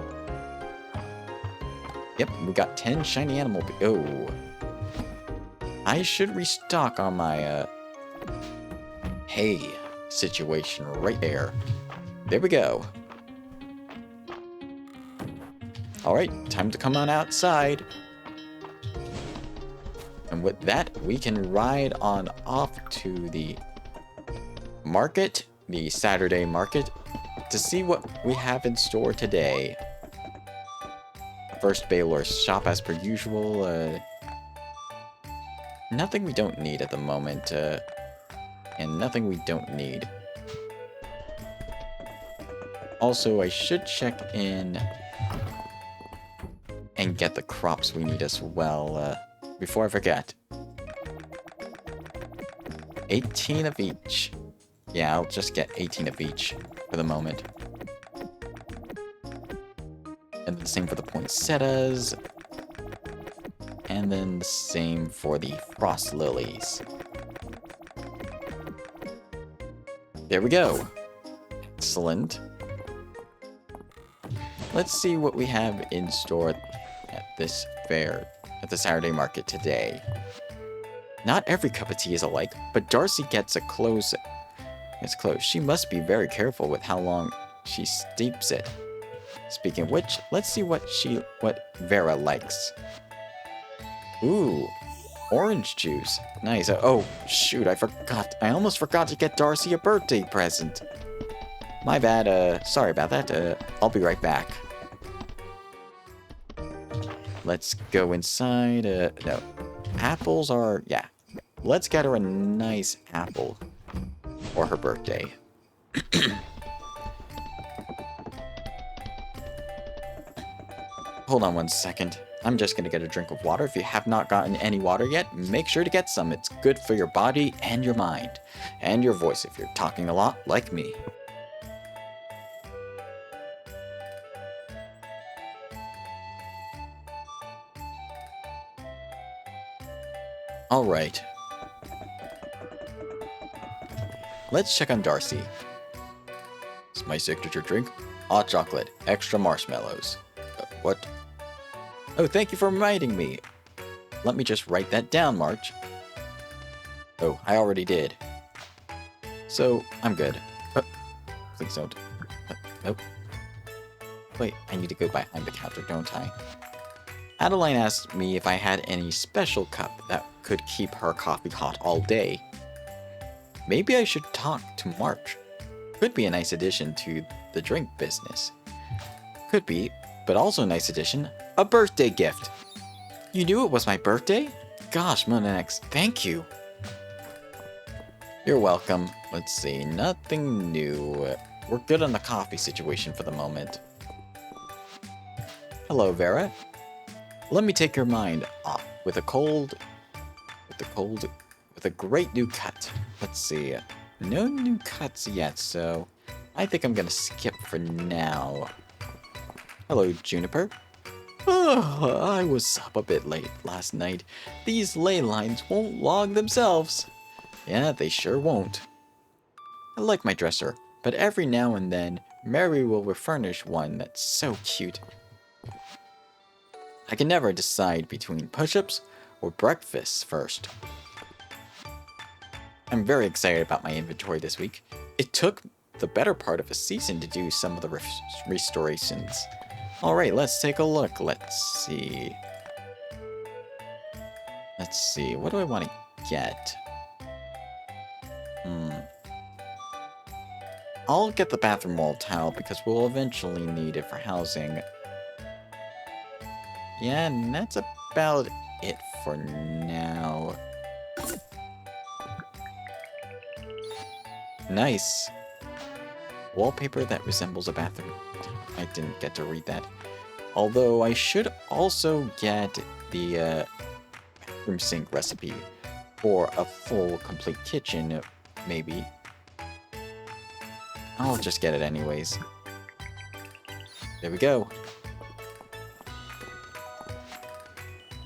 Yep, we got 10 shiny animal. Oh, I should restock on my hay situation right there. There we go. Alright, time to come on outside. And with that, we can ride on off to the market, the Saturday market, to see what we have in store today. First Baylor's shop as per usual. Nothing we don't need at the moment, and nothing we don't need. Also, I should check in and get the crops we need as well, before I forget. 18 of each. Yeah, I'll just get 18 of each for the moment. And the same for the poinsettias. And then the same for the frost lilies. There we go. Excellent. Let's see what we have in store at this fair, at the Saturday market today. Not every cup of tea is alike, but Darcy gets a close. It's close. She must be very careful with how long she steeps it. Speaking of which, let's see what Vera likes. Ooh, Orange juice. Nice. Oh, shoot, I forgot. I almost forgot to get Darcy a birthday present. My bad, sorry about that. I'll be right back. Let's go inside. No. Apples are... Yeah. Let's get her a nice apple for her birthday. Hold on 1 second. I'm just gonna get a drink of water. If you have not gotten any water yet, make sure to get some. It's good for your body and your mind. And your voice if you're talking a lot like me. Alright. Let's check on Darcy. It's my signature drink. Hot chocolate, extra marshmallows. What? Oh, thank you for reminding me. Let me just write that down, March. Oh, I already did. So, I'm good. Please don't. Nope. Wait, I need to go behind the counter, don't I? Adeline asked me if I had any special cup that could keep her coffee hot all day. Maybe I should talk to March. Could be a nice addition to the drink business. Could be, but also a nice addition, a birthday gift. You knew it was my birthday? Gosh, Monanex, thank you. You're welcome. Let's see, nothing new. We're good on the coffee situation for the moment. Hello, Vera. Let me take your mind off with a great new cut. Let's see, no new cuts yet, so I think I'm gonna skip for now. Hello, Juniper. Oh, I was up a bit late last night. These ley lines won't log themselves. Yeah, they sure won't. I like my dresser, but every now and then, Mary will refurnish one that's so cute. I can never decide between push-ups or breakfasts first. I'm very excited about my inventory this week. It took the better part of a season to do some of the restorations. Alright, let's take a look. Let's see, what do I want to get? I'll get the bathroom wall tile because we'll eventually need it for housing. Yeah, and that's about it for now. Nice. Wallpaper that resembles a bathroom. I didn't get to read that. Although I should also get the bathroom sink recipe for a full complete kitchen, maybe. I'll just get it anyways. There we go.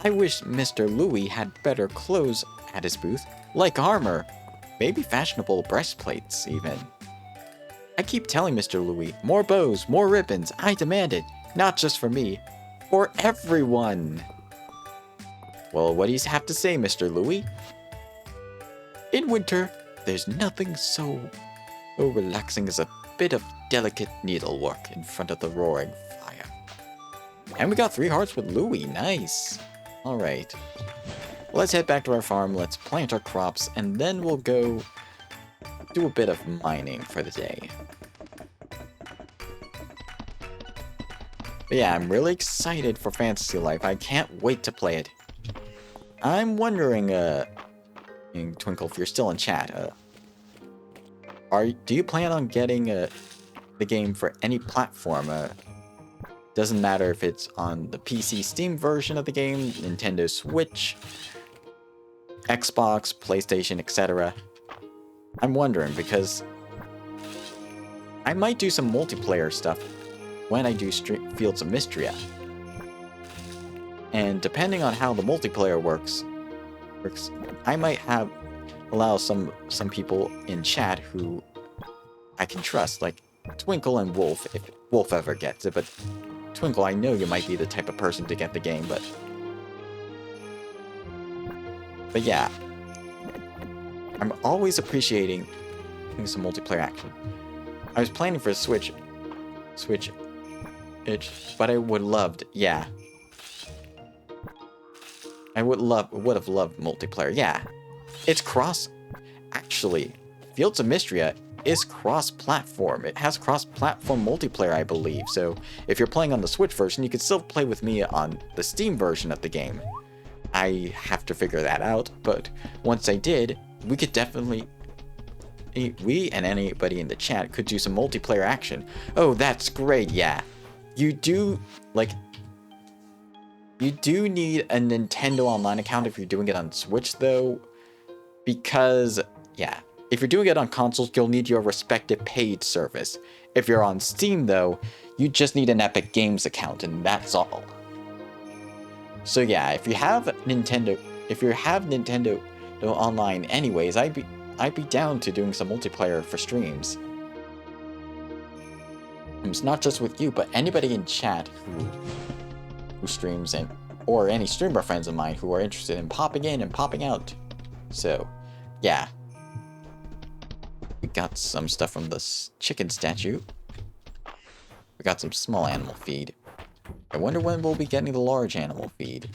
I wish Mr. Louis had better clothes at his booth, like armor. Maybe fashionable breastplates, even. I keep telling Mr. Louis, more bows, more ribbons, I demand it. Not just for me, for everyone. Well, what do you have to say, Mr. Louis? In winter, there's nothing so relaxing as a bit of delicate needlework in front of the roaring fire. And we got 3 hearts with Louis, nice. Alright. Let's head back to our farm, let's plant our crops, and then we'll go do a bit of mining for the day. But yeah, I'm really excited for Fantasy Life. I can't wait to play it. I'm wondering, Twinkle, if you're still in chat, do you plan on getting the game for any platform? Doesn't matter if it's on the PC Steam version of the game, Nintendo Switch, Xbox, PlayStation, etc. I'm wondering because I might do some multiplayer stuff when I do Fields of Mistria. And depending on how the multiplayer works, I might allow some people in chat who I can trust, like Twinkle and Wolf, if Wolf ever gets it, but Twinkle, I know you might be the type of person to get the game, but yeah, I'm always appreciating some multiplayer action. I was planning for a Switch, but I would loved, yeah. I would have loved multiplayer. Yeah, it's cross. Actually, Fields of Mistria is cross-platform. It has cross-platform multiplayer, I believe. So if you're playing on the Switch version, you can still play with me on the Steam version of the game. I have to figure that out, but once I did, we could definitely... We and anybody in the chat could do some multiplayer action. Oh, that's great, yeah. You do, like... You do need a Nintendo Online account if you're doing it on Switch, though, because, yeah, if you're doing it on consoles, you'll need your respective paid service. If you're on Steam, though, you just need an Epic Games account, and that's all. So yeah, if you have Nintendo Online anyways, I'd be down to doing some multiplayer for streams. It's not just with you, but anybody in chat who streams or any streamer friends of mine who are interested in popping in and popping out. So, yeah. We got some stuff from the chicken statue. We got some small animal feed. I wonder when we'll be getting the large animal feed.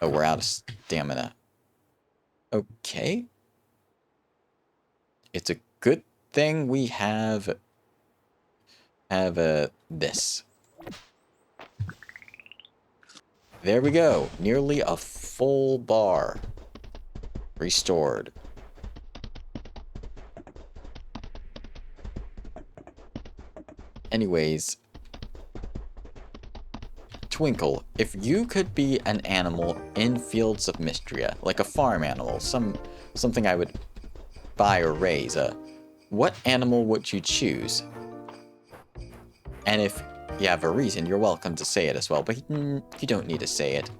Oh, we're out of stamina. Okay. It's a good thing we have this. There we go. Nearly a full bar. Restored. Anyways, Twinkle, if you could be an animal in Fields of Mistria, like a farm animal, something I would buy or raise, what animal would you choose? And if you have a reason, you're welcome to say it as well, but you don't need to say it.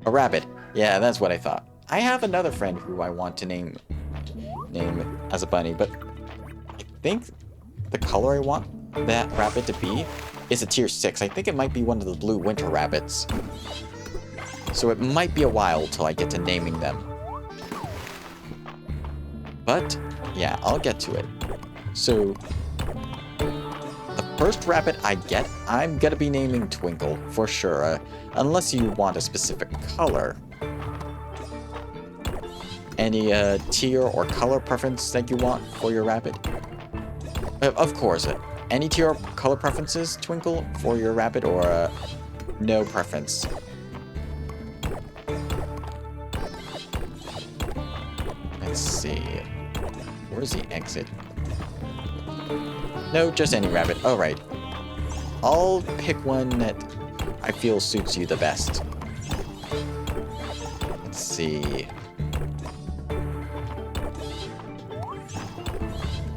A rabbit. Yeah, that's what I thought. I have another friend who I want to name as a bunny, but I think the color I want that rabbit to be is a tier 6. I think it might be one of the blue winter rabbits. So it might be a while till I get to naming them. But, yeah, I'll get to it. So, the first rabbit I get, I'm gonna be naming Twinkle, for sure. Unless you want a specific color. Any tier or color preference that you want for your rabbit? Of course. Any tier or color preferences, Twinkle, for your rabbit, or no preference? Let's see. Where's the exit? No, just any rabbit. Alright. I'll pick one that I feel suits you the best. Let's see.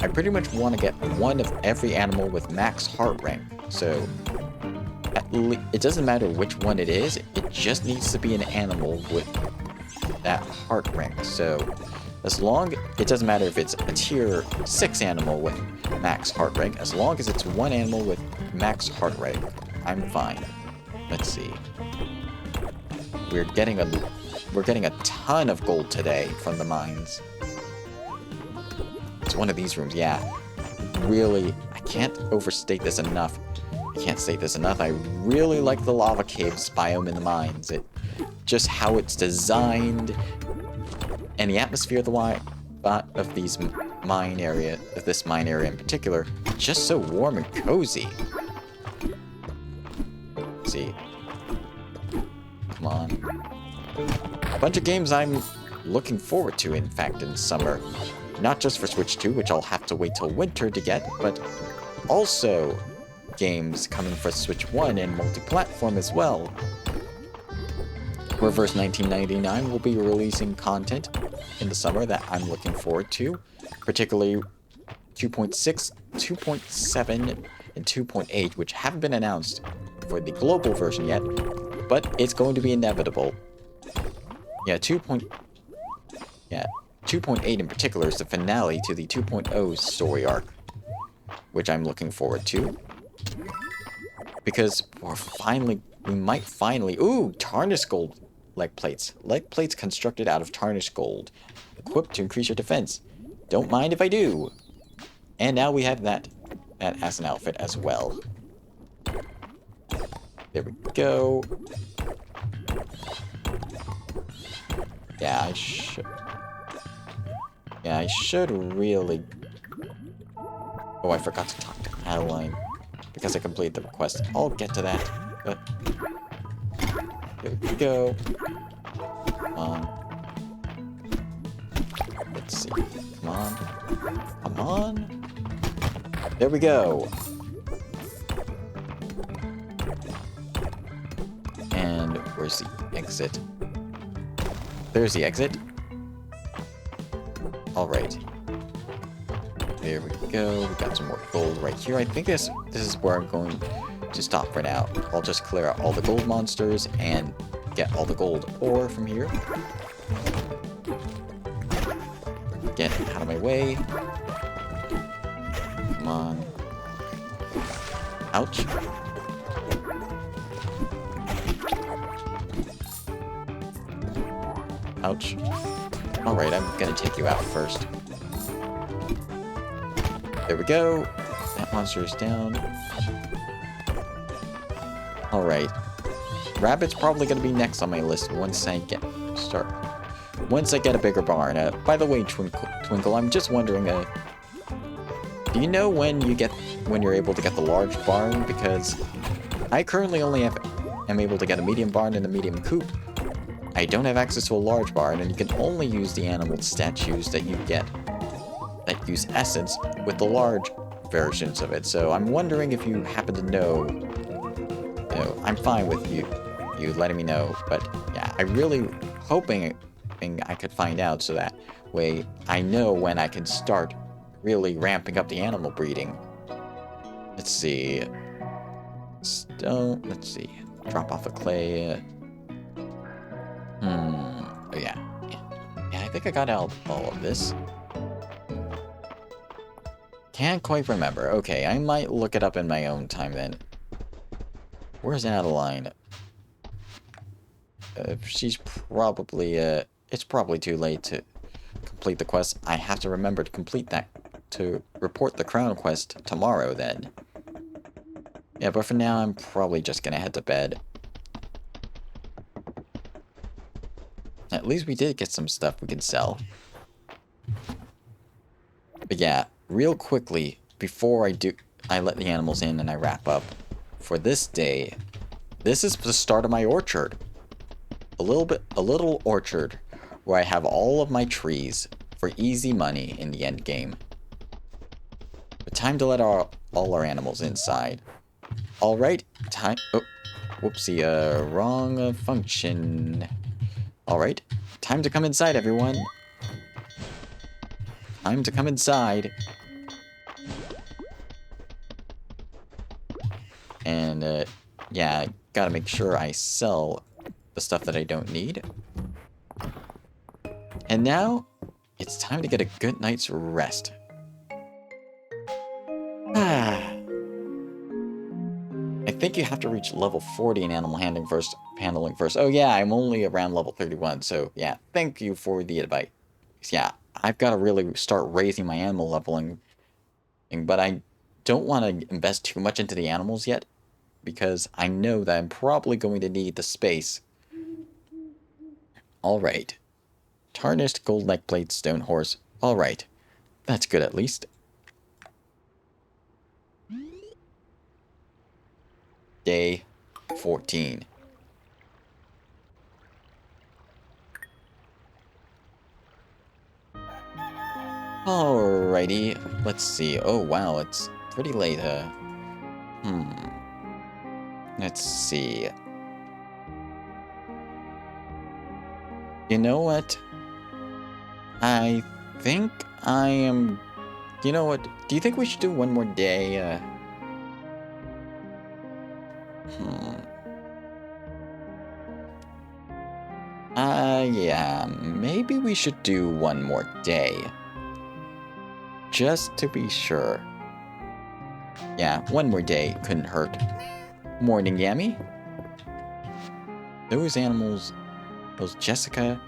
I pretty much want to get one of every animal with max heart rank. So, it doesn't matter which one it is, it just needs to be an animal with that heart rank. So, it doesn't matter if it's a tier 6 animal with max heart rank, as long as it's one animal with max heart rank, I'm fine. Let's see. We're getting a ton of gold today from the mines. It's one of these rooms, yeah. Really, I can't overstate this enough. I really like the lava caves biome in the mines. Just how it's designed, and the atmosphere of this mine area in particular, just so warm and cozy. Let's see. Come on. A bunch of games I'm looking forward to, in fact, in summer. Not just for Switch 2, which I'll have to wait till winter to get, but also games coming for Switch 1 and multi-platform as well. Reverse 1999 will be releasing content in the summer that I'm looking forward to, particularly 2.6, 2.7, and 2.8, which haven't been announced for the global version yet, but it's going to be inevitable. Yeah, 2.8 in particular is the finale to the 2.0 story arc, which I'm looking forward to. Because we might finally... Ooh, tarnished gold leg plates. Leg plates constructed out of tarnished gold. Equipped to increase your defense. Don't mind if I do. And now we have that as an outfit as well. There we go. Yeah, I should. Yeah, I should really... Oh, I forgot to talk to Adeline. Because I completed the request. I'll get to that. But... Here we go. Come on. Let's see. Come on. Come on. There we go. And where's the exit? There's the exit. Alright. There we go. We got some more gold right here. I think this is where I'm going to stop for now. I'll just clear out all the gold monsters and get all the gold ore from here. Get out of my way. Come on. Ouch. Ouch. Alright, I'm gonna take you out first. There we go. That monster is down. Alright. Rabbit's probably gonna be next on my list once I get a bigger barn. By the way, Twinkle, I'm just wondering, do you know when you're able to get the large barn? Because I currently only am able to get a medium barn and a medium coop. I don't have access to a large barn, and you can only use the animal statues that you get that use essence with the large versions of it. So I'm wondering if you happen to know. You know, I'm fine with you letting me know, but yeah, I'm really hoping I could find out so that way I know when I can start really ramping up the animal breeding. Let's see. Stone. Let's see. Drop off the clay. Oh yeah. Yeah, I think I got out all of this. Can't quite remember. Okay, I might look it up in my own time then. Where's Adeline? She's probably, it's probably too late to complete the quest. I have to remember to complete that, to report the crown quest tomorrow then. Yeah, but for now, I'm probably just gonna head to bed. At least we did get some stuff we can sell. But yeah, real quickly, before I let the animals in and I wrap up, for this day, this is the start of my orchard. A little orchard where I have all of my trees for easy money in the end game. But time to let all our animals inside. Alright, time... Oh, whoopsie, wrong function. Alright, time to come inside, everyone. Time to come inside. And, yeah, I gotta make sure I sell the stuff that I don't need. And now, it's time to get a good night's rest. I think you have to reach level 40 in animal handling first. Oh yeah, I'm only around level 31, so yeah, thank you for the advice. Yeah, I've got to really start raising my animal leveling, but I don't want to invest too much into the animals yet, because I know that I'm probably going to need the space. Alright. Tarnished gold neck plate stone horse. Alright. That's good at least. Day 14. Alrighty. Let's see. Oh wow, it's pretty late, Let's see. You know what? I think I am... You know what? Do you think we should do one more day? Yeah, maybe we should do one more day. Just to be sure. Yeah, one more day couldn't hurt. Morning, Yami. Those animals, those Jessica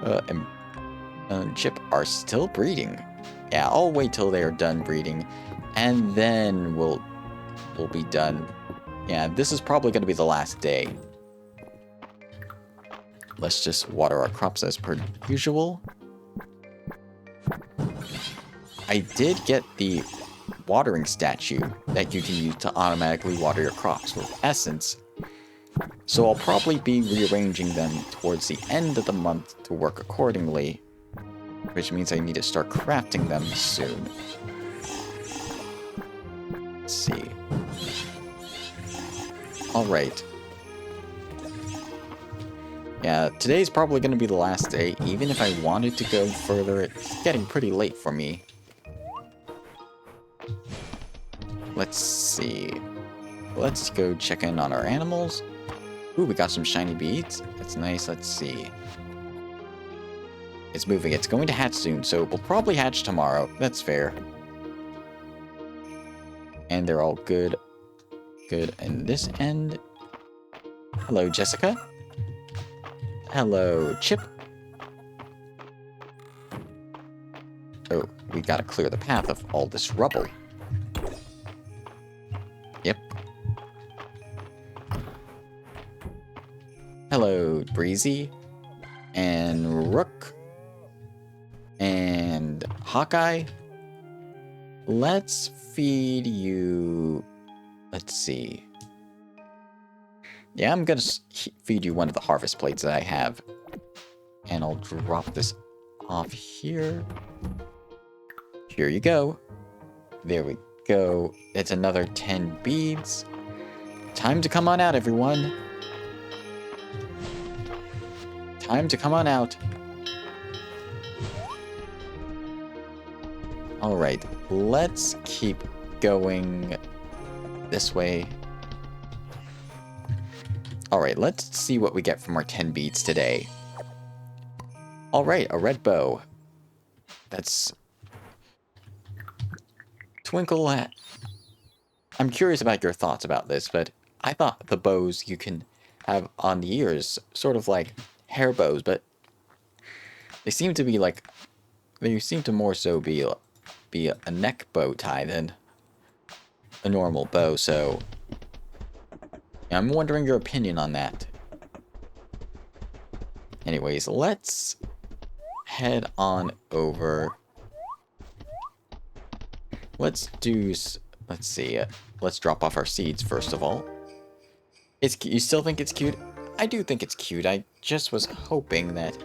and Chip are still breeding. Yeah, I'll wait till they are done breeding, and then we'll be done. Yeah, this is probably going to be the last day. let's just water our crops as per usual. I did get the watering statue that you can use to automatically water your crops with essence. So I'll probably be rearranging them towards the end of the month to work accordingly, which means I need to start crafting them soon. Let's see. Alright. Yeah, today's probably going to be the last day. Even if I wanted to go further, it's getting pretty late for me. Let's see. Let's go check in on our animals. Ooh, we got some shiny beads. That's nice. Let's see. It's moving. It's going to hatch soon, so we'll probably hatch tomorrow. That's fair. And they're all good. Good. And this end. Hello, Jessica. Hello, Chip. Oh, we gotta clear the path of all this rubble. Yep. Hello, Breezy. And Rook. And Hawkeye. Let's feed you... Let's see. Yeah, I'm gonna feed you one of the harvest plates that I have. And I'll drop this off here. Here you go. There we go. It's another 10 beads. Time to come on out, everyone. Time to come on out. Alright, let's keep going this way. Alright, let's see what we get from our 10 beads today. Alright, a red bow. That's... Twinkle hat. I'm curious about your thoughts about this, but I thought the bows you can have on the ears, sort of like hair bows, but they seem to be like... They seem to more so be a neck bow tie than a normal bow, so... I'm wondering your opinion on that. Anyways, let's head on over. Let's see. Let's drop off our seeds first of all. You still think it's cute? I do think it's cute. I just was hoping that...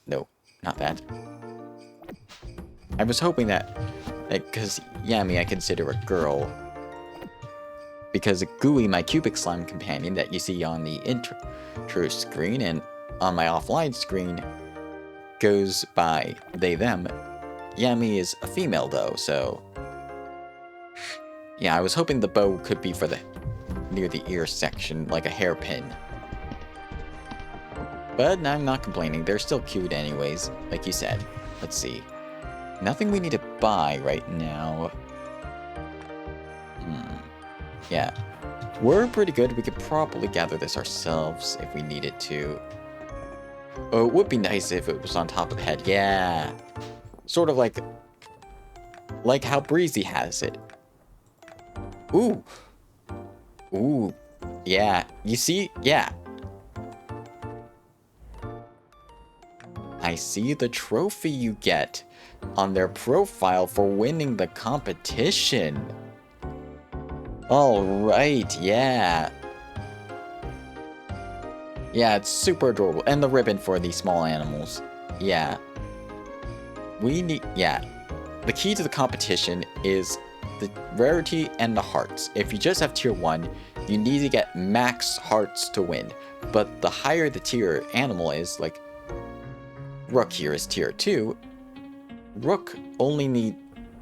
no, not that. I was hoping that... Because Yami I consider a girl. Because Gooey, my cubic slime companion that you see on the intro screen and on my offline screen, goes by they, them. Yami is a female though, so... Yeah, I was hoping the bow could be for the near the ear section, like a hairpin. But I'm not complaining, they're still cute anyways, like you said. Let's see. Nothing we need to buy right now. Yeah, we're pretty good. We could probably gather this ourselves if we needed to. Oh, it would be nice if it was on top of the head. Yeah, sort of like how Breezy has it. Ooh, ooh, yeah. You see, yeah. I see the trophy you get on their profile for winning the competition. Alright, yeah. Yeah, it's super adorable. And the ribbon for the small animals. Yeah. Yeah. The key to the competition is the rarity and the hearts. If you just have tier 1, you need to get max hearts to win. But the higher the tier animal is, like Rook here is tier 2, Rook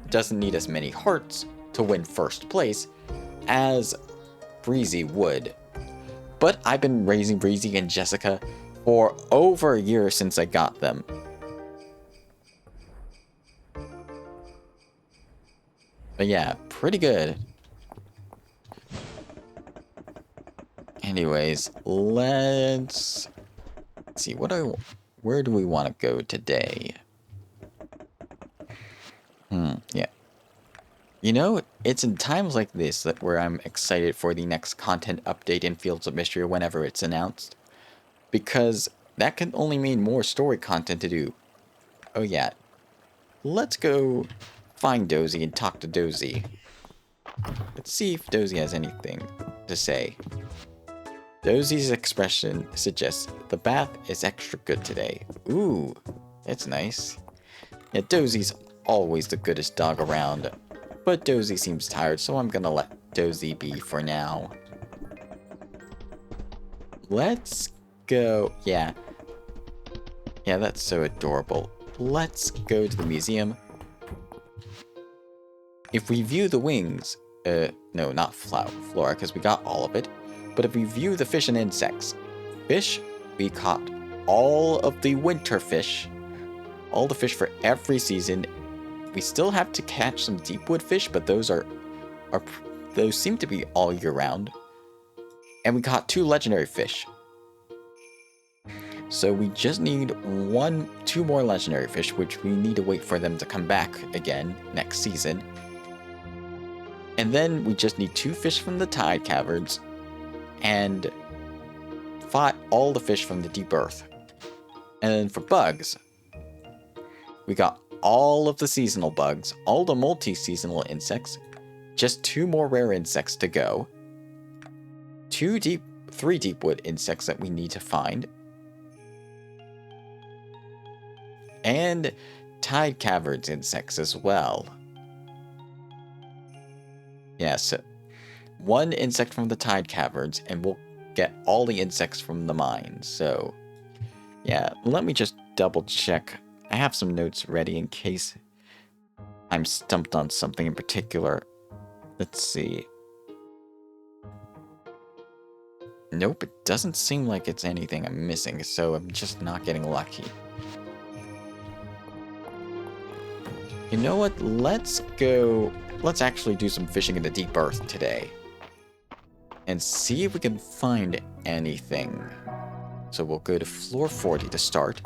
doesn't need as many hearts to win first place as Breezy would. But I've been raising Breezy and Jessica for over a year since I got them. But yeah, pretty good. Anyways, let's see, where do we want to go today? Yeah. You know, it's in times like this where I'm excited for the next content update in Fields of Mistria whenever it's announced. Because that can only mean more story content to do. Oh yeah, let's go find Dozy and talk to Dozy. Let's see if Dozy has anything to say. Dozy's expression suggests the bath is extra good today. Ooh, that's nice. Yeah, Dozy's always the goodest dog around. But Dozy seems tired, so I'm gonna let Dozy be for now. Let's go... Yeah, that's so adorable. Let's go to the museum. If we view the wings... no, not flora, because we got all of it. But if we view the fish and insects... Fish, we caught all of the winter fish. All the fish for every season. We still have to catch some deepwood fish, but those those seem to be all year round. And we caught 2 legendary fish. So we just need 2 more legendary fish, which we need to wait for them to come back again next season. And then we just need 2 fish from the tide caverns and all the fish from the deep earth. And then for bugs, we got all of the seasonal bugs, all the multi-seasonal insects, just 2 more rare insects to go, 3 deepwood insects that we need to find, and tide caverns insects as well. Yeah, so 1 insect from the tide caverns, and we'll get all the insects from the mines. So, yeah, let me just double check. I have some notes ready in case I'm stumped on something in particular. Let's see. Nope, it doesn't seem like it's anything I'm missing, so I'm just not getting lucky. You know what? Let's actually do some fishing in the deep earth today. And see if we can find anything. So we'll go to floor 40 to start.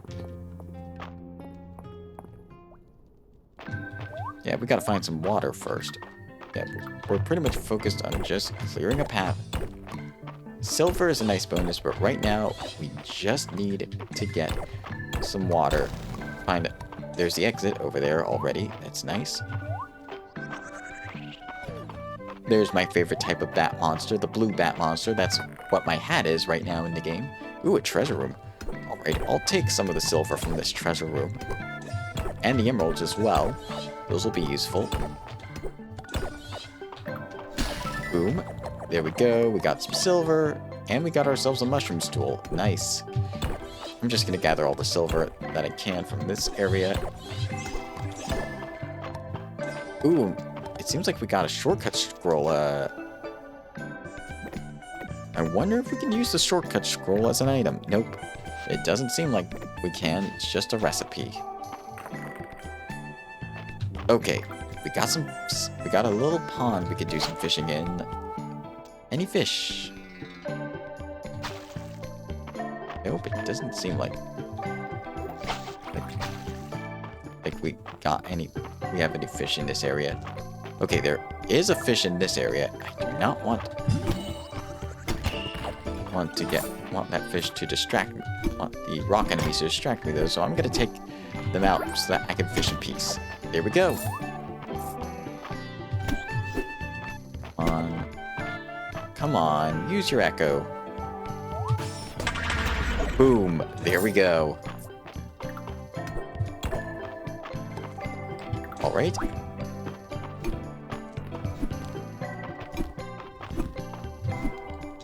Yeah, we gotta find some water first. Yeah, we're pretty much focused on just clearing a path. Silver is a nice bonus, but right now we just need to get some water. There's the exit over there already. That's nice. There's my favorite type of bat monster, the blue bat monster. That's what my hat is right now in the game. Ooh, a treasure room. Alright, I'll take some of the silver from this treasure room. And the emeralds as well. Those will be useful. Boom. There we go. We got some silver. And we got ourselves a mushroom stool. Nice. I'm just going to gather all the silver that I can from this area. Ooh. It seems like we got a shortcut scroll. I wonder if we can use the shortcut scroll as an item. Nope. It doesn't seem like we can. It's just a recipe. Okay. We got a little pond we could do some fishing in. Any fish? Nope, it doesn't seem like we have any fish in this area. Okay, there is a fish in this area. I do not want that fish to distract me. Want the rock enemies to distract me though, so I'm gonna take them out so that I can fish in peace. There we go. Come on, use your echo. Boom, there we go. Alright.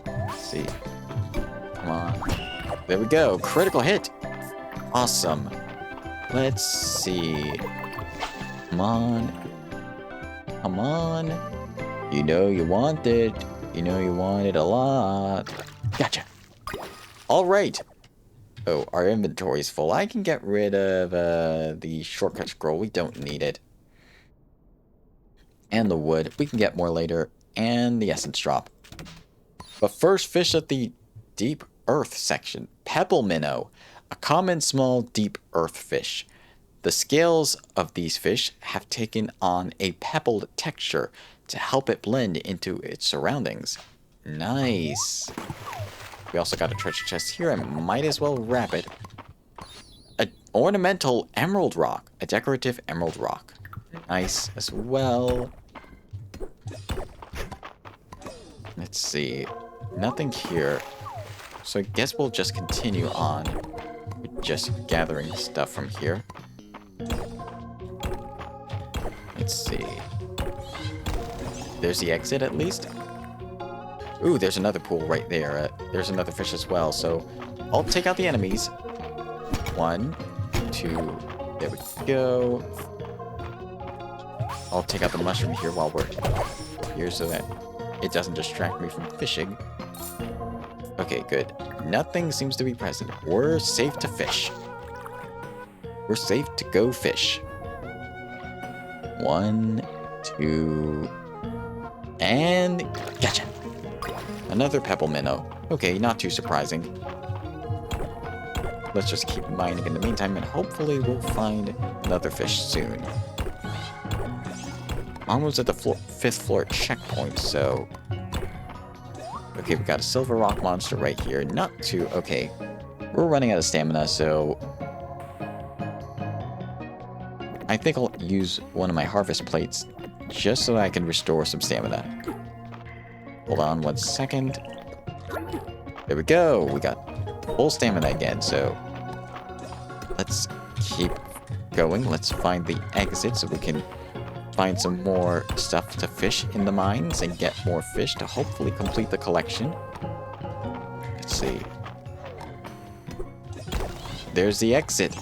Let's see. Come on. There we go, critical hit. Awesome. Let's see. Come on. Come on. You know you want it. You know you want it a lot. Gotcha. Alright. Oh, our inventory is full. I can get rid of the shortcut scroll. We don't need it. And the wood. We can get more later. And the essence drop. But first, fish at the deep earth section. Pebble minnow. A common small deep earth fish. The scales of these fish have taken on a pebbled texture to help it blend into its surroundings. Nice. We also got a treasure chest here. I might as well wrap it. An ornamental emerald rock. A decorative emerald rock. Nice as well. Let's see. Nothing here. So I guess we'll just continue on with just gathering stuff from here. Let's see. There's the exit at least. Ooh, there's another pool right there. There's another fish as well. So I'll take out the enemies. 1, 2. There we go. I'll take out the mushroom here while we're here so that it doesn't distract me from fishing. Okay, good. Nothing seems to be present. We're safe to fish. We're safe to go fish. 1, 2, and gotcha. Another pebble minnow. Okay, not too surprising. Let's just keep mining in the meantime, and hopefully we'll find another fish soon. Almost at the 5th floor checkpoint, so... Okay, we got a silver rock monster right here. Not too... Okay. We're running out of stamina, so... I think I'll use one of my harvest plates just so I can restore some stamina. Hold on 1 second. There we go. We got full stamina again, so... Let's keep going. Let's find the exit so we can find some more stuff to fish in the mines and get more fish to hopefully complete the collection. Let's see. There's the exit.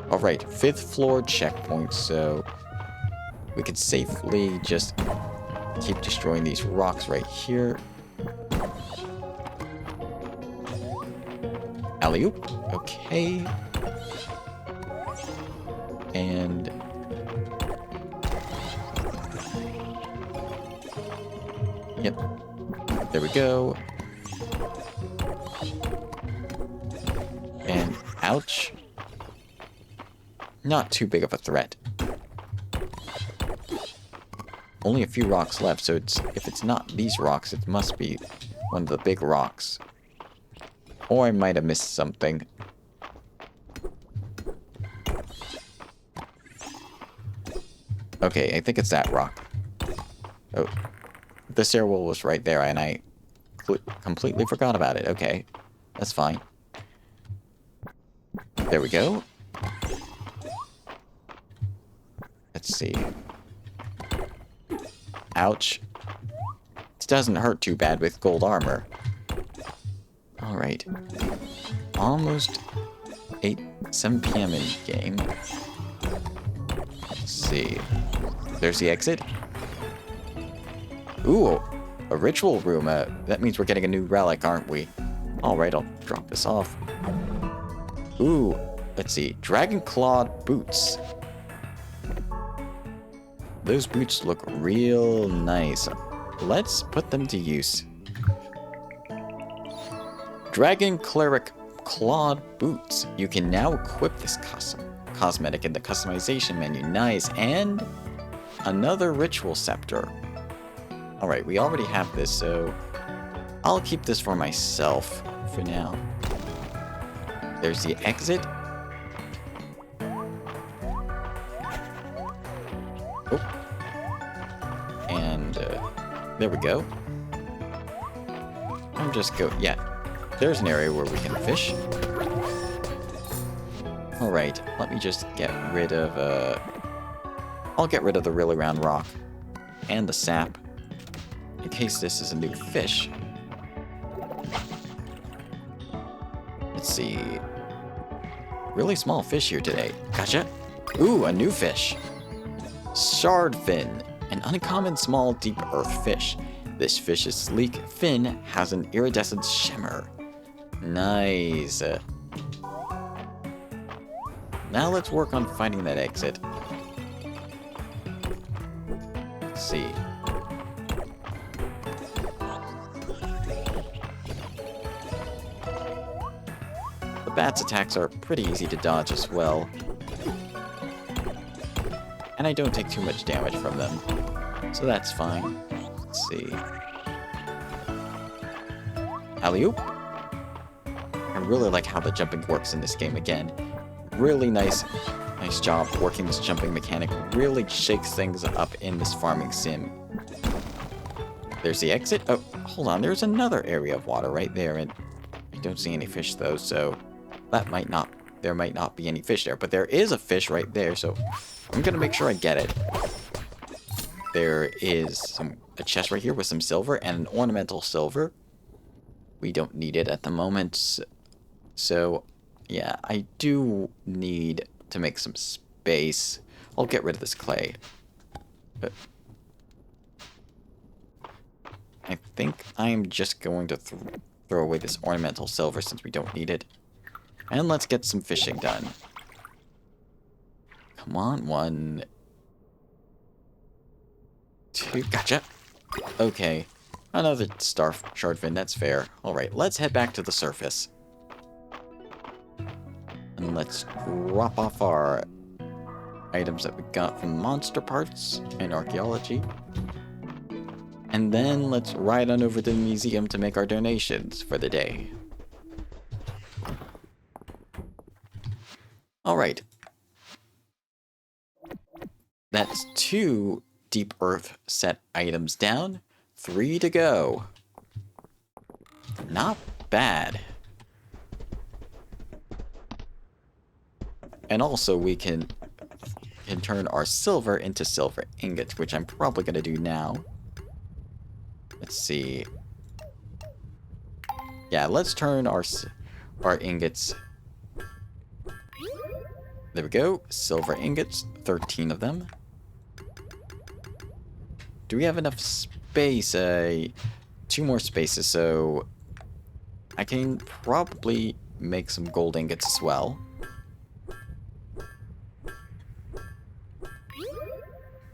Alright, 5th floor checkpoint, so we can safely just keep destroying these rocks right here. Alley-oop. Okay. And... Yep. There we go. And ouch. Not too big of a threat. Only a few rocks left, so if it's not these rocks, it must be one of the big rocks. Or I might have missed something. Okay, I think it's that rock. Oh. The stairwell was right there, and I completely forgot about it. Okay, that's fine. There we go. Let's see. Ouch. It doesn't hurt too bad with gold armor. Alright. Almost 7 p.m. in game. Let's see. There's the exit. Ooh, a ritual room. That means we're getting a new relic, aren't we? Alright, I'll drop this off. Ooh, let's see. Dragon clawed boots. Those boots look real nice. Let's put them to use. Dragon Cleric Clawed Boots. You can now equip this cosmetic in the customization menu. Nice. And another ritual scepter. Alright, we already have this, so I'll keep this for myself for now. There's the exit. Oh. And there we go. I'm just go. Yeah, there's an area where we can fish. Alright, let me just get rid of I'll get rid of the really round rock and the sap in case this is a new fish. Let's see. Really small fish here today. Gotcha. Ooh, a new fish. Shardfin, an uncommon small deep earth fish. This fish's sleek fin has an iridescent shimmer. Nice. Now let's work on finding that exit. Let's see. The bat's attacks are pretty easy to dodge as well. And I don't take too much damage from them. So that's fine. Let's see. Alley-oop. I really like how the jumping works in this game again. Really nice job working this jumping mechanic. Really shakes things up in this farming sim. There's the exit. Oh, hold on. There's another area of water right there, and I don't see any fish though, so there might not be any fish there, but there is a fish right there, so I'm gonna make sure I get it. There is a chest right here with some silver and an ornamental silver. We don't need it at the moment, so yeah, I do need to make some space. I'll get rid of this clay. But I think I'm just going to throw away this ornamental silver since we don't need it. And let's get some fishing done. Come on, 1, 2, gotcha. Okay, another shardfin, that's fair. Alright, let's head back to the surface. And let's drop off our items that we got from monster parts and archaeology. And then let's ride on over to the museum to make our donations for the day. Alright. That's 2 deep earth set items down. 3 to go. Not bad. And also we can turn our silver into silver ingots, which I'm probably going to do now. Let's see. Yeah, let's turn our ingots. There we go. Silver ingots, 13 of them. Do we have enough space? 2 more spaces, so I can probably make some gold ingots as well.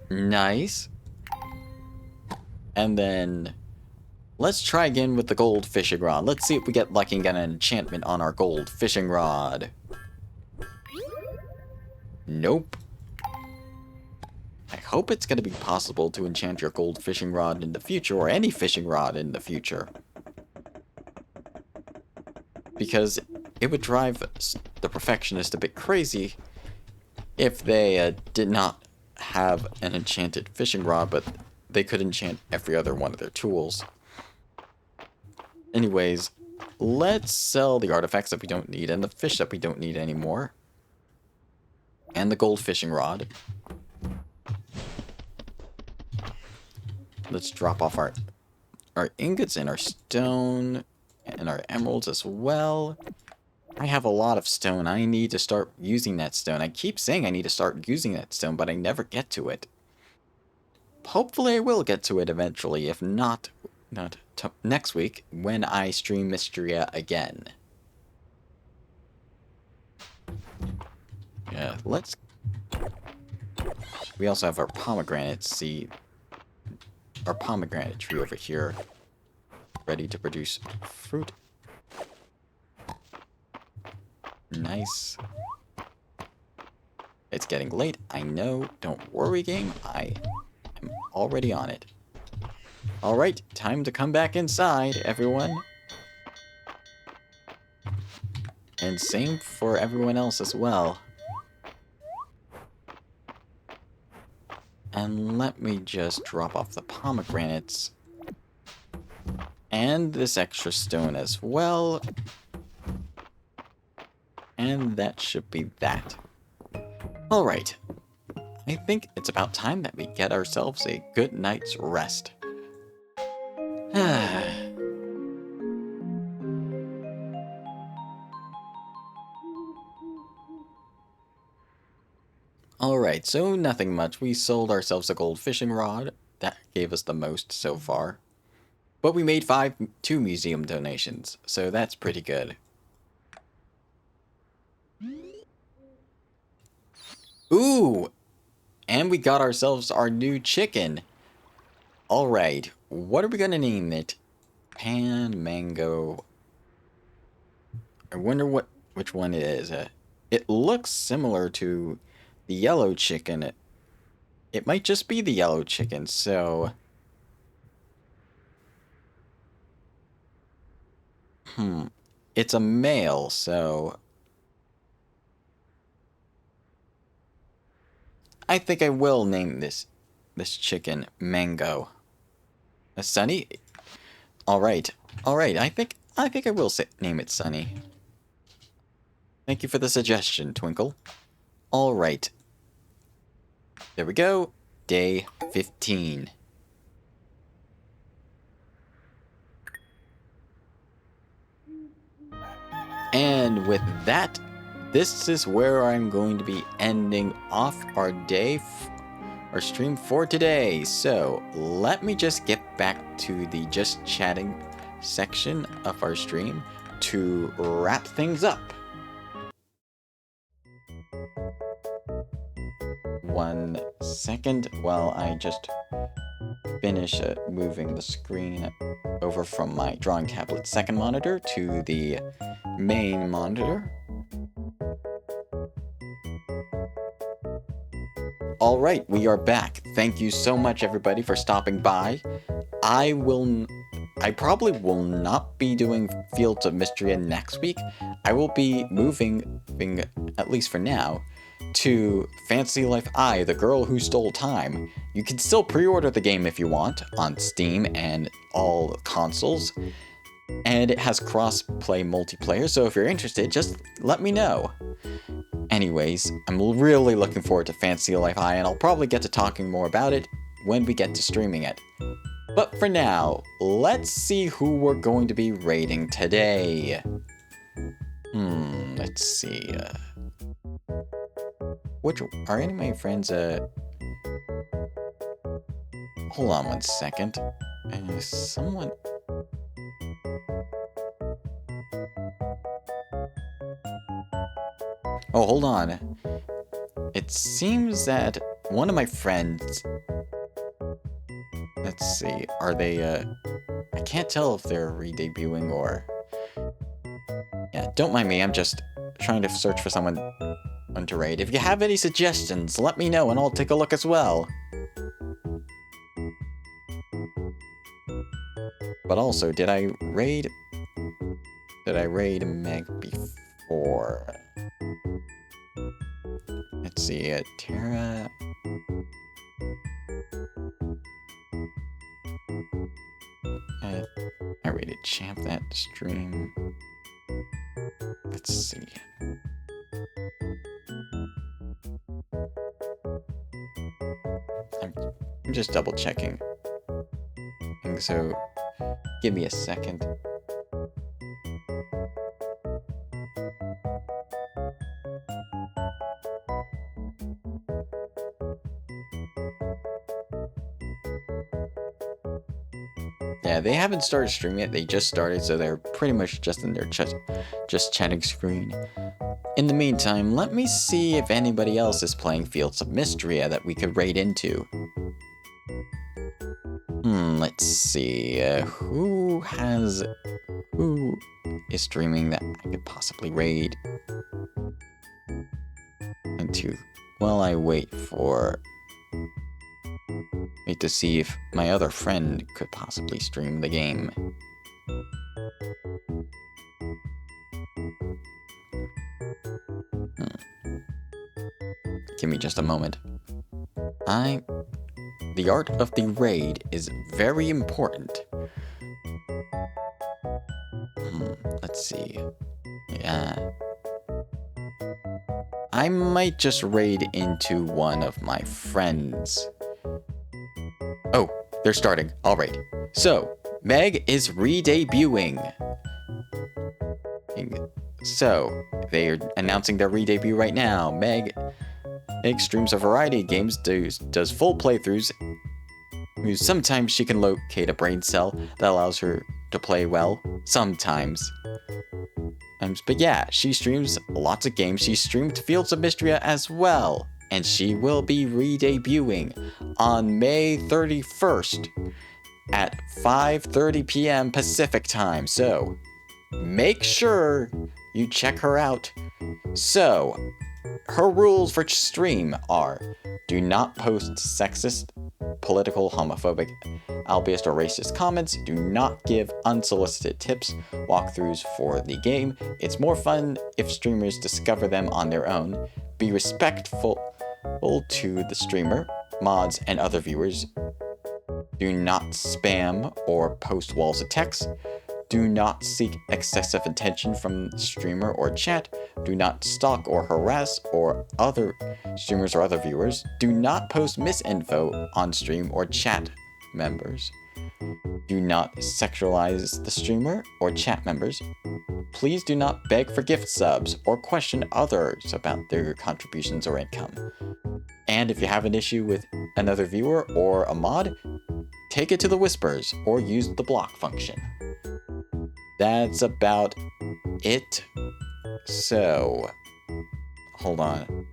Nice. And then let's try again with the gold fishing rod. Let's see if we get lucky and get an enchantment on our gold fishing rod. Nope. I hope it's going to be possible to enchant your gold fishing rod in the future, or any fishing rod in the future. Because it would drive the perfectionist a bit crazy if they did not have an enchanted fishing rod, but they could enchant every other one of their tools. Anyways, let's sell the artifacts that we don't need and the fish that we don't need anymore. And the gold fishing rod. Let's drop off our ingots and our stone and our emeralds as well. I have a lot of stone. I need to start using that stone. I keep saying I need to start using that stone, but I never get to it. Hopefully I will get to it eventually, if not next week when I stream Mistria again. Yeah, we also have our pomegranate seed. Our pomegranate tree over here, ready to produce fruit. Nice. It's getting late, I know. Don't worry, game. I am already on it. Alright, time to come back inside, everyone. And same for everyone else as well. And let me just drop off the pomegranates. And this extra stone as well. And that should be that. Alright. I think it's about time that we get ourselves a good night's rest. Alright, so nothing much. We sold ourselves a gold fishing rod. That gave us the most so far. But we made 2 museum donations, so that's pretty good. Ooh! And we got ourselves our new chicken. Alright, what are we gonna name it? Pan Mango. I wonder which one it is. It looks similar to the yellow chicken. It might just be the yellow chicken, so It's a male, so I think I will name this chicken Mango. Sunny? All right. I think I will name it Sunny. Thank you for the suggestion, Twinkle. All right. There we go. Day 15. And with that, this is where I'm going to be ending off our our stream for today. So let me just get back to the just chatting section of our stream to wrap things up. 1 second while I just finish moving the screen over from my drawing tablet's second monitor to the main monitor. Alright, we are back. Thank you so much, everybody, for stopping by. I probably will not be doing Fields of Mistria next week. I will be moving, at least for now, to Fantasy Life I, The Girl Who Stole Time. You can still pre-order the game if you want on Steam and all consoles. And it has cross-play multiplayer, so if you're interested, just let me know. Anyways, I'm really looking forward to Fantasy Life I, and I'll probably get to talking more about it when we get to streaming it. But for now, let's see who we're going to be raiding today. Let's see. Which are any of my friends? Hold on 1 second. Someone. Oh, hold on. It seems that one of my friends... Let's see, are they, I can't tell if they're re-debuting or... Yeah, don't mind me, I'm just trying to search for someone to raid. If you have any suggestions, let me know and I'll take a look as well. But also, did I raid Meg before? Let's see, Tara... I rated Champ that stream. Let's see. I'm just double checking. And so, give me a second. Yeah, they haven't started streaming yet. They just started, so they're pretty much just in their just chatting screen. In the meantime, let me see if anybody else is playing Fields of Mistria that we could raid into. Let's see. Who is streaming that I could possibly raid into? Well, I wait to see if my other friend could possibly stream the game. Give me just a moment. The art of the raid is very important. Let's see. Yeah. I might just raid into one of my friends. Oh, they're starting. Alright. So, Meg is re-debuting. So, they're announcing their re-debut right now. Meg streams a variety of games, does full playthroughs. Sometimes she can locate a brain cell that allows her to play well. Sometimes. But yeah, she streams lots of games. She streamed Fields of Mistria as well. And she will be re-debuting on May 31st at 5:30 p.m. Pacific time. So, make sure you check her out. So, her rules for stream are: do not post sexist, political, homophobic, albeit or racist comments. Do not give unsolicited tips, walkthroughs for the game. It's more fun if streamers discover them on their own. Be respectful to the streamer, mods, and other viewers. Do not spam or post walls of text. Do not seek excessive attention from the streamer or chat. Do not stalk or harass or other streamers or other viewers. Do not post misinfo on stream or chat members. Do not sexualize the streamer or chat members. Please do not beg for gift subs or question others about their contributions or income. And if you have an issue with another viewer or a mod, take it to the whispers or use the block function. That's about it. So, hold on.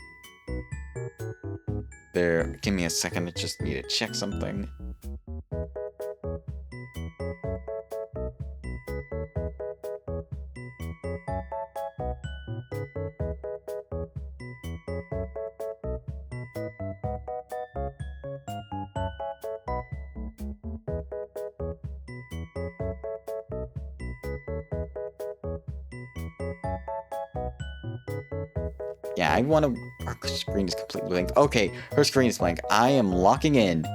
Give me a second, I just need to check something. Yeah, her screen is completely blank. Okay, her screen is blank. I am locking in.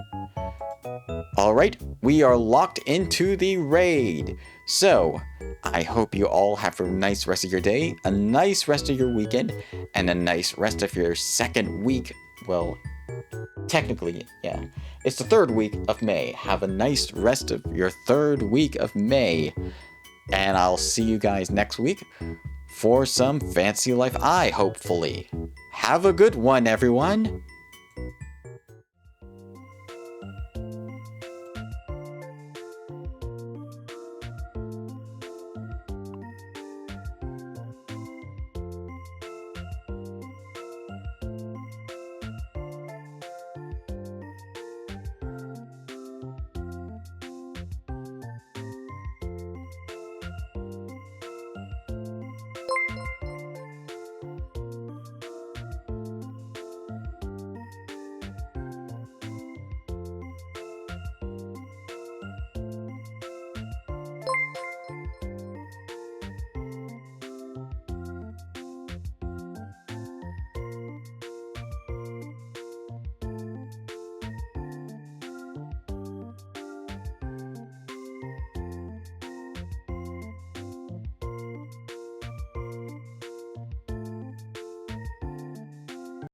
Alright, we are locked into the raid. So, I hope you all have a nice rest of your day, a nice rest of your weekend, and a nice rest of your second week. Well, technically, yeah. It's the third week of May. Have a nice rest of your third week of May. And I'll see you guys next week for some Fancy Life I, hopefully. Have a good one, everyone!